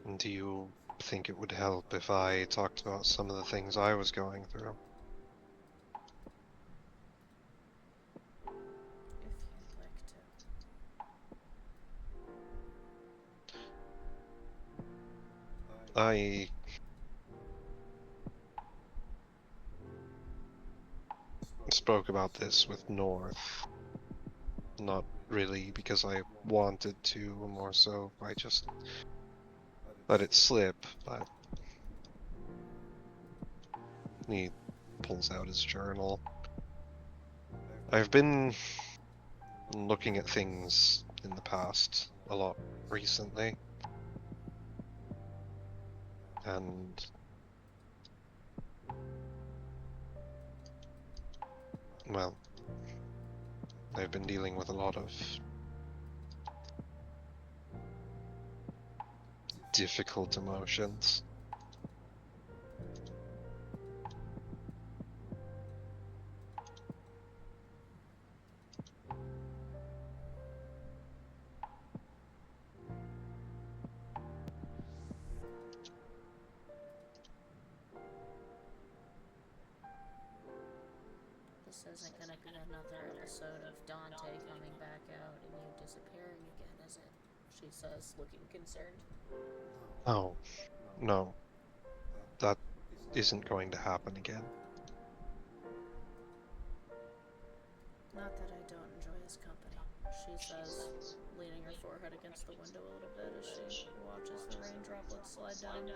And do you think it would help if I talked about some of the things I was going through? If you'd like to. I spoke about this with North. Not really because I wanted to, more so I just let it slip, but he pulls out his journal. I've been looking at things in the past a lot recently, and well, I've been dealing with a lot of difficult emotions. This isn't gonna be another episode of Dante coming back out and you disappearing again, is it? She says, looking concerned. Oh, no. That isn't going to happen again. Not that I don't enjoy his company, she says, leaning her forehead against the window a little bit as she watches the rain droplets slide down.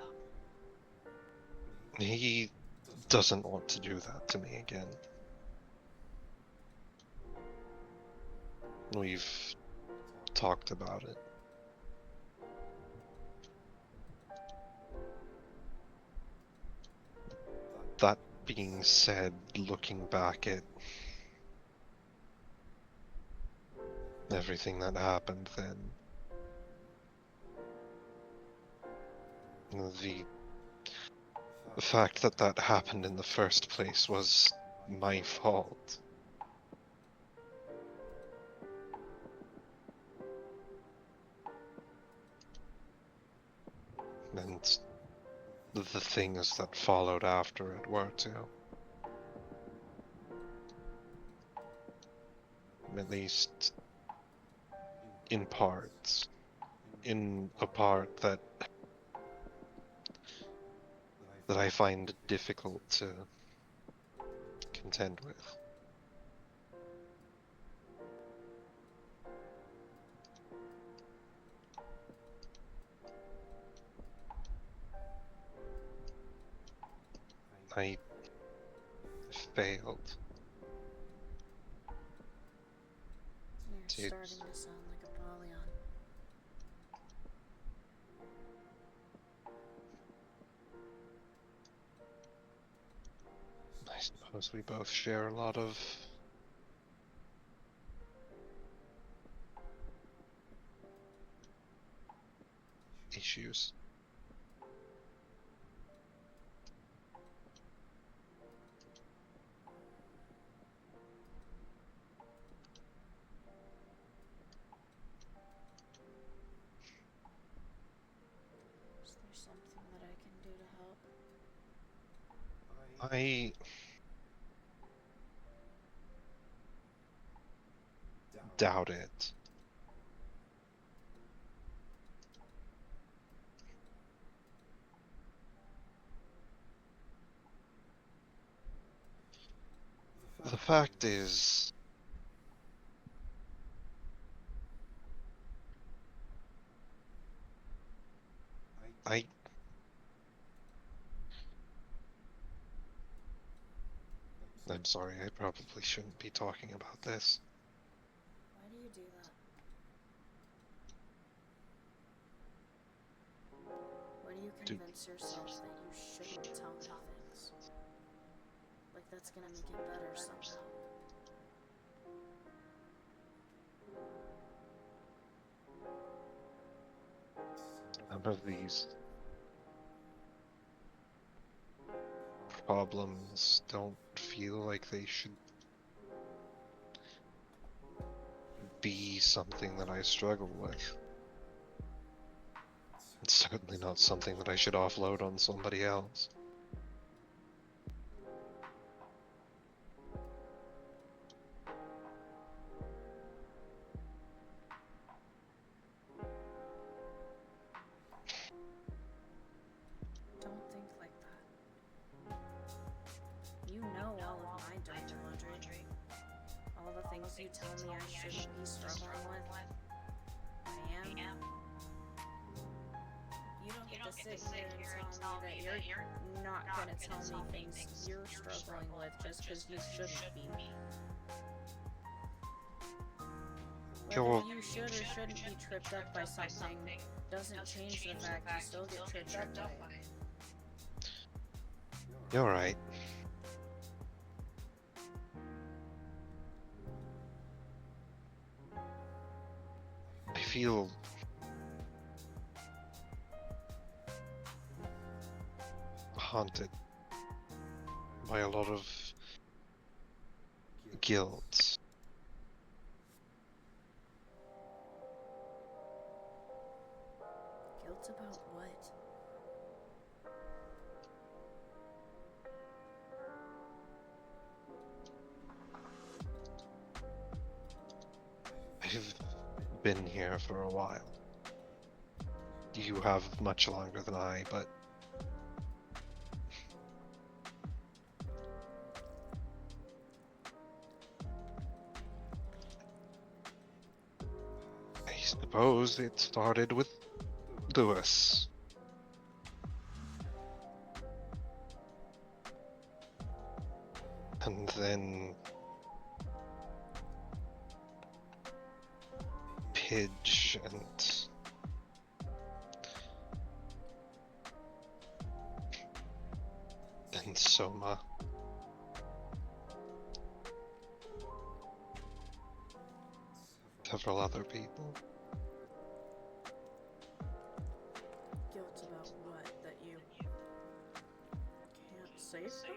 He doesn't want to do that to me again. We've talked about it. That being said, looking back at everything that happened then, the fact that that happened in the first place was my fault. And the things that followed after it were too. At least in parts. In a part that I find difficult to contend with. I failed. You're Dude. starting to sound like a Polyon. I suppose we both share a lot of issues. Is there something that I can do to help? I doubt it. The fact is, I'm sorry, I probably shouldn't be talking about this. Why do you do that? Why do you convince yourself that you shouldn't tell me things? Like that's gonna make it better somehow. None of these problems don't feel like they should be something that I struggle with. It's certainly not something that I should offload on somebody else. Don't think like that. You know all of my dirty laundry. All the things you tell me I shouldn't be struggling with. I am. You don't get to sit here and tell me that you're not gonna tell me things you're struggling with just because you shouldn't be. Whether you should or shouldn't be tripped up by something doesn't change the fact you still get tripped up by it. You're right. I feel haunted by a lot of guilt. Guilt about what? I've been here for a while. You have much longer than I, but I suppose it started with Lewis. And then Pidge and Soma. Several other people. Guilt about what? That you can't save them?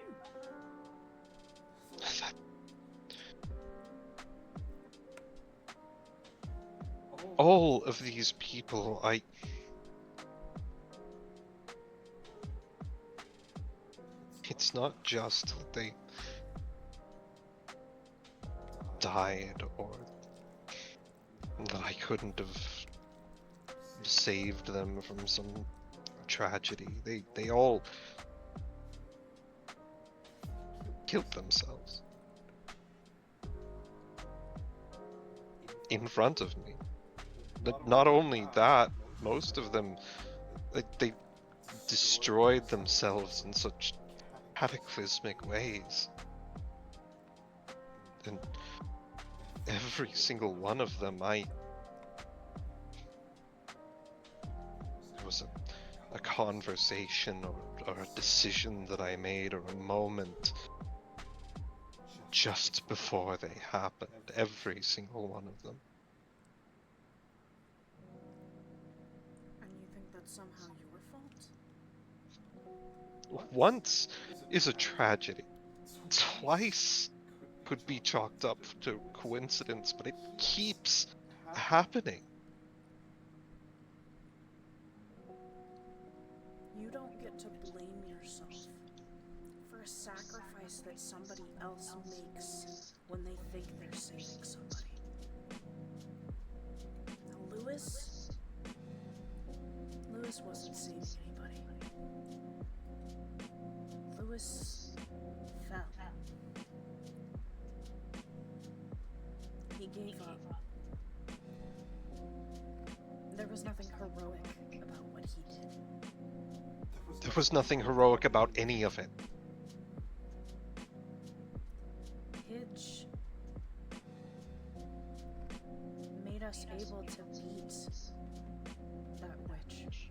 All of these people, it's not just that they died or that I couldn't have saved them from some tragedy. They all killed themselves in front of me. But not only that, most of them, they destroyed themselves in such cataclysmic ways. And every single one of them, it was a conversation or a decision that I made or a moment just before they happened. Every single one of them. And you think that's somehow your fault? Once is a tragedy. Twice could be chalked up to coincidence, but it keeps happening. You don't get to blame yourself for a sacrifice that somebody else makes when they think they're saving somebody. Now, Lewis wasn't saving anybody. Lewis fell. He gave up. There was nothing heroic about what he did. There was nothing heroic about any of it. Pidge made us able to beat that witch.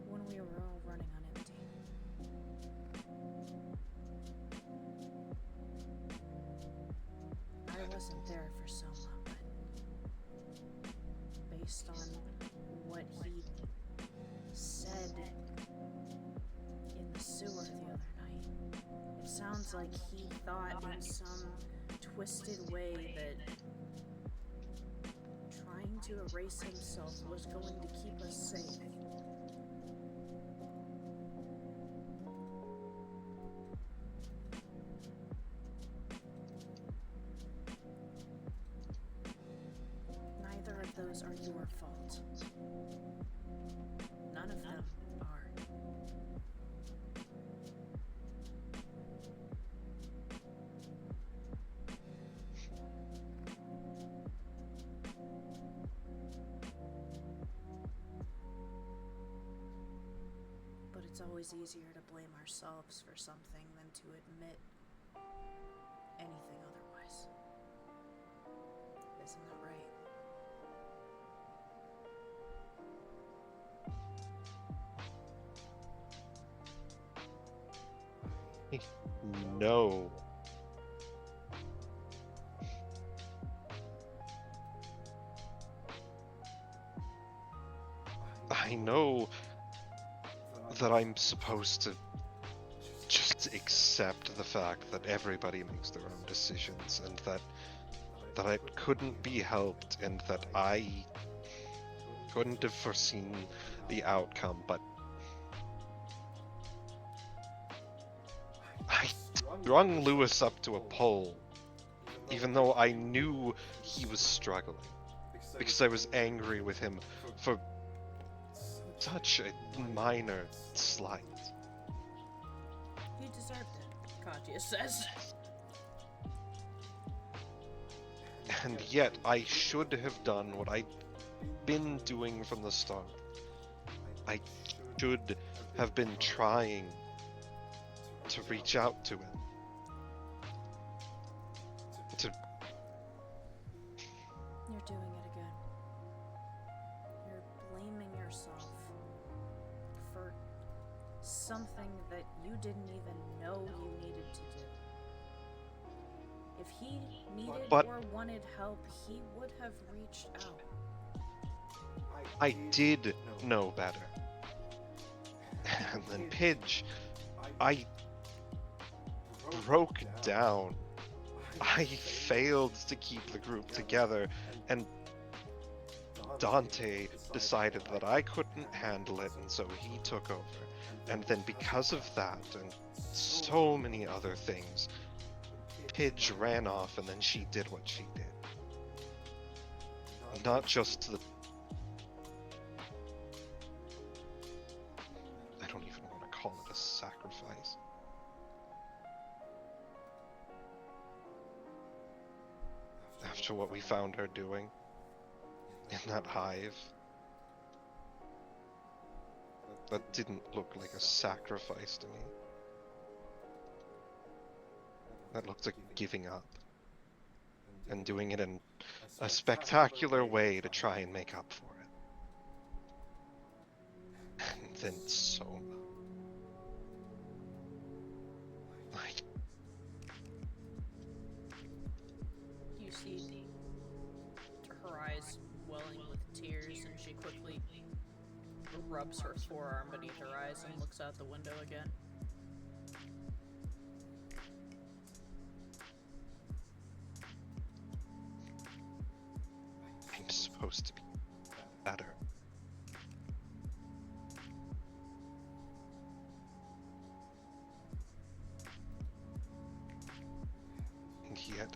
When we were all running on empty. I wasn't there for Selma, but based on what he said in the sewer the other night, it sounds like he thought in some twisted way that trying to erase himself was going to keep us safe. Neither of those are your fault. None of them are. But it's always easier to blame ourselves for something than to admit anything otherwise. Isn't that right? No. I know that I'm supposed to just accept the fact that everybody makes their own decisions and that it couldn't be helped and that I couldn't have foreseen the outcome, but I strung Lewis up to a pole, even though I knew he was struggling, because I was angry with him for such a minor slight. He deserved it, Katya says. And yet, I should have done what I'd been doing from the start. I should have been trying to reach out to him. You're doing it again. You're blaming yourself for something that you didn't even know you needed to do. If he needed or wanted help, he would have reached out. I did know better. And then Pidge, I broke down. I failed to keep the group together, and Dante decided that I couldn't handle it, and so he took over. And then because of that, and so many other things, Pidge ran off, and then she did what she did. Not just the... I don't even want to call it a sacrifice. After what we found her doing in that hive. That didn't look like a sacrifice to me. That looked like giving up. And doing it in a spectacular way to try and make up for it. And then Soma. Like, You see her eyes welling with tears, and she quickly rubs her forearm beneath her eyes and looks out the window again. I'm supposed to be better. And yet,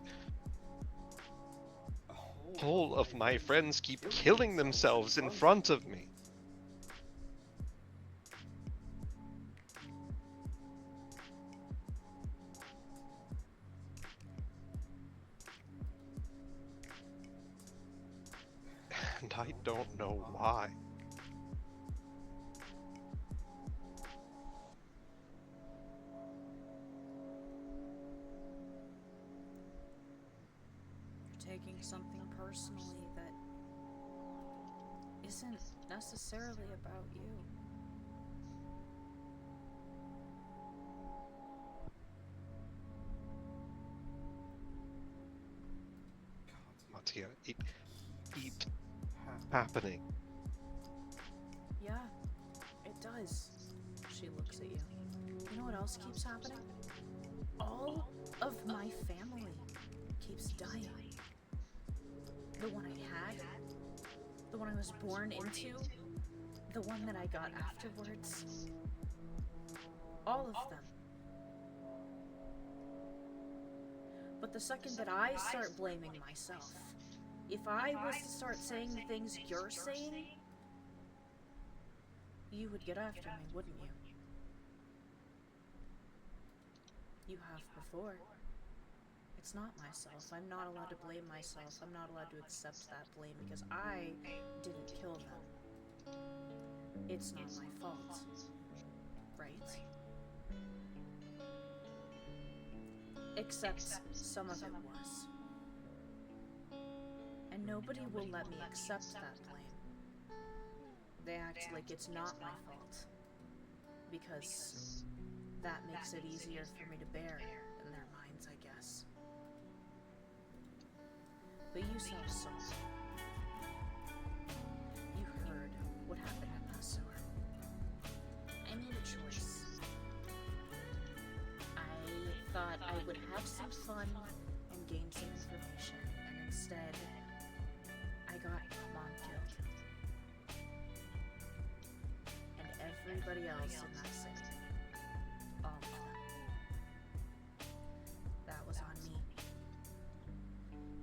all of my friends keep killing themselves in front of me. And I don't know why. You're taking something personally that isn't necessarily about you. Katya, it keeps happening. Yeah, it does. She looks at you. You know what else keeps happening? All of my family keeps dying. The one I had, the one I was born into, the one that I got afterwards. All of them. But the second that I start blaming myself, if I was to start saying the things you're saying, you would get after me, wouldn't you? You have before. It's not myself. I'm not allowed to blame myself. I'm not allowed to accept that blame because I didn't kill them. It's not my fault. Right? Except some of it was. And nobody will let me accept that blame. They act like it's not my fault. Because that makes it easier for me to bear in their minds, I guess. But you saw something. You heard what happened in that sewer. I made a choice. I thought I would have some fun and gain some information, and instead, I got Mom killed. And everybody else in that city. All of them. That was on me.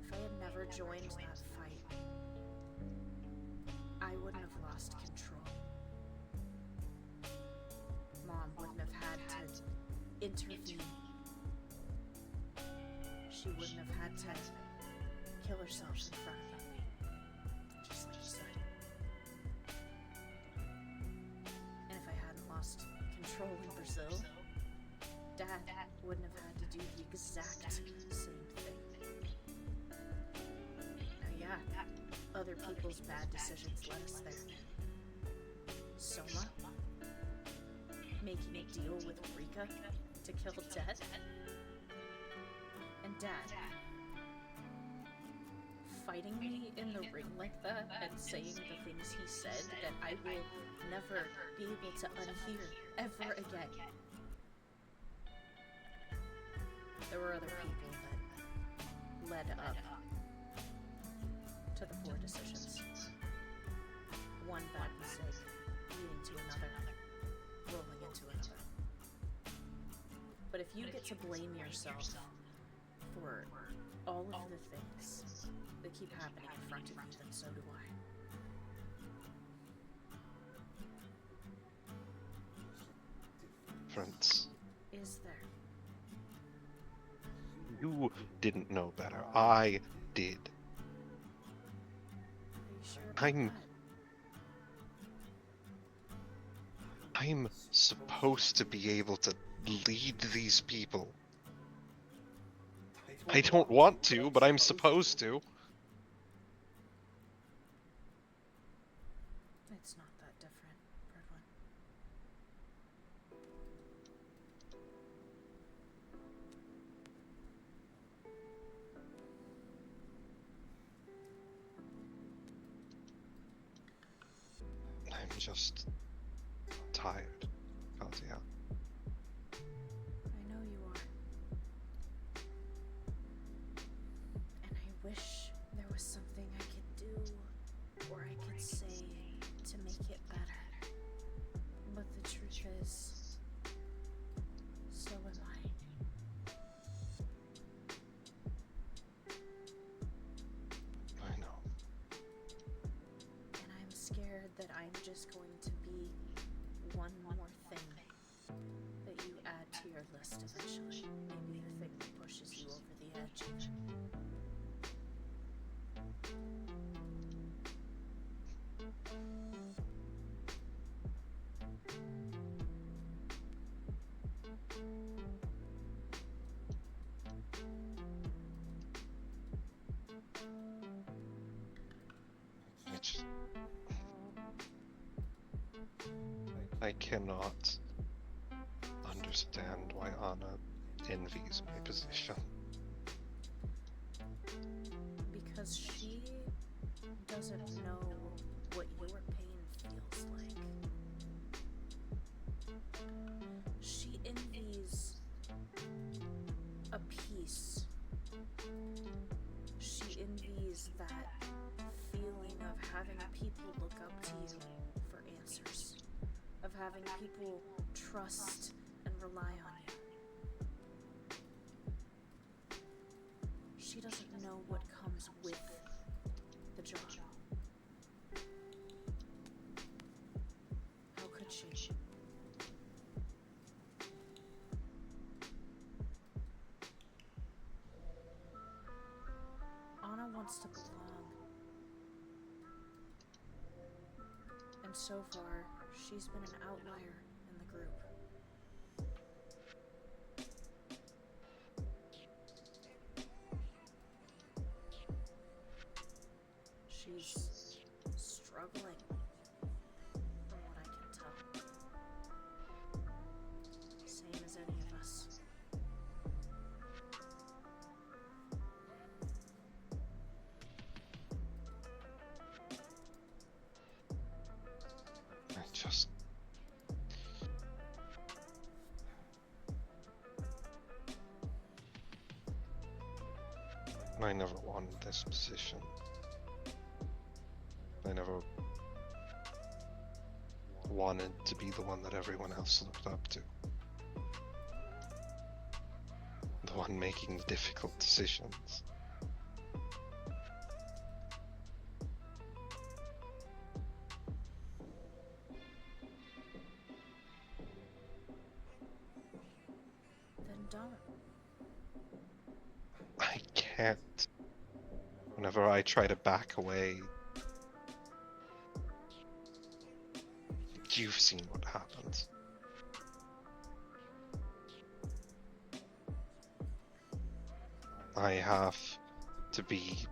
If I had never joined that fight, I wouldn't have lost control. Mom wouldn't have had to intervene. She wouldn't have had to kill herself in front of me. Just like you said. And if I hadn't lost control in Brazil, Dad wouldn't have had to do the exact same thing. Now, yeah, other people's bad decisions led us there. Soma, making a deal with Rika to kill Dad, and Dad fighting me in the ring like that and saying the things he said that I will never be able to unhear ever again. There were other people that led up to the poor decisions. One bad mistake leading to another, rolling into another. But if you get to blame yourself for all of the things that keep happening in front of you, then so do I. Friends, Is there? you didn't know better. I did. Are you sure about I'm- that? I'm supposed to be able to lead these people. I don't want to, but I'm supposed to. It's not that different, Pridwen. I'm just tired, Katya. I know you are. And I wish there was something I could do or I could say to make it better. But the truth is, so am I. I know. And I'm scared that I'm just going to be one more thing that you add to your list eventually. Maybe the thing that pushes you over the edge. I cannot understand why Anna envies my position. Because she doesn't know what your pain feels like. She envies a peace. She envies that feeling of having people look up to you for answers, of having people trust and rely on you. She doesn't know what comes with the job. How could she? Anna wants to belong. And so far, she's been an outlier in the group. She's struggling, from what I can tell. Same as any of us. I never wanted this position. I never wanted to be the one that everyone else looked up to. The one making the difficult decisions. Then don't. I can't. Whenever I try to back away, you've seen what happens. I have to be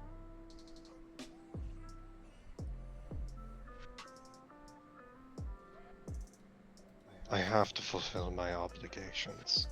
I have to fulfill my obligations.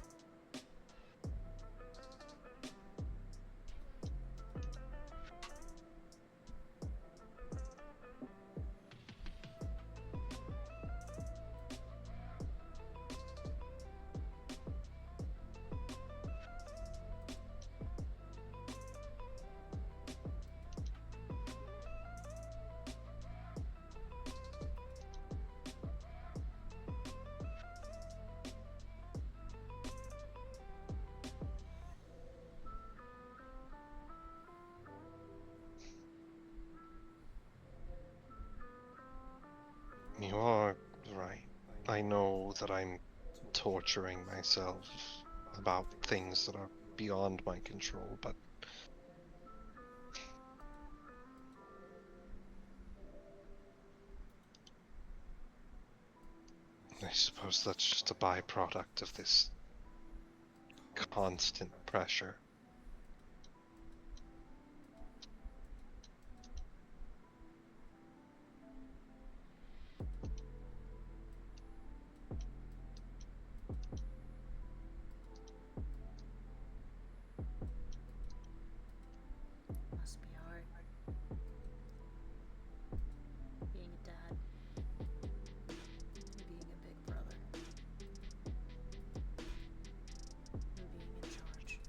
You are right. I know that I'm torturing myself about things that are beyond my control, but suppose that's just a byproduct of this constant pressure. Must be hard. Being a dad. Being a big brother. And being in charge.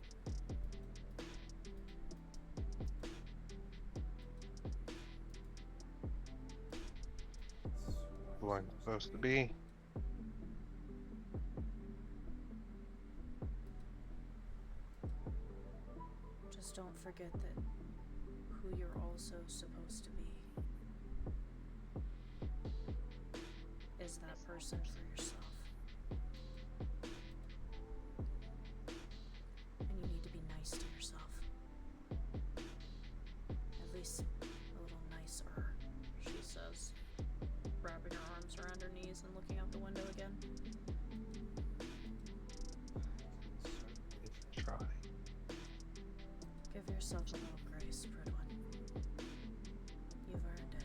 Who I'm supposed to be. Just don't forget that who you're also supposed to be is that person for yourself. And you need to be nice to yourself. At least a little nicer, she says, wrapping her arms around her knees and looking out the window again. Try. Give yourself a little grace, Pridwen. You've earned it.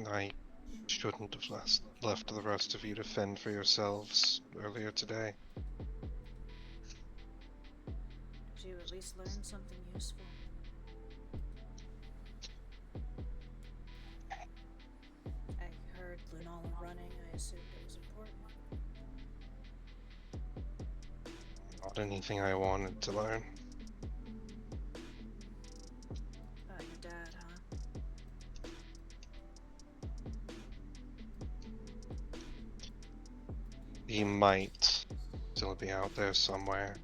I shouldn't have left the rest of you to fend for yourselves earlier today. Did you at least learn something useful? I heard Lunala running. I assumed it was important. Not anything I wanted to learn. About your dad, huh? He might still be out there somewhere.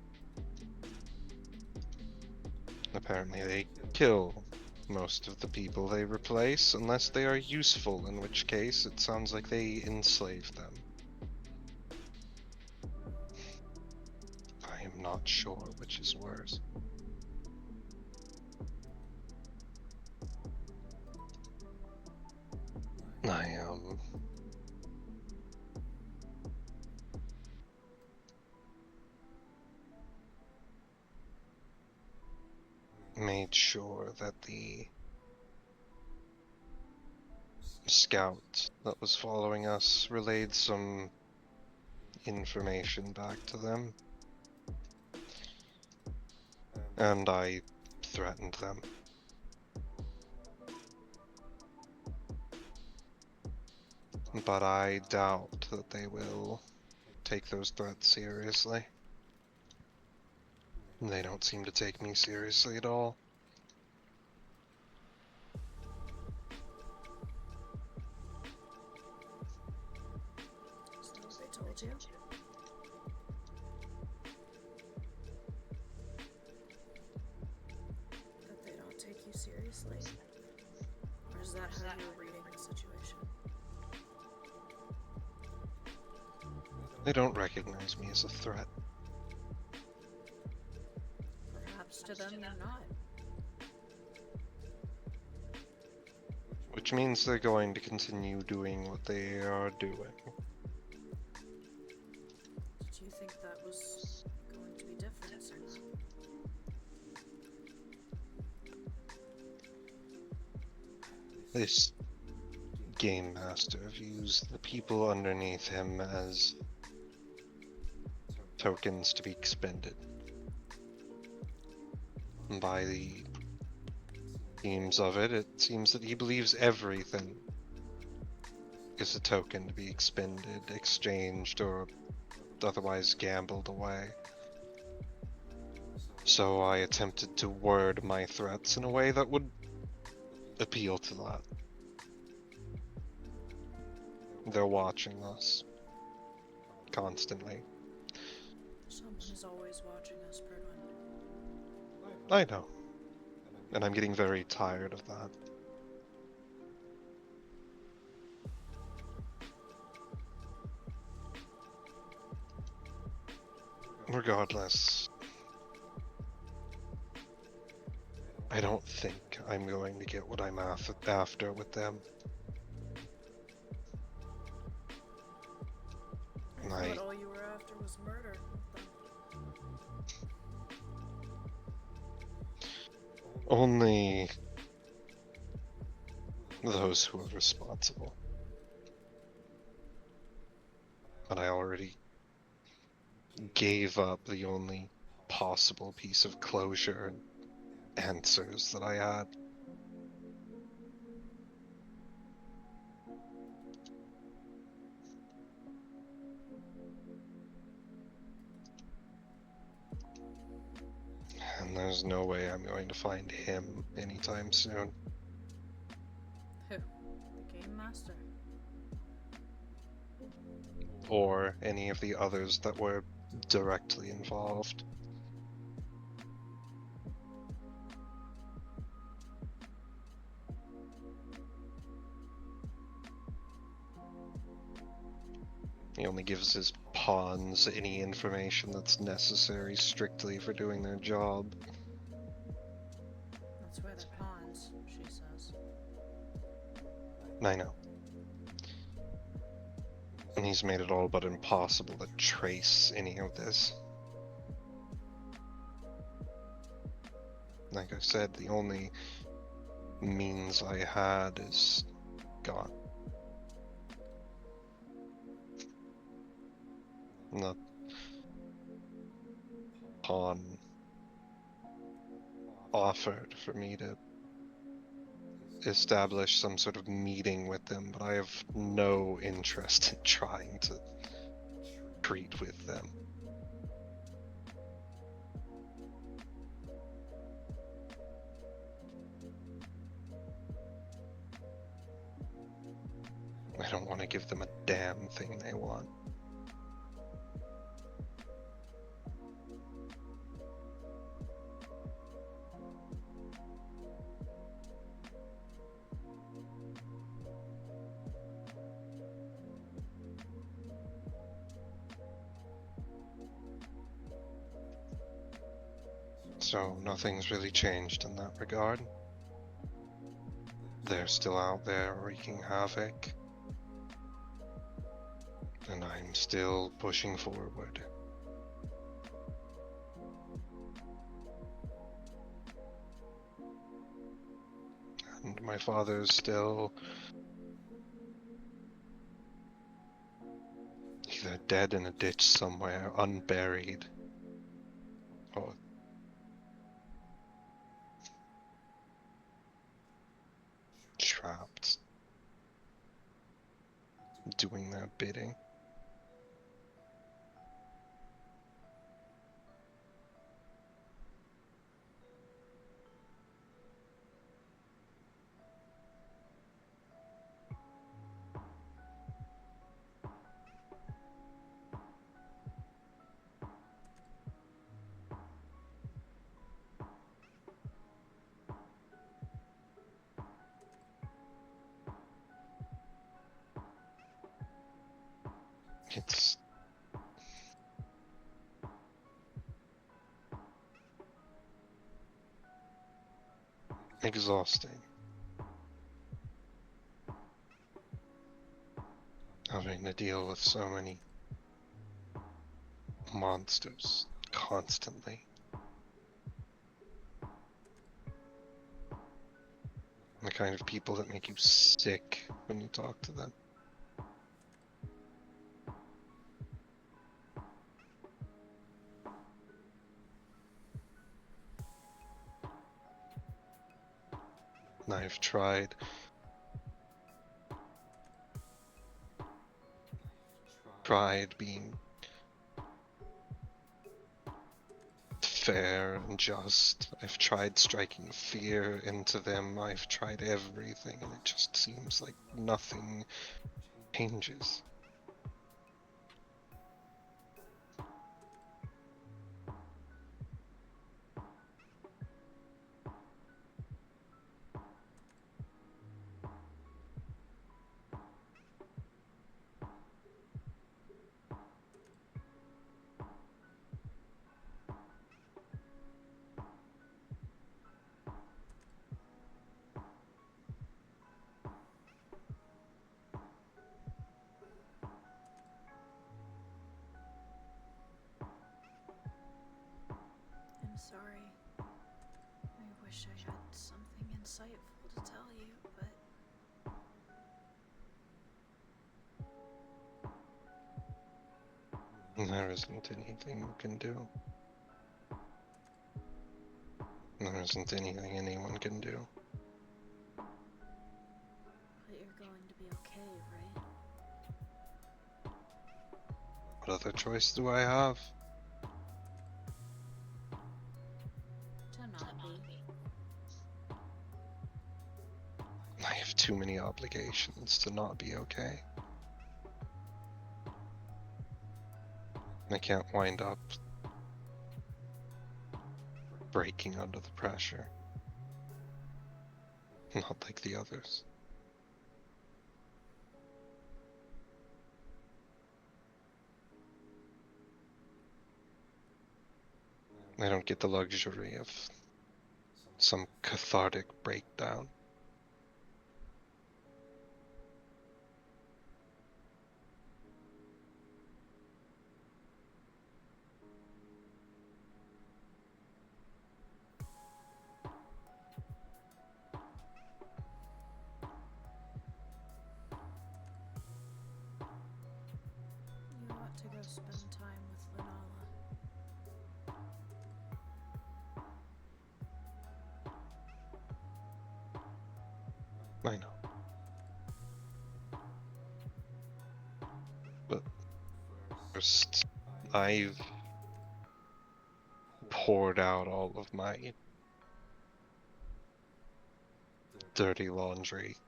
Apparently they kill most of the people they replace, unless they are useful, in which case it sounds like they enslave them. I am not sure which is worse. I made sure that the scout that was following us relayed some information back to them, and I threatened them. But I doubt that they will take those threats seriously. They don't seem to take me seriously at all. Is that what they told you? That they don't take you seriously? Or is that how you're reading the situation? They don't recognize me as a threat. Perhaps to them you're not. Which means they're going to continue doing what they are doing. Did you think that was going to be different, sir? This game master views the people underneath him as tokens to be expended. And by the themes of it, it seems that he believes everything is a token to be expended, exchanged, or otherwise gambled away. So I attempted to word my threats in a way that would appeal to that. They're watching us constantly. Someone is always watching us, Pridwen. I know. And I'm getting very tired of that. Regardless, I don't think I'm going to get what I'm after with them. I thought all you were after was murder. Only those who are responsible. But I already gave up the only possible piece of closure and answers that I had. And there's no way I'm going to find him anytime soon. Who? The Game Master? Or any of the others that were directly involved. He only gives his pawns any information that's necessary strictly for doing their job. That's why they're pawns, she says. I know. And he's made it all but impossible to trace any of this. Like I said, the only means I had is gone. The pawn offered for me to establish some sort of meeting with them, but I have no interest in trying to treat with them. I don't want to give them a damn thing they want. So nothing's really changed in that regard. They're still out there wreaking havoc. And I'm still pushing forward. And my father's still either dead in a ditch somewhere, unburied, or trapped, doing their bidding. It's exhausting. Having to deal with so many monsters constantly. The kind of people that make you sick when you talk to them. And I've tried being fair and just. I've tried striking fear into them. I've tried everything, and it just seems like nothing changes. wish I had something insightful to tell you, but there isn't anything you can do. There isn't anything anyone can do. but you're going to be okay, right? What other choice do I have? To not be. I have too many obligations to not be okay. I can't wind up breaking under the pressure. Not like the others. I don't get the luxury of some cathartic breakdown. You ought to go spend time with Lunala. I know. But first, I've poured out all of my dirty laundry.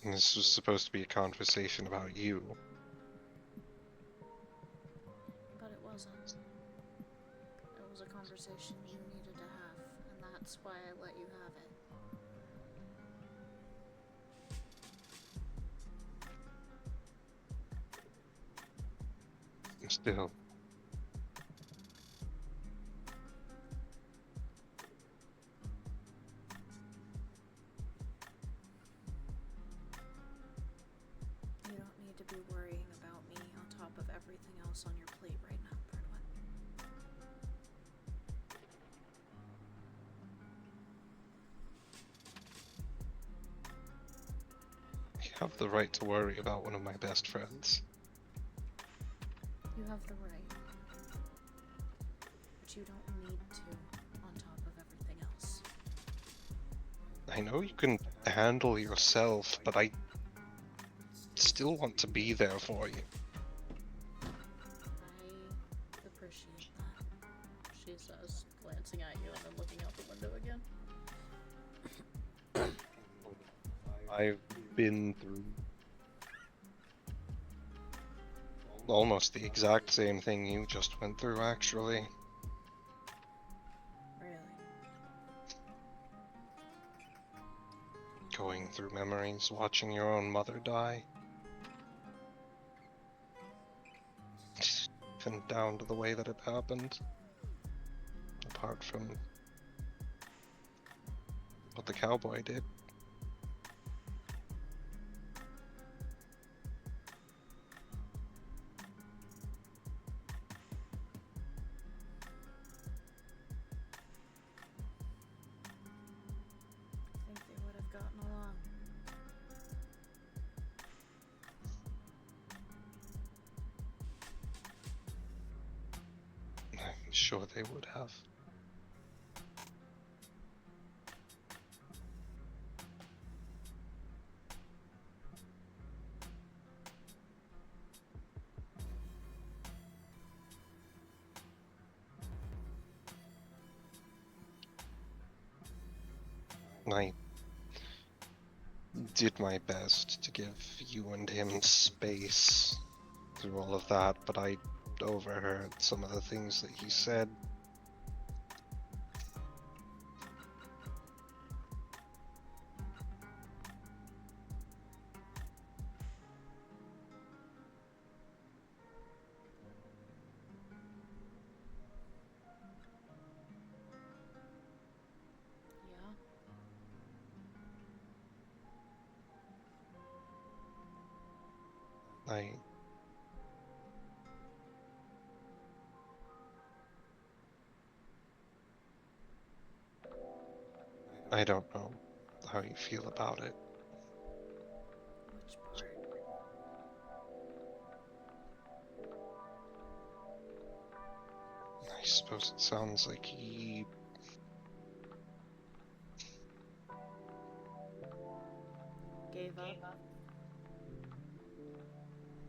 And this was supposed to be a conversation about you. But it wasn't. It was a conversation you needed to have, and that's why I let you have it. Still. You don't need to be worrying about me on top of everything else on your plate right now, Pridwen. You have the right to worry about one of my best friends. You have the right. But you don't need to on top of everything else. I know you can handle yourself, but I still want to be there for you. I appreciate that. She says, glancing at you and then looking out the window again. I've been through almost the exact same thing you just went through, actually. Really. Going through memories, watching your own mother die. Even down to the way that it happened. Apart from what the cowboy did. I think they would have gotten along. I'm sure they would have. I did my best to give you and him space through all of that, but I overheard some of the things that he said. Yeah. I don't know how you feel about it. Which part? I suppose it sounds like he Gave up?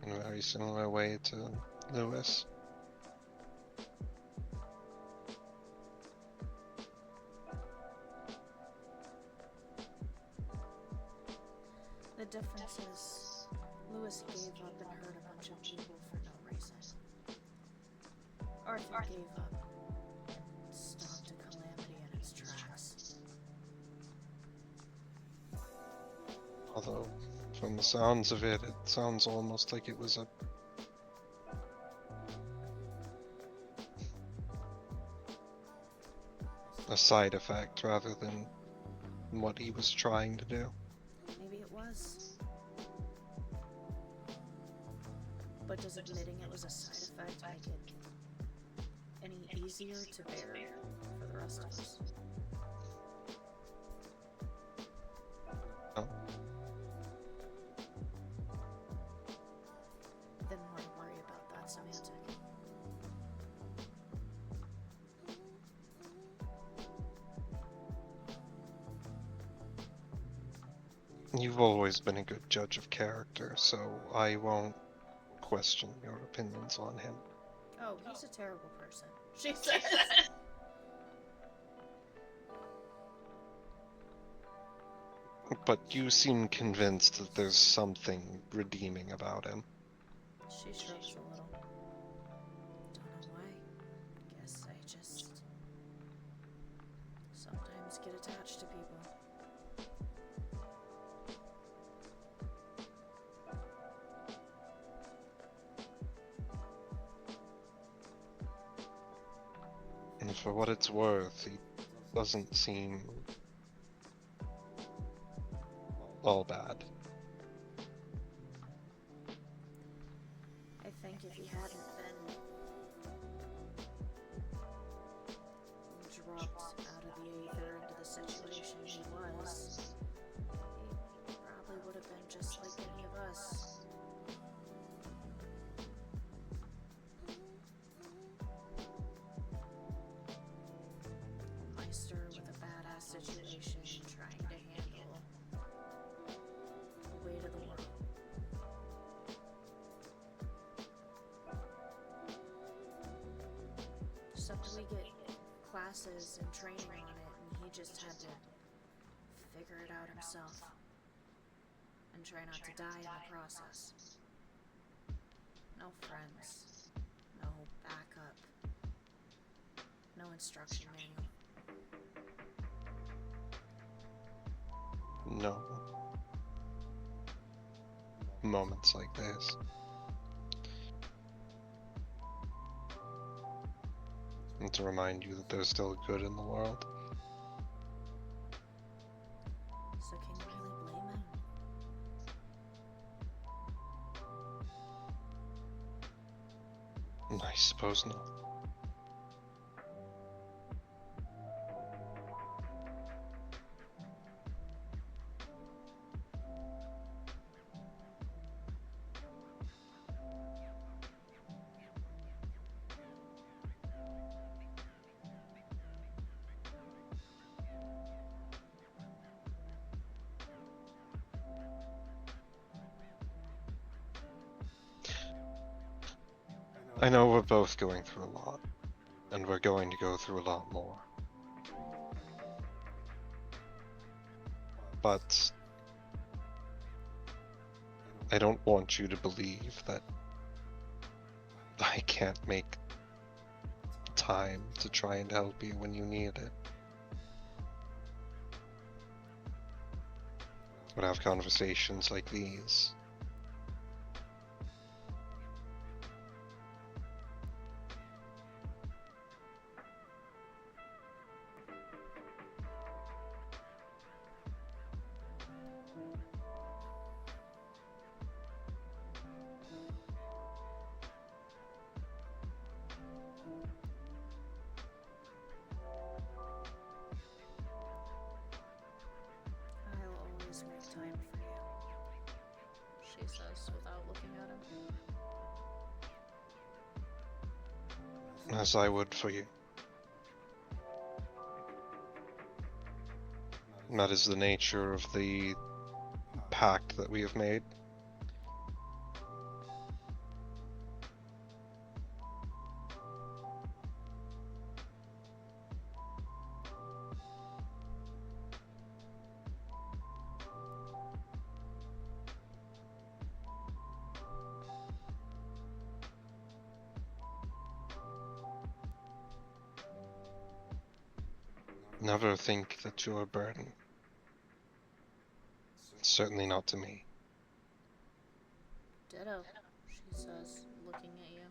in a very similar way to Lewis. The difference is, Lewis gave up and hurt a bunch of people for no reason. Arthur gave up and stopped a calamity in its tracks. Although, from the sounds of it, it sounds almost like it was a side effect rather than what he was trying to do. Maybe it was. But does admitting it was a side effect make it any easier to bear for the rest of us? No. Then why worry about that semantic? You've always been a good judge of character, so I won't question your opinions on him. Oh, he's a terrible person. She says. But you seem convinced that there's something redeeming about him. She shrugs a little. Don't know why. Guess I just sometimes get attached to people. And for what it's worth, he doesn't seem all bad. I think if he hadn't been dropped out of the aether into the situation he was, he probably would have been just like any of us. Meister with a badass situation trying to handle the weight of the world. Except we get classes and training on it, and he just had to figure it out himself and try not to die in the process. No friends, no backup, no instruction manual. No. Moments like this. And to remind you that there's still good in the world. So can you really blame him? I suppose not. I know we're both going through a lot, and we're going to go through a lot more. But I don't want you to believe that I can't make time to try and help you when you need it. But have conversations like these. she says without looking at him. As I would for you. That is the nature of the pact that we have made. Never think that you're a burden. Certainly not to me. Ditto, she says, looking at you.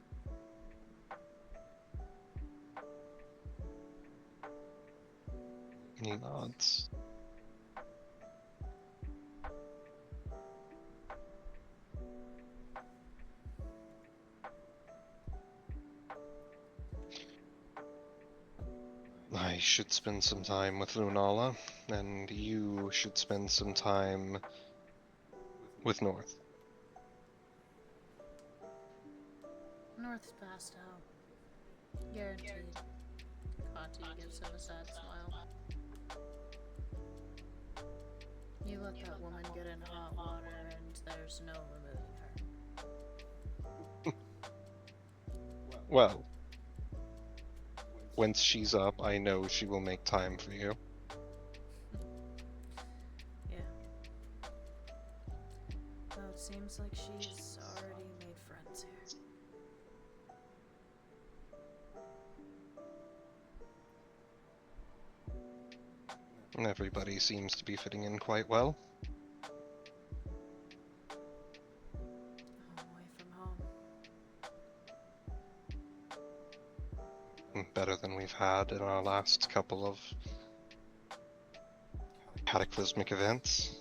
He nods. I should spend some time with Lunala, and you should spend some time with North. North's passed out. Guaranteed. Katya gives him a sad smile. You let that woman get in hot water and there's no removing her. Well, once she's up, I know she will make time for you. Yeah. Though it seems like she's already made friends here. Everybody seems to be fitting in quite well. Away from home. Better than we've had in our last couple of cataclysmic events.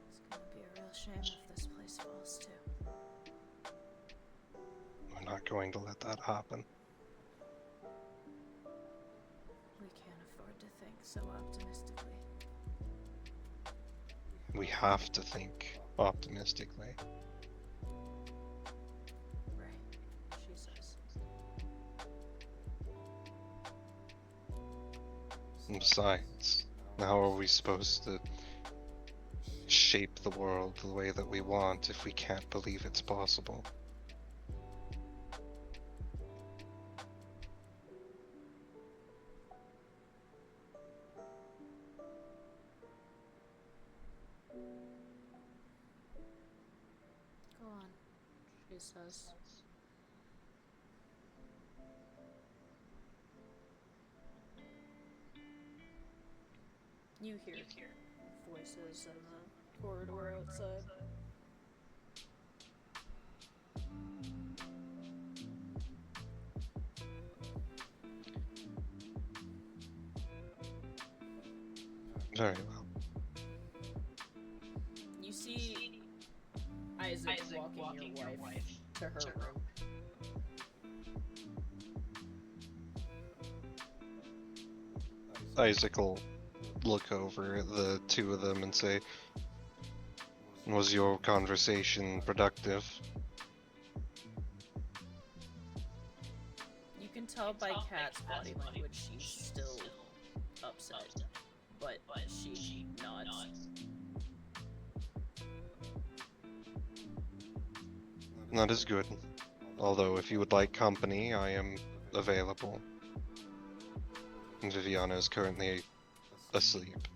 It's gonna be a real shame if this place falls too. We're not going to let that happen. We can't afford to think so optimistically. We have to think optimistically. Right, she says. And besides, how are we supposed to shape the world the way that we want if we can't believe it's possible? Go on, she says. You hear voices in the corridor outside. Very well. You see Isaac walking your wife to her room. Isaac will look over at the two of them and say, "Was your conversation productive?" You can tell by Kat's body language she's still upset, but she nods. That is good. Although, if you would like company, I am available. Viviana is currently asleep.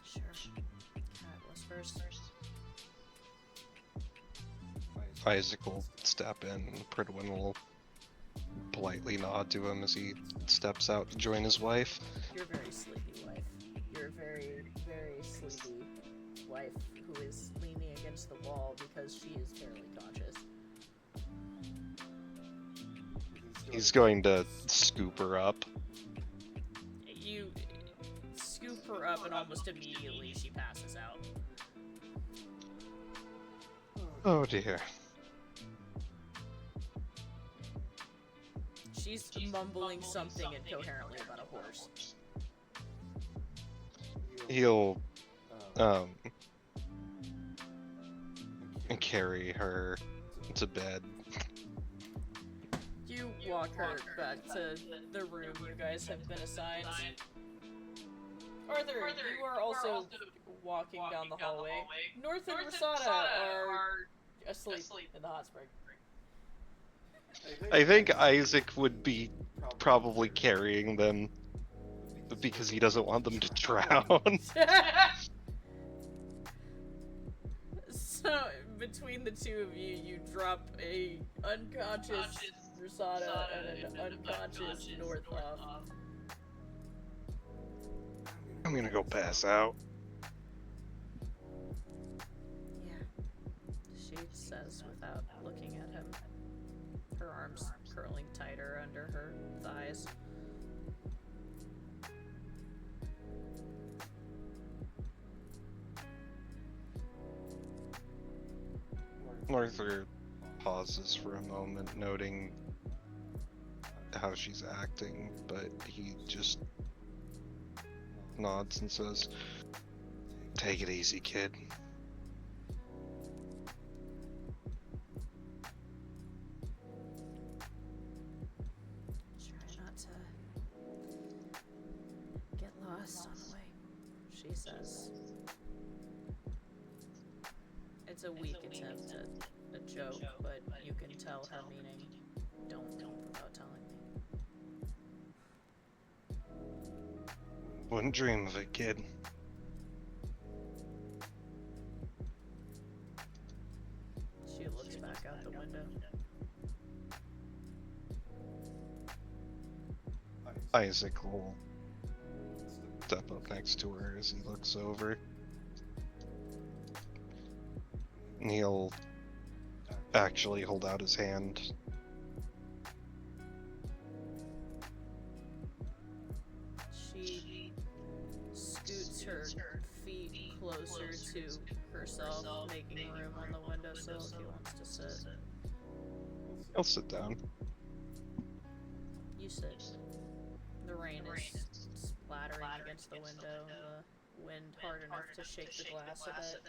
Sure. Kat whispers. Isaac will step in, and Pridwen will politely nod to him as he steps out to join his wife. Your very sleepy wife. Your very, very sleepy wife who is leaning against the wall because she is barely conscious. He's going to scoop her up. You scoop her up and almost immediately she passes out. Oh dear. She's mumbling something incoherently about a horse. he'll um carry her to bed. You walk her back to the room you guys have been assigned. Arthur, you are also walking down the hallway. North and Rasada are asleep in the hot spring. I think Isaac would be probably carrying them because he doesn't want them to drown. So, between the two of you, you drop a unconscious Rasada and an unconscious North off. I'm gonna go pass out. Yeah. She says without looking at him, her arms curling tighter under her thighs. Arthur pauses for a moment, noting how she's acting, but he just nods and says, "Take it easy, kid." Try not to get lost on the way. She says. It's a weak attempt at a joke, but you can tell her meaning. Don't without telling me. Wouldn't dream of it, kid. She looks back out the window. Isaac will step up next to her as he looks over. And he'll actually hold out his hand. She scoots her feet closer to herself, making room on the windowsill if he wants to sit. He'll sit down. You sit. The rain is splattering against the window, the wind hard enough to shake the glass a bit.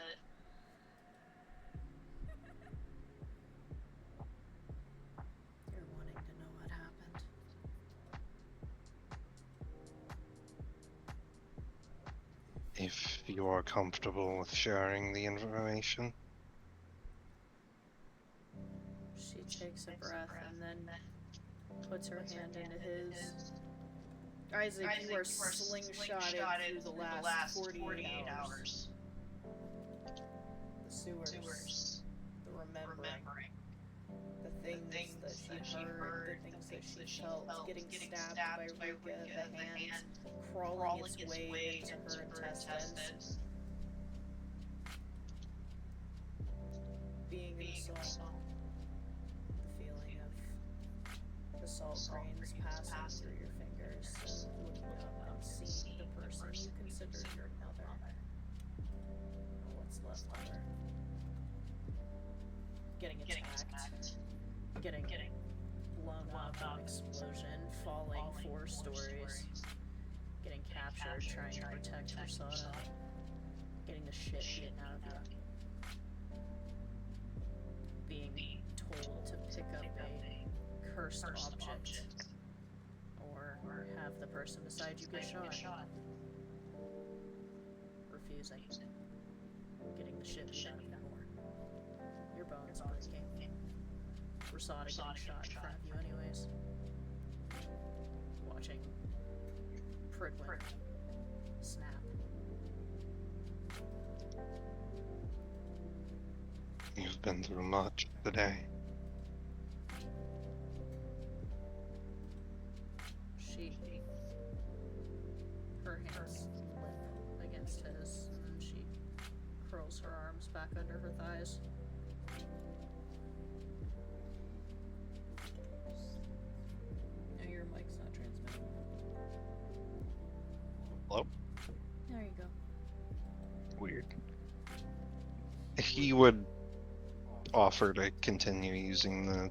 You're wanting to know what happened. If you are comfortable with sharing the information. She takes a breath and then puts her hand into his. Isaac, you are slingshotted through the last 48 hours. The sewers, the remembering, the things that she heard, the things that she felt, getting stabbed by Rika, the hand crawling its way into her intestines, being in the salt, the feeling of the salt grains passing through your fingers, and looking up and seeing the person you considered your mother, or what's left of her. Getting attacked, getting blown up in an explosion, falling 4 stories, getting captured, trying to protect Rasada, getting the shit beaten out of you, being told to pick up a cursed object, or have the person beside you get shot, refusing, getting the shit beat out of you more. Your bones breaking. Rasada getting shot in front of you anyways. Watching Pridwen snap. You've been through much today. Her hands limp against his, and she curls her arms back under her thighs. No, your mic's not transmitting. Hello? There you go. Weird. He would offer to continue using the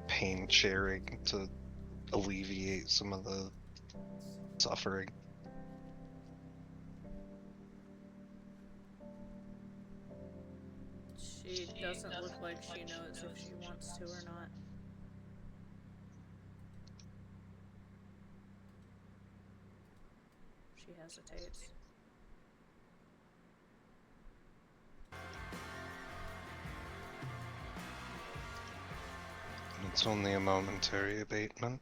pain sharing to alleviate some of the suffering. doesn't look like she knows if she wants to or not. She hesitates. It's only a momentary abatement,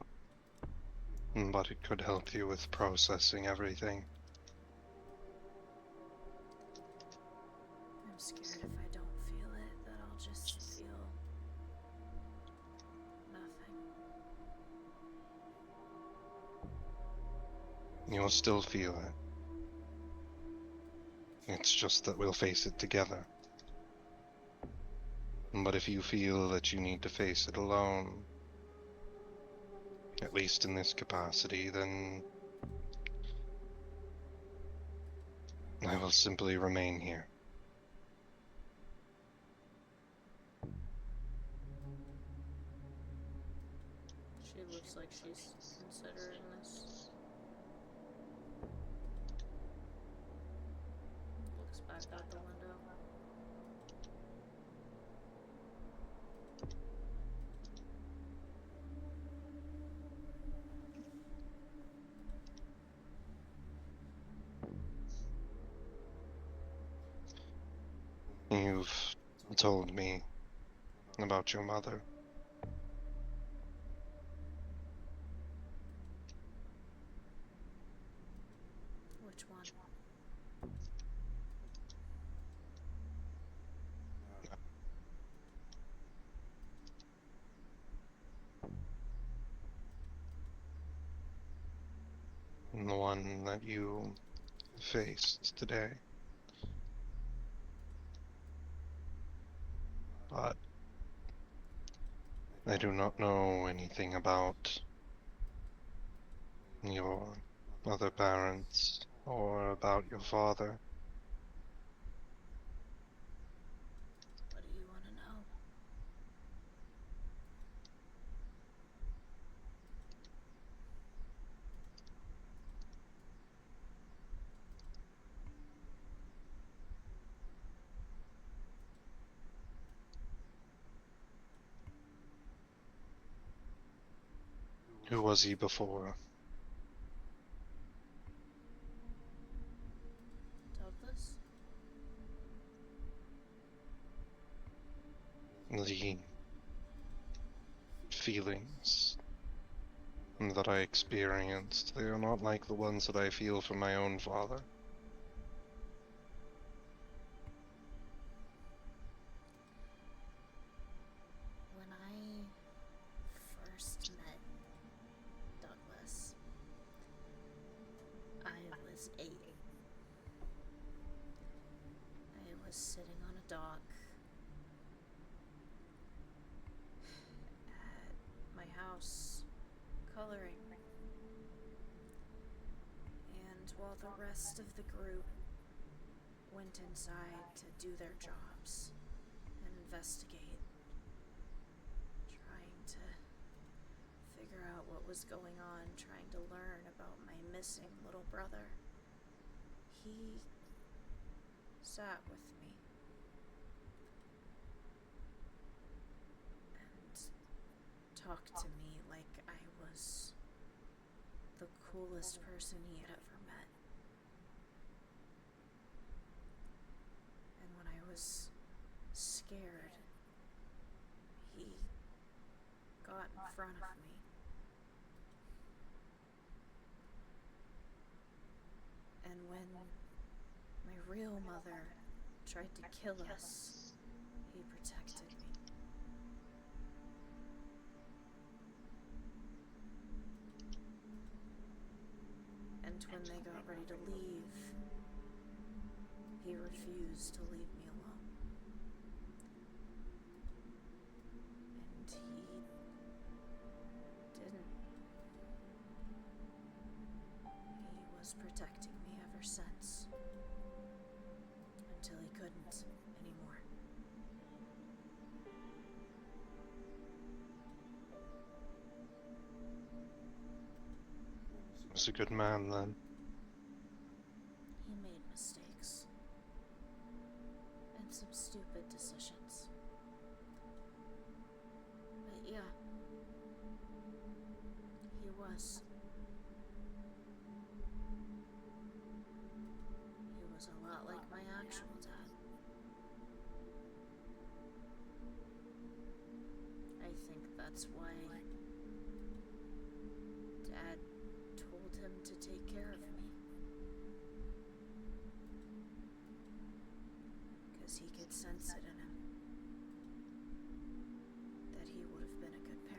but it could help you with processing everything. I'm scared if I don't feel it, that I'll just feel nothing. You'll still feel it. It's just that we'll face it together. But if you feel that you need to face it alone, at least in this capacity, then I will simply remain here. She looks like she's considering this. Looks back out the window. You've told me about your mother. Which one? The one that you faced today. But I do not know anything about your other parents or about your father. What do you want to know? Who was he before? Douglas? The feelings that I experienced, they are not like the ones that I feel for my own father. When I first met Douglas, I was 8. I was sitting on a dock at my house, coloring. And while the rest of the group went inside to do their jobs and investigate, trying to figure out what was going on, trying to learn about my missing little brother, he sat with me and talked to me like I was the coolest person he had ever met. And when I was scared, he got in front of me. And when my real mother tried to kill us, he protected me. And when they got ready to leave, he refused to leave me alone. And he didn't. He was protecting me ever since. Until he couldn't anymore. He was a good man then. He made mistakes. And some stupid decisions. process. He was a lot like my actual dad. I think that's why Dad told him to take care of me. Because he could sense it in him. That he would have been a good parent.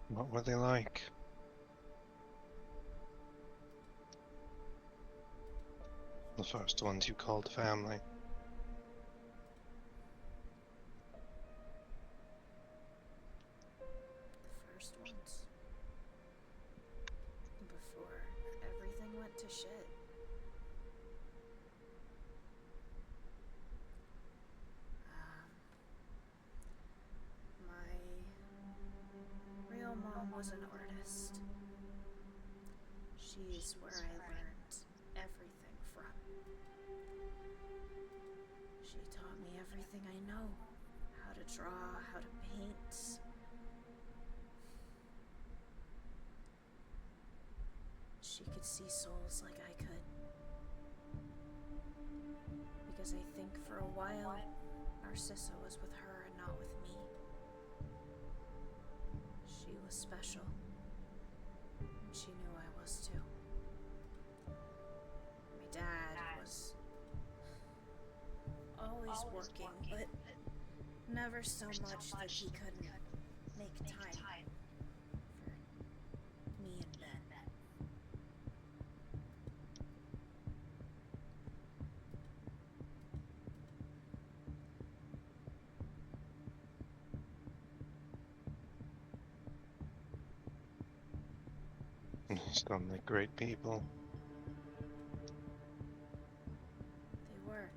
What were they like? The first ones you called family. The first ones. Before everything went to shit. My real mom was an artist. She's where I learned everything from. She taught me everything I know. How to draw, how to paint. She could see souls like I could. Because I think for a while, Narcissa was with her and not with me. She was special. And she knew I was too. My dad was always working, but never so much that he couldn't make time for me and Ben. You sound like great people. They were.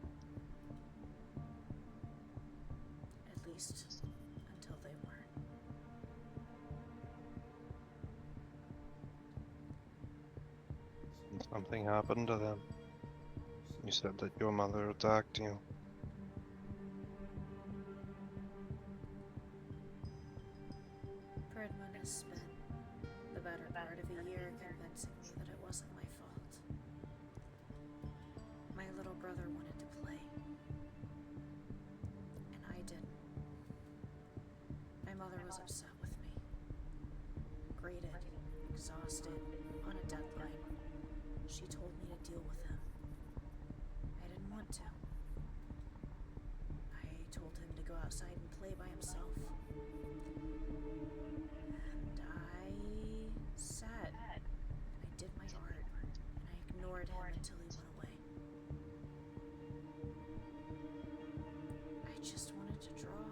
At least until they weren't. Something happened to them. You said that your mother attacked you. Pridwen has spent the better part of a year convincing me that it wasn't my fault. My little brother wanted to play. And I didn't. My mother was upset with me. Grated, exhausted, on a deadline. She told me to deal with him. I didn't want to. I told him to go outside and play by himself. And I sat, and I did my art, and I ignored him until he went away. I just wanted to draw.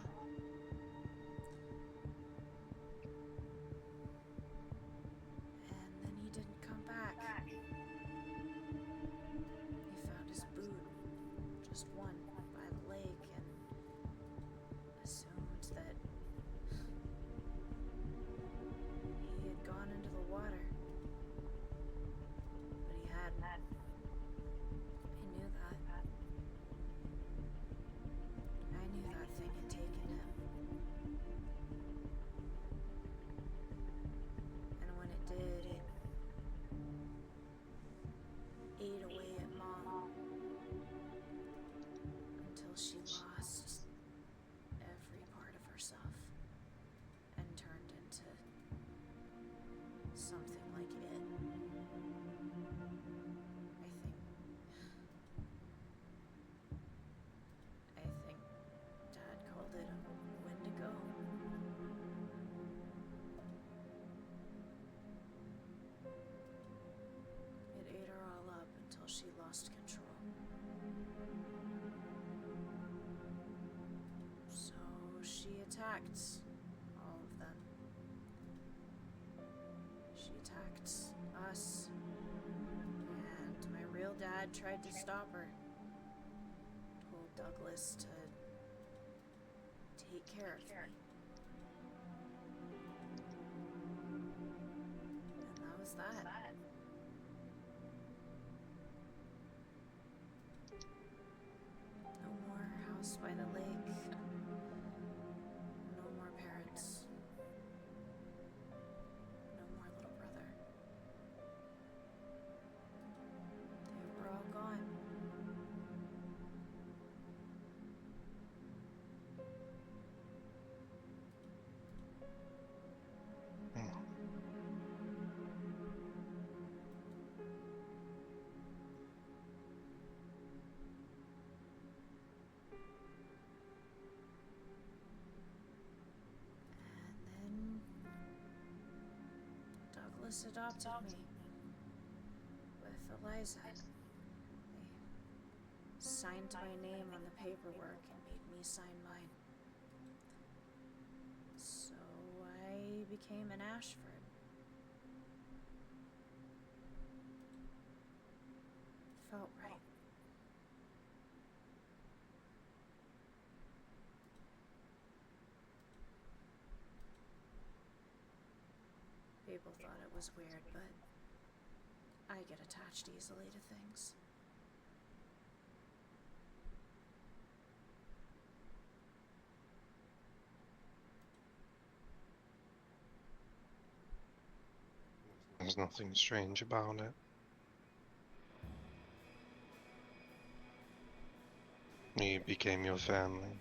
And then he didn't come back. He found his boot, just one, by the lake, and assumed that he had gone into the water. But he hadn't. I knew that. I knew that thing had taken him. And when it did, it ate away at Mom until she lost every part of herself and turned into something like it. I think Dad called it a Wendigo. It ate her all up until she lost control. So she attacked all of them. She attacked us. And my real dad tried to stop her. Told Douglas to take care of me. that? No more house by the lake. No more parents. No more little brother. They were all gone. And then Douglas adopted me with Eliza. They signed my name on the paperwork and made me sign mine. So I became an Ashford. Felt right. People thought it was weird, but I get attached easily to things. There's nothing strange about it. He became your family.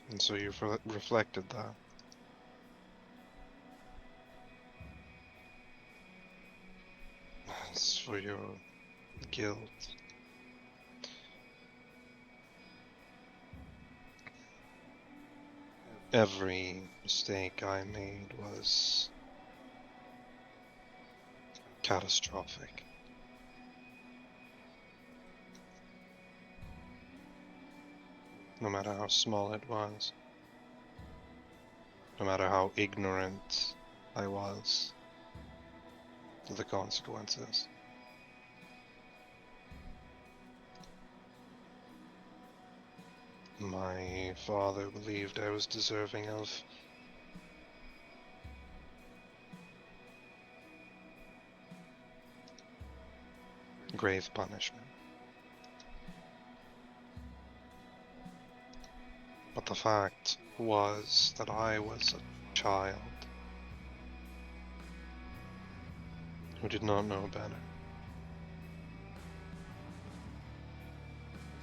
And so you've reflected that. As for your guilt, every mistake I made was catastrophic. No matter how small it was, no matter how ignorant I was to the consequences. My father believed I was deserving of grave punishment. But the fact was that I was a child who did not know better.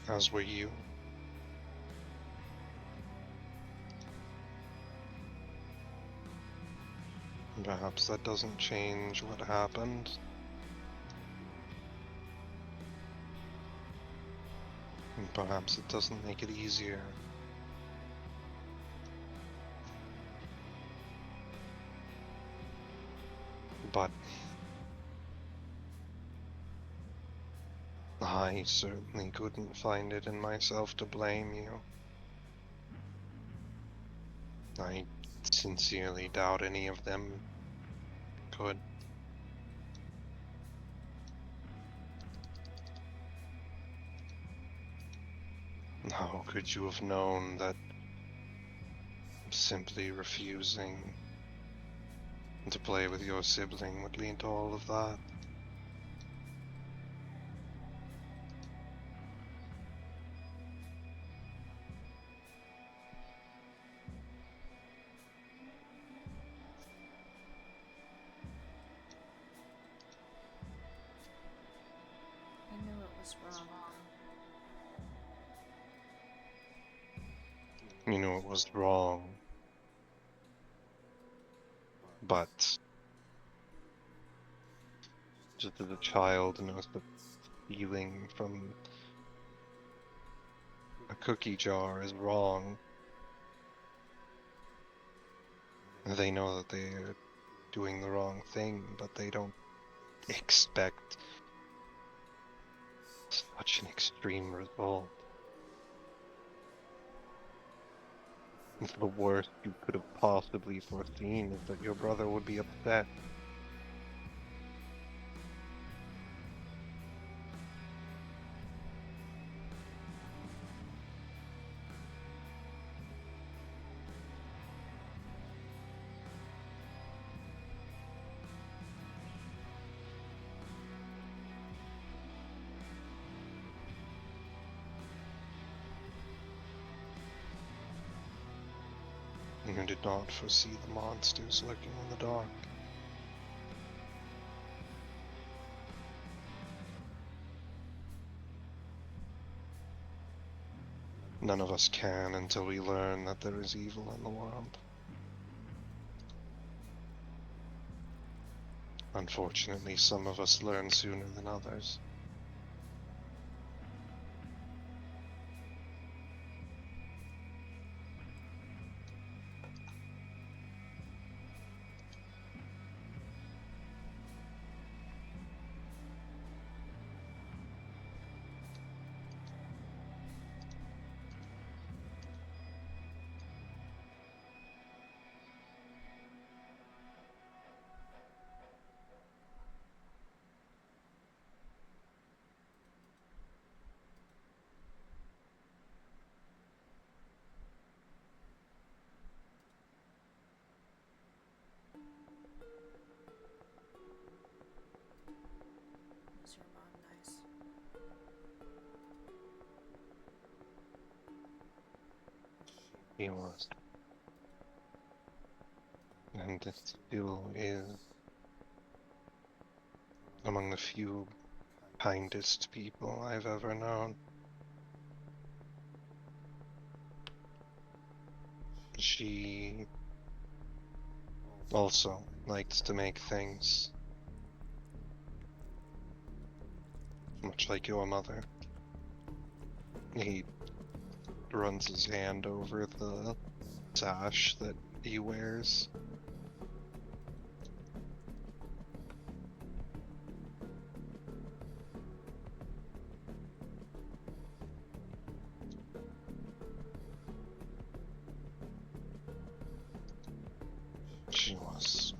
As were you. And perhaps that doesn't change what happened. And perhaps it doesn't make it easier. But I certainly couldn't find it in myself to blame you. I sincerely doubt any of them could. How could you have known that simply refusing to play with your sibling would lead to all of that? I knew it was wrong. You knew it was wrong, but just as a child knows the feeling from a cookie jar is wrong, they know that they're doing the wrong thing, but they don't expect such an extreme result. The worst you could have possibly foreseen is that your brother would be upset. You did not foresee the monsters lurking in the dark. None of us can until we learn that there is evil in the world. Unfortunately, some of us learn sooner than others. Was your mom nice? He was. And it still is among the few kindest people I've ever known. She also likes to make things much like your mother. He runs his hand over the sash that he wears. She was.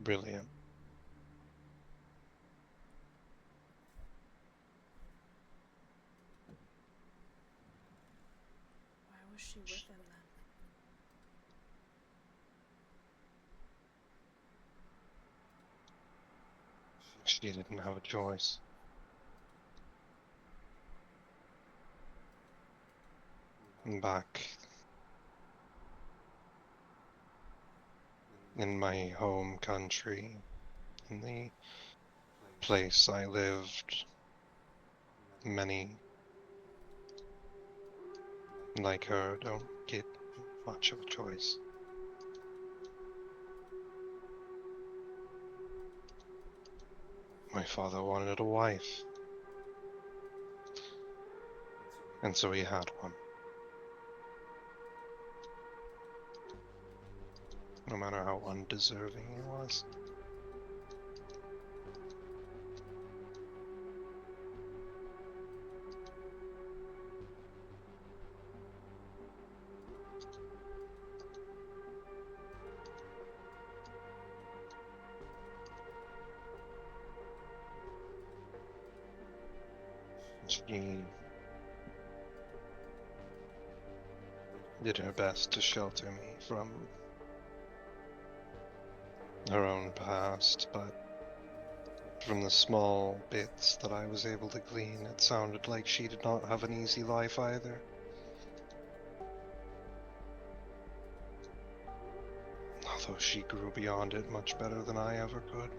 Brilliant. Why was she with him then? She didn't have a choice. Back in my home country, in the place I lived, many like her don't get much of a choice. My father wanted a wife, and so he had one. No matter how undeserving he was. She did her best to shelter me from her own past, but from the small bits that I was able to glean, it sounded like she did not have an easy life either. Although she grew beyond it much better than I ever could.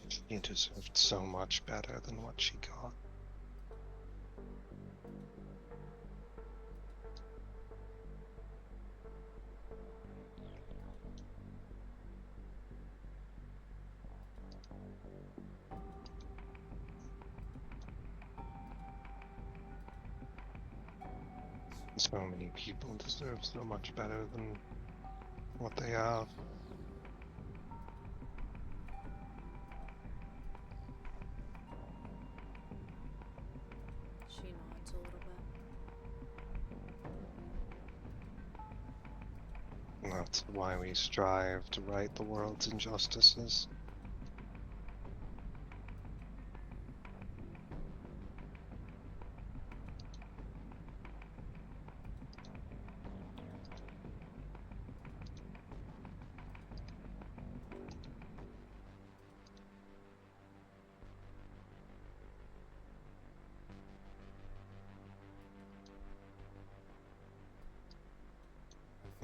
She deserved so much better than what she got. So many people deserve so much better than what they have. She nods a little bit. That's why we strive to right the world's injustices.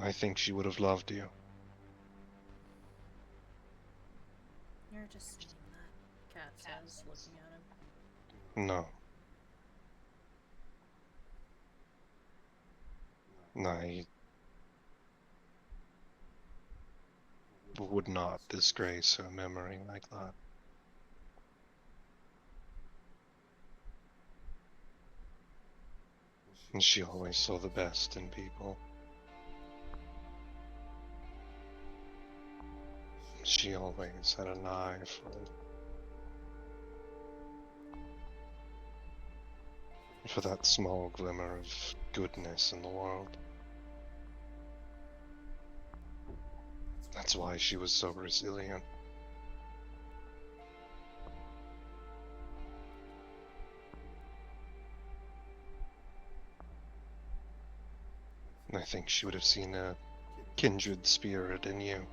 I think she would have loved you. You're just saying that, Kat says, looking at him. No. No, I would not disgrace her memory like that. And she always saw the best in people. She always had an eye for that small glimmer of goodness in the world. That's why she was so resilient. I think she would have seen a kindred spirit in you.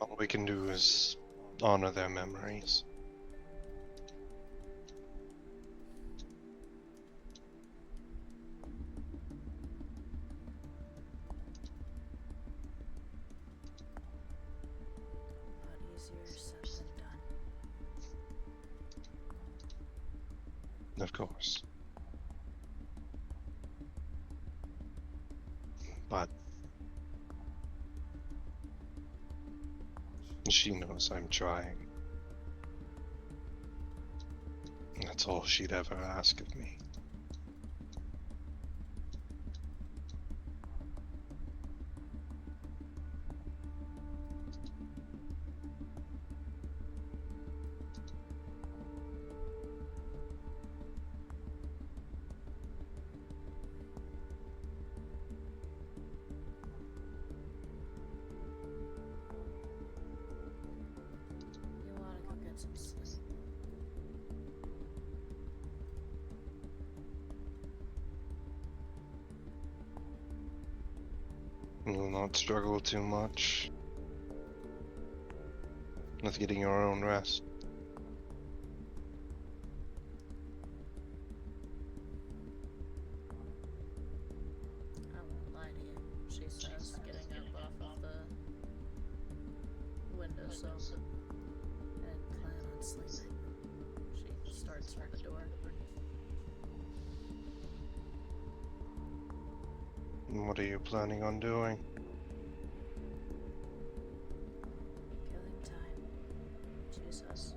All we can do is honor their memories. But easier said than done. Of course. But she knows I'm trying. That's all she'd ever ask of me. You ought to go get some sleep. You'll not struggle too much with getting your own rest. I won't lie to you, she says, getting up off of the windowsill. And plan on sleeping. She starts for the door. What are you planning on doing? Killing time, she says.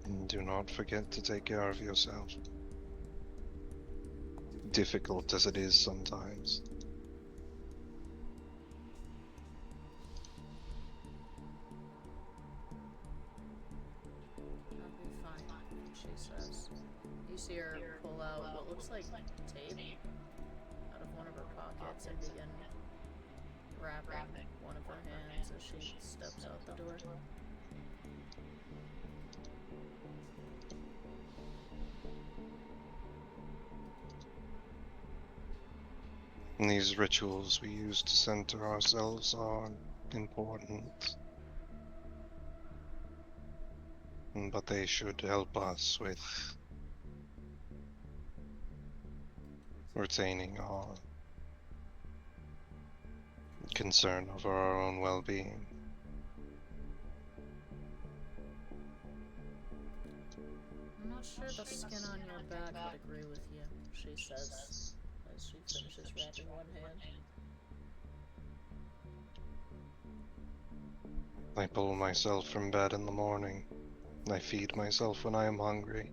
And do not forget to take care of yourself. Difficult as it is sometimes. I'll be fine, she says. You see her pull out what looks like tape out of one of her pockets and begin wrapping one of her hands as she steps out the door. And these rituals we use to center ourselves are important. But they should help us with retaining our concern over our own well-being. I'm not sure the skin on your back would agree with you, she says, as she finishes wrapping one hand. I pull myself from bed in the morning. I feed myself when I am hungry.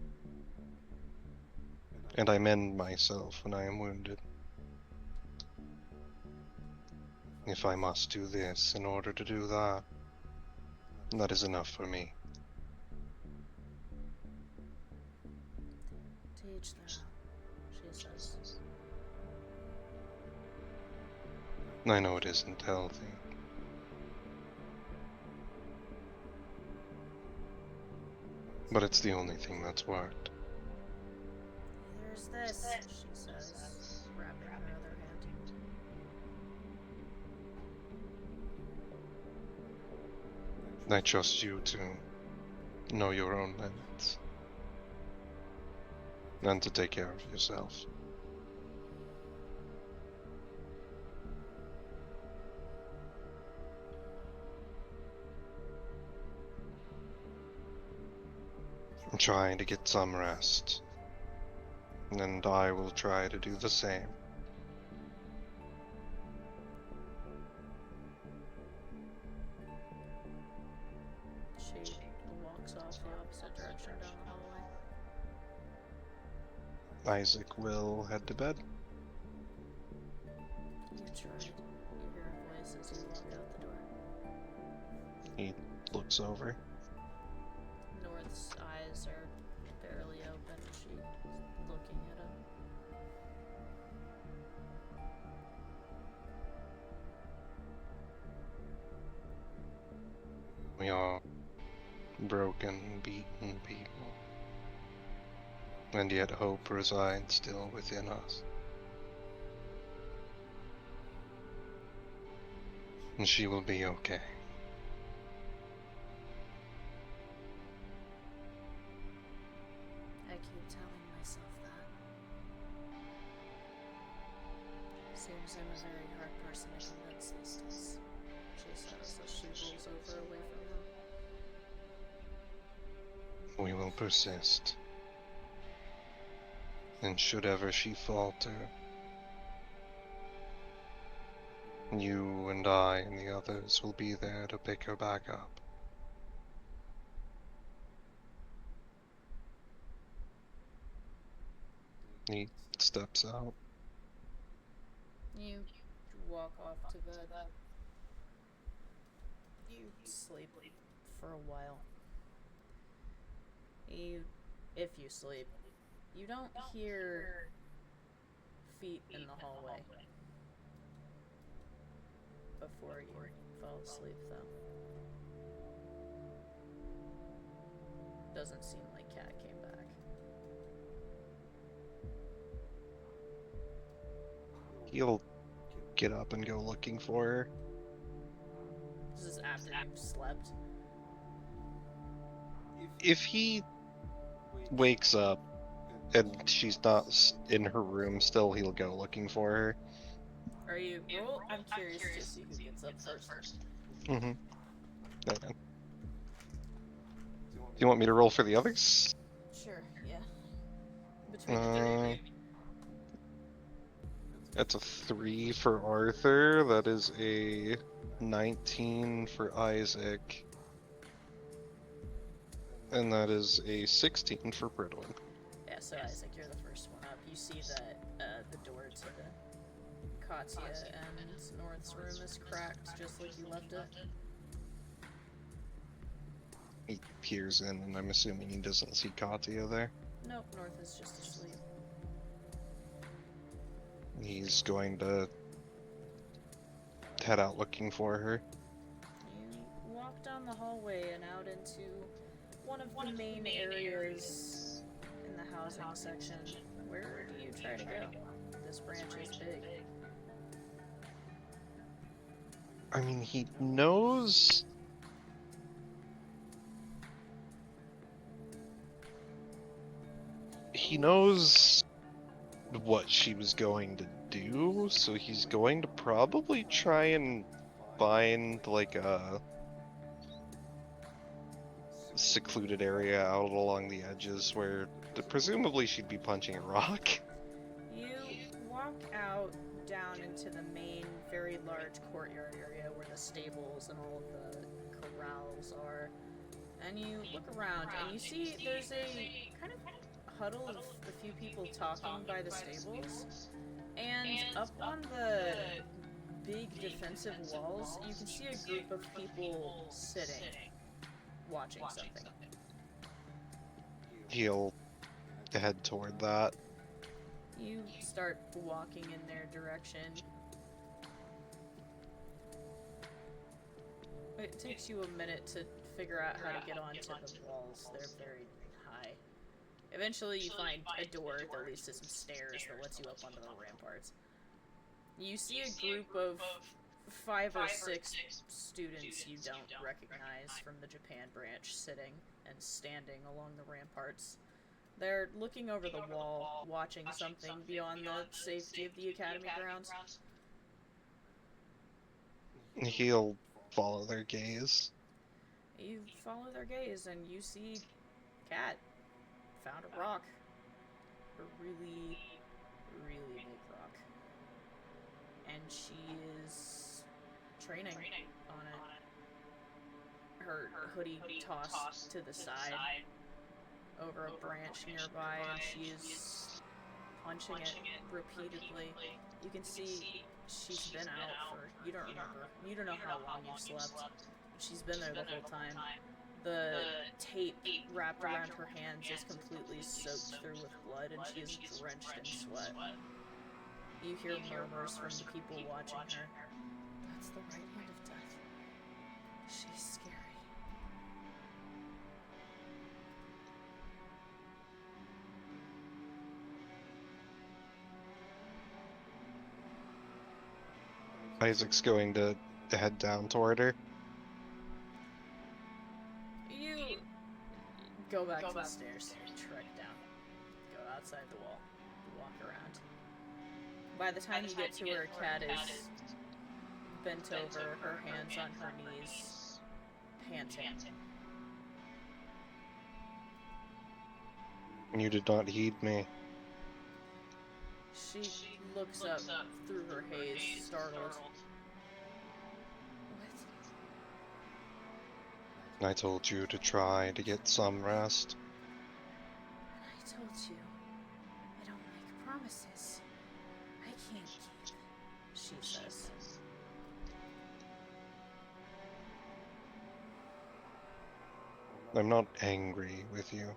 And I mend myself when I am wounded. If I must do this in order to do that, that is enough for me. To each their own, she says. I know it isn't healthy. But it's the only thing that's worked. There's this, she says, wrapping her other hand. I trust you to know your own limits. And to take care of yourself. I'm trying to get some rest. And I will try to do the same. She walks off the opposite direction down the hallway. Isaac will head to bed. You tried. You hear a voice as you walk out the door. He looks over. North's eyes are barely open. She's looking at him. We are broken, beaten people. And yet hope resides still within us. And she will be okay. I keep telling myself that. Seems I'm a very hard person to convince these days, She says as she rolls over away from him. We will persist. And should ever she falter, you and I and the others will be there to pick her back up. He steps out. You walk off to bed. You sleep for a while. If you sleep, you don't hear feet in the hallway before you fall asleep, though. Doesn't seem like Kat came back. He'll get up and go looking for her. This is after you've slept. If he wakes up and she's not in her room still, he'll go looking for her. Are you roll? I'm curious to see who gets up first. Mm-hmm. Okay. Do you want me to roll for the others? Sure, yeah. Between the three of you. That's a 3 for Arthur. That is a 19 for Isaac. And that is a 16 for Pridwen. Yeah, so Isaac, you're the first one up. You see that the door to the Katya and North's room is cracked, just like you left it. He peers in, and I'm assuming he doesn't see Katya there. Nope, North is just asleep. He's going to head out looking for her. You walk down the hallway and out into one of the main areas in the housing section. Where do you try to go? This branch is big. I mean, he knows. He knows what she was going to do, so he's going to probably try and find like a secluded area out along the edges where presumably she'd be punching a rock. You walk out down into the main, very large courtyard area where the stables and all of the corrals are, and you look around and you see there's a kind of huddle of a few people talking by the stables, and up on the big defensive walls you can see a group of people sitting, watching something. He'll head toward that. You start walking in their direction. It takes you a minute to figure out how to get onto the walls. They're very high. Eventually you find a door that leads to some stairs that lets you up onto the ramparts. You see a group of 5 or 6 students you don't recognize from the Japan branch sitting and standing along the ramparts. They're looking over the wall, watching something beyond the safety of the academy grounds. He'll follow their gaze. You follow their gaze and you see Kat found a rock. A really, really big rock. And she is training on it. Her hoodie tossed to the side over a branch nearby, and she is punching it repeatedly. You can see she's been out for, you don't know how long you've slept. She's been there the whole time. The tape wrapped around her hands is completely soaked through with blood, and she is drenched in sweat. You hear murmurs from the people watching her. That's the right hand of death. She's scary. Isaac's going to head down toward her. You go back to the stairs, trek down, go outside the wall, walk around. By the time you get to her, Kat is bent over, her hands on her knees, panting. You did not heed me. She looks up through her haze, startled. What? I told you to try to get some rest. I told you, I don't make promises I can't keep, She says. I'm not angry with you.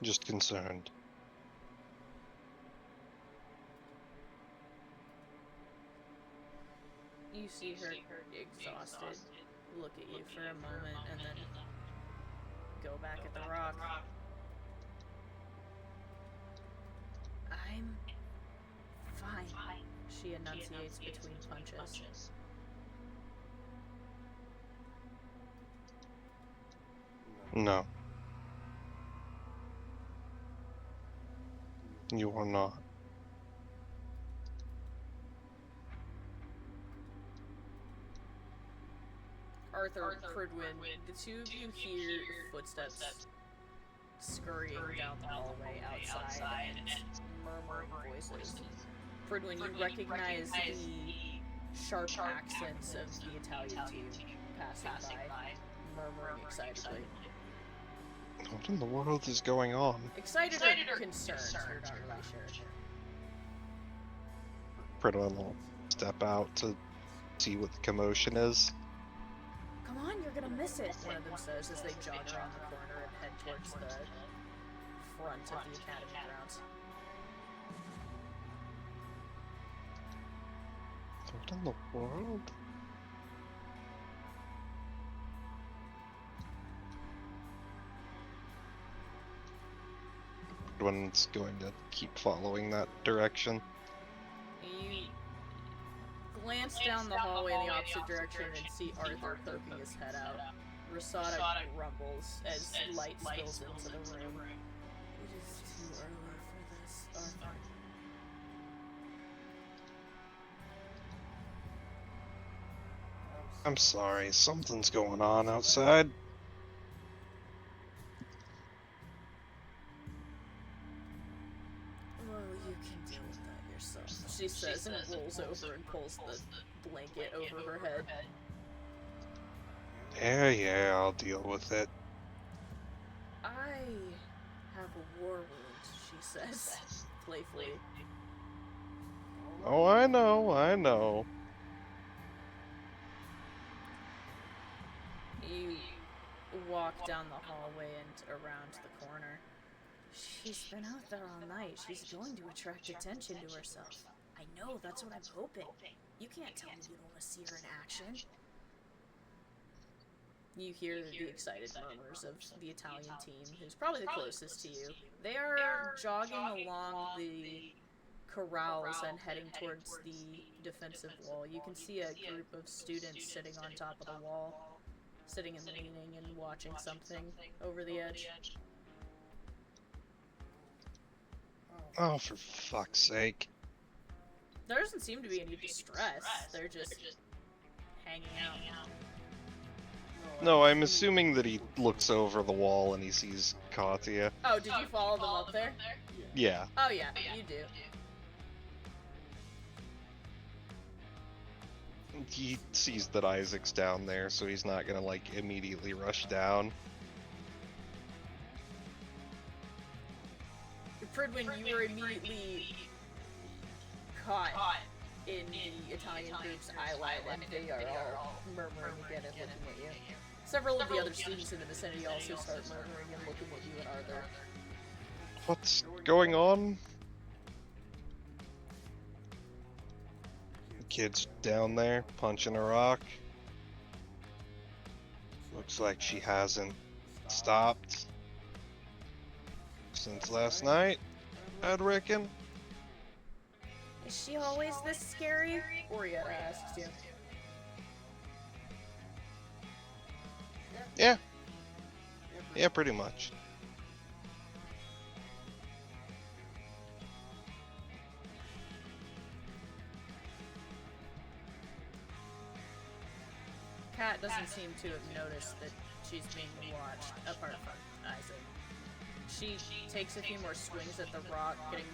Just concerned. You see her exhausted, look at you for a moment, and then go back at the rock. I'm fine. She enunciates between punches. No. You are not. Arthur, Pridwen, the two of you hear footsteps scurrying down the hallway outside and murmuring voices. Pridwen, you recognize the sharp accents of the Italian team passing by, murmuring excitedly. What in the world is going on? Excited or concerned, you're not really sure. Pridwen will step out to see what the commotion is. Come on, you're gonna miss it, one of them says as they jog around the corner and head towards the front of the academy grounds. What in the world? Pridwen's going to keep following that direction. You glance down the hallway in the opposite direction and see Arthur poking his head out. Rasada grumbles as light spills into the room. It is too early for this, Arthur. I'm sorry, something's going on outside. Well, you can deal with that yourself, she says, and rolls over and pulls the blanket over her head. Yeah, I'll deal with it. I have a war wound, she says, playfully. Oh, I know. You walk down the hallway and around the corner. She's been out there all night. She's going to attract attention to herself. I know, that's what I'm hoping. You can't tell me you don't want to see her in action. You hear the excited murmurs of the Italian team, who's probably the closest to you. They are jogging along the corrals and heading towards the defensive wall. You can see a group of students sitting on top of the wall, sitting and leaning and watching something over the edge. Oh, for fuck's sake. There doesn't seem to be any distress. They're just hanging out. No, I'm assuming that he looks over the wall and he sees Katya. Oh, did you follow them up there? Yeah. Oh yeah, you do. He sees that Isaac's down there, so he's not gonna, like, immediately rush down. Pridwen, you were immediately caught in the Italian group's eye line, and they are all murmuring again and looking at you. Several of the other students in the vicinity also start murmuring and looking at you and Arthur. What's going on? The kid's down there, punching a rock. Looks like she hasn't stopped since last night, I'd reckon. Is she always this scary? Orietta asks you. Yeah, pretty much. Kat doesn't seem to have noticed that she's being watched, apart from Isaac. She takes a few more swings at the rock, getting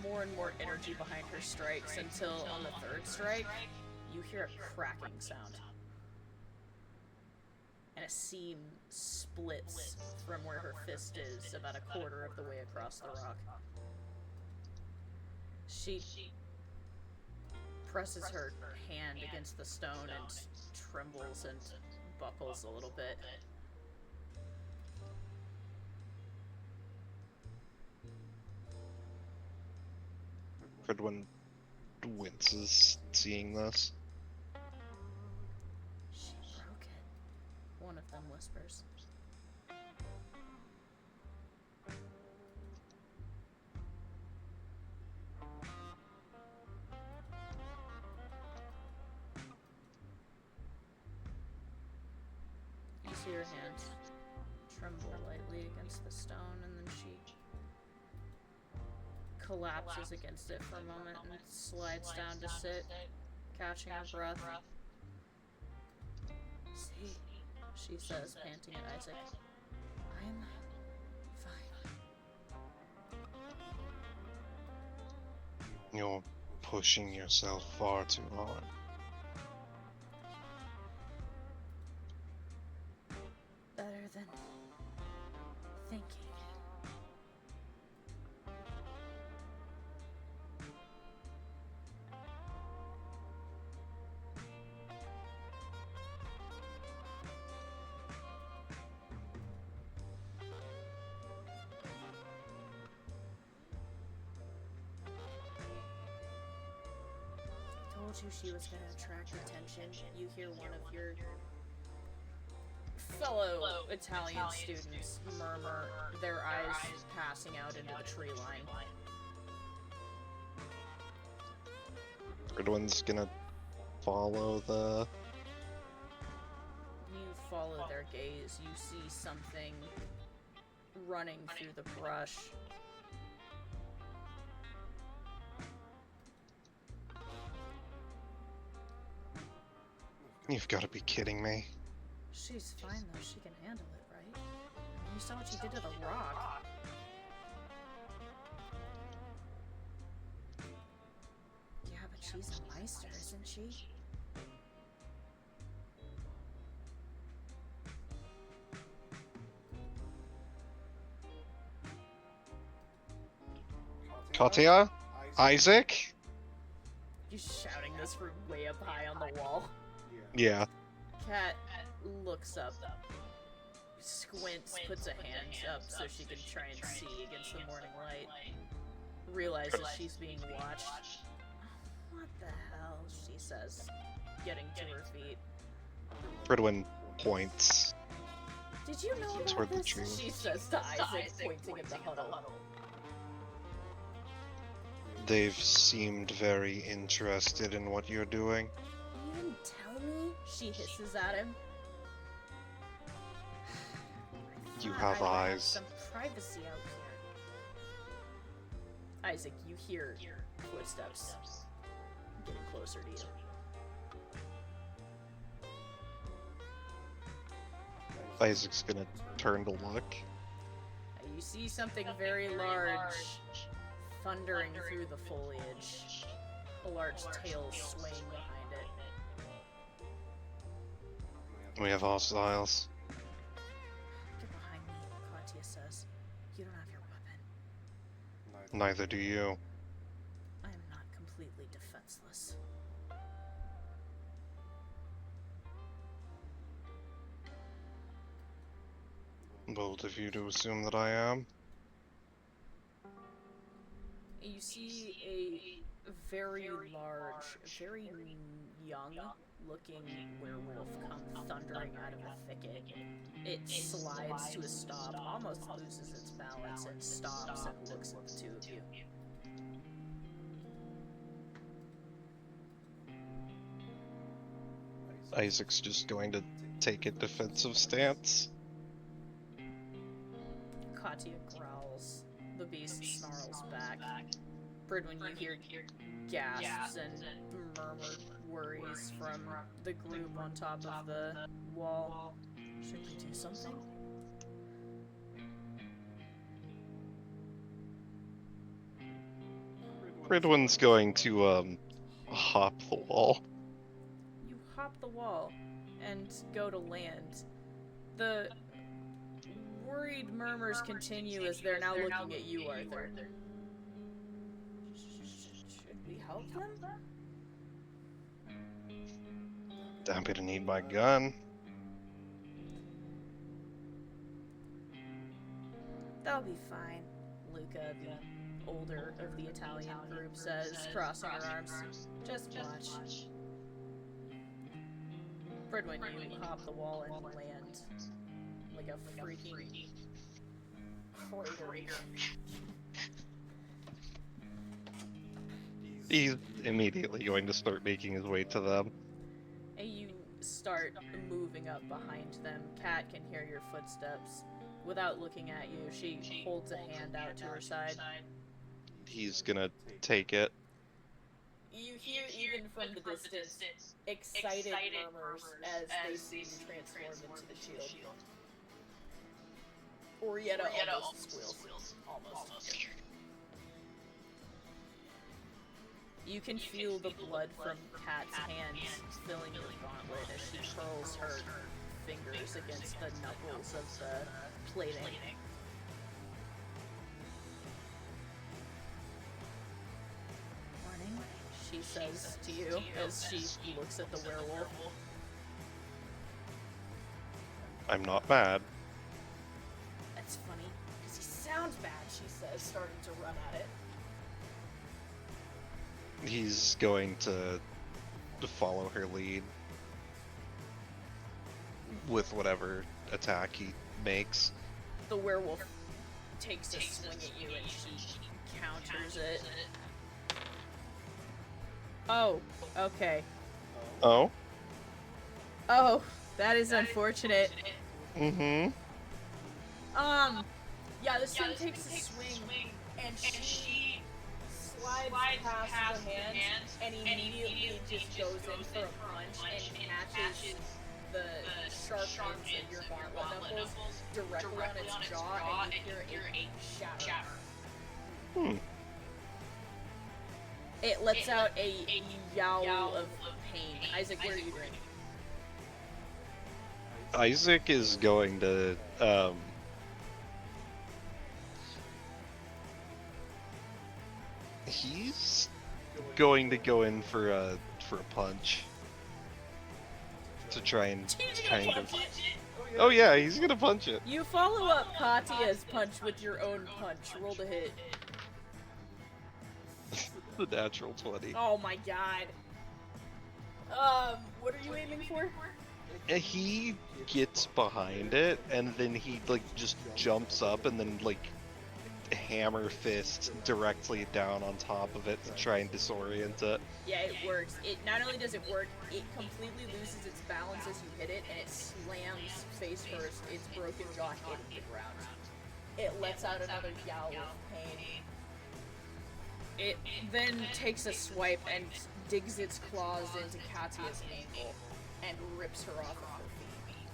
more and more energy behind her strikes, until on the third strike, you hear a cracking sound. And a seam splits from where her fist is, about a quarter of the way across the rock. She presses her hand against the stone and trembles and buckles a little bit. Pridwen winces seeing this. She broke it, one of them whispers. You see her hands tremble lightly against the stone, and then she collapses against it for a moment and slides down to sit, catching her breath. See, she says, panting at Isaac. I'm fine. You're pushing yourself far too hard. Better than thinking. Told you she was going to attract attention. You hear one of your fellow Italian students murmur, their eyes passing out into the tree line. Pridwen's gonna follow the... You follow their gaze. You see something running through the brush. You've got to be kidding me. She's fine though. She can handle it, right? You saw what she did to the rock. Yeah, but she's a Meister, isn't she? Katya? Isaac? You shouting this from way up high on the wall. Yeah. Kat looks up, squints, puts a hand up so she can try and see against the morning light. Realizes she's being watched. What the hell, she says, getting to her feet. Pridwen points. Did you know Toward about the this? tree. She says to Isaac, pointing at the huddle. They've seemed very interested in what you're doing. You didn't tell me? She hisses at him. You Thought have I would eyes. some privacy out here. Isaac, you hear footsteps getting closer to you. Isaac's gonna turn to look. You see something very large thundering through the foliage. A large tail swaying behind it. We have hostiles. Get behind me, Katya says. You don't have your weapon. Neither do you. I am not completely defenseless. Bold of you to assume that I am. You see a very large, very young looking werewolf come thundering out of a thicket. It slides to a stop, almost loses its balance, and stops and looks at the two of you. Isaac's just going to take a defensive stance. Katya growls. The beast snarls back. Pridwen, you hear gasps and murmured worries from the group on top of the wall. Should we do something? Pridwen's going to, hop the wall. You hop the wall and go to land. The worried murmurs continue as they're now looking at you, Arthur. Should we help them? Happy to need my gun. They'll be fine, Luca, the older of the Italian group, says, crossing her arms. Just watch. Pridwen, you hop the wall and land like a freaking crater. He's immediately going to start making his way to them. And you start moving up behind them. Kat can hear your footsteps. Without looking at you, she holds a hand out to her side. He's gonna take it. You hear, even from the distance, excited murmurs as they seem transformed into the shield. Orietta almost squeals. Almost. You can feel the blood from Kat's hands filling your gauntlet as she curls her fingers against the knuckles of the plating. Morning, she says to you as she looks at the werewolf. I'm not mad. That's funny, because he sounds bad, she says, starting to run at it. He's going to follow her lead with whatever attack he makes. The werewolf takes a swing at you and she counters it. Oh, okay. Oh? Oh, that is unfortunate. Mm-hmm. Yeah, this thing takes a swing, and she slides past the hand, and immediately just goes in for a punch and catches the sharp ends of your gauntlet knuckles directly on its jaw, and you hear it shatter. Hmm. It lets out a yowl of pain. Isaac, what are you doing? Isaac is going to, he's going to go in for a punch. To try and kind of... Oh yeah, he's gonna punch it. You follow up Katya's punch with your own punch. Roll to hit. The natural 20. Oh my god. What are you aiming for? He gets behind it, and then he, like, just jumps up and then, like, hammer fist directly down on top of it to try and disorient it. Yeah, it works. It not only does it work, it completely loses its balance as you hit it, and it slams face first, its broken jaw hitting the ground. It lets out another yowl of pain. It then takes a swipe and digs its claws into Katya's ankle and rips her off of her feet.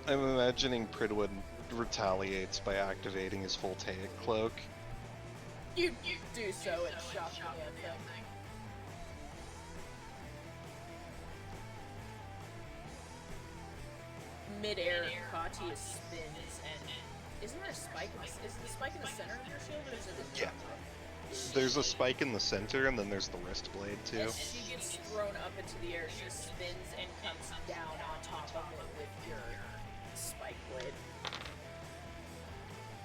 I'm imagining Pridwen retaliates by activating his full cloak. You do so and shock the damn thing. Mid-air, Katya spins, and isn't there a spike in the, is the spike in the center of your shield, or is it in the Yeah. There's a spike in the center, and then there's the wrist blade, too. As she gets thrown up into the air, she spins and comes down on top of it with your spike blade.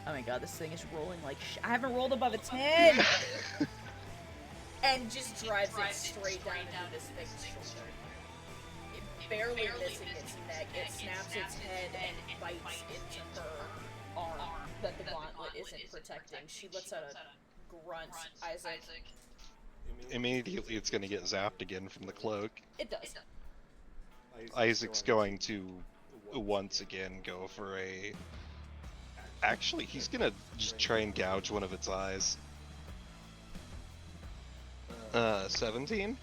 Oh my god, this thing is rolling like I haven't rolled above a 10! And just drives it straight down into this thing's shoulder. It barely missing its neck, it snaps its head and bites into her arm that the gauntlet isn't protecting. She lets out a grunt. Isaac. Immediately it's gonna get zapped again from the cloak. It does. Isaac's going to once again go for a... Actually, he's gonna just try and gouge one of its eyes. 17?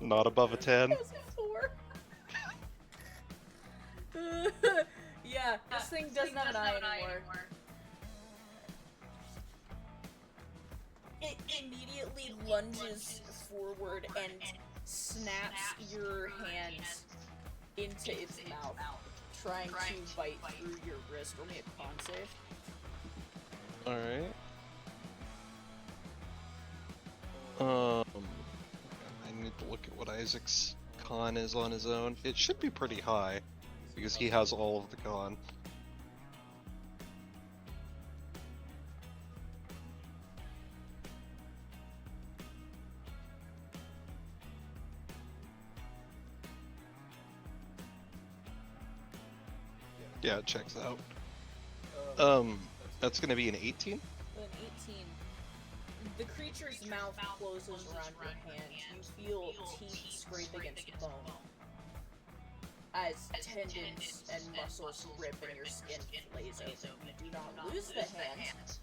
Not above a 10? That was a 4. Yeah, this thing doesn't have an eye anymore. It immediately lunges forward and snaps your hand into its mouth, trying to bite through your wrist. Roll me a con save. Alright. I need to look at what Isaac's con is on his own. It should be pretty high, because he has all of the con. Yeah, it checks out. That's gonna be an 18? With an 18, the creature's mouth closes around your hand. You feel teeth scrape against bone as tendons and muscles rip and your skin flays open. You do not lose the hand.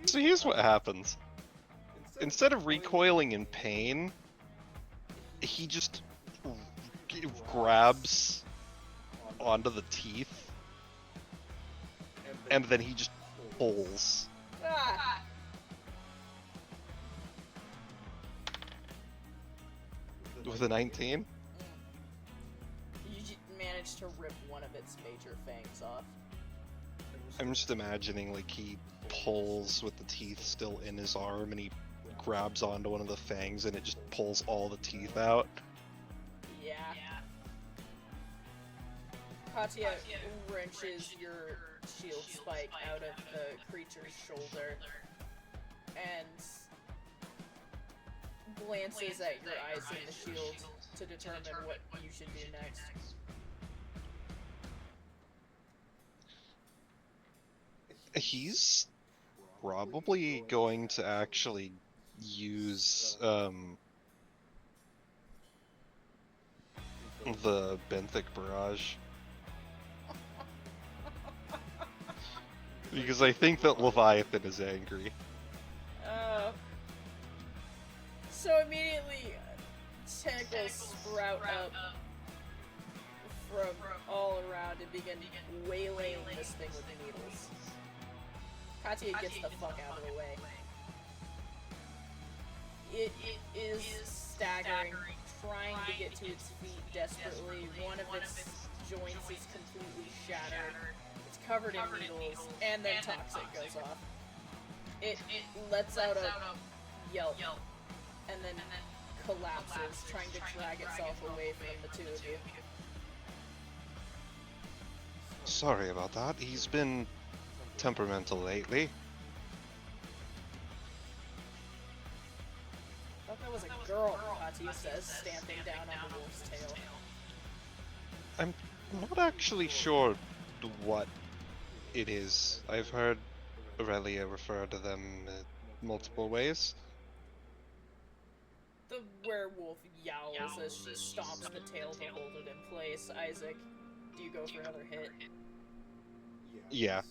So here's what happens. Instead of recoiling in pain, he just grabs onto the teeth, and then he just pulls. Ah. With a 19? You managed to rip one of its major fangs off. I'm just imagining, like, he pulls with the teeth still in his arm, and he grabs onto one of the fangs, and it just pulls all the teeth out. Yeah. Katya wrenches your shield spike out of the creature's shoulder and glances at your eyes in the shield to determine what you should do next. He's probably going to actually use the benthic barrage. Because I think that Leviathan is angry. So immediately, tentacles sprout up from all around and begin waylaying this thing with needles. Katya gets the fuck out of the way. It is staggering, trying to get to its feet desperately. One of its joints is completely shattered. It's covered in needles, and then toxic goes off. It lets out a yelp, and then collapses, trying to drag itself away from the two of you. Sorry about that. He's been temperamental lately. I thought that was a girl, Katya says, stamping down on the wolf's tail. I'm not actually sure what it is. I've heard Aurelia refer to them multiple ways. The werewolf yowls as she stomps the tail to hold it in place. Isaac, do you go for another hit? Yeah,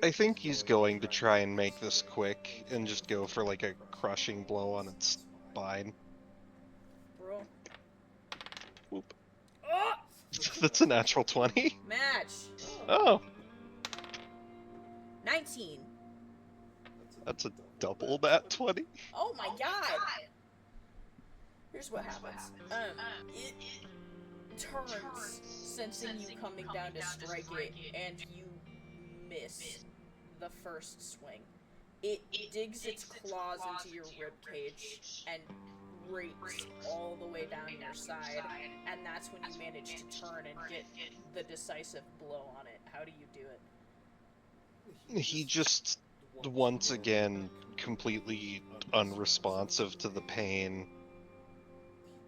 I think he's going to try and make this quick and just go for like a crushing blow on its spine. Bro. Whoop. Oh! That's a natural 20. Match! Oh, 19. that's a double that 20. Oh my god! Here's what happens. It turns, sensing you coming down to strike it, and you miss the first swing. It digs its claws into your ribcage and rakes all the way down your side, and that's when you manage to turn and get the decisive blow on it. How do you do it? He just, once again, completely unresponsive to the pain.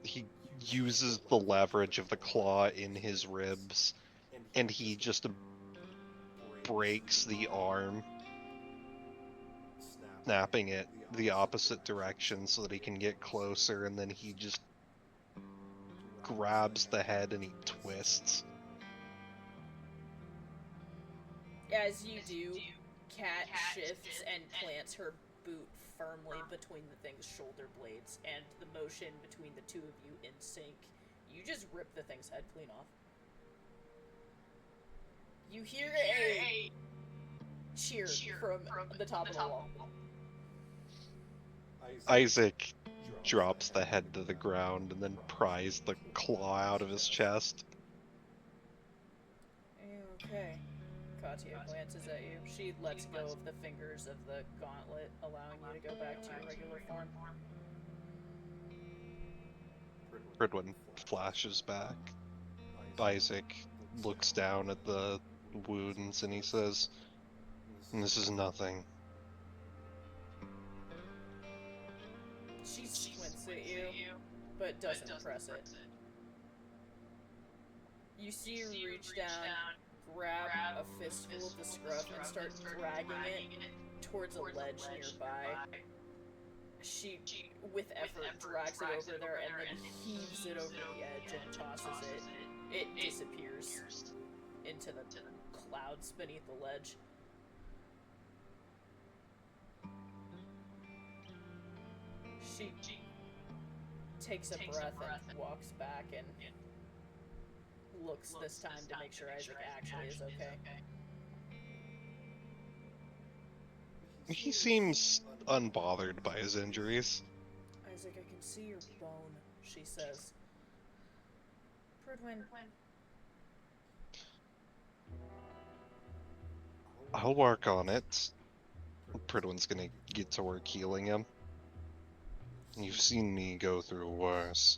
He uses the leverage of the claw in his ribs, and he just breaks the arm, snapping it the opposite direction so that he can get closer, and then he just grabs the head and he twists. As you do, Kat shifts and plants her boot firmly between the thing's shoulder blades, and the motion between the two of you in sync, you just rip the thing's head clean off. You hear a cheer from the top of the wall. Isaac drops the head to the ground and then pries the claw out of his chest. Okay. Katya glances at you. She lets go of the fingers of the gauntlet, allowing you to go back to your regular form. Pridwen flashes back. Isaac looks down at the wounds and he says, "This is nothing." She squints at you, but doesn't press it. You see her reach down, grab a fistful of the scruff, and start dragging it towards a ledge nearby. She, with effort, drags it over there and then heaves it over the edge and tosses it. It disappears into the clouds beneath the ledge. She takes a breath and walks back and looks this time to make sure Isaac actually is okay. He seems unbothered by his injuries. Isaac, I can see your bone, she says. Pridwen. I'll work on it. Pridwen's gonna get to work healing him. You've seen me go through worse.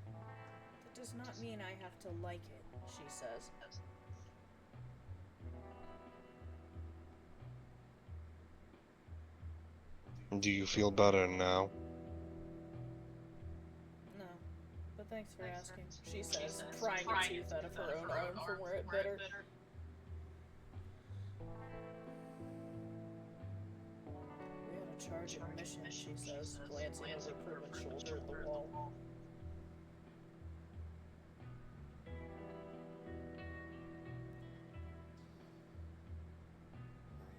That does not mean I have to like it, she says. Do you feel better now? No, but thank Thanks for asking, she says, prying a tooth out of her own arm from where it bit her. We had a charge admission, she says, glancing over Pridwen's shoulder at the wall.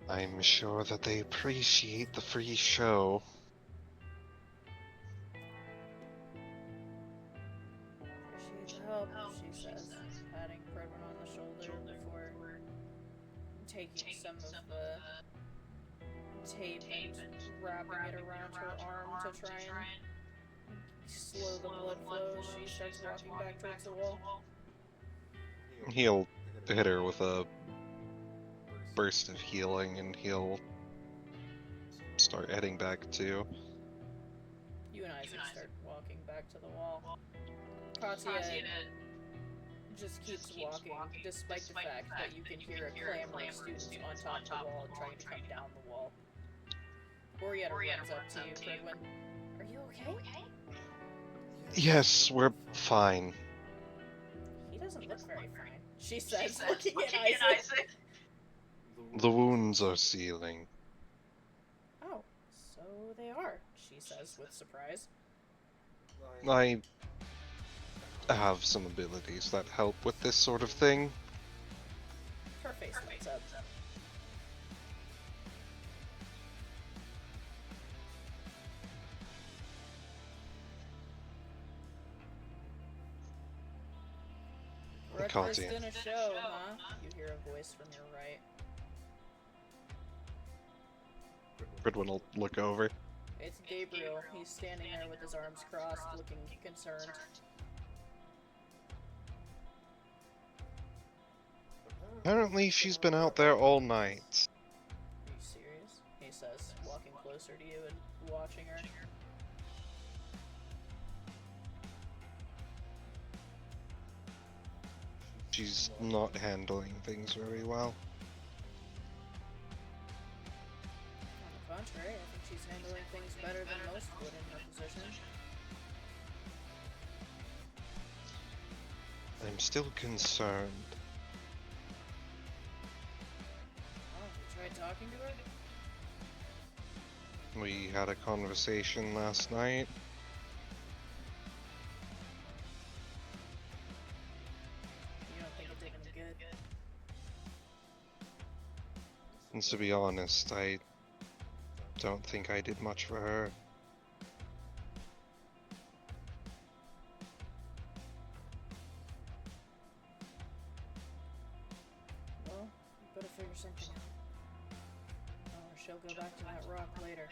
I'm sure that they appreciate the free show. Appreciate the help, she says, patting Pridwen on the shoulder before taking some of the tape and wrapping it around her arm to try and slow the blood flow as she starts walking back towards the wall. He'll hit her with a burst of healing, and he'll start heading back too. You and Isaac start walking back to the wall. Katya just keeps walking, despite the fact that you can hear a clamor of students on top of the wall trying to come down the wall. Orietta runs up to you, Pridwen. Are you okay? Yes, we're fine. He doesn't look very fine, she says, looking at Isaac. The wounds are sealing. Oh, so they are, she says with surprise. I have some abilities that help with this sort of thing. Her face lights up. Breakfast Katya. and a show, huh? You hear a voice from your right. Pridwen will look over. It's Gabriel. He's standing there with his arms crossed, looking concerned. Apparently she's been out there all night. Are you serious? He says, walking closer to you and watching her. She's not handling things very well. On the contrary, I think she's handling things better than most would in her position. I'm still concerned. Oh, you tried talking to her? We had a conversation last night. You don't think it did any good? And to be honest, I don't think I did much for her. Well, you better figure something out. Or she'll go back to that rock later.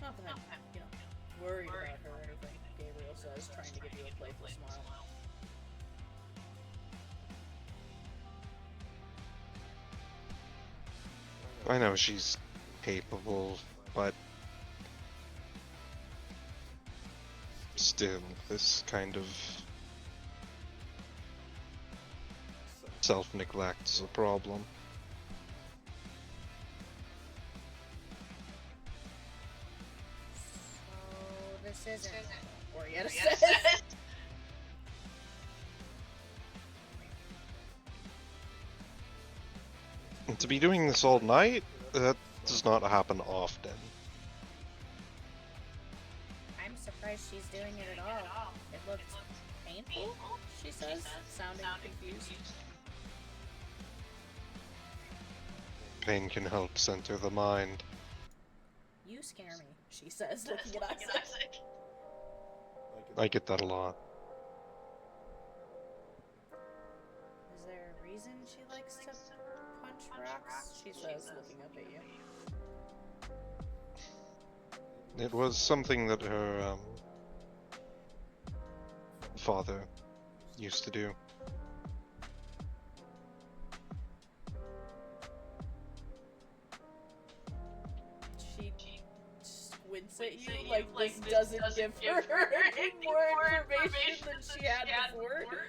Not that I'm, worried about her or anything, Gabriel says, trying to give you a playful smile. I know she's capable, but still, this kind of self-neglect is a problem. So, this isn't Orietta says. And to be doing this all night, that does not happen often. I'm surprised she's doing it at all. It looks painful, She says, sounding confused. Pain can help center the mind. You scare me, she says, looking at Isaac. I get that a lot. Is there a reason she likes to punch rocks? She says, looking up at you. It was something that her father used to do. She squints at you like this doesn't give her any more information than she had before.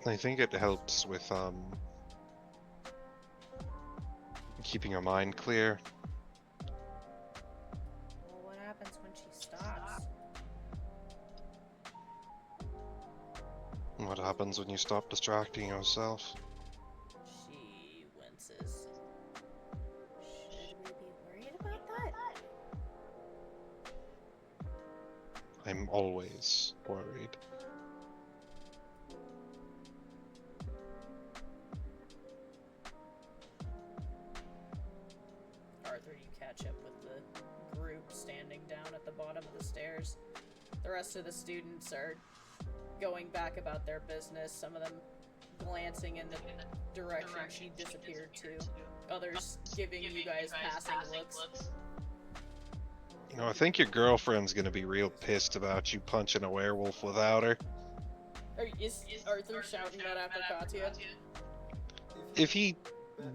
I think it helps with Keeping your mind clear. Well, what happens when she stops? What happens when you stop distracting yourself? She winces. Should we be worried about that? I'm always worried. Arthur, you catch up with the group standing down at the bottom of the stairs. The rest of the students are going back about their business, some of them glancing in the direction she disappeared to, others giving you guys passing looks. You know, I think your girlfriend's gonna be real pissed about you punching a werewolf without her. Is Arthur shouting that after Katya? If he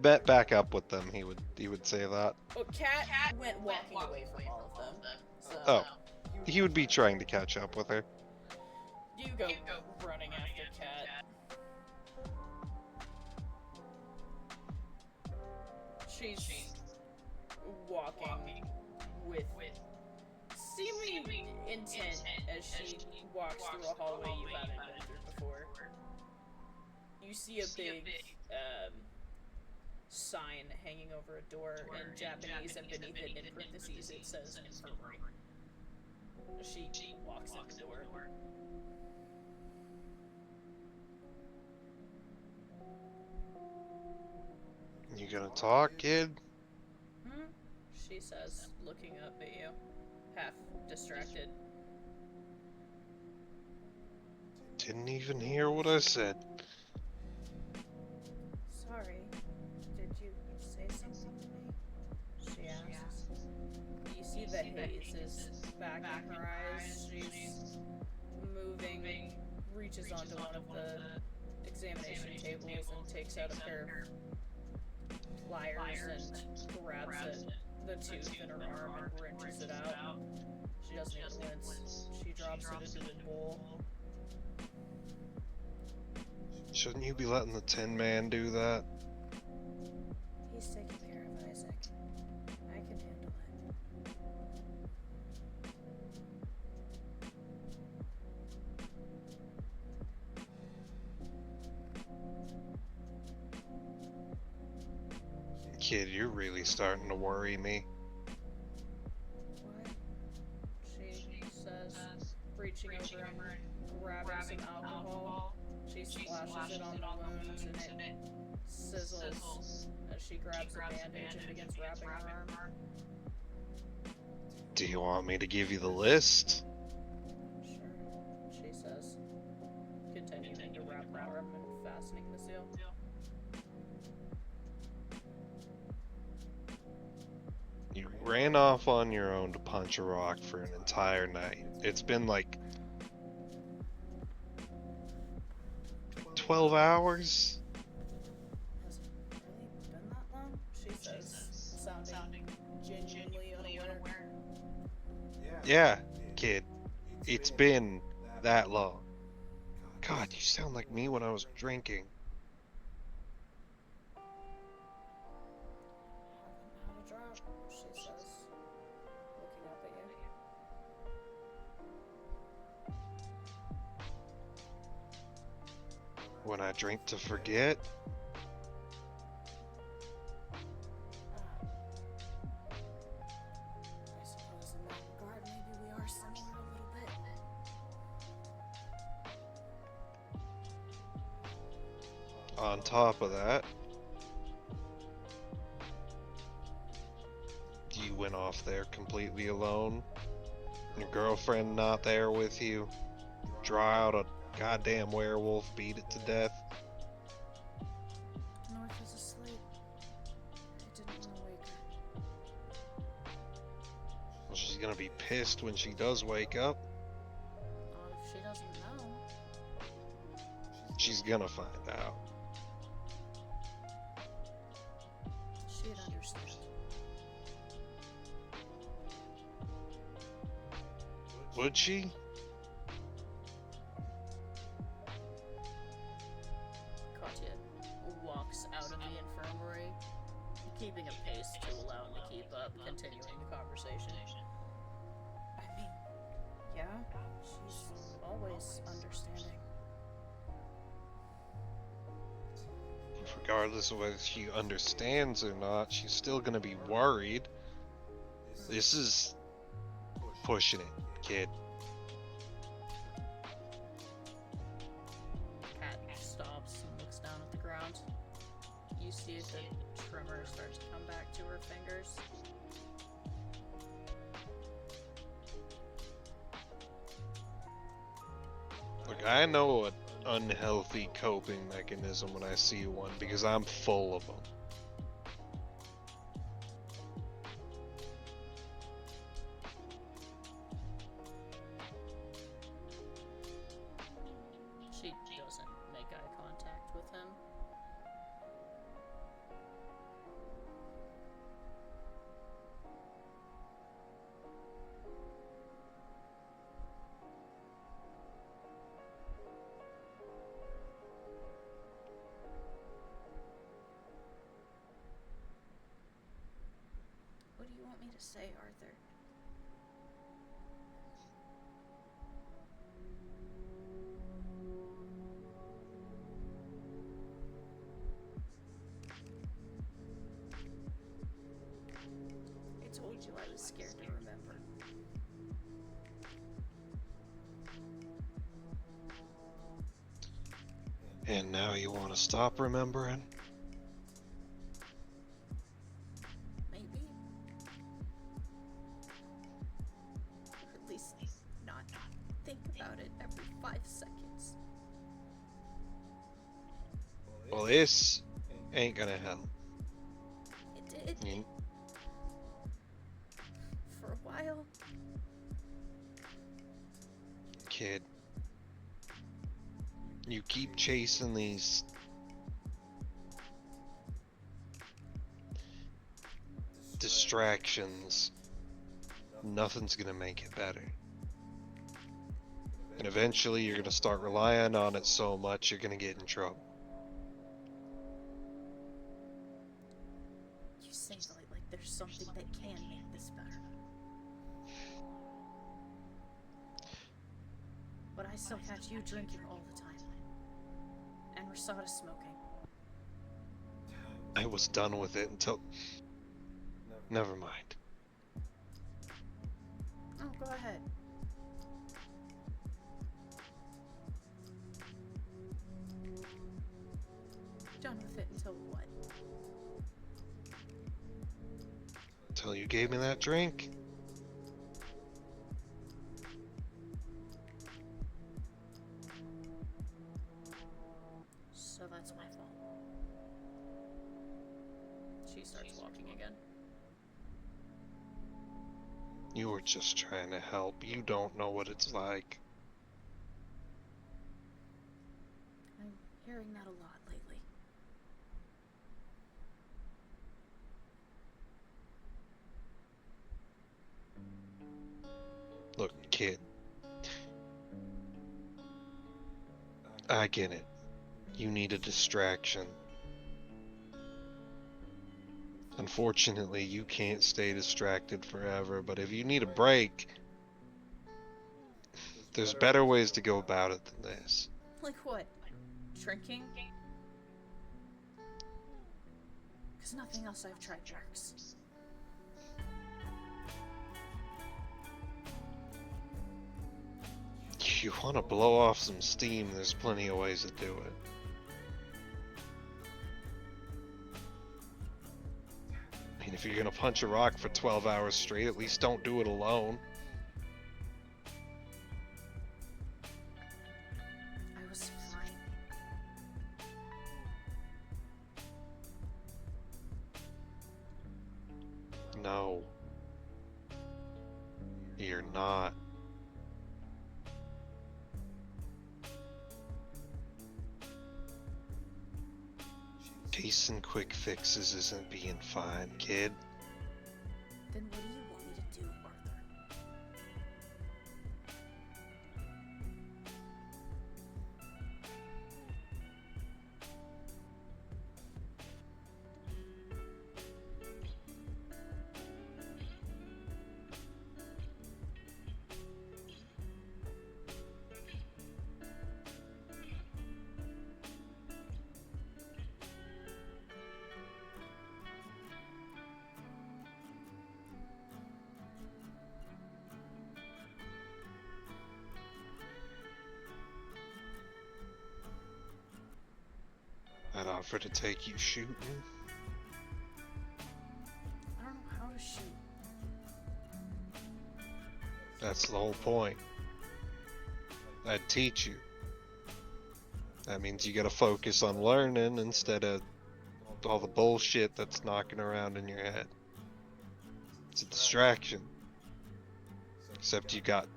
met back up with them, he would say that. Oh, Kat went walking away from all of them. So Oh, he would be trying to catch up with her. you go running after Kat. She's walking with seeming intent as she walks through a hallway you haven't been through before. You see a big sign hanging over a door in Japanese, and beneath it in parentheses it says infirmary. She walks in the door. You gonna talk, kid? She says, looking up at you, half distracted. Didn't even hear what I said. Sorry. Did you say something to me? She asks. You see the haze is back in her eyes. She's moving, reaches onto one of the examination tables and takes out a pair of pliers and grabs the tooth in her arm and wrenches it out. She doesn't even wince. She drops it into the bowl. Shouldn't you be letting the Tin Man do that? He's taking care of Isaac. I can handle it. Kid, you're really starting to worry me. What? She says, reaching over and grabbing some alcohol. She splashes it on the wound and it sizzles as she grabs a bandage and begins wrapping her arm. Do you want me to give you the list? Sure, she says, continuing to wrap her arm and fastening the seal. You ran off on your own to punch a rock for an entire night. It's been like 12 hours? Has it really been that long? She says, sounding genuinely unaware. Yeah, kid. It's been that long. God, you sound like me when I was drinking. Haven't had a drop, she says, looking up at you. When I drink to forget? I suppose in that regard, maybe we are similar a little bit. On top of that, you went off there completely alone. Your girlfriend not there with you. Draw out a goddamn werewolf, beat it to death. North is asleep. I didn't want to wake her. Well, she's gonna be pissed when she does wake up. Well, if she doesn't know. She's gonna find out. She'd understand. Would she? Katya walks out of the infirmary, keeping a pace to allow him to keep up, continuing the conversation. I mean, yeah, she's always understanding. Regardless of whether she understands or not, she's still gonna be worried. This is pushing it, kid. Cat stops and looks down at the ground. You see the tremor start to come back to her fingers. Look, I know an unhealthy coping mechanism when I see one because I'm full of them. She doesn't make eye contact with him. What do you want me to say, Arthur? I told you I was scared to remember. And now you want to stop remembering? Maybe. Or at least not think about it every 5 seconds. Well, this ain't gonna help. It did. You- For a while. Kid. You keep chasing these distractions, nothing's gonna make it better. And eventually you're gonna start relying on it so much you're gonna get in trouble. You say that like there's something that can make this better. But I still catch you drinking all the time. And Rasada smoking. I was done with it until... Never mind. Oh, go ahead. Done with it until what? Until you gave me that drink. So that's my fault. She starts walking again. You were just trying to help. You don't know what it's like. I'm hearing that a lot lately. Look, kid. I get it. You need a distraction. Unfortunately, you can't stay distracted forever, but if you need a break, there's better ways to go about it than this. Like what? Drinking? Because nothing else I've tried works. You want to blow off some steam, there's plenty of ways to do it. I mean, if you're gonna punch a rock for 12 hours straight, at least don't do it alone. I was fine. No. You're not. Chasing quick fixes isn't being fine, kid. Then what do you want me to do, Arthur? I'd offer to take you shooting. I don't know how to shoot. That's the whole point. I'd teach you. That means you gotta focus on learning instead of all the bullshit that's knocking around in your head. It's a distraction. Except you got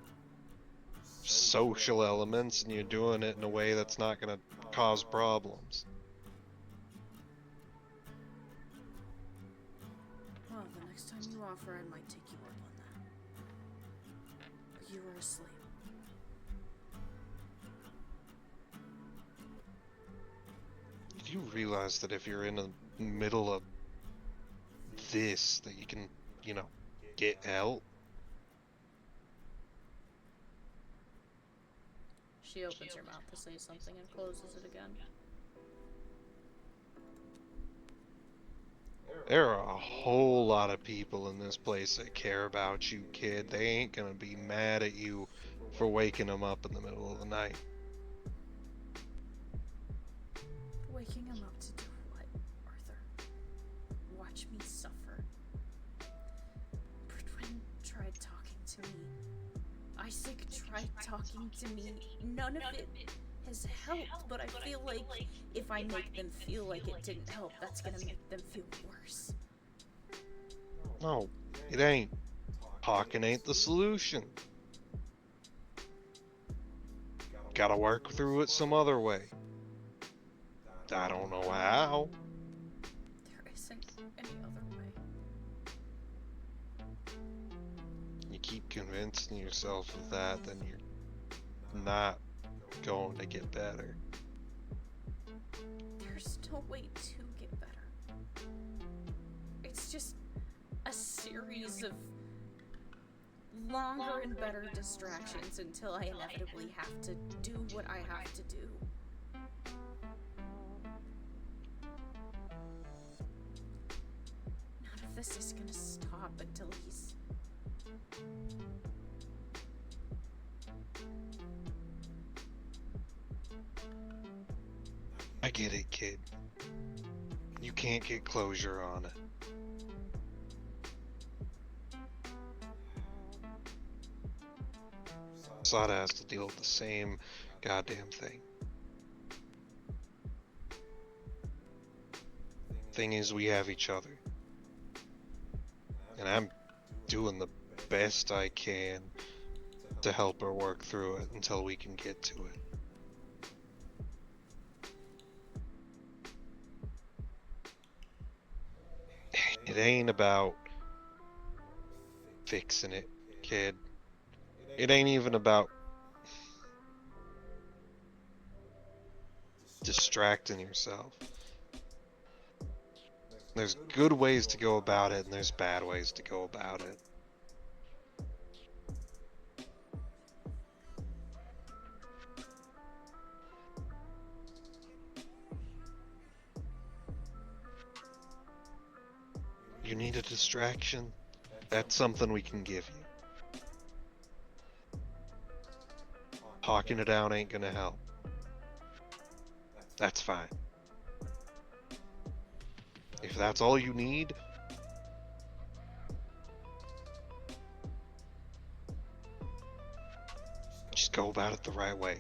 social elements and you're doing it in a way that's not gonna cause problems. Well, the next time you offer, I might take you up on that. But you were asleep. Do you realize that if you're in the middle of this, that you can, you know, get help? She opens her mouth to say something and closes it again. There are a whole lot of people in this place that care about you, kid. They ain't gonna be mad at you for waking them up in the middle of the night. Waking him up to do what, Arthur? Watch me suffer. Pridwen tried talking to me. Isaac tried talking to me. None of it has helped, but I feel like if I make them feel like it didn't help, that's gonna make them feel worse. No, it ain't. Talking ain't the solution. Gotta work through it some other way. I don't know how. There isn't any other way. You keep convincing yourself of that, then you're not going to get better. There's no way to get better. It's just a series of longer and better distractions until I inevitably have to do what I have to do. None of this is gonna stop until he's... I get it, kid. You can't get closure on it. Sada has to deal with the same goddamn thing. Thing is, we have each other. And I'm doing the best I can to help her work through it until we can get to it. It ain't about fixing it, kid. It ain't even about distracting yourself. There's good ways to go about it, and there's bad ways to go about it. You need a distraction? That's something we can give you. Talking it down ain't gonna help. That's fine. If that's all you need, just go about it the right way.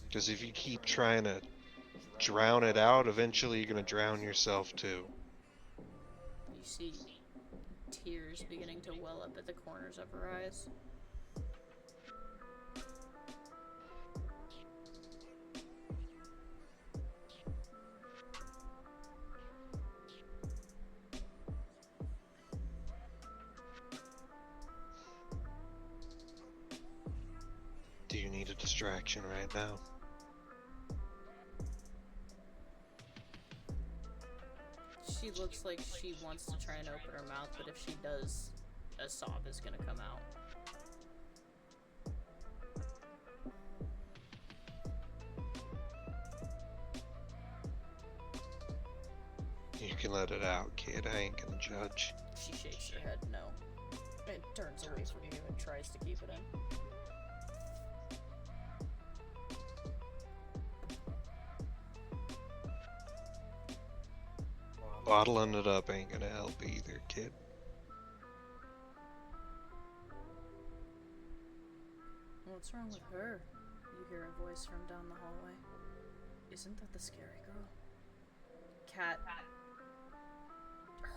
Because if you keep trying to drown it out, eventually you're gonna drown yourself too. You see tears beginning to well up at the corners of her eyes. Do you need a distraction right now? She looks like she wants to try and open her mouth, but if she does, a sob is gonna come out. You're can let it out, kid. I ain't gonna judge. She shakes her head no. And turns away from you and tries to keep it in. Bottling it up ain't gonna help either, kid. What's wrong with her? You hear a voice from down the hallway. Isn't that the scary girl? Kat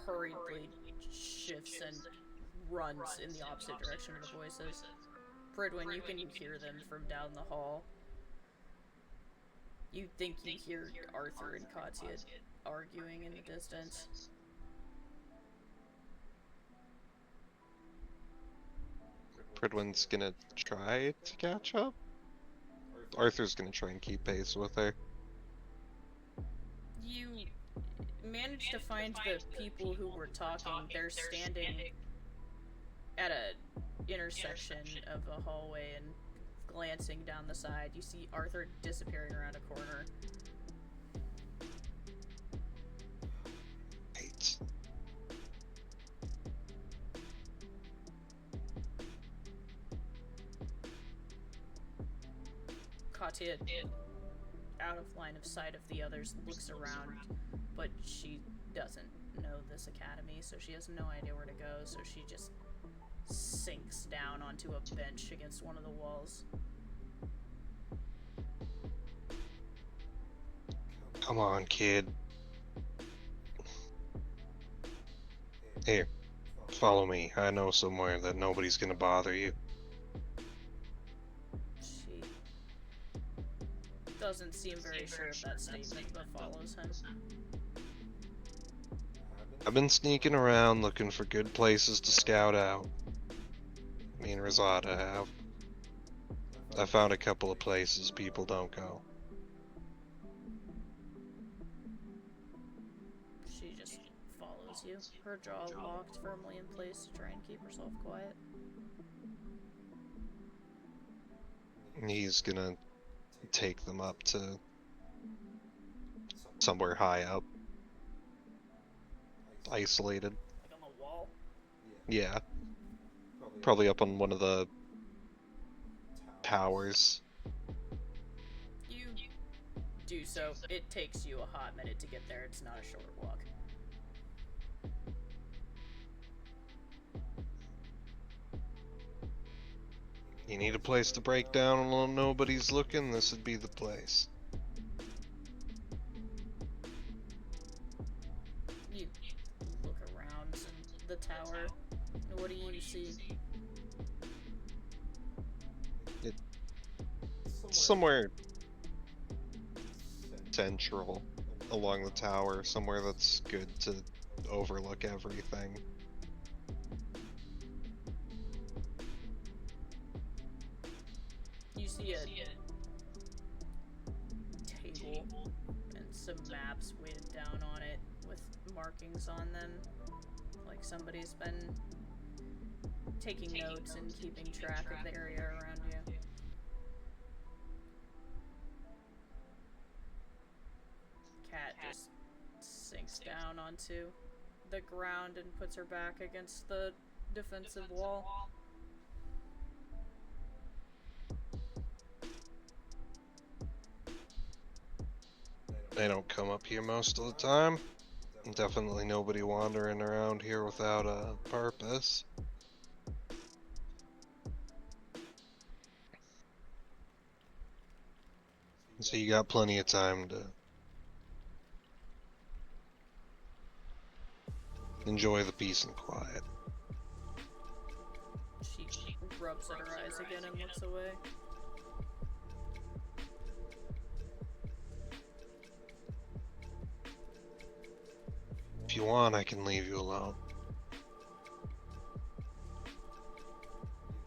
hurriedly shifts and runs in the opposite direction of the voices. Pridwen, you can hear them from down the hall. You think you hear Arthur and Katya arguing in the distance. Pridwen's gonna try to catch up. Arthur's gonna try and keep pace with her. You manage to find the people who were talking. They're standing at a intersection of a hallway and glancing down the side. You see Arthur disappearing around a corner. Right. Katya, out of line of sight of the others, looks around, but she doesn't know this academy, so she has no idea where to go, so she just sinks down onto a bench against one of the walls. Come on, kid. Here, follow me. I know somewhere that nobody's gonna bother you. She doesn't seem very sure of that statement, but follows him. I've been sneaking around looking for good places to scout out. Me and Rosada have. I found a couple of places people don't go. She just follows you, her jaw locked firmly in place to try and keep herself quiet. He's gonna take them up to somewhere high up. Isolated. Like on the wall. Yeah. Probably up on one of the towers. You do so. It takes you a hot minute to get there. It's not a short walk. You need a place to break down while nobody's looking, this would be the place. You look around the tower. What do you see? Somewhere central along the tower, somewhere that's good to overlook everything. You see a table and some maps weighted down on it with markings on them. Like somebody's been taking notes and keeping track of the area around you. Kat just sinks down onto the ground and puts her back against the defensive wall. They don't come up here most of the time. Definitely nobody wandering around here without a purpose. So you got plenty of time to enjoy the peace and quiet. She rubs at her eyes again and looks away. If you want, I can leave you alone.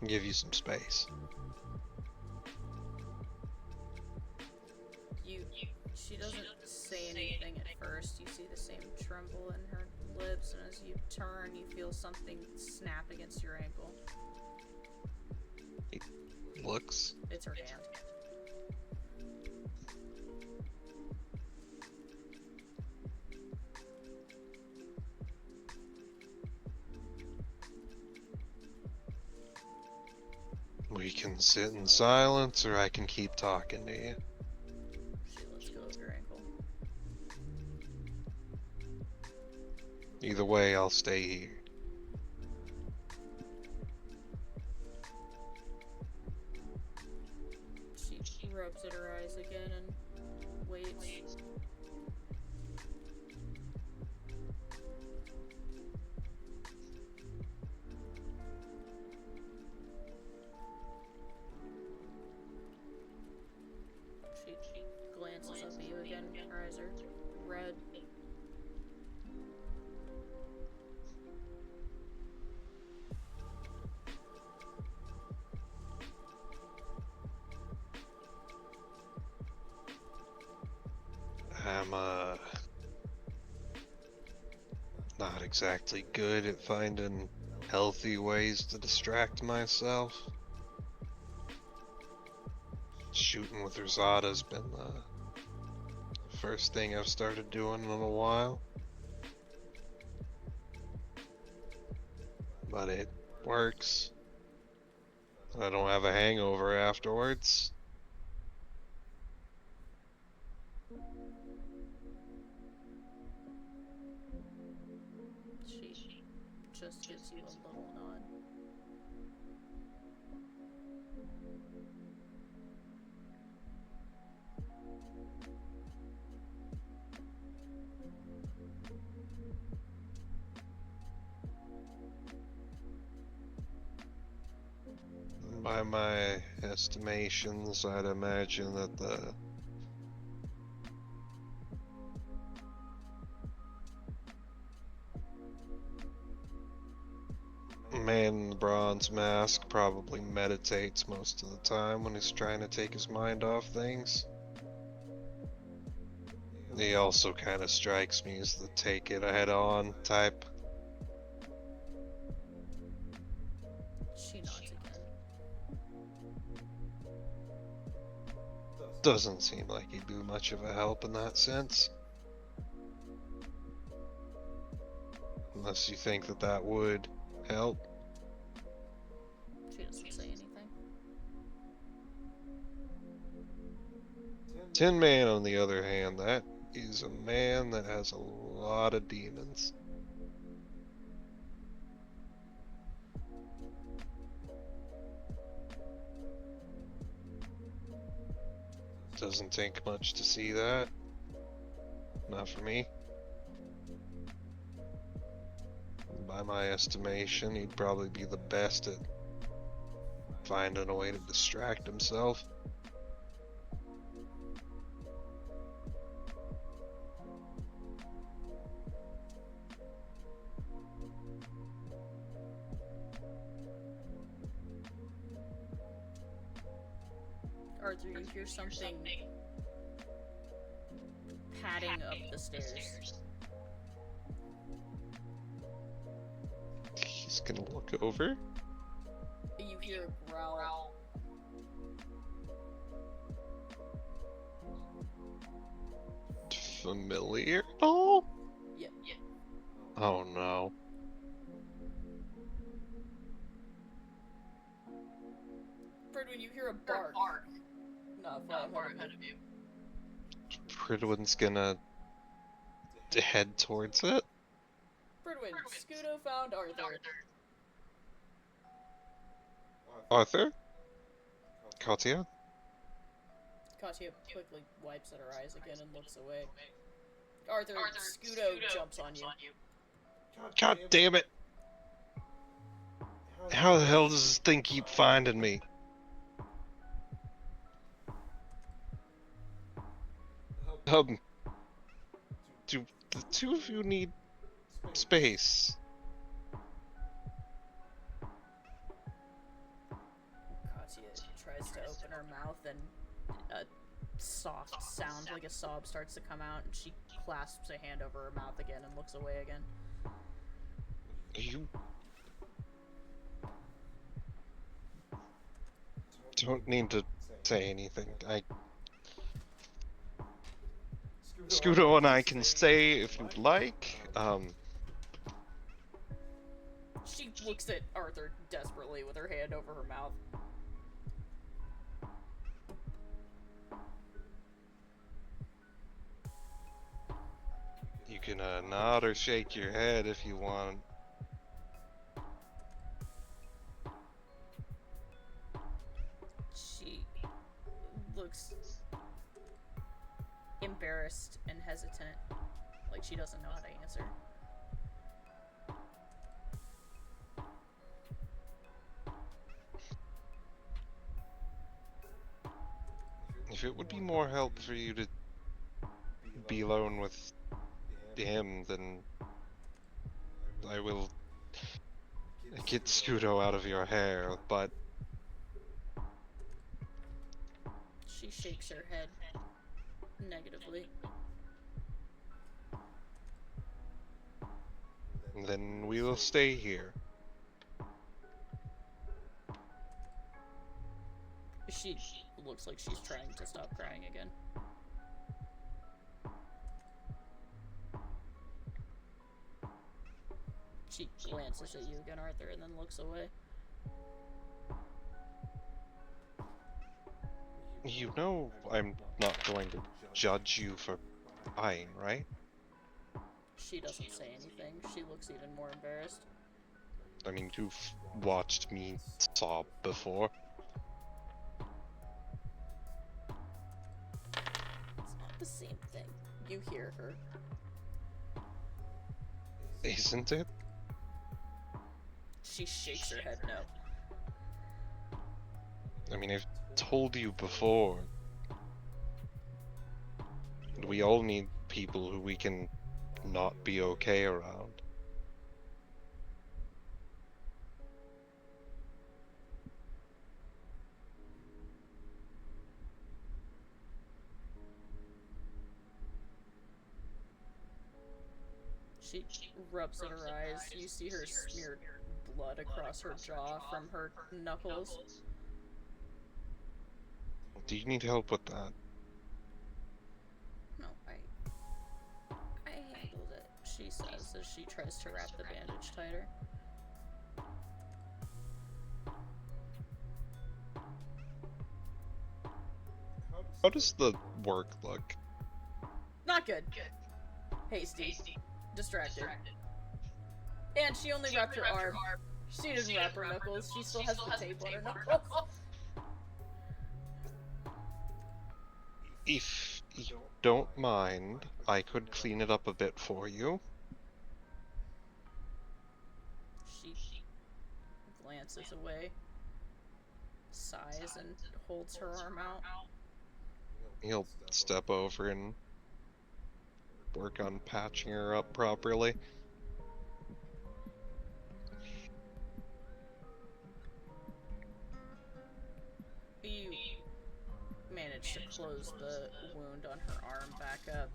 Give you some space. She doesn't say anything at first. You see the same tremble in her lips, and as you turn, you feel something snap against your ankle. He looks. It's her hand. We can sit in silence, or I can keep talking to you. She lets go of your ankle. Either way, I'll stay here. She rubs at her eyes again and waits. She glances up at you again. Her eyes are red. I'm, not exactly good at finding healthy ways to distract myself. Shooting with Rosada's been the first thing I've started doing in a while. But it works. I don't have a hangover afterwards. She just gives you a little nod. By my estimations, I'd imagine that the man in the bronze mask probably meditates most of the time when he's trying to take his mind off things. He also kind of strikes me as the take it head on type. She nods again. Doesn't seem like he'd be much of a help in that sense. Unless you think that that would help. She doesn't say anything. Tin Man, on the other hand, that is a man that has a lot of demons. Doesn't take much to see that. Not for me. By my estimation, he'd probably be the best at finding a way to distract himself. Arthur, you hear something padding up the stairs. He's gonna look over. You hear a growl. Familiar? Oh? Yeah. Oh no. Pridwen, you hear a bark. Not far ahead of you. Pridwen's gonna head towards it. Pridwen, Scudo found Arthur. Arthur? Katya? Katya quickly wipes at her eyes again and looks away. Arthur, Scudo jumps on you. God damn it! How the hell does this thing keep finding me? Do the two of you need space? Katya tries to open her mouth and a soft sound like a sob starts to come out and she clasps a hand over her mouth again and looks away again. You don't need to say anything. Scudo and I can stay if you'd like. She looks at Arthur desperately with her hand over her mouth. can nod or shake your head if you want. She looks embarrassed and hesitant, like she doesn't know how to answer. If it would be more help for you to be alone with him, then I will get Scudo out of your hair, but She shakes her head negatively. then we will stay here. She looks like she's trying to stop crying again. She glances at you again, Arthur, and then looks away. You know I'm not going to judge you for crying, right? She doesn't say anything. She looks even more embarrassed. I mean, you've watched me sob before. It's not the same thing. You hear her. Isn't it? She shakes her head no. I mean, I've told you before. We all need people who we can not be okay around. She rubs at her eyes. You see her smeared blood across her jaw from her knuckles. Do you need help with that? No, I handled it, she says as she tries to wrap the bandage tighter. How does the work look? Not good. Hasty. Distracted. And she only wrapped her arm. She didn't wrap her knuckles. She still has the tape on her knuckles. If you don't mind, I could clean it up a bit for you. She glances away, sighs, and holds her arm out. He'll step over and work on patching her up properly. You manage to close the wound on her arm back up.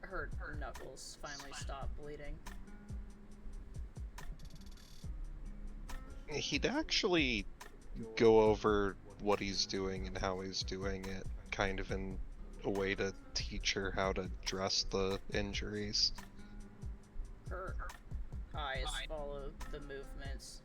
Her knuckles finally stop bleeding. He'd actually go over what he's doing and how he's doing it, kind of in a way to teach her how to dress the injuries. Her eyes follow the movements.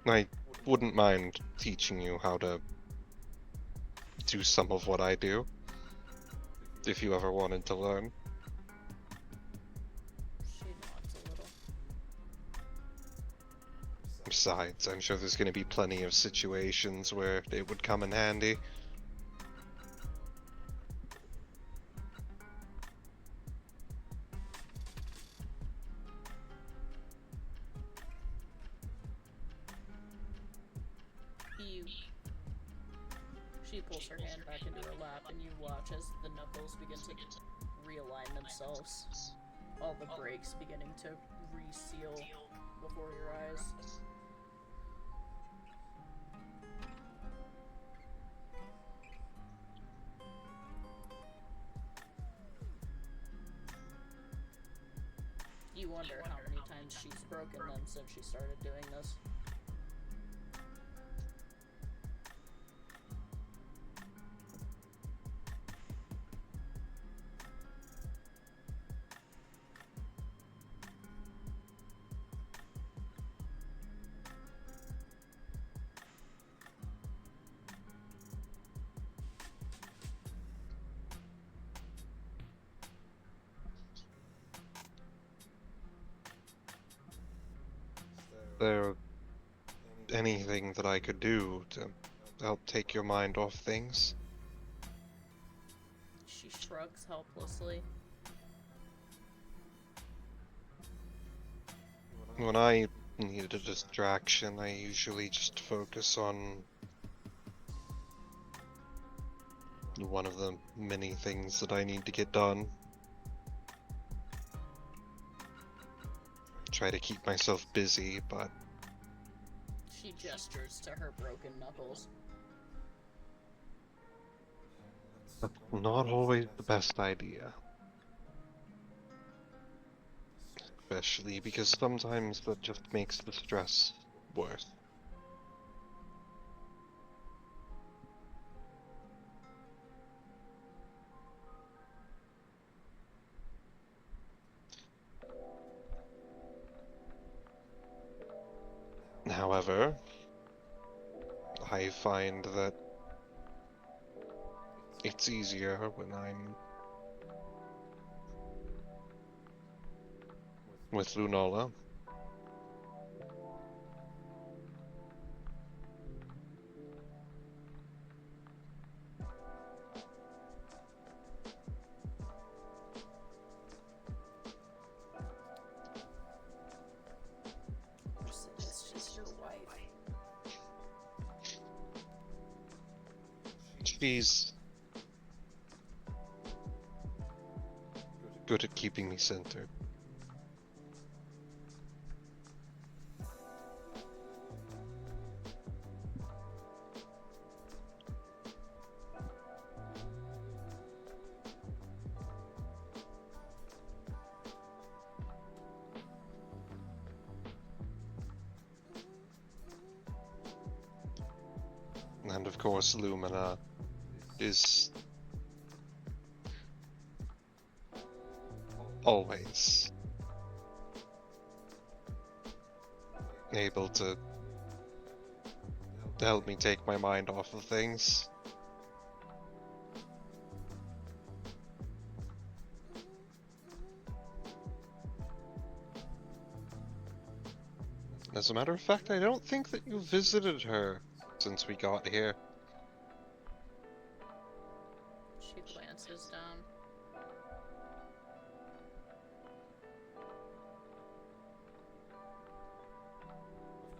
I wouldn't mind teaching you how to do some of what I do, if you ever wanted to learn. She nods a little. Besides, I'm sure there's going to be plenty of situations where it would come in handy. She pulls her hand back into her lap, and you watch as the knuckles begin to realign themselves. All the breaks beginning to reseal before your eyes. You wonder how many times she's broken them since she started doing this. there anything that I could do to help take your mind off things? She shrugs helplessly. When I need a distraction, I usually just focus on one of the many things that I need to get done. Try to keep myself busy, but She gestures to her broken knuckles. that's not always the best idea. Especially because sometimes that just makes the stress worse. However, I find that it's easier when I'm with Lunola. It's just your wife. She's good at keeping me centered. And of course, Lumina is always able to help me take my mind off of things. As a matter of fact, I don't think that you visited her since we got here. She glances down.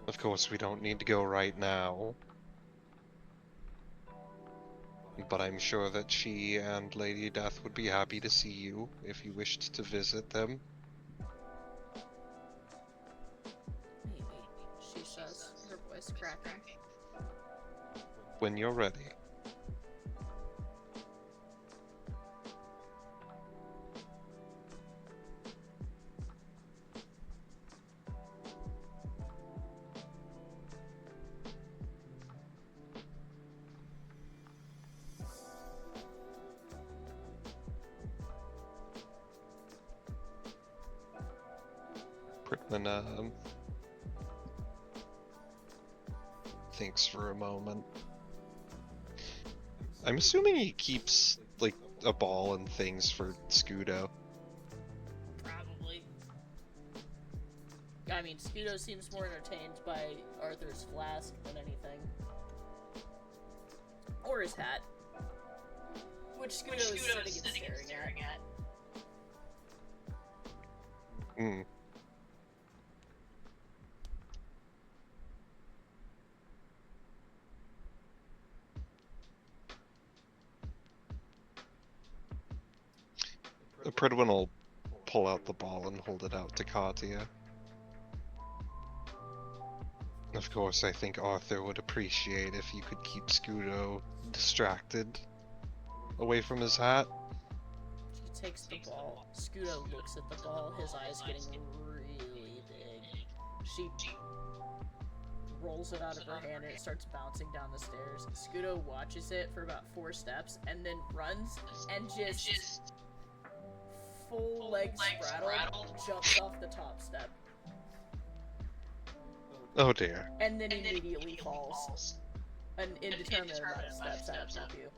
Of course, we don't need to go right now. But I'm sure that she and Lady Death would be happy to see you if you wished to visit them. Maybe, she says, her voice cracking. When you're ready. Pridwen, thinks for a moment. I'm assuming he keeps, like, a ball and things for Scudo. Probably. I mean, Scudo seems more entertained by Arthur's flask than anything. Or his hat. Which Scudo is sitting and staring at. Hmm. Pridwen will pull out the ball and hold it out to Katya. Of course, I think Arthur would appreciate if you could keep Scudo distracted away from his hat. She takes the ball. Scudo looks at the ball, his eyes getting really big. She rolls it out of her hand and it starts bouncing down the stairs. Scudo watches it for about 4 steps and then runs and just full legs rattled, jumps off the top step. Oh dear. And then immediately falls. An indeterminate amount of steps out of view.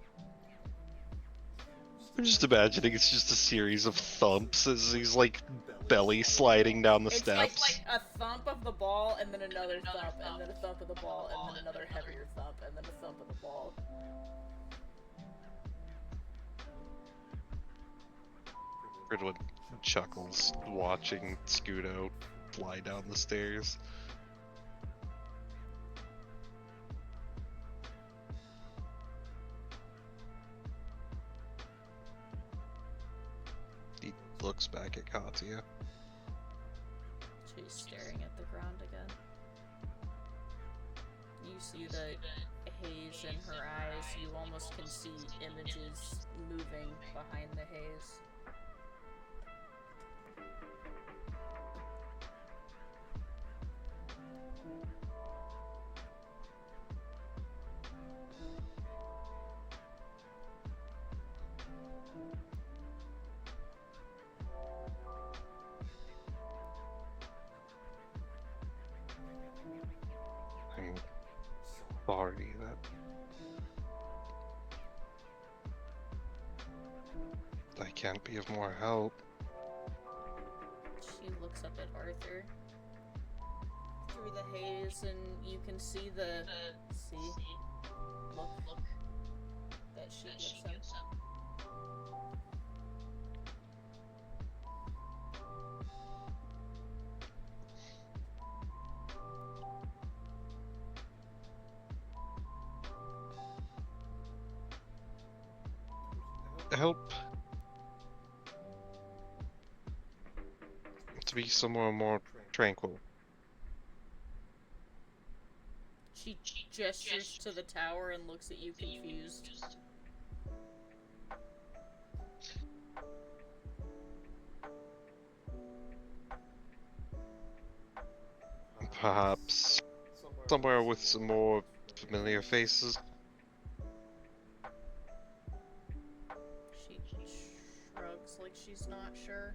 I'm just imagining it's just a series of thumps as he's like belly sliding down the It's steps. like a thump, a of the ball, and then another thump, and then a thump of the ball, and then another heavier thump, and then a thump of the ball. Pridwen chuckles, watching Scudo fly down the stairs. He looks back at Katya. She's staring at the ground again. You see the haze in her eyes. You almost can see images moving behind the haze. I'm sorry that I can't be of more help. She looks up at Arthur through the haze, and you can see the look that she gives him. Help to be somewhere more tranquil. She gestures to the tower and looks at you confused. Perhaps somewhere with some more familiar faces. She shrugs like she's not sure.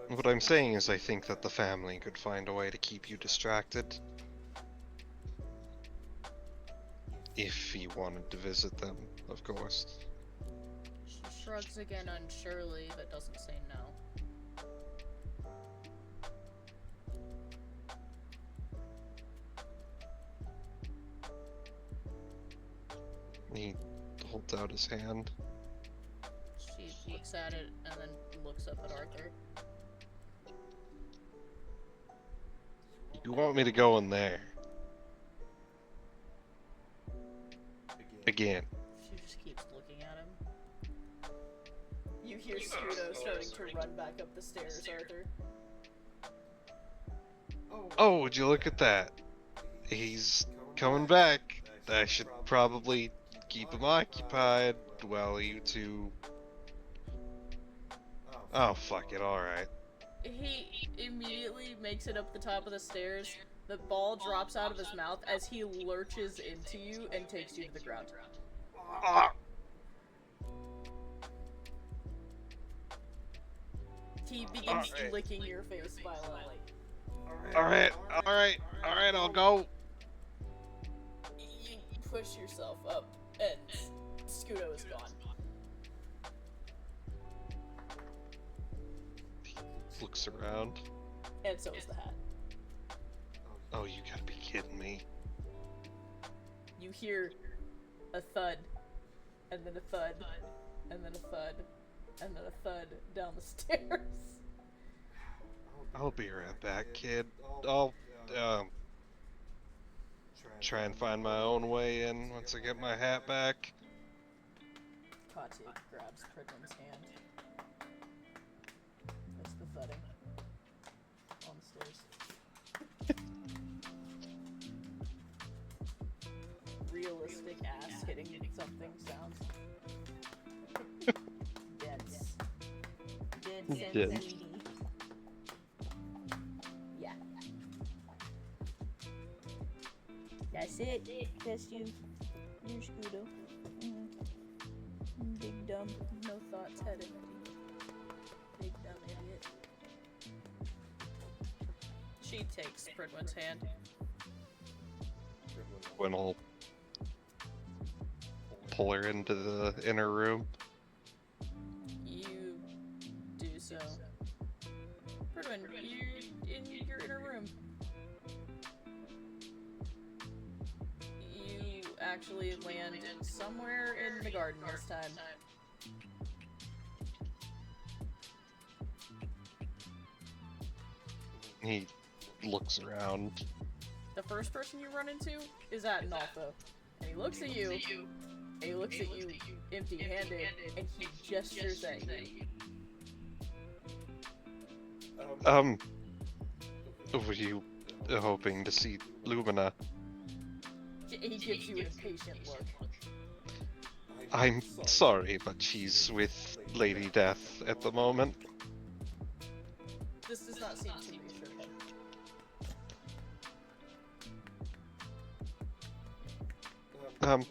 What I'm saying is I think that the family could find a way to keep you distracted. If you wanted to visit them, of course. She shrugs again unsurely, but doesn't say no. He holds out his hand. She looks at it and then looks up at Arthur. You want me to go in there? Again. She just keeps looking at him. You hear Scudo starting to run back up the stairs, Arthur. Oh, would you look at that? He's coming back. I should probably keep him occupied while you two... Oh, fuck it, alright. He immediately makes it up the top of the stairs. The ball drops out of his mouth as he lurches into you and takes you to the ground. Ah! He begins licking your face violently. Alright, I'll go. You push yourself up, and Scudo is gone. Looks around. And so is the hat. Oh, you gotta be kidding me. You hear a thud, and then a thud, and then a thud, and then a thud down the stairs. I'll be right back, kid. I'll, try and find my own way in once I get my hat back. Katya grabs Pridwen's hand. That's the thudding on the stairs. Realistic ass hitting something sounds. Dense. Dense and Dense. meaty. Yeah. That's it. That's you. You're Scudo. Big dumb. No thoughts headed. Big dumb idiot. She takes Pridwen's hand. When I'll pull her into the inner room. You do so. Pridwen, you in your inner room. You actually land somewhere in the garden this time. He looks around. The first person you run into is Adinolfo. And he looks at you, and he looks at you empty-handed, and he gestures at you. Were you hoping to see Lumina? He gives you an impatient look. I'm sorry, but she's with Lady Death at the moment. This does not seem to reassure him.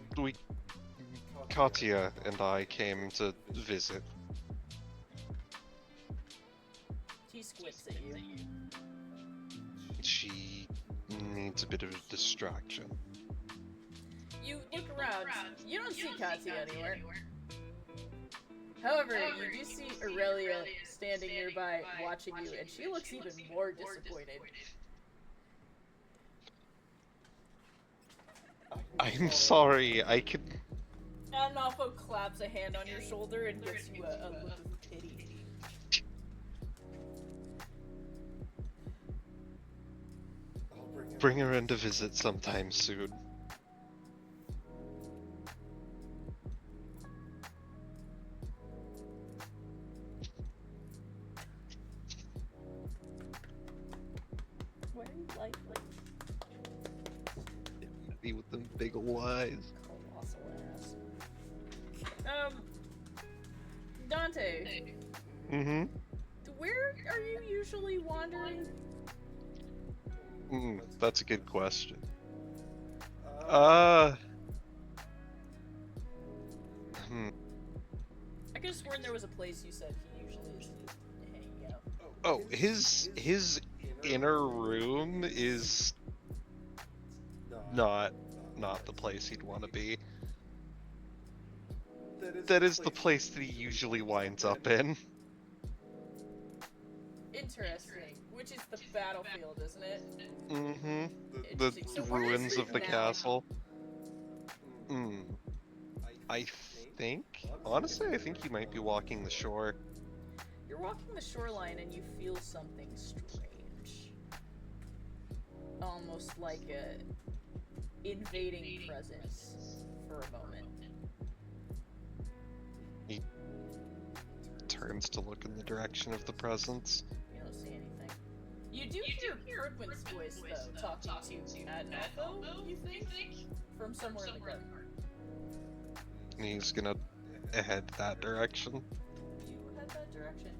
Katya and I came to visit. He squints at you. She needs a bit of a distraction. You look around. You don't see Katya anywhere. However, you do see Aurelia standing nearby watching you, and she looks even more disappointed. I'm sorry, I could... Adinolfo claps a hand on your shoulder and gives you a look of pity. Bring her in to visit sometime soon. Why are you like Be with them big ol' eyes. colossal ass? Dante, Mm-hmm. where are you usually wandering? That's a good question. I could have sworn there was a place you said he usually is hanging out. Oh, his inner room is not the place he'd want to be. That is the place that he usually winds up in. Interesting. Which is the battlefield, isn't it? Mm-hmm. The Interesting. So where is ruins he of the now? castle. I think, honestly, I think he might be walking the shore. You're walking the shoreline and you feel something strange. Almost like a invading presence for a moment. He turns to look in the direction of the presence. You don't see anything. You do hear Pridwen's voice, though, talking to Adinolfo, you think? From somewhere in the garden. And he's gonna head that direction. You head that direction.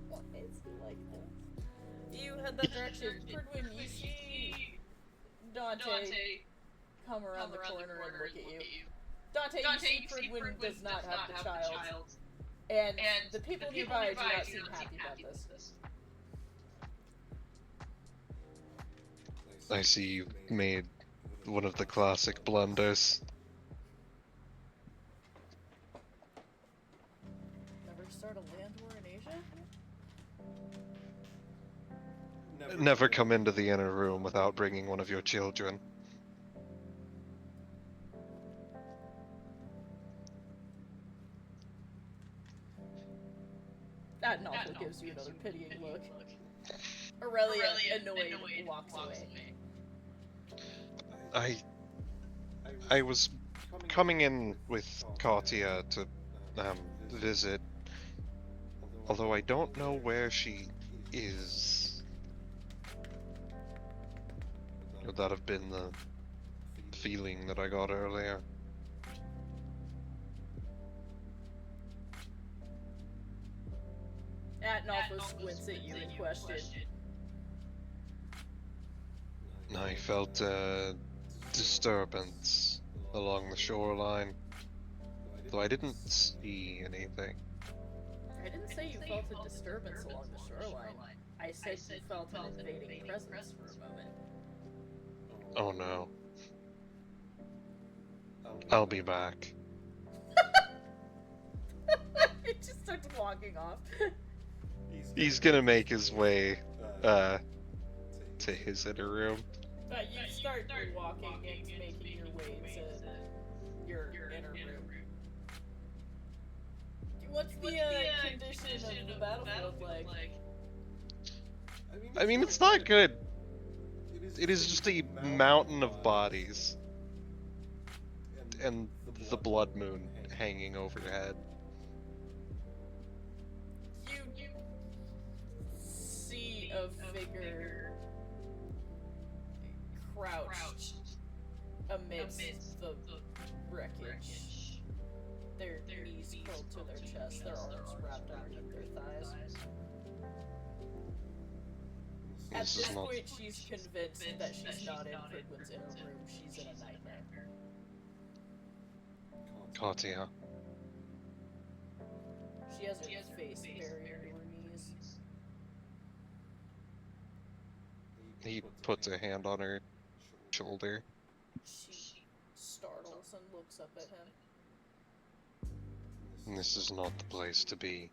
Why is he like this? You head that direction. Pridwen, you see Dante come around the corner and look at you. Dante, you see Pridwen does not have the child. And the people nearby do not seem happy about this. I see you made one of the classic blunders. Never start a land war in Asia? Never come into the inner room without bringing one of your children. Adinolfo gives you another pitying look. Aurelia, annoyed, walks away. I was coming in with Katya to visit, although I don't know where she is. Would that have been the feeling that I got earlier? Adinolfo squints at you in question. I felt a disturbance along the shoreline, though I didn't see anything. I didn't say you felt a disturbance along the shoreline. I said you felt an invading presence for a moment. Oh no. I'll be back. It just starts walking off. He's gonna make his way to his inner room. You start walking and making your way to your inner room. What's the condition of the battlefield like? I mean, it's not good. It is just a mountain of bodies. And the blood moon hanging overhead. You see a figure crouched amidst the wreckage. Their knees curled to their chest, their arms wrapped underneath their thighs. At this point, she's convinced that she's not in Pridwen's inner room, she's in a nightmare. Katya. She has her face buried in her knees. He puts a hand on her shoulder. She startles and looks up at him. This is not the place to be.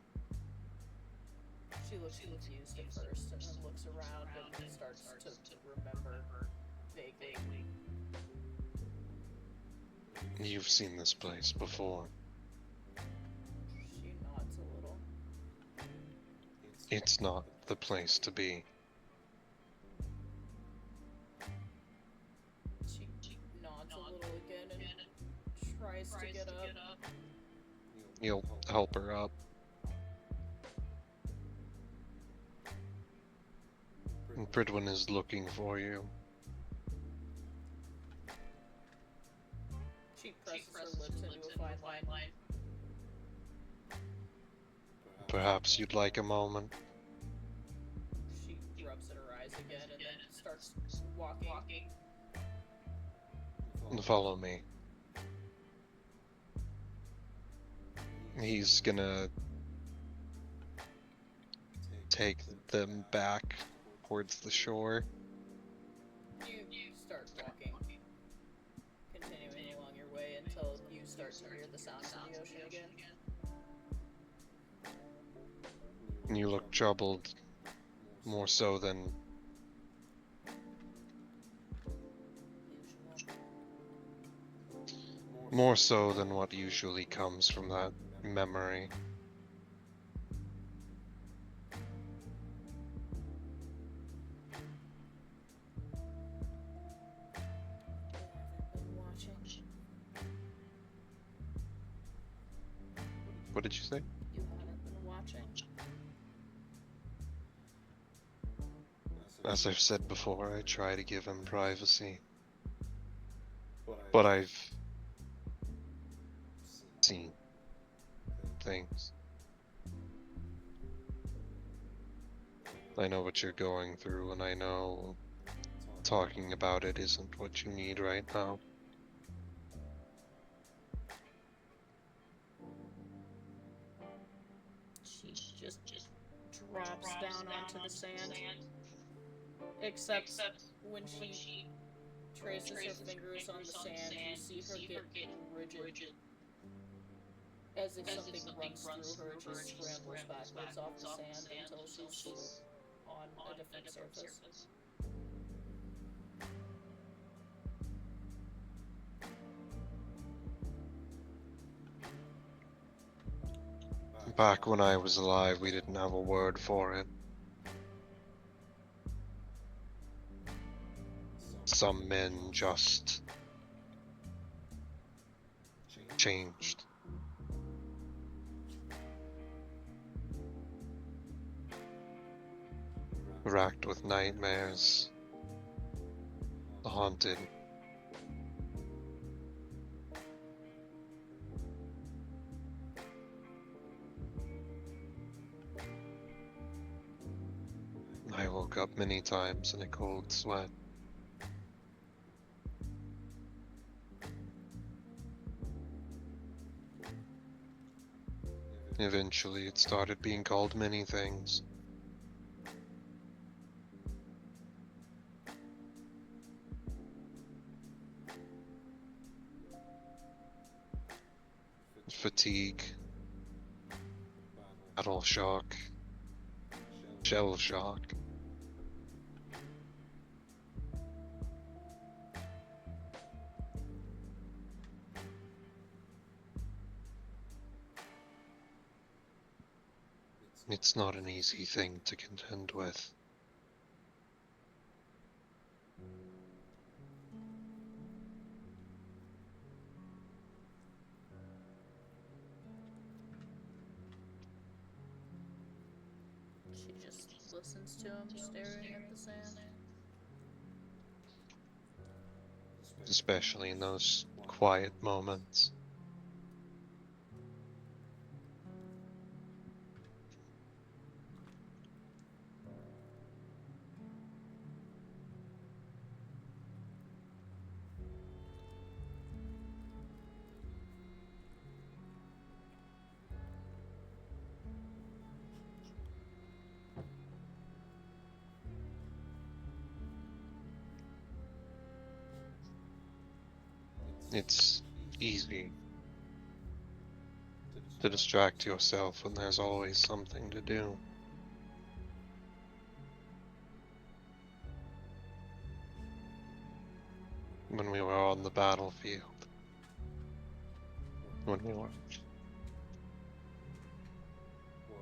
She looks confused at first and then looks around and starts to remember vaguely. You've seen this place before. She nods a little. It's not the place to be. She nods a little again and tries to get up. You'll help her up. Pridwen is looking for you. She presses her lips into a fine line. Perhaps you'd like a moment. She rubs at her eyes again and then starts walking. Follow me. He's gonna take them back towards the shore. You start walking, continuing along your way until you start to hear the sounds of the ocean again. You look troubled, more so than what usually comes from that memory. What did you say? You haven't been watching. As I've said before, I try to give him privacy. But I've seen things. I know what you're going through, and I know talking about it isn't what you need right now. She just drops down onto the sand. Except when she traces her fingers on the sand, you see her get rigid. As if something runs through her, she scrambles backwards off the sand until she's on a different surface. Back when I was alive, we didn't have a word for it. Some men just changed. Racked with nightmares, haunted. I woke up many times in a cold sweat. Eventually, it started being called many things. fatigue, battle shock, shell shock. It's not an easy thing to contend with. She just listens to him staring at the sand. Especially in those quiet moments. It's easy to distract yourself when there's always something to do. When we were on the battlefield, when we were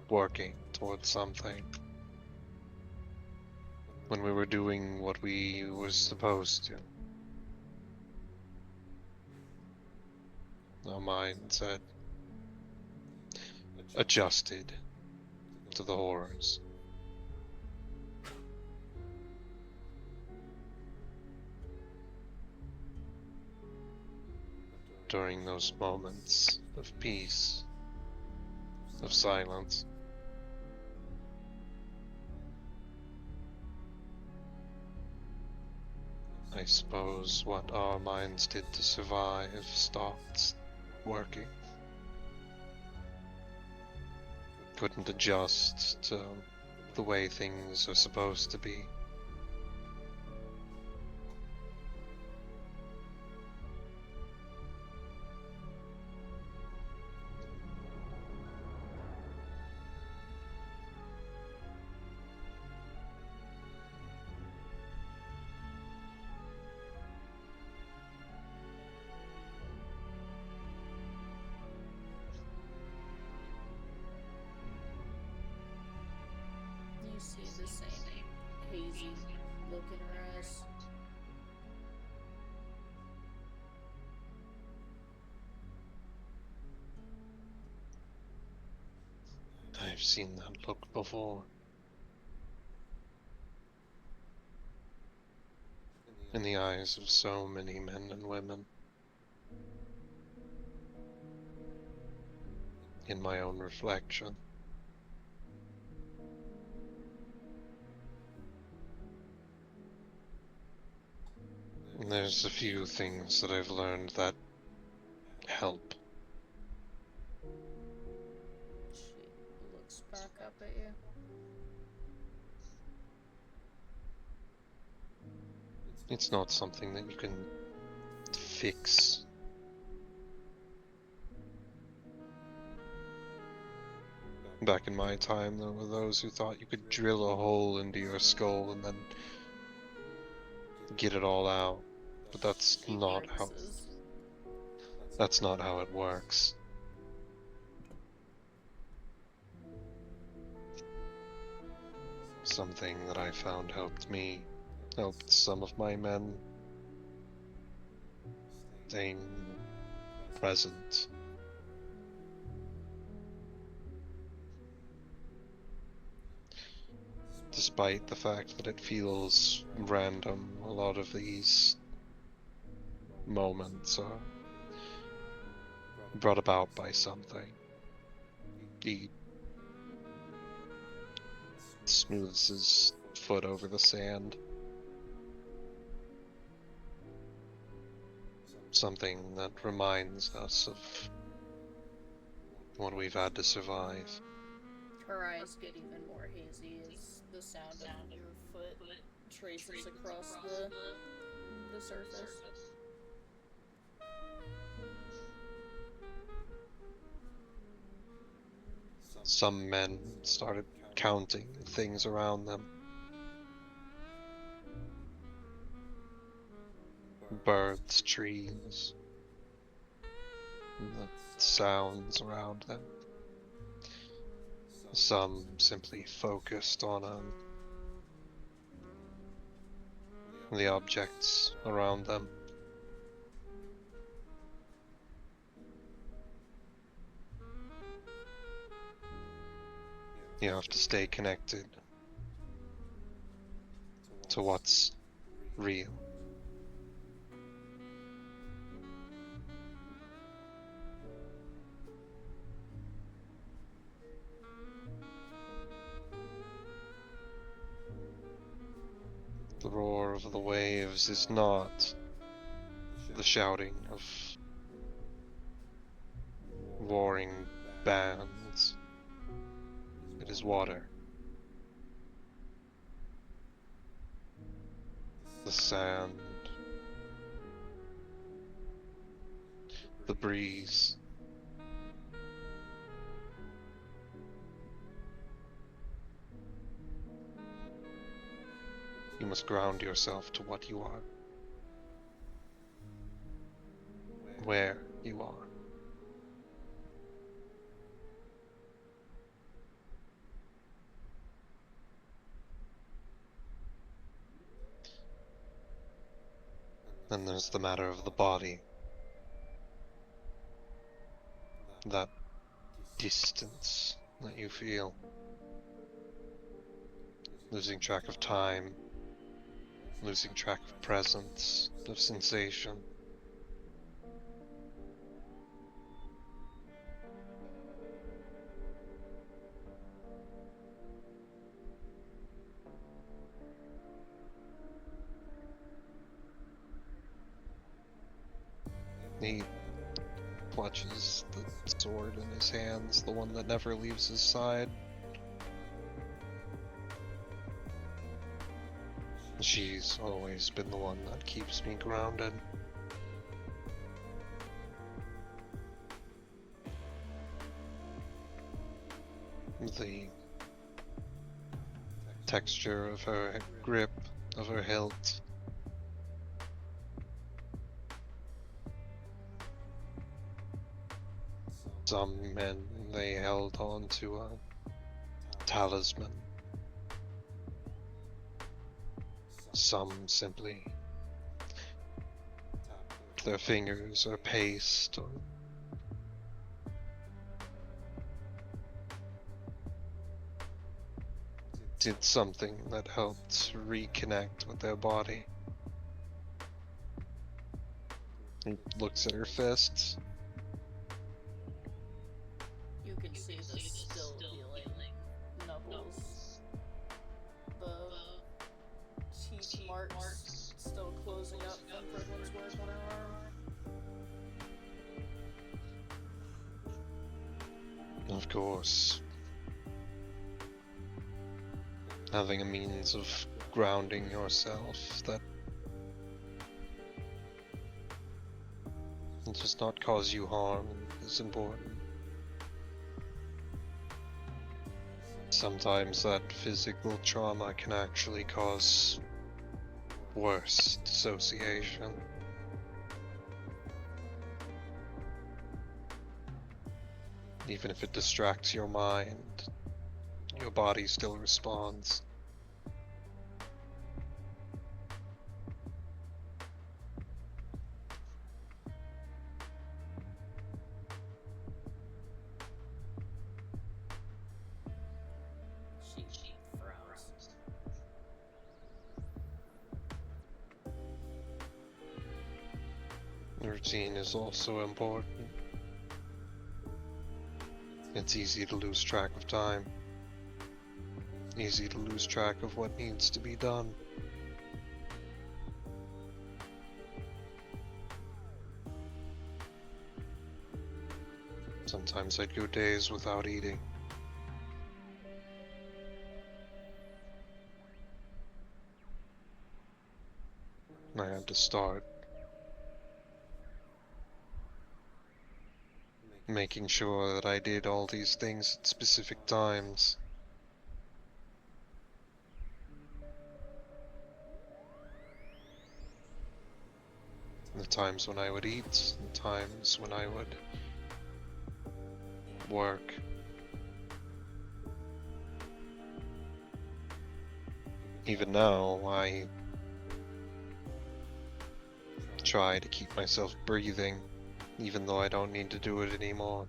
working towards something, when we were doing what we were supposed to. Our minds had adjusted to the horrors. During those moments of peace, of silence, I suppose what our minds did to survive stopped working. Couldn't adjust to the way things are supposed to be. You see the same hazy look in her eyes. I've seen that look before. In the eyes of so many men and women. In my own reflection. And there's a few things that I've learned that help. She looks back up at you. It's not something that you can fix. Back in my time, there were those who thought you could drill a hole into your skull and then get it all out. But that's She not how grinces. it works. Something that I found helped me, helped some of my men, staying present. Despite the fact that it feels random, a lot of these moments are brought about by something. He smooths his foot over the sand. Something that reminds us of what we've had to survive. Her eyes get even more hazy as the sound of your foot traces across the surface. Some men started counting things around them. Birds, trees, the sounds around them. Some simply focused on the objects around them. You have to stay connected to what's real. The roar of the waves is not the shouting of warring bands. It is water. The sand. The breeze. You must ground yourself to what you are. Where you are. Then there's the matter of the body. That distance that you feel. Losing track of time. Losing track of presence, of sensation. He clutches the sword in his hands, the one that never leaves his side. She's always been the one that keeps me grounded. The texture of her grip, of her hilt. Some men, they held on to a talisman. Some simply, their fingers or paste or did something that helped reconnect with their body. He looks at her fists. You can see the still healing knuckles. The teeth marks still closing up from Pridwen's work on her arm. Of course, having a means of grounding yourself that does not cause you harm is important. Sometimes that physical trauma can actually cause worse dissociation. Even if it distracts your mind, your body still responds. She frowns. Routine is also important. It's easy to lose track of time. Easy to lose track of what needs to be done. Sometimes I'd go days without eating. I had to start making sure that I did all these things at specific times. The times when I would eat, the times when I would work. Even now, I try to keep myself breathing, even though I don't need to do it anymore.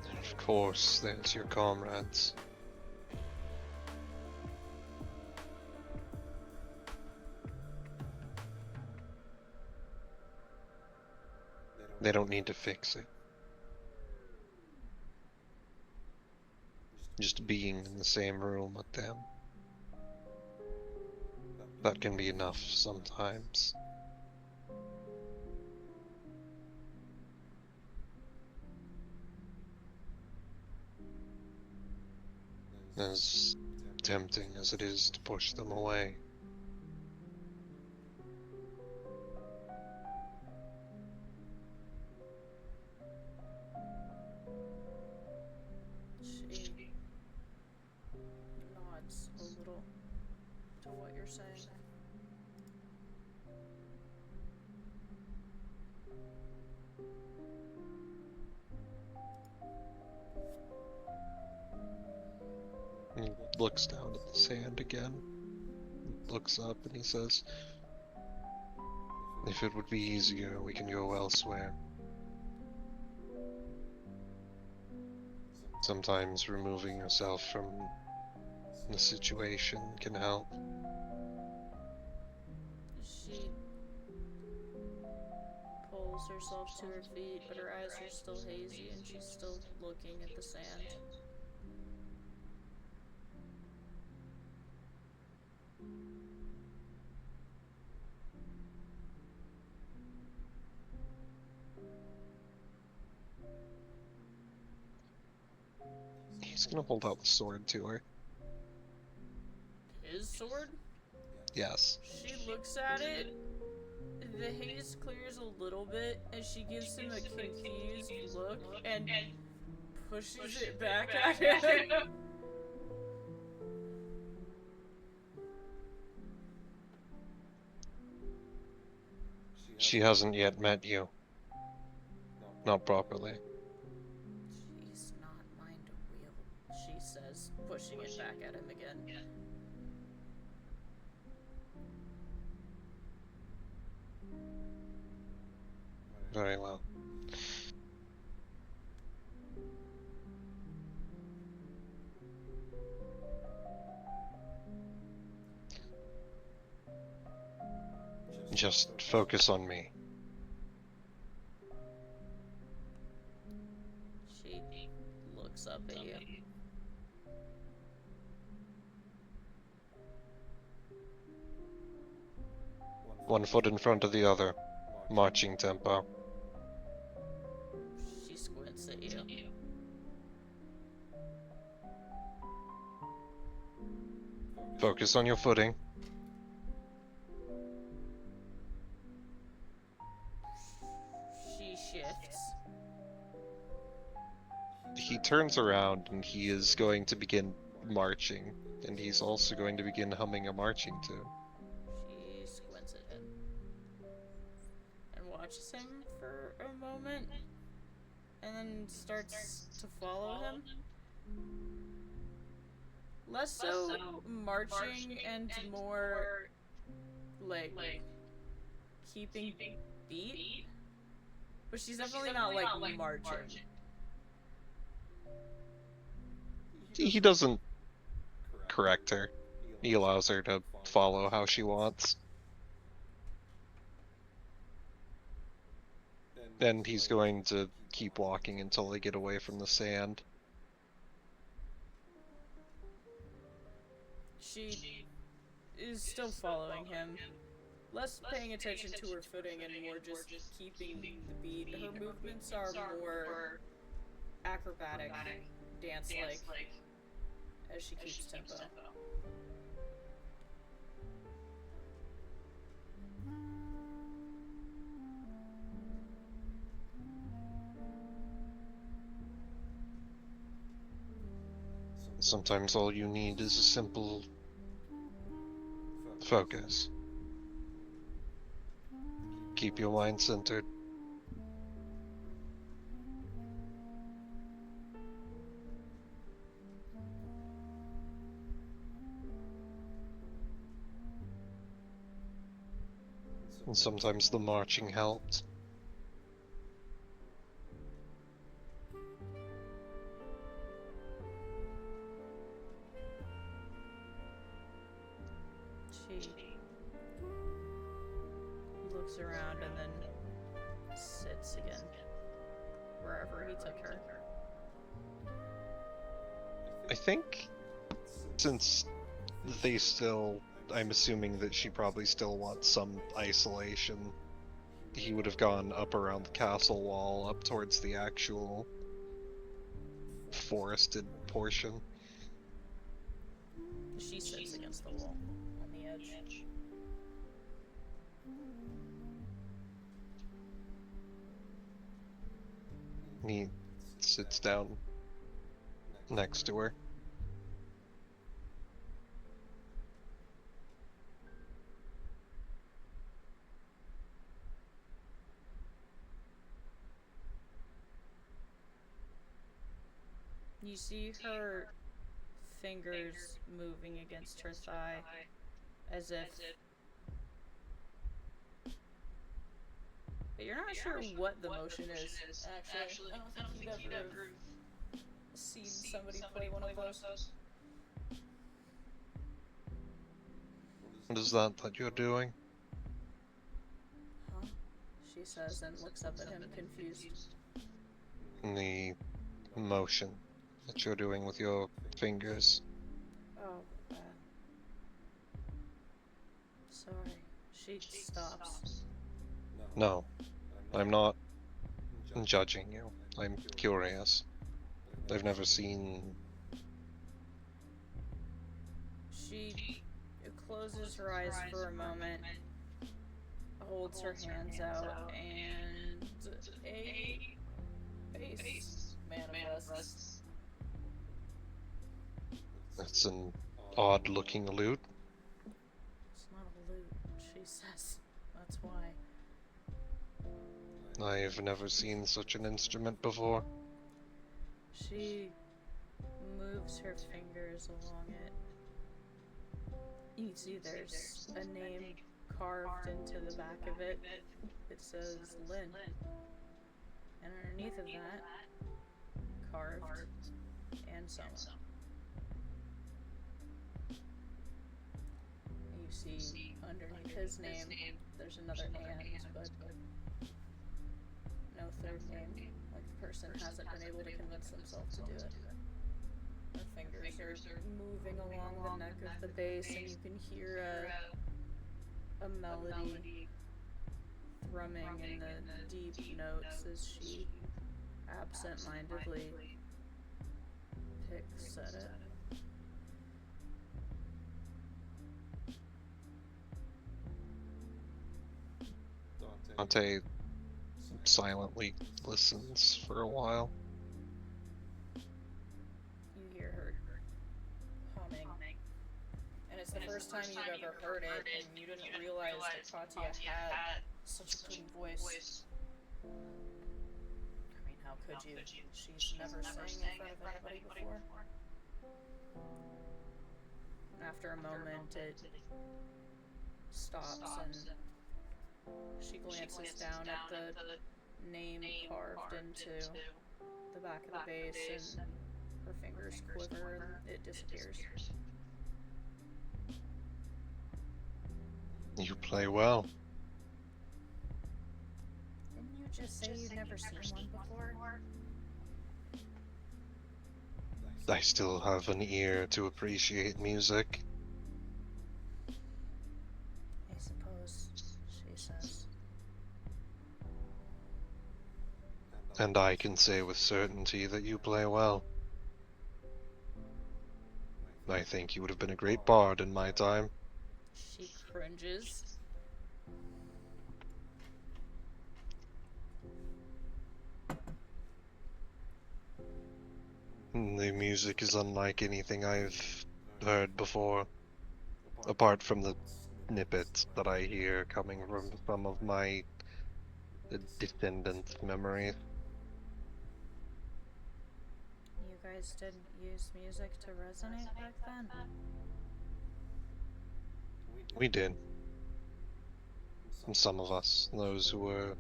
And of course, there's your comrades. They don't need to fix it. Just being in the same room with them, that can be enough sometimes. As tempting as it is to push them away. She nods a little to what you're saying. He looks down at the sand again, looks up, and he says, "If it would be easier, we can go elsewhere. Sometimes removing yourself from the situation can help." She pulls herself to her feet, but her eyes are still hazy and she's still looking at the sand. He's gonna hold out the sword to her. His sword? Yes. She looks at it. The haze clears a little bit, and she gives him a confused look and pushes it back at him. She hasn't yet met you. Not properly. She's not mine to wield, she says, pushing it back at him again. Very well. Just focus on me. She looks up at you. One foot in front of the other. Marching tempo. She squints at you. Focus on your footing. She shifts. He turns around and he is going to begin marching. And he's also going to begin humming a marching tune. She squints at him and watches him for a moment and then starts to follow him. Less so marching and more like keeping beat, but she's definitely not like marching. He doesn't correct her. He allows her to follow how she wants. And he's going to keep walking until they get away from the sand. She is still following him, less paying attention to her footing and more just keeping the beat. Her movements are more acrobatic, dance-like, as she keeps tempo. Sometimes all you need is a simple focus. Keep your mind centered. And sometimes the marching helped. She looks around and then sits again, wherever he took her. I think since they still, I'm assuming that she probably still wants some isolation, he would have gone up around the castle wall, up towards the actual forested portion. She sits against the wall on the edge. He sits down next to her. You see her fingers moving against her thigh, as if... But you're not sure what the motion is, actually. I don't think you've ever seen somebody play one of those. What is that you're doing? Huh? She says and looks up at him, confused. The motion that you're doing with your fingers. Oh, sorry. She stops. No, I'm not judging you. I'm curious. I've never seen... She closes her eyes for a moment, holds her hands out, and a face manifests. It's an odd-looking lute. It's not a lute, she says. That's why. I've never seen such an instrument before. She moves her fingers along it. You see there's a name carved into the back of it. It says Lynn. And underneath of that, carved, and Soma. You see underneath his name, there's another and, but no third name. Like the person hasn't been able to convince themselves to do it. Her fingers are moving along the neck of the bass, and you can hear a melody thrumming in the deep notes as she absent-mindedly picks at it. Dante silently listens for a while. You hear her humming, and it's the first time you've ever heard it, and you didn't realize that Katya had such a pretty voice. I mean, how could you? She's never sang in front of anybody before. After a moment, it stops, and she glances down at the name carved into the back of the bass, and her fingers quiver, and it disappears. You play well. Didn't you just say you'd never seen one before? I still have an ear to appreciate music. I suppose. And I can say with certainty that you play well. I think you would have been a great bard in my time. She cringes. The music is unlike anything I've heard before, apart from the snippets that I hear coming from some of my descendants' memories. You guys didn't use music to resonate back then? We did. And some of us, those who were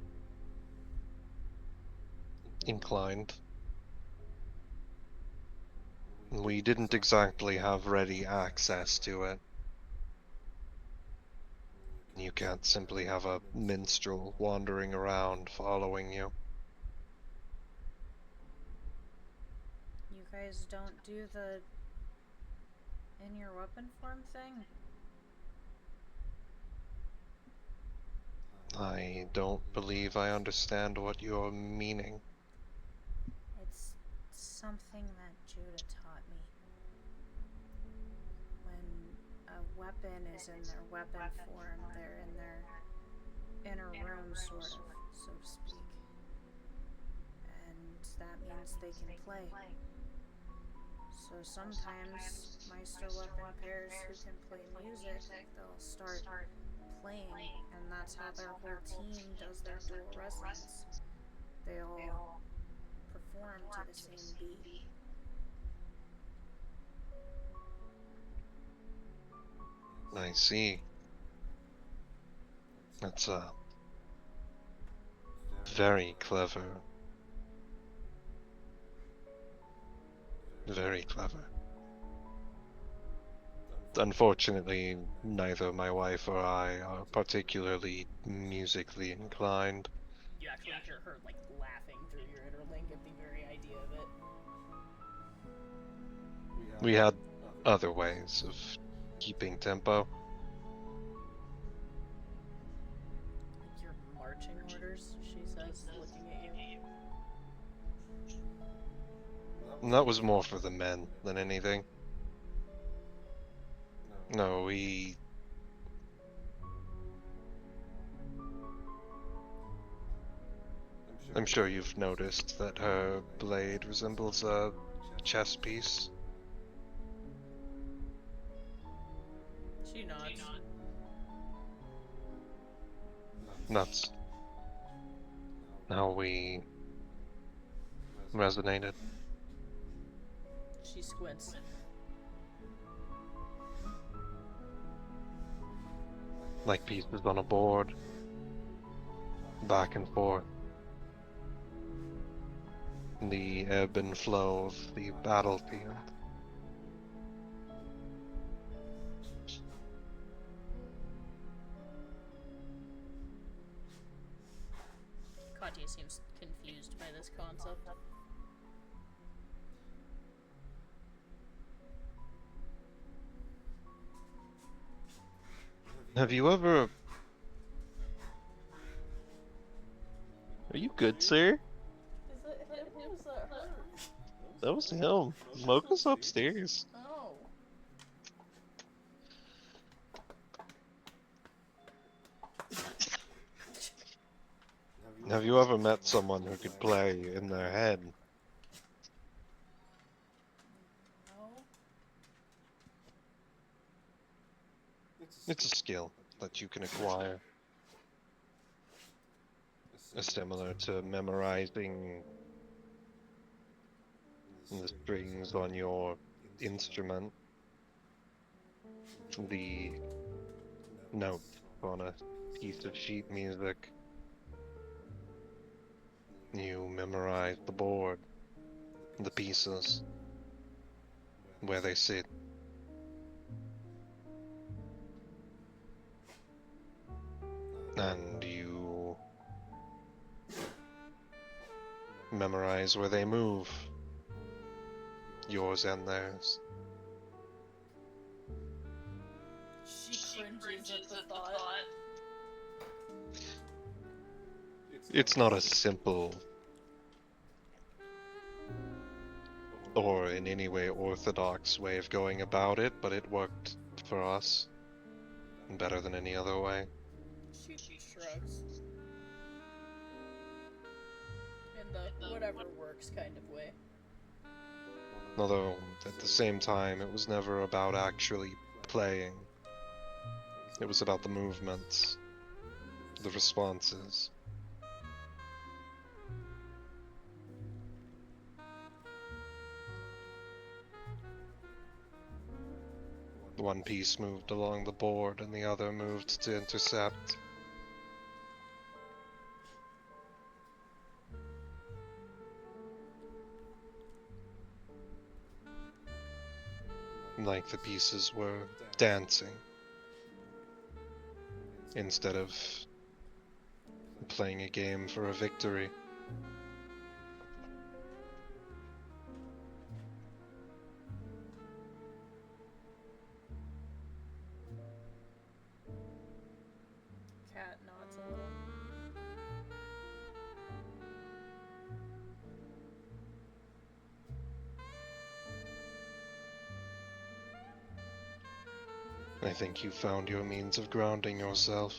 inclined. We didn't exactly have ready access to it. You can't simply have a minstrel wandering around following you. You guys don't do the in your weapon form thing? I don't believe I understand what you're meaning. It's something that Judah taught me. When a weapon is in their weapon form, they're in their inner room, sort of, so to speak. And that means they can play. So sometimes Meister weapon pairs who can play music, they'll start playing, and that's how their whole team does their dual resonance. They all perform to the same beat. I see. That's very clever. Very clever. Unfortunately, neither my wife or I are particularly musically inclined. You actually hear her, like, laughing through your inner link at the very idea of it. We had other ways of keeping tempo. Your marching orders, she says, looking at you. And that was more for the men than anything. No, I'm sure you've noticed that her blade resembles a chess piece. She nods. That's how we resonated. She squints. Like pieces on a board. Back and forth. The ebb and flow of the battlefield. Katya seems confused by this concept. Have you ever... Are you good, sir? Is it him? Was that her? That was him. Mocha's upstairs. Oh. Have you ever met someone who could play in their head? No. It's a skill that you can acquire. Similar to memorizing the strings on your instrument. The notes on a piece of sheet music. You memorize the board, the pieces, where they sit. And you memorize where they move, yours and theirs. She cringes at the thought. It's not a simple in any way orthodox way of going about it, but it worked for us. Better than any other way. She shrugs. In the whatever works kind of way. Although, at the same time, it was never about actually playing. It was about the movements, the responses. One piece moved along the board and the other moved to intercept. Like the pieces were dancing instead of playing a game for a victory. Cat nods a little. I think you found your means of grounding yourself.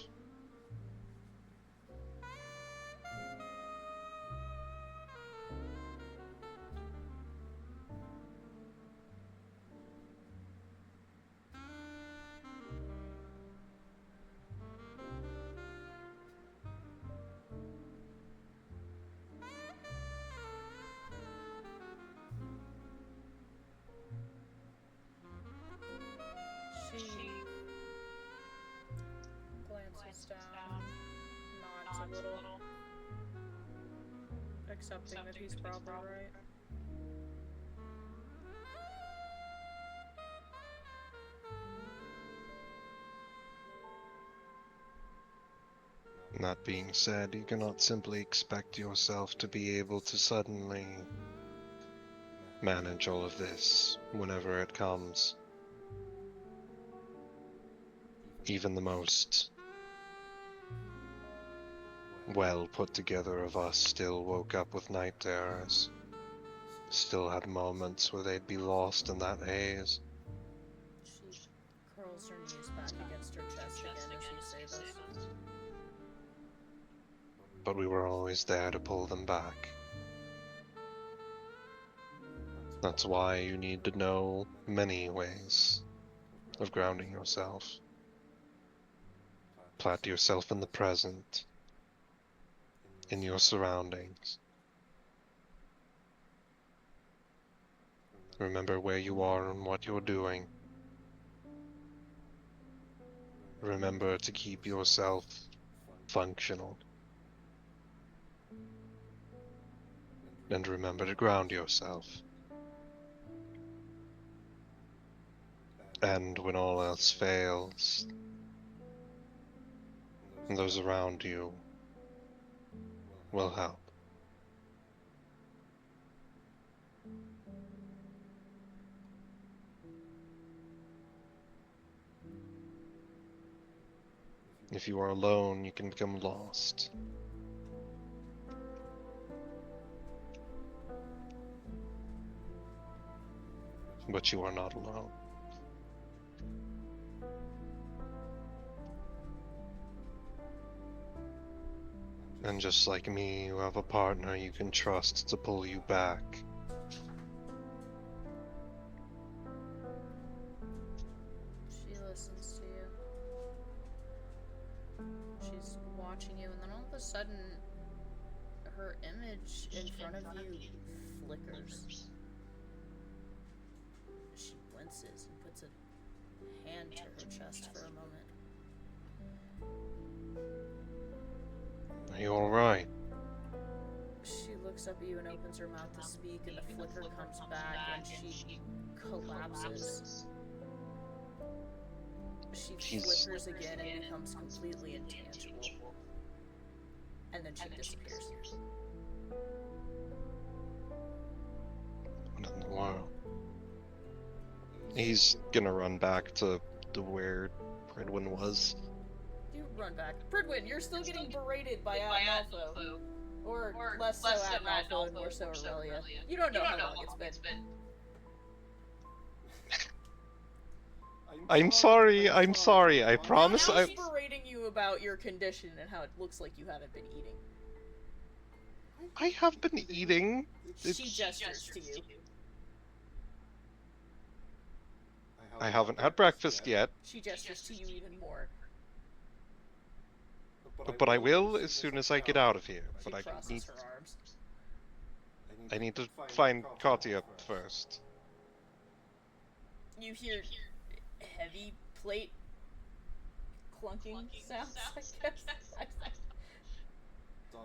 She glances down, nods a little, accepting that he's probably right. That being said, you cannot simply expect yourself to be able to suddenly manage all of this whenever it comes. Even the most well put together of us still woke up with night terrors. Still had moments where they'd be lost in that haze. She curls her knees back against her chest again as you say this. But we were always there to pull them back. That's why you need to know many ways of grounding yourself. Plant yourself in the present, in your surroundings. Remember where you are and what you're doing. Remember to keep yourself functional. And remember to ground yourself. And when all else fails, those around you will help. If you are alone, you can become lost. But you are not alone. And just like me, you have a partner you can trust to pull you back. She listens to you. She's watching you, and then all of a sudden, her image in front of you flickers. She winces and puts a hand to her chest for a moment. Are you alright? She looks up at you and opens her mouth to speak, and the flicker comes back, and she collapses. She flickers again and becomes completely intangible. And then she disappears. What in the world? He's gonna run back to where Pridwen was. You run back. Pridwen, you're still getting berated by Adnalfo. Or less so Adnalfo and more so Aurelia. You don't know how long it's been. I'm sorry, I'm sorry, I promise Now I... she's berating you about your condition and how it looks like you haven't been eating. I have been eating. She gestures to you. I haven't had breakfast yet, She gestures to you even more. but I will as soon as I get out of here. She But I crosses need, her arms. I need to find Katya first. You hear heavy plate clunking sounds, I guess.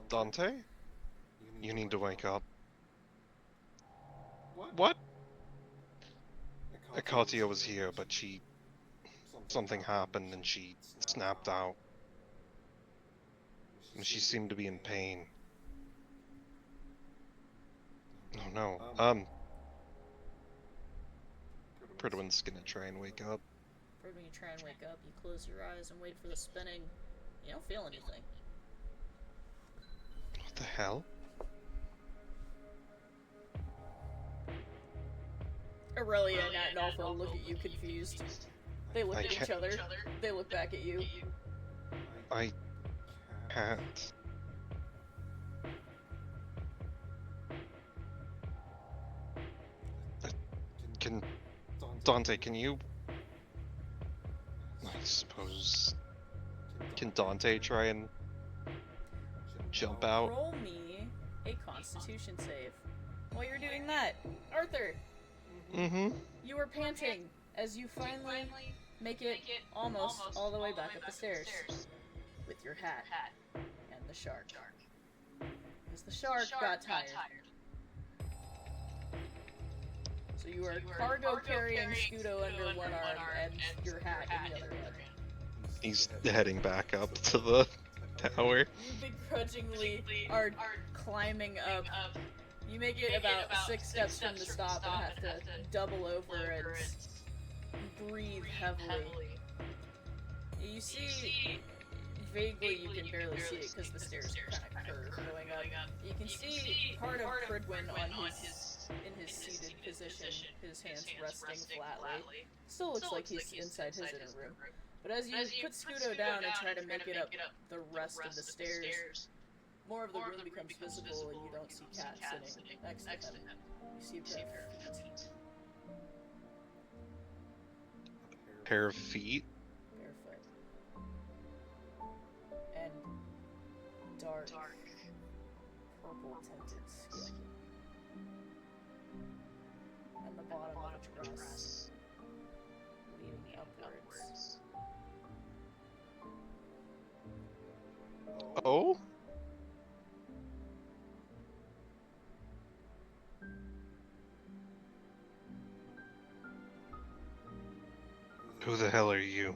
Dante? You need to wake up. What? Katya was here, but something happened and she snapped out. And she seemed to be in pain. Oh no, Pridwen's gonna try and wake up. When you try and wake up, you close your eyes and wait for the spinning. You don't feel anything. What the hell? Aurelia and Alpha look at you confused. They look at each other. They look back at you. I can't. Can... Dante, can you... I suppose... Can Dante try and... jump out? Roll me a Constitution save. While you're doing that, Arthur, Mm-hmm. you are panting as you finally make it almost all the way back up the stairs with your hat and the shark. Because the shark got tired. So you are cargo carrying Scudo under one arm and your hat in the other hand. He's heading back up to the tower. You begrudgingly are climbing up. You make it about 6 steps from the stop and have to double over and breathe heavily. You see, vaguely you can barely see it because the stairs are kind of curved going up. You can see part of Pridwen in his seated position, his hands resting flatly. Still looks like he's inside his inner room. But as you put Scudo down and try to make it up the rest of the stairs, more of the room becomes visible and you don't see Kat sitting next to him. You see a Pair of feet? Barefoot. And dark purple tinted skin. And the bottom of a dress leading upwards. Oh? Who the hell are you?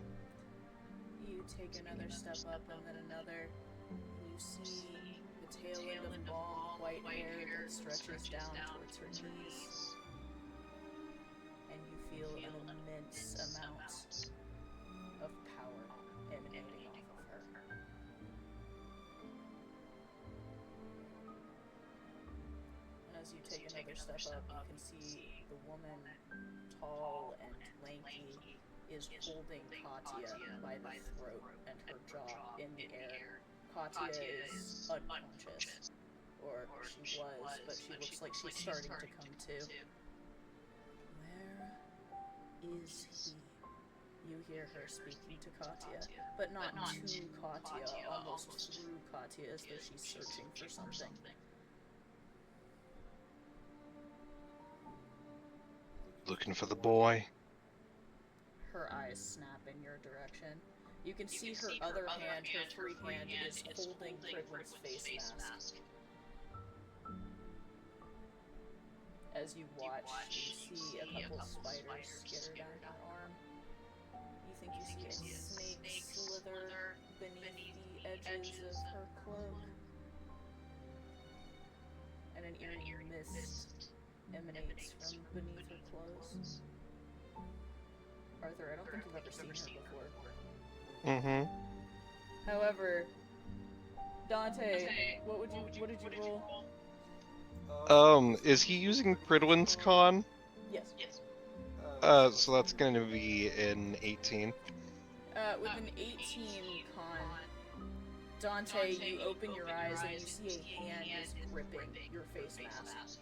You take another step up and then another. You see the tail end of long white hair that stretches down towards her knees. And you feel an immense amount of power emanating off of her. And as you take another step up, you can see the woman, tall and lanky, is holding Katya by the throat and her jaw in the air. Katya is unconscious. Or she was, but she looks like she's starting to come to. Where is he? You hear her speaking to Katya, but not to Katya, almost through Katya as though she's searching for something. Looking for the boy? Her eyes snap in your direction. You can see her other hand, her free hand, is holding Pridwen's face mask. As you watch, you see a couple spiders skitter down her arm. You think you see a snake slither beneath the edges of her cloak. And an eerie mist emanates from beneath her clothes. Arthur, I don't think you've ever seen her before. Mm-hmm. However, Dante, what did you roll? Is he using Pridwen's con? Yes. So that's gonna be in 18. With an 18 con, Dante, you open your eyes and you see a hand is gripping your face mask.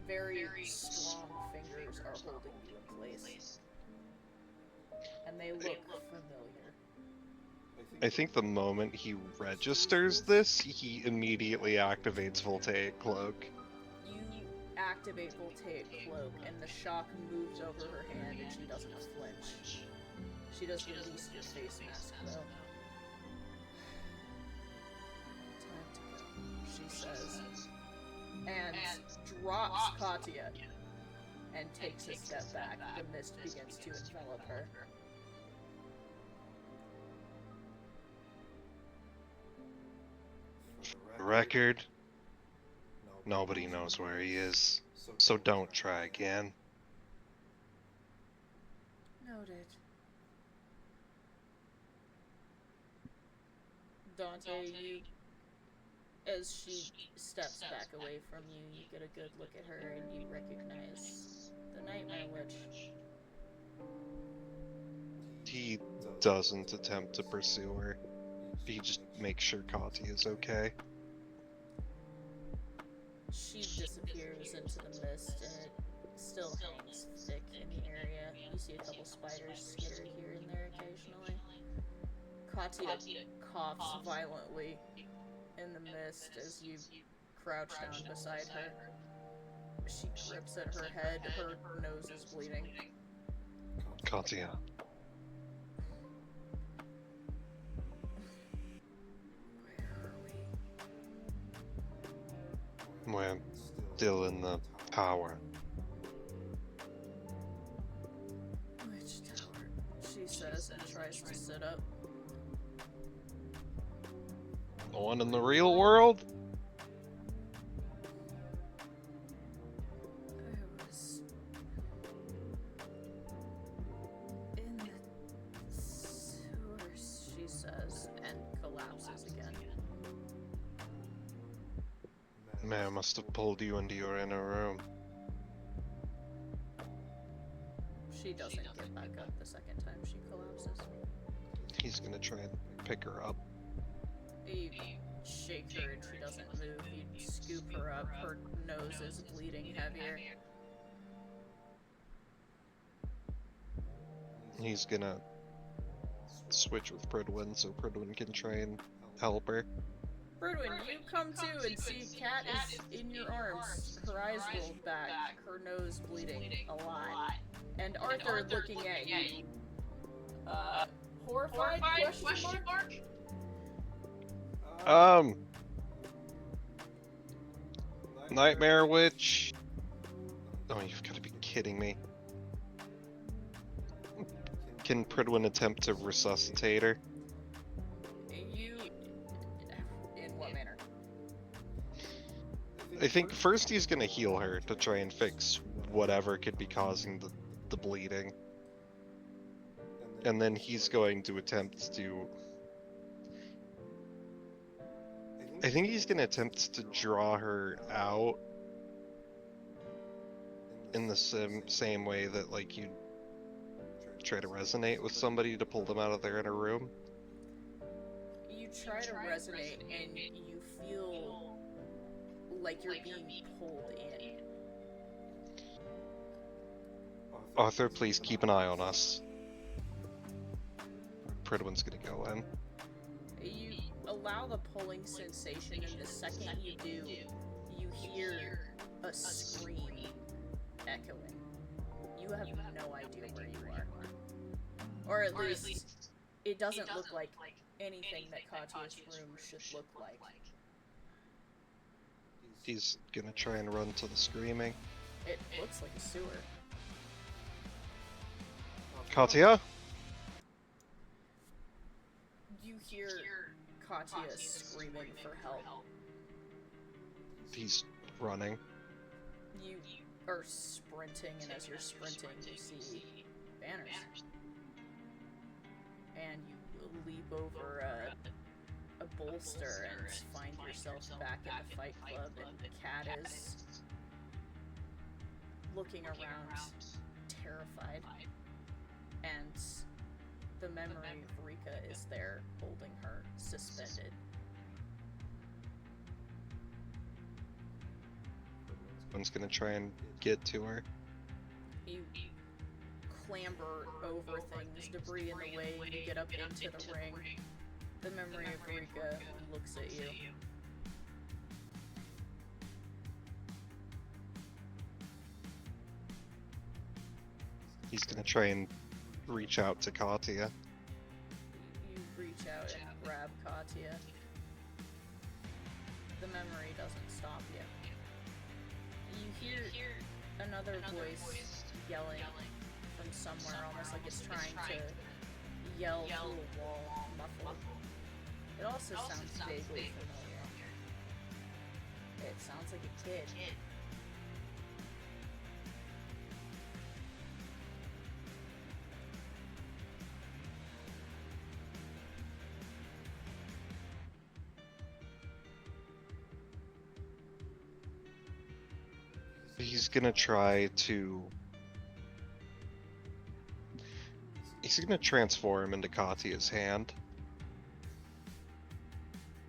Very strong fingers are holding you in place. And they look familiar. I think the moment he registers this, he immediately activates Voltaic Cloak. You activate Voltaic Cloak, and the shock moves over her hand, and she doesn't flinch. She does release your face mask, though. Time to go, she says. And drops Katya, and takes a step back. The mist begins to envelop her. Record, nobody knows where he is, so don't try again. Noted. Dante, you, as she steps back away from you, you get a good look at her and you recognize the Nightmare Witch. He doesn't attempt to pursue her. He just makes sure Katya is okay. She disappears into the mist and it still hangs thick in the area. You see a couple spiders skitter here and there occasionally. Katya coughs violently in the mist as you crouch down beside her. She grips at her head, her nose is bleeding. Katya. We're still in the tower. Which tower? She says and tries to sit up. The one in the real world? I was in the sewers, she says, and collapses again. Man must have pulled you into your inner room. She doesn't get back up the second time she collapses. He's gonna try and pick her up. You shake her and she doesn't move. You scoop her up. Her nose is bleeding heavier. He's gonna switch with Pridwen so Pridwen can try and help her. Pridwen, you come to and see Kat is in your arms. Her eyes rolled back. Her nose bleeding a lot. And Arthur looking at you. Horrified? Question mark? Nightmare Witch. Oh, you've got to be kidding me. Can Pridwen attempt to resuscitate her? You... In what manner? I think first he's gonna heal her to try and fix whatever could be causing the bleeding. And then he's going to attempt to... I think he's gonna attempt to draw her out in the same way that, like, you try to resonate with somebody to pull them out of their inner room. You try to resonate and you feel like you're being pulled in. Arthur, please keep an eye on us. Pridwen's gonna go in. You allow the pulling sensation, and the second you do, you hear a scream echoing. You have no idea where you are. Or at least, it doesn't look like anything that Katya's room should look like. He's gonna try and run to the screaming. It looks like a sewer. Katya? You hear Katya screaming for help. He's running. You are sprinting, and as you're sprinting, you see banners. And you leap over a bolster and find yourself back in the fight club, and Kat is looking around, terrified. And the memory of Rika is there, holding her suspended. One's gonna try and get to her. You clamber over things, debris in the way, and you get up into the ring. The memory of Rika looks at you. He's gonna try and reach out to Katya. You reach out and grab Katya. The memory doesn't stop you. You hear another voice yelling from somewhere, almost like it's trying to yell through a wall, muffled. It also sounds vaguely familiar. It sounds like a kid. He's gonna try to... He's gonna transform into Katya's hand.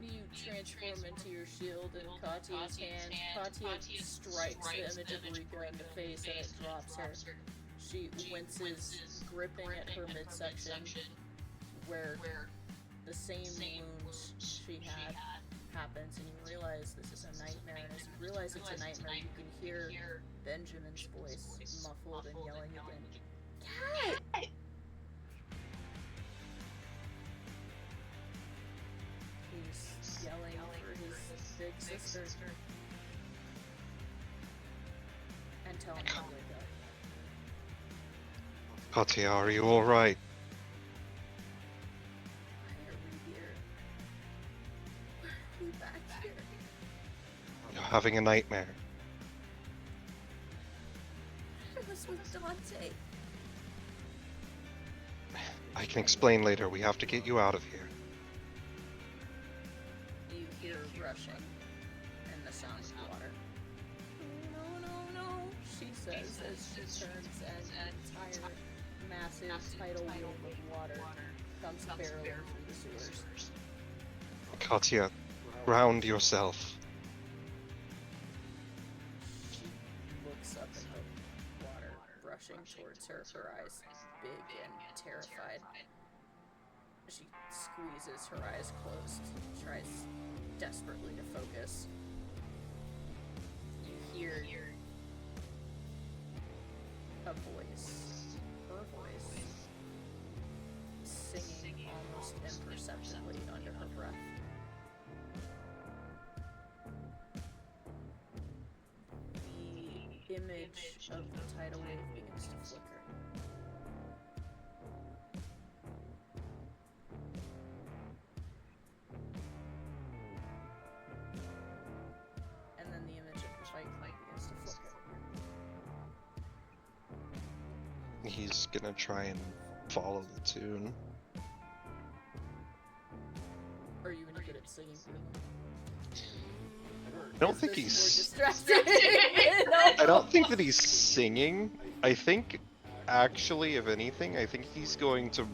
You transform into your shield in Katya's hand. Katya strikes the image of Rika in the face and it drops her. She winces, gripping at her midsection, where the same wound she had happens, and you realize this is a nightmare. And as you realize it's a nightmare, you can hear Benjamin's voice, muffled and yelling again. Cat! He's yelling for his big sister. And telling her to wake up. Katya, are you alright? Why are we here? Why are we back here? You're having a nightmare. I was with Dante. I can explain later. We have to get you out of here. You hear rushing and the sound of water. No, no, no, she says as she turns and an entire massive tidal wave of water comes barreling through the sewers. Katya, ground yourself. She looks up at the water rushing towards her, her eyes big and terrified. She squeezes her eyes closed, tries desperately to focus. You hear a voice, her voice, singing almost imperceptibly under her breath. The image of the tidal wave begins to flicker. And then the image of the fight club begins to flicker. He's gonna try and follow the tune. Are you any good at singing? I don't think he's... distracting. I don't think that he's singing. I think, actually, if anything, I think he's going to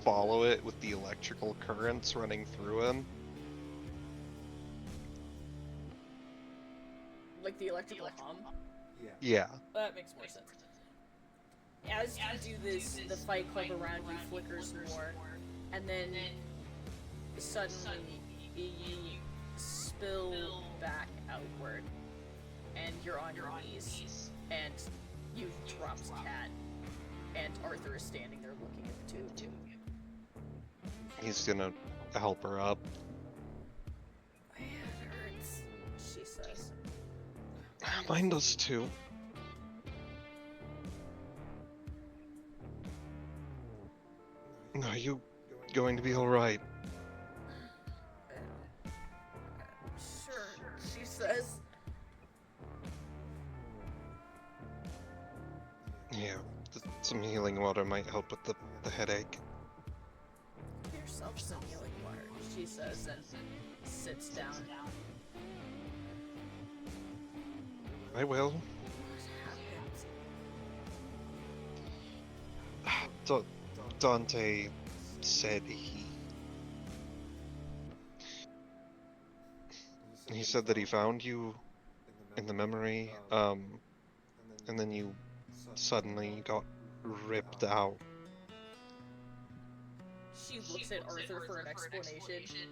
follow it with the electrical currents running through him. Like the electrical hum? Yeah. That makes more sense. As you do this, the fight club around you flickers more, and then suddenly you spill back outward, and you're on your knees, and you've dropped Kat, and Arthur is standing there looking at the two of you. He's gonna help her up. My head hurts, she says. Mine does too. Are you going to be alright? Sure, she says. Yeah, some healing water might help with the headache. Give yourself some healing water, she says, and sits down. I will. What happened? Dante said he said that he found you in the memory, and then you suddenly got ripped out. She looks at Arthur for an explanation.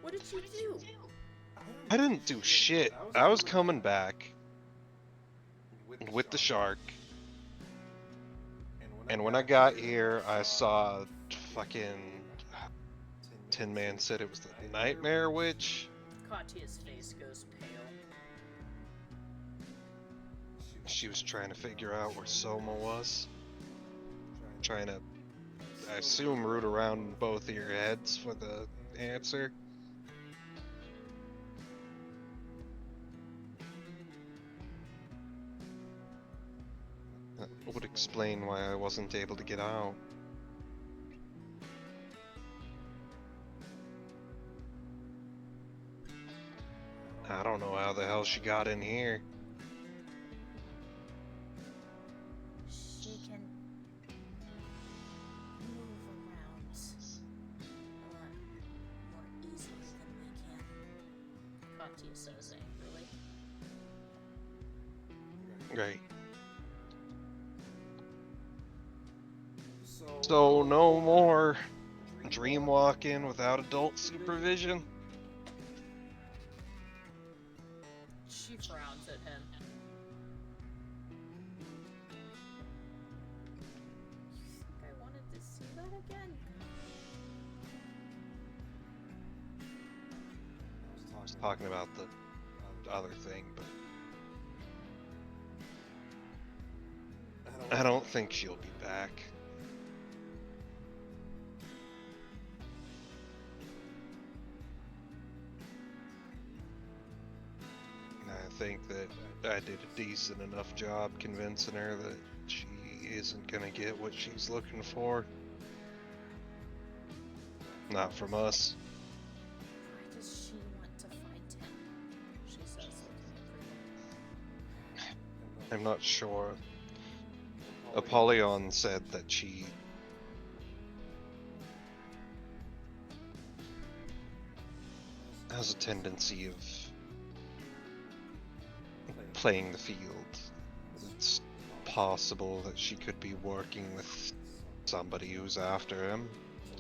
What did you do? I didn't do shit. I was coming back with the shark, and when I got here, I saw fucking Tin Man said it was the Nightmare Witch. Katya's face goes pale. She was trying to figure out where Soma was. Trying to, I assume, root around both of your heads for the answer. That would explain why I wasn't able to get out. I don't know how the hell she got in here. She can move around a lot more easily than we can. Katya says angrily. Right. So no more dream walking without adult supervision? She frowns at him. You think I wanted to see that again? I was talking about the other thing, but I don't think she'll be back. I think that I did a decent enough job convincing her that she isn't gonna get what she's looking for. Not from us. Why does she want to find him? She says, looking at Pridwen. I'm not sure. Apollyon said that she has a tendency of playing the field. It's possible that she could be working with somebody who's after him.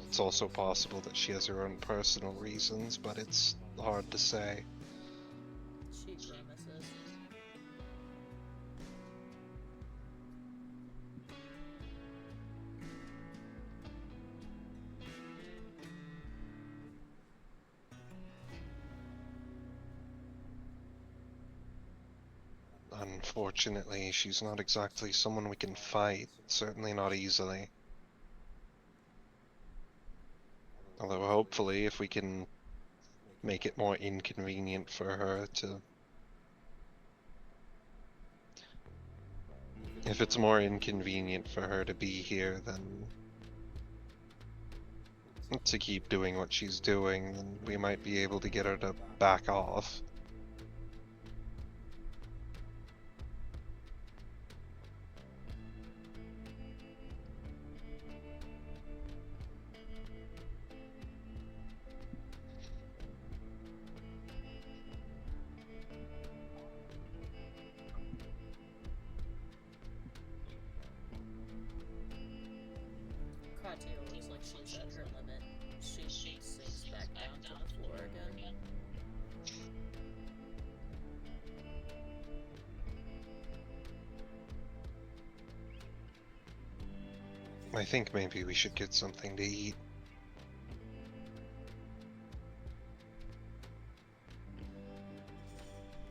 It's also possible that she has her own personal reasons, but it's hard to say. She grimaces. Unfortunately, she's not exactly someone we can fight, certainly not easily. Although hopefully if we can make it more inconvenient for her to... If it's more inconvenient for her to be here, then to keep doing what she's doing, then we might be able to get her to back off. Katya looks like she's at her limit. She sinks back down to the floor again. I think maybe we should get something to eat.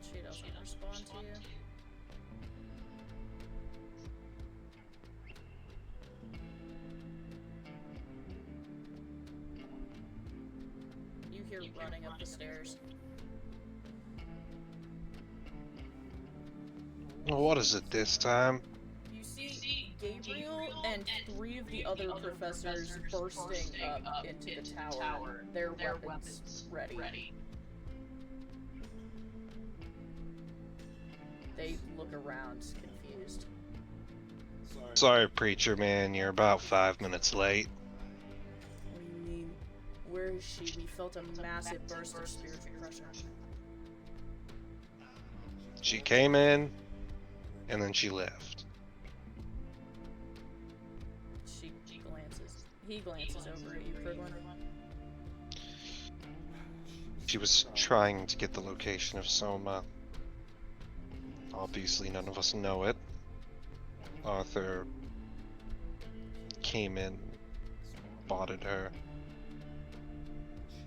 She doesn't respond to you. You hear running up the stairs. What is it this time? You see Gabriel and 3 of the other professors bursting up into the tower, their weapons ready. They look around, confused. Sorry, preacher man, you're about 5 minutes late. What do you mean? Where is she? We felt a massive burst of spiritual pressure. She came in, and then she left. He glances over at you, Pridwen. She was trying to get the location of Soma. Obviously, none of us know it. Arthur came in, spotted her,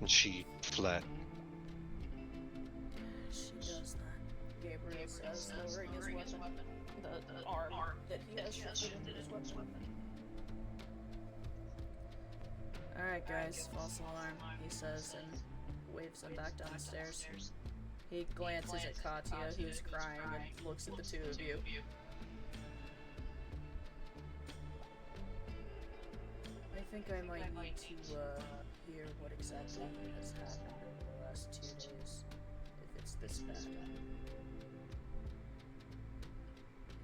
and she fled. She does that. Gabriel says, lowering his weapon. The arm that he has shoved into his weapon. Alright guys, false alarm, he says, and waves them back down the stairs. He glances at Katya, who's crying, and looks at the two of you. I think I might need to, hear what exactly has happened over the last 2 days, if it's this bad.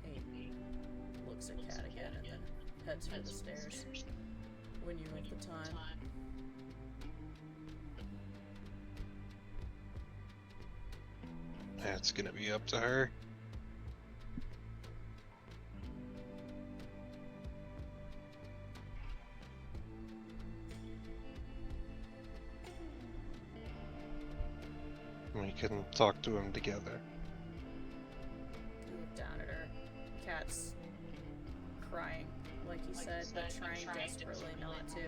He looks at Kat again and then heads for the stairs. When you have the time. That's gonna be up to her. We can talk to him together. You look down at her. Kat's crying, like he said, but trying desperately not to.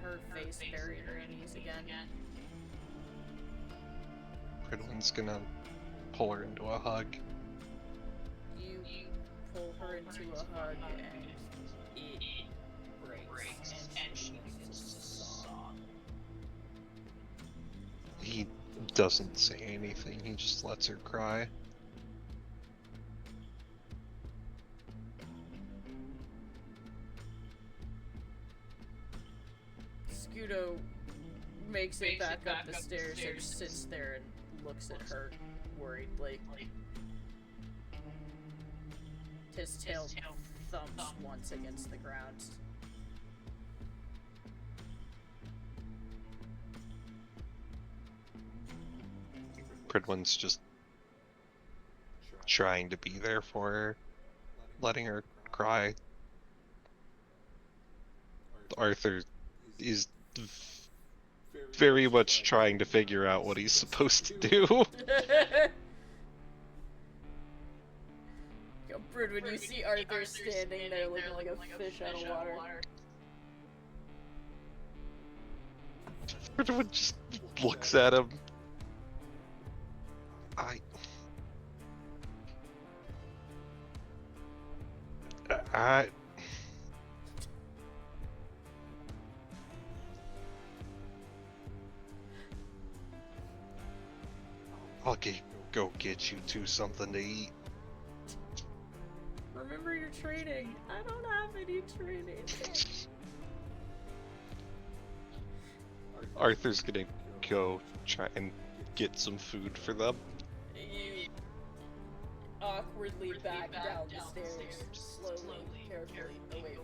Her face buried in her knees again. Pridwen's gonna pull her into a hug. You pull her into a hug and it breaks and she begins to sob. He doesn't say anything, he just lets her cry. Scudo makes it back up the stairs and sits there and looks at her worriedly. His tail thumps once against the ground. Pridwen's just trying to be there for her, letting her cry. Arthur is very much trying to figure out what he's supposed to do. Yo, Pridwen, you see Arthur standing there looking like a fish out of water. Pridwen just looks at him. I'll go get you two something to eat. Remember your training. I don't have any training. Arthur's gonna go try and get some food for them. You awkwardly back down the stairs, slowly, carefully,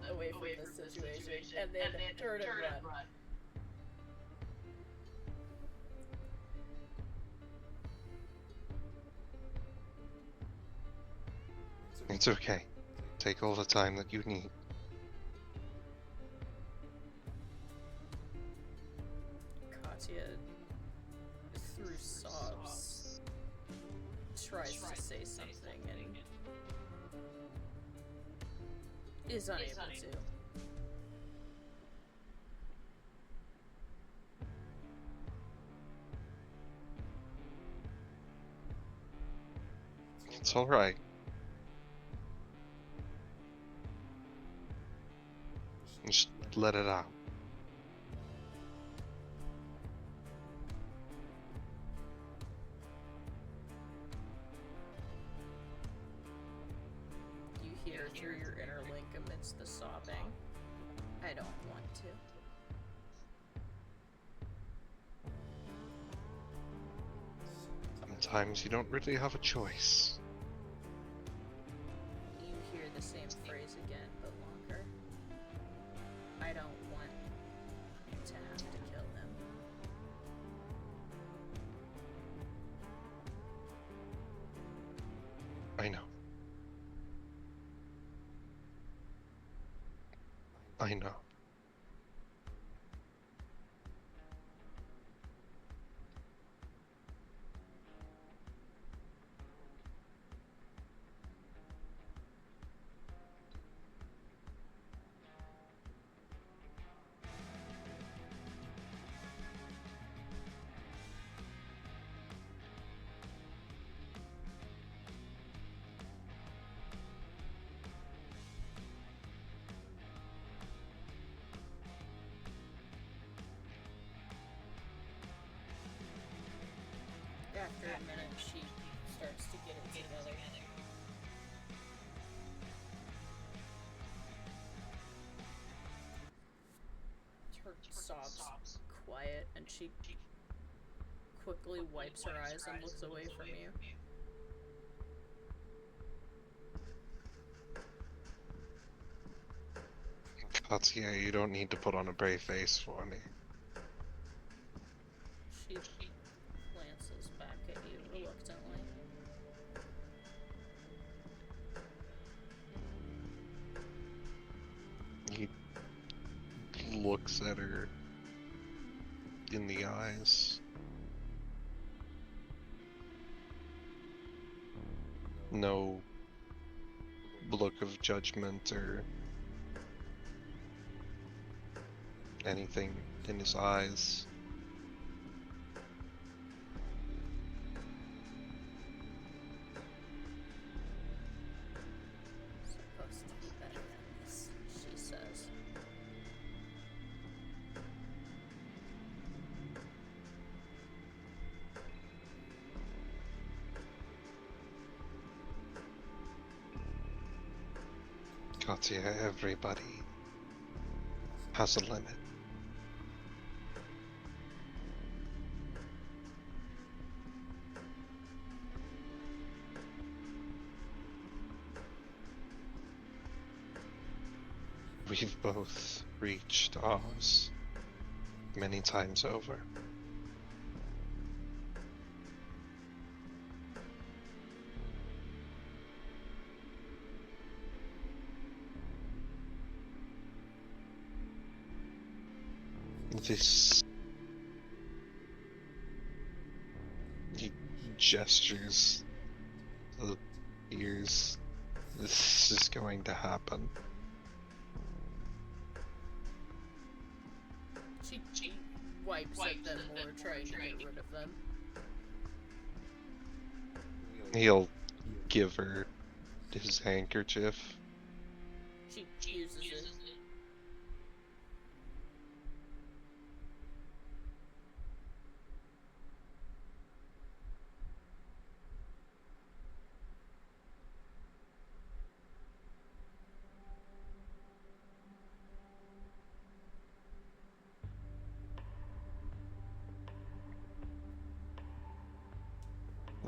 away from the situation, and then turn and run. It's okay. Take all the time that you need. Katya, through sobs, tries to say something and is unable to. It's alright. Just let it out. You hear through your inner link amidst the sobbing, I don't want to. Sometimes you don't really have a choice. You hear I know. After a minute, she starts to get it together. Her sobs quiet, and she quickly wipes her eyes and looks away from you. Katya, you don't need to put on a brave face for me. She glances back at you reluctantly. He looks at her in the eyes. No look of judgment or anything in his eyes. Supposed to be better than this, she says. Katya, everybody has a limit. We've both reached ours many times over. This... He gestures the ears. This is going to happen. She wipes at them more, trying to get rid of them. He'll give her his handkerchief. She uses it.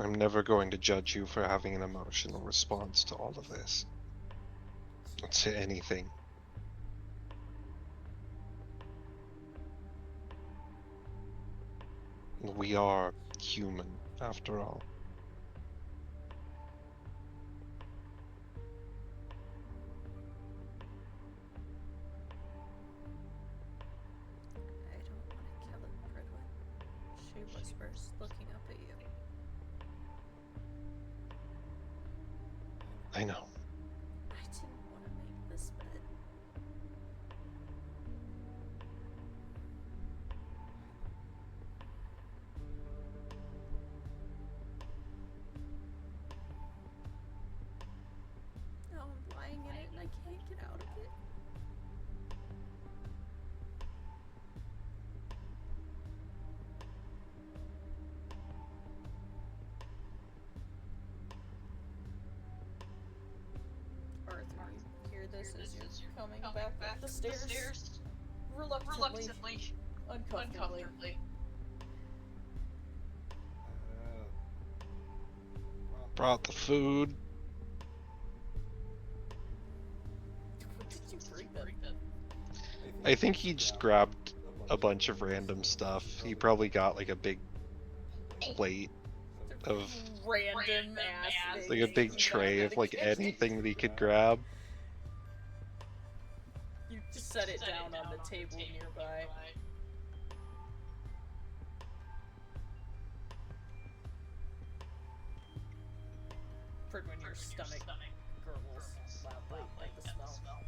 I'm never going to judge you for having an emotional response to all of this. To anything. We are human, after all. I don't want to kill him, Pridwen. She whispers, looking up at you. I know. I didn't want to make this bed. Now I'm lying in it and I can't get out of it. Arthur, you hear this as you're coming back up the stairs. Reluctantly. Uncomfortably. Brought the food. What did you bring them? I think he just grabbed a bunch of random stuff. He probably got like a big plate of Random ass like a big tray of like anything that he could grab. You just set it down on the table nearby. Pridwen, your stomach gurgles loudly at the smell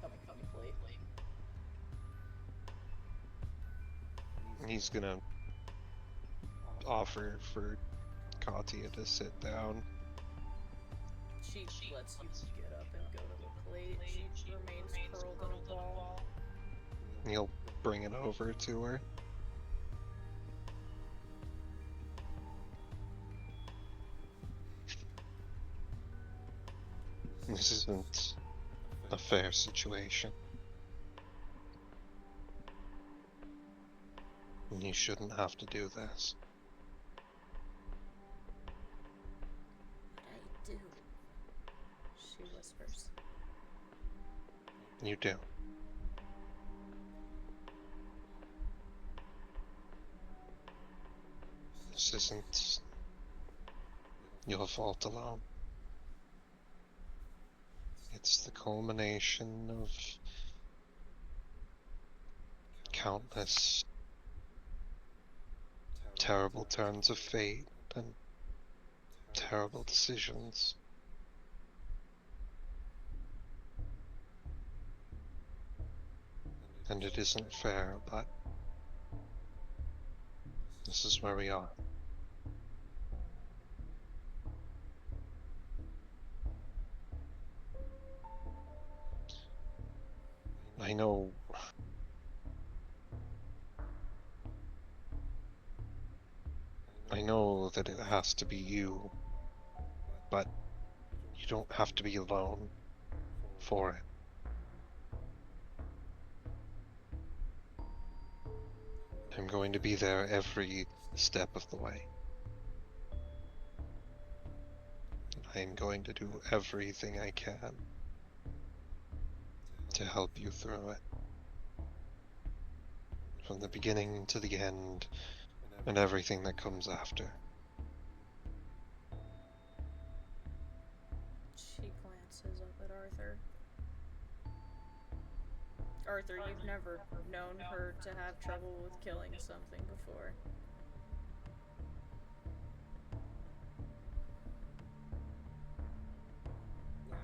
coming from the plate. He's gonna offer for Katya to sit down. She lets you get up and go to the plate. She remains curled in a ball. He'll bring it over to her. This isn't a fair situation. And you shouldn't have to do this. I do, she whispers. You do. This isn't your fault alone. It's the culmination of countless terrible turns of fate and terrible decisions. And it isn't fair, but this is where we are. I know that it has to be you, but you don't have to be alone for it. I'm going to be there every step of the way. I'm going to do everything I can to help you through it. From the beginning to the end, and everything that comes after. She glances up at Arthur. Arthur, you've never known her to have trouble with killing something before.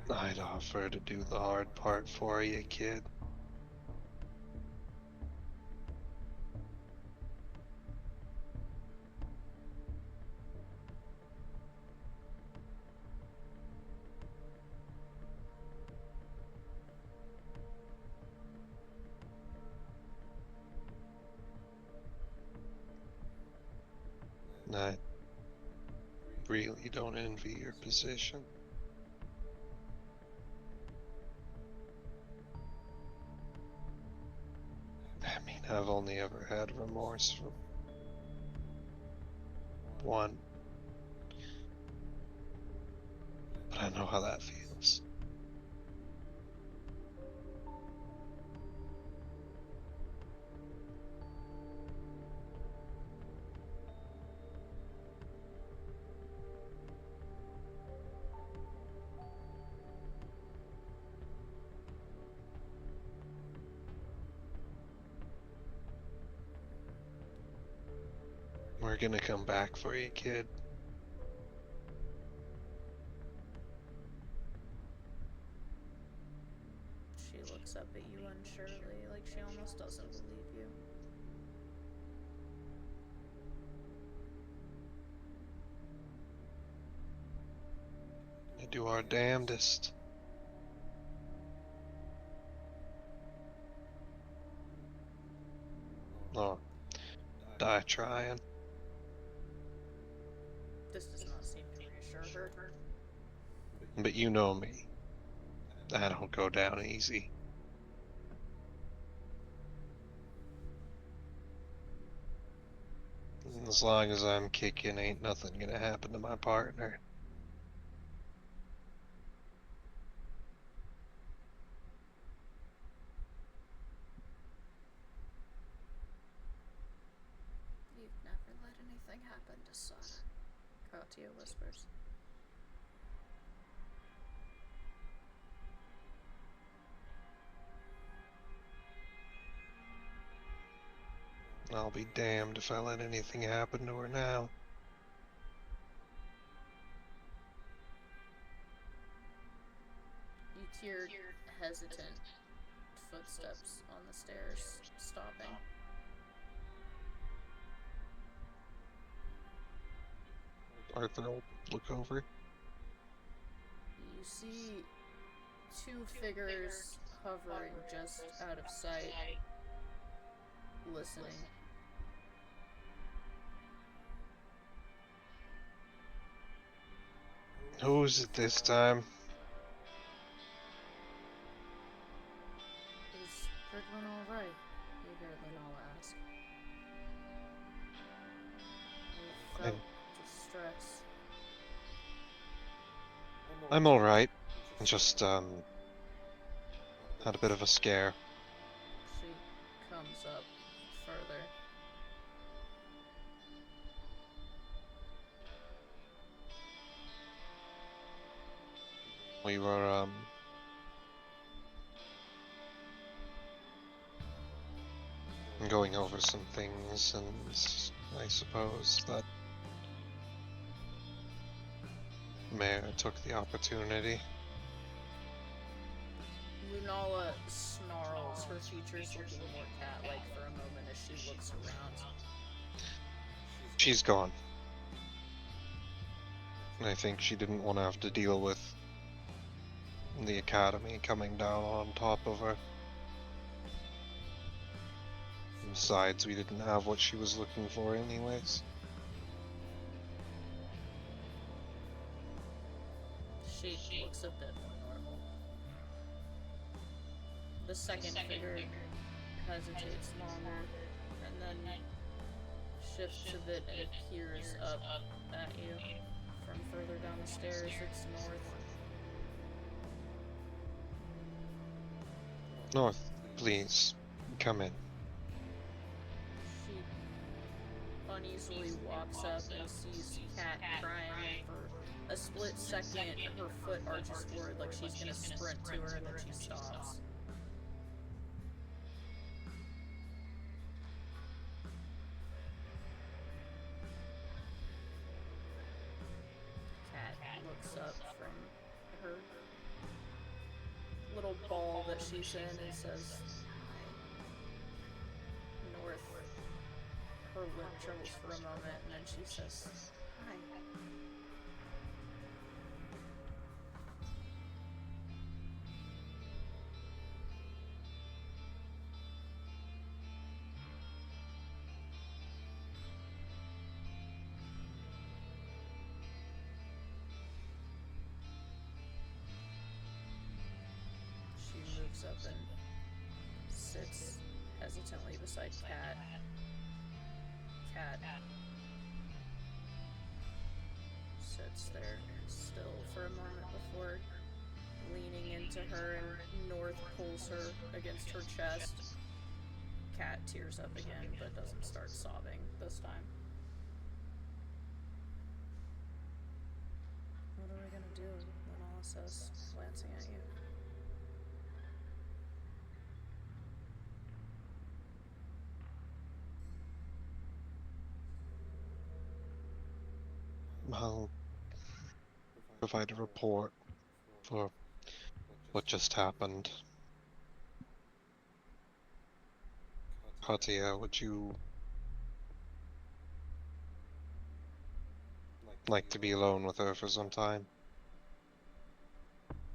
I'd offer to do the hard part for you, kid. I really don't envy your position. I mean, I've only ever had remorse for one. But I know how that feels. We're gonna come back for you, kid. She looks up at you unsurely, like she almost doesn't believe you. We do our damnedest. Oh, die trying. This does not seem to reassure her. But you know me. I don't go down easy. As long as I'm kicking, ain't nothing gonna happen to my partner. You've never let anything happen to Sara, Katya whispers. I'll be damned if I let anything happen to her now. You hear hesitant footsteps on the stairs, stopping. Arthur will look over. You see two figures hovering just out of sight, listening. Who's it this time? Is Pridwen alright? You hear Lenala ask. You felt distress. I'm alright. Just, had a bit of a scare. She comes up further. We were, going over some things, and I suppose that Mayor took the opportunity. Lunala snarls, her features looking more cat-like for a moment as she looks around. She's gone. I think she didn't want to have to deal with the academy coming down on top of her. Besides, we didn't have what she was looking for anyways. She looks a bit more normal. The second figure hesitates longer, and then shifts a bit and peers up at you. From further down the stairs, it's north. North, please, come in. She uneasily walks up and sees Kat crying, and for a split second, her foot arches forward like she's gonna sprint to her, and then she stops. Kat looks up from her little ball that she's in and says, North. Her lip trembles for a moment, and then she says, Hi. She moves up and sits hesitantly beside Kat. Kat sits there still for a moment before leaning into her, and North pulls her against her chest. Kat tears up again, but doesn't start sobbing this time. What are we gonna do? Lenala says, glancing at you. I'll provide a report for what just happened. Katya, would you like to be alone with her for some time?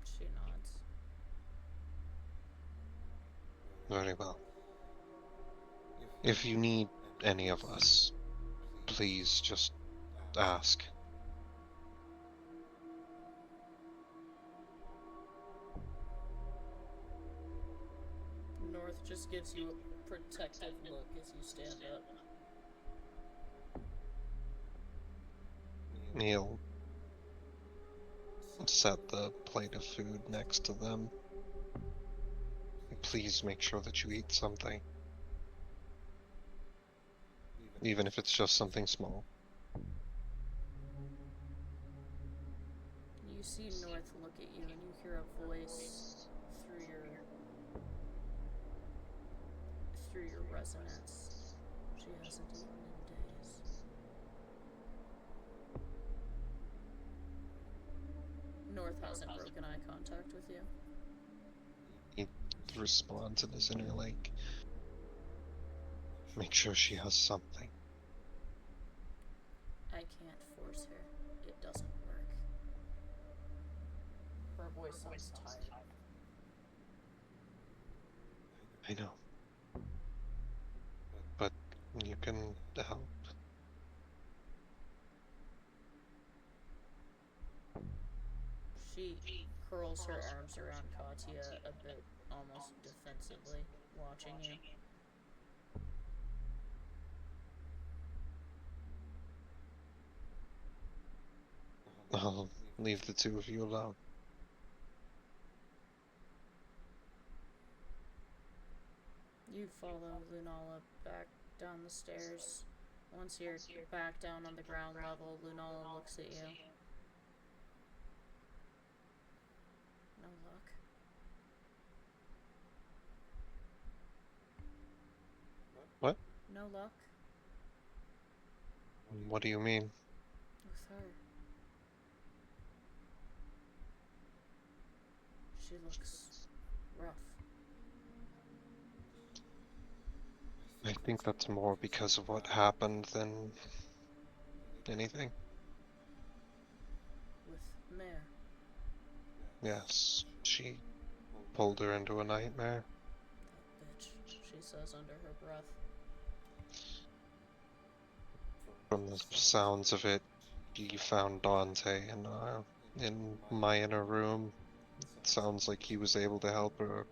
She nods. Very well. If you need any of us, please just ask. North just gives you a protective look as you stand up. He'll set the plate of food next to them. Please make sure that you eat something. Even if it's just something small. You see North look at you, and you hear a voice through your resonance. She She hasn't eaten in days. North hasn't broken eye contact with you. He responds in his inner like, make sure she has something. I can't force her. It doesn't work. Her voice sounds tired. I know. But you can help. She curls her arms around Katya a bit, almost defensively, watching you. I'll leave the two of you alone. You follow Lunala back down the stairs. Once you're back down on the ground level, Lunala looks at you. No luck. What? No luck What do you mean? with her. She looks rough. I think that's more because of what happened than anything. With Mare. Yes, she pulled her into a nightmare. That bitch, she says under her breath. From the sounds of it, he found Dante in my inner room. It sounds like he was able to help her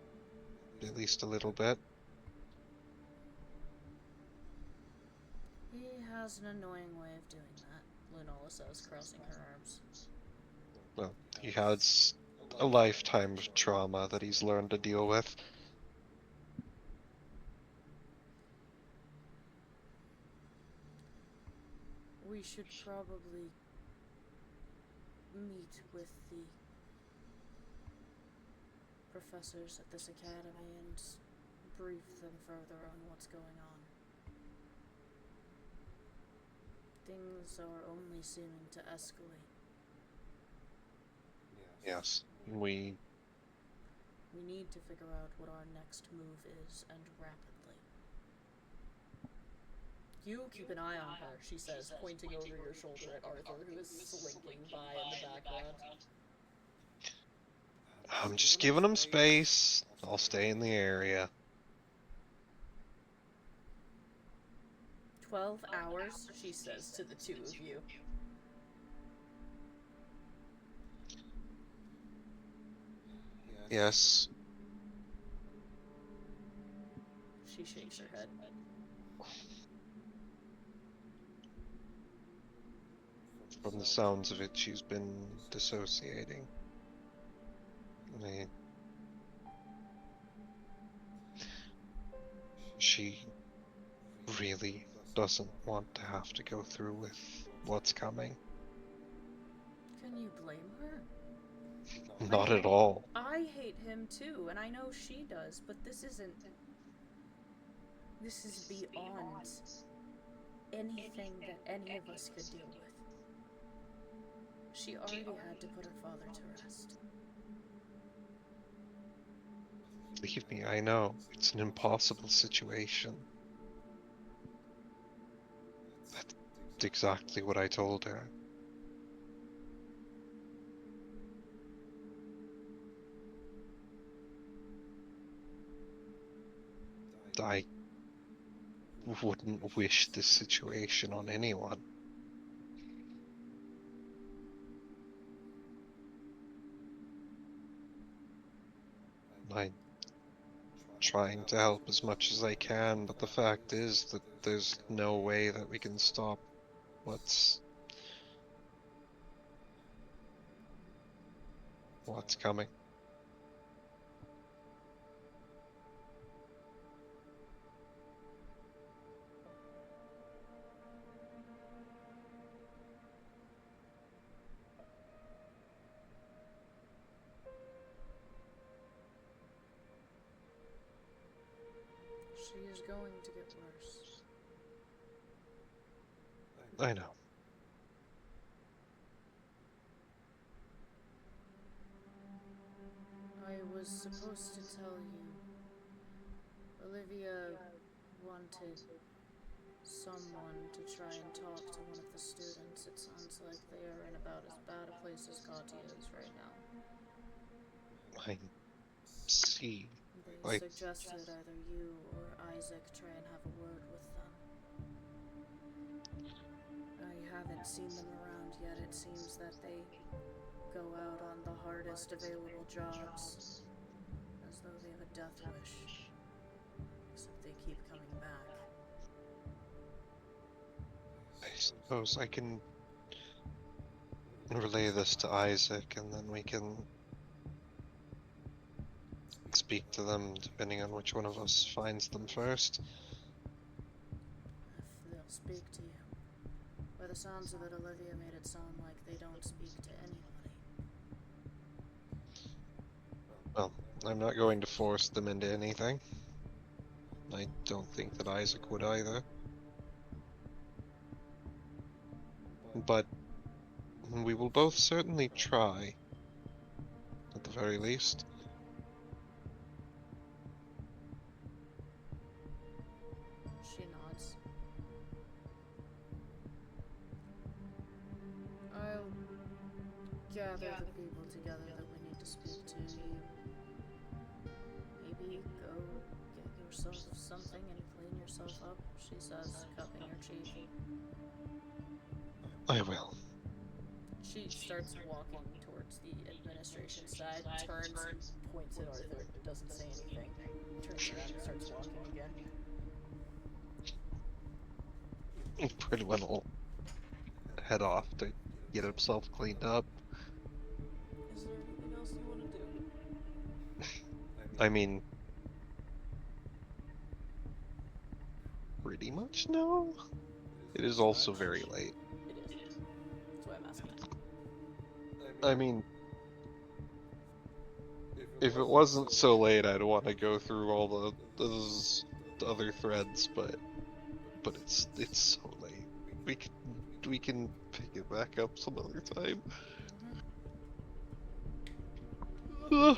at least a little bit. He has an annoying way of doing that, Lunala says, crossing her arms. Well, he has a lifetime of trauma that he's learned to deal with. We should probably meet with the professors at this academy and brief them further on what's going on. Things are only seeming to escalate. Yes, we need to figure out what our next move is, and rapidly. You keep an eye on her, she says, pointing over your shoulder at Arthur, who is slinking by in the background. I'm just giving him space. I'll stay in the area. 12 hours, she says to the two of you. Yes. She shakes her head. From the sounds of it, she's been dissociating. She really doesn't want to have to go through with what's coming. Can you blame her? Not at all. I hate him too, and I know she does, but this is beyond anything that any of us could deal with. She already had to put her father to rest. Believe me, I know. It's an impossible situation. That's exactly what I told her. I wouldn't wish this situation on anyone. I'm trying to help as much as I can, but the fact is that there's no way that we can stop what's coming. She is going to get worse. I know. I was supposed to tell you. Olivia wanted someone to try and talk to one of the students. It sounds like they are in about as bad a place as Katya is right now. I see. They suggested either you or Isaac try and have a word with them. I haven't seen them around yet. It seems that they go out on the hardest available jobs, as though they have a death wish. Except they keep coming back. I suppose I can relay this to Isaac, and then we can speak to them depending on which one of us finds them first. If they'll speak to you. By the sounds of it, Olivia made it sound like they don't speak to anybody. Well, I'm not going to force them into anything. I don't think that Isaac would either. But we will both certainly try, at the very least. She nods. I'll gather the people together that we need to speak to. You maybe go get yourself something and clean yourself up, she says, cupping her cheek. I will. She starts walking towards the administration side, turns, points at Arthur, doesn't say anything, turns around and starts walking again. Pridwen will head off to get himself cleaned up. Is there anything else you want to do? I mean, pretty much no. It is also very late. It is. That's why I'm asking. I mean, if it wasn't so late, I'd want to go through all those other threads, but it's so late. We can pick it back up some other time. Mm-hmm. Ugh.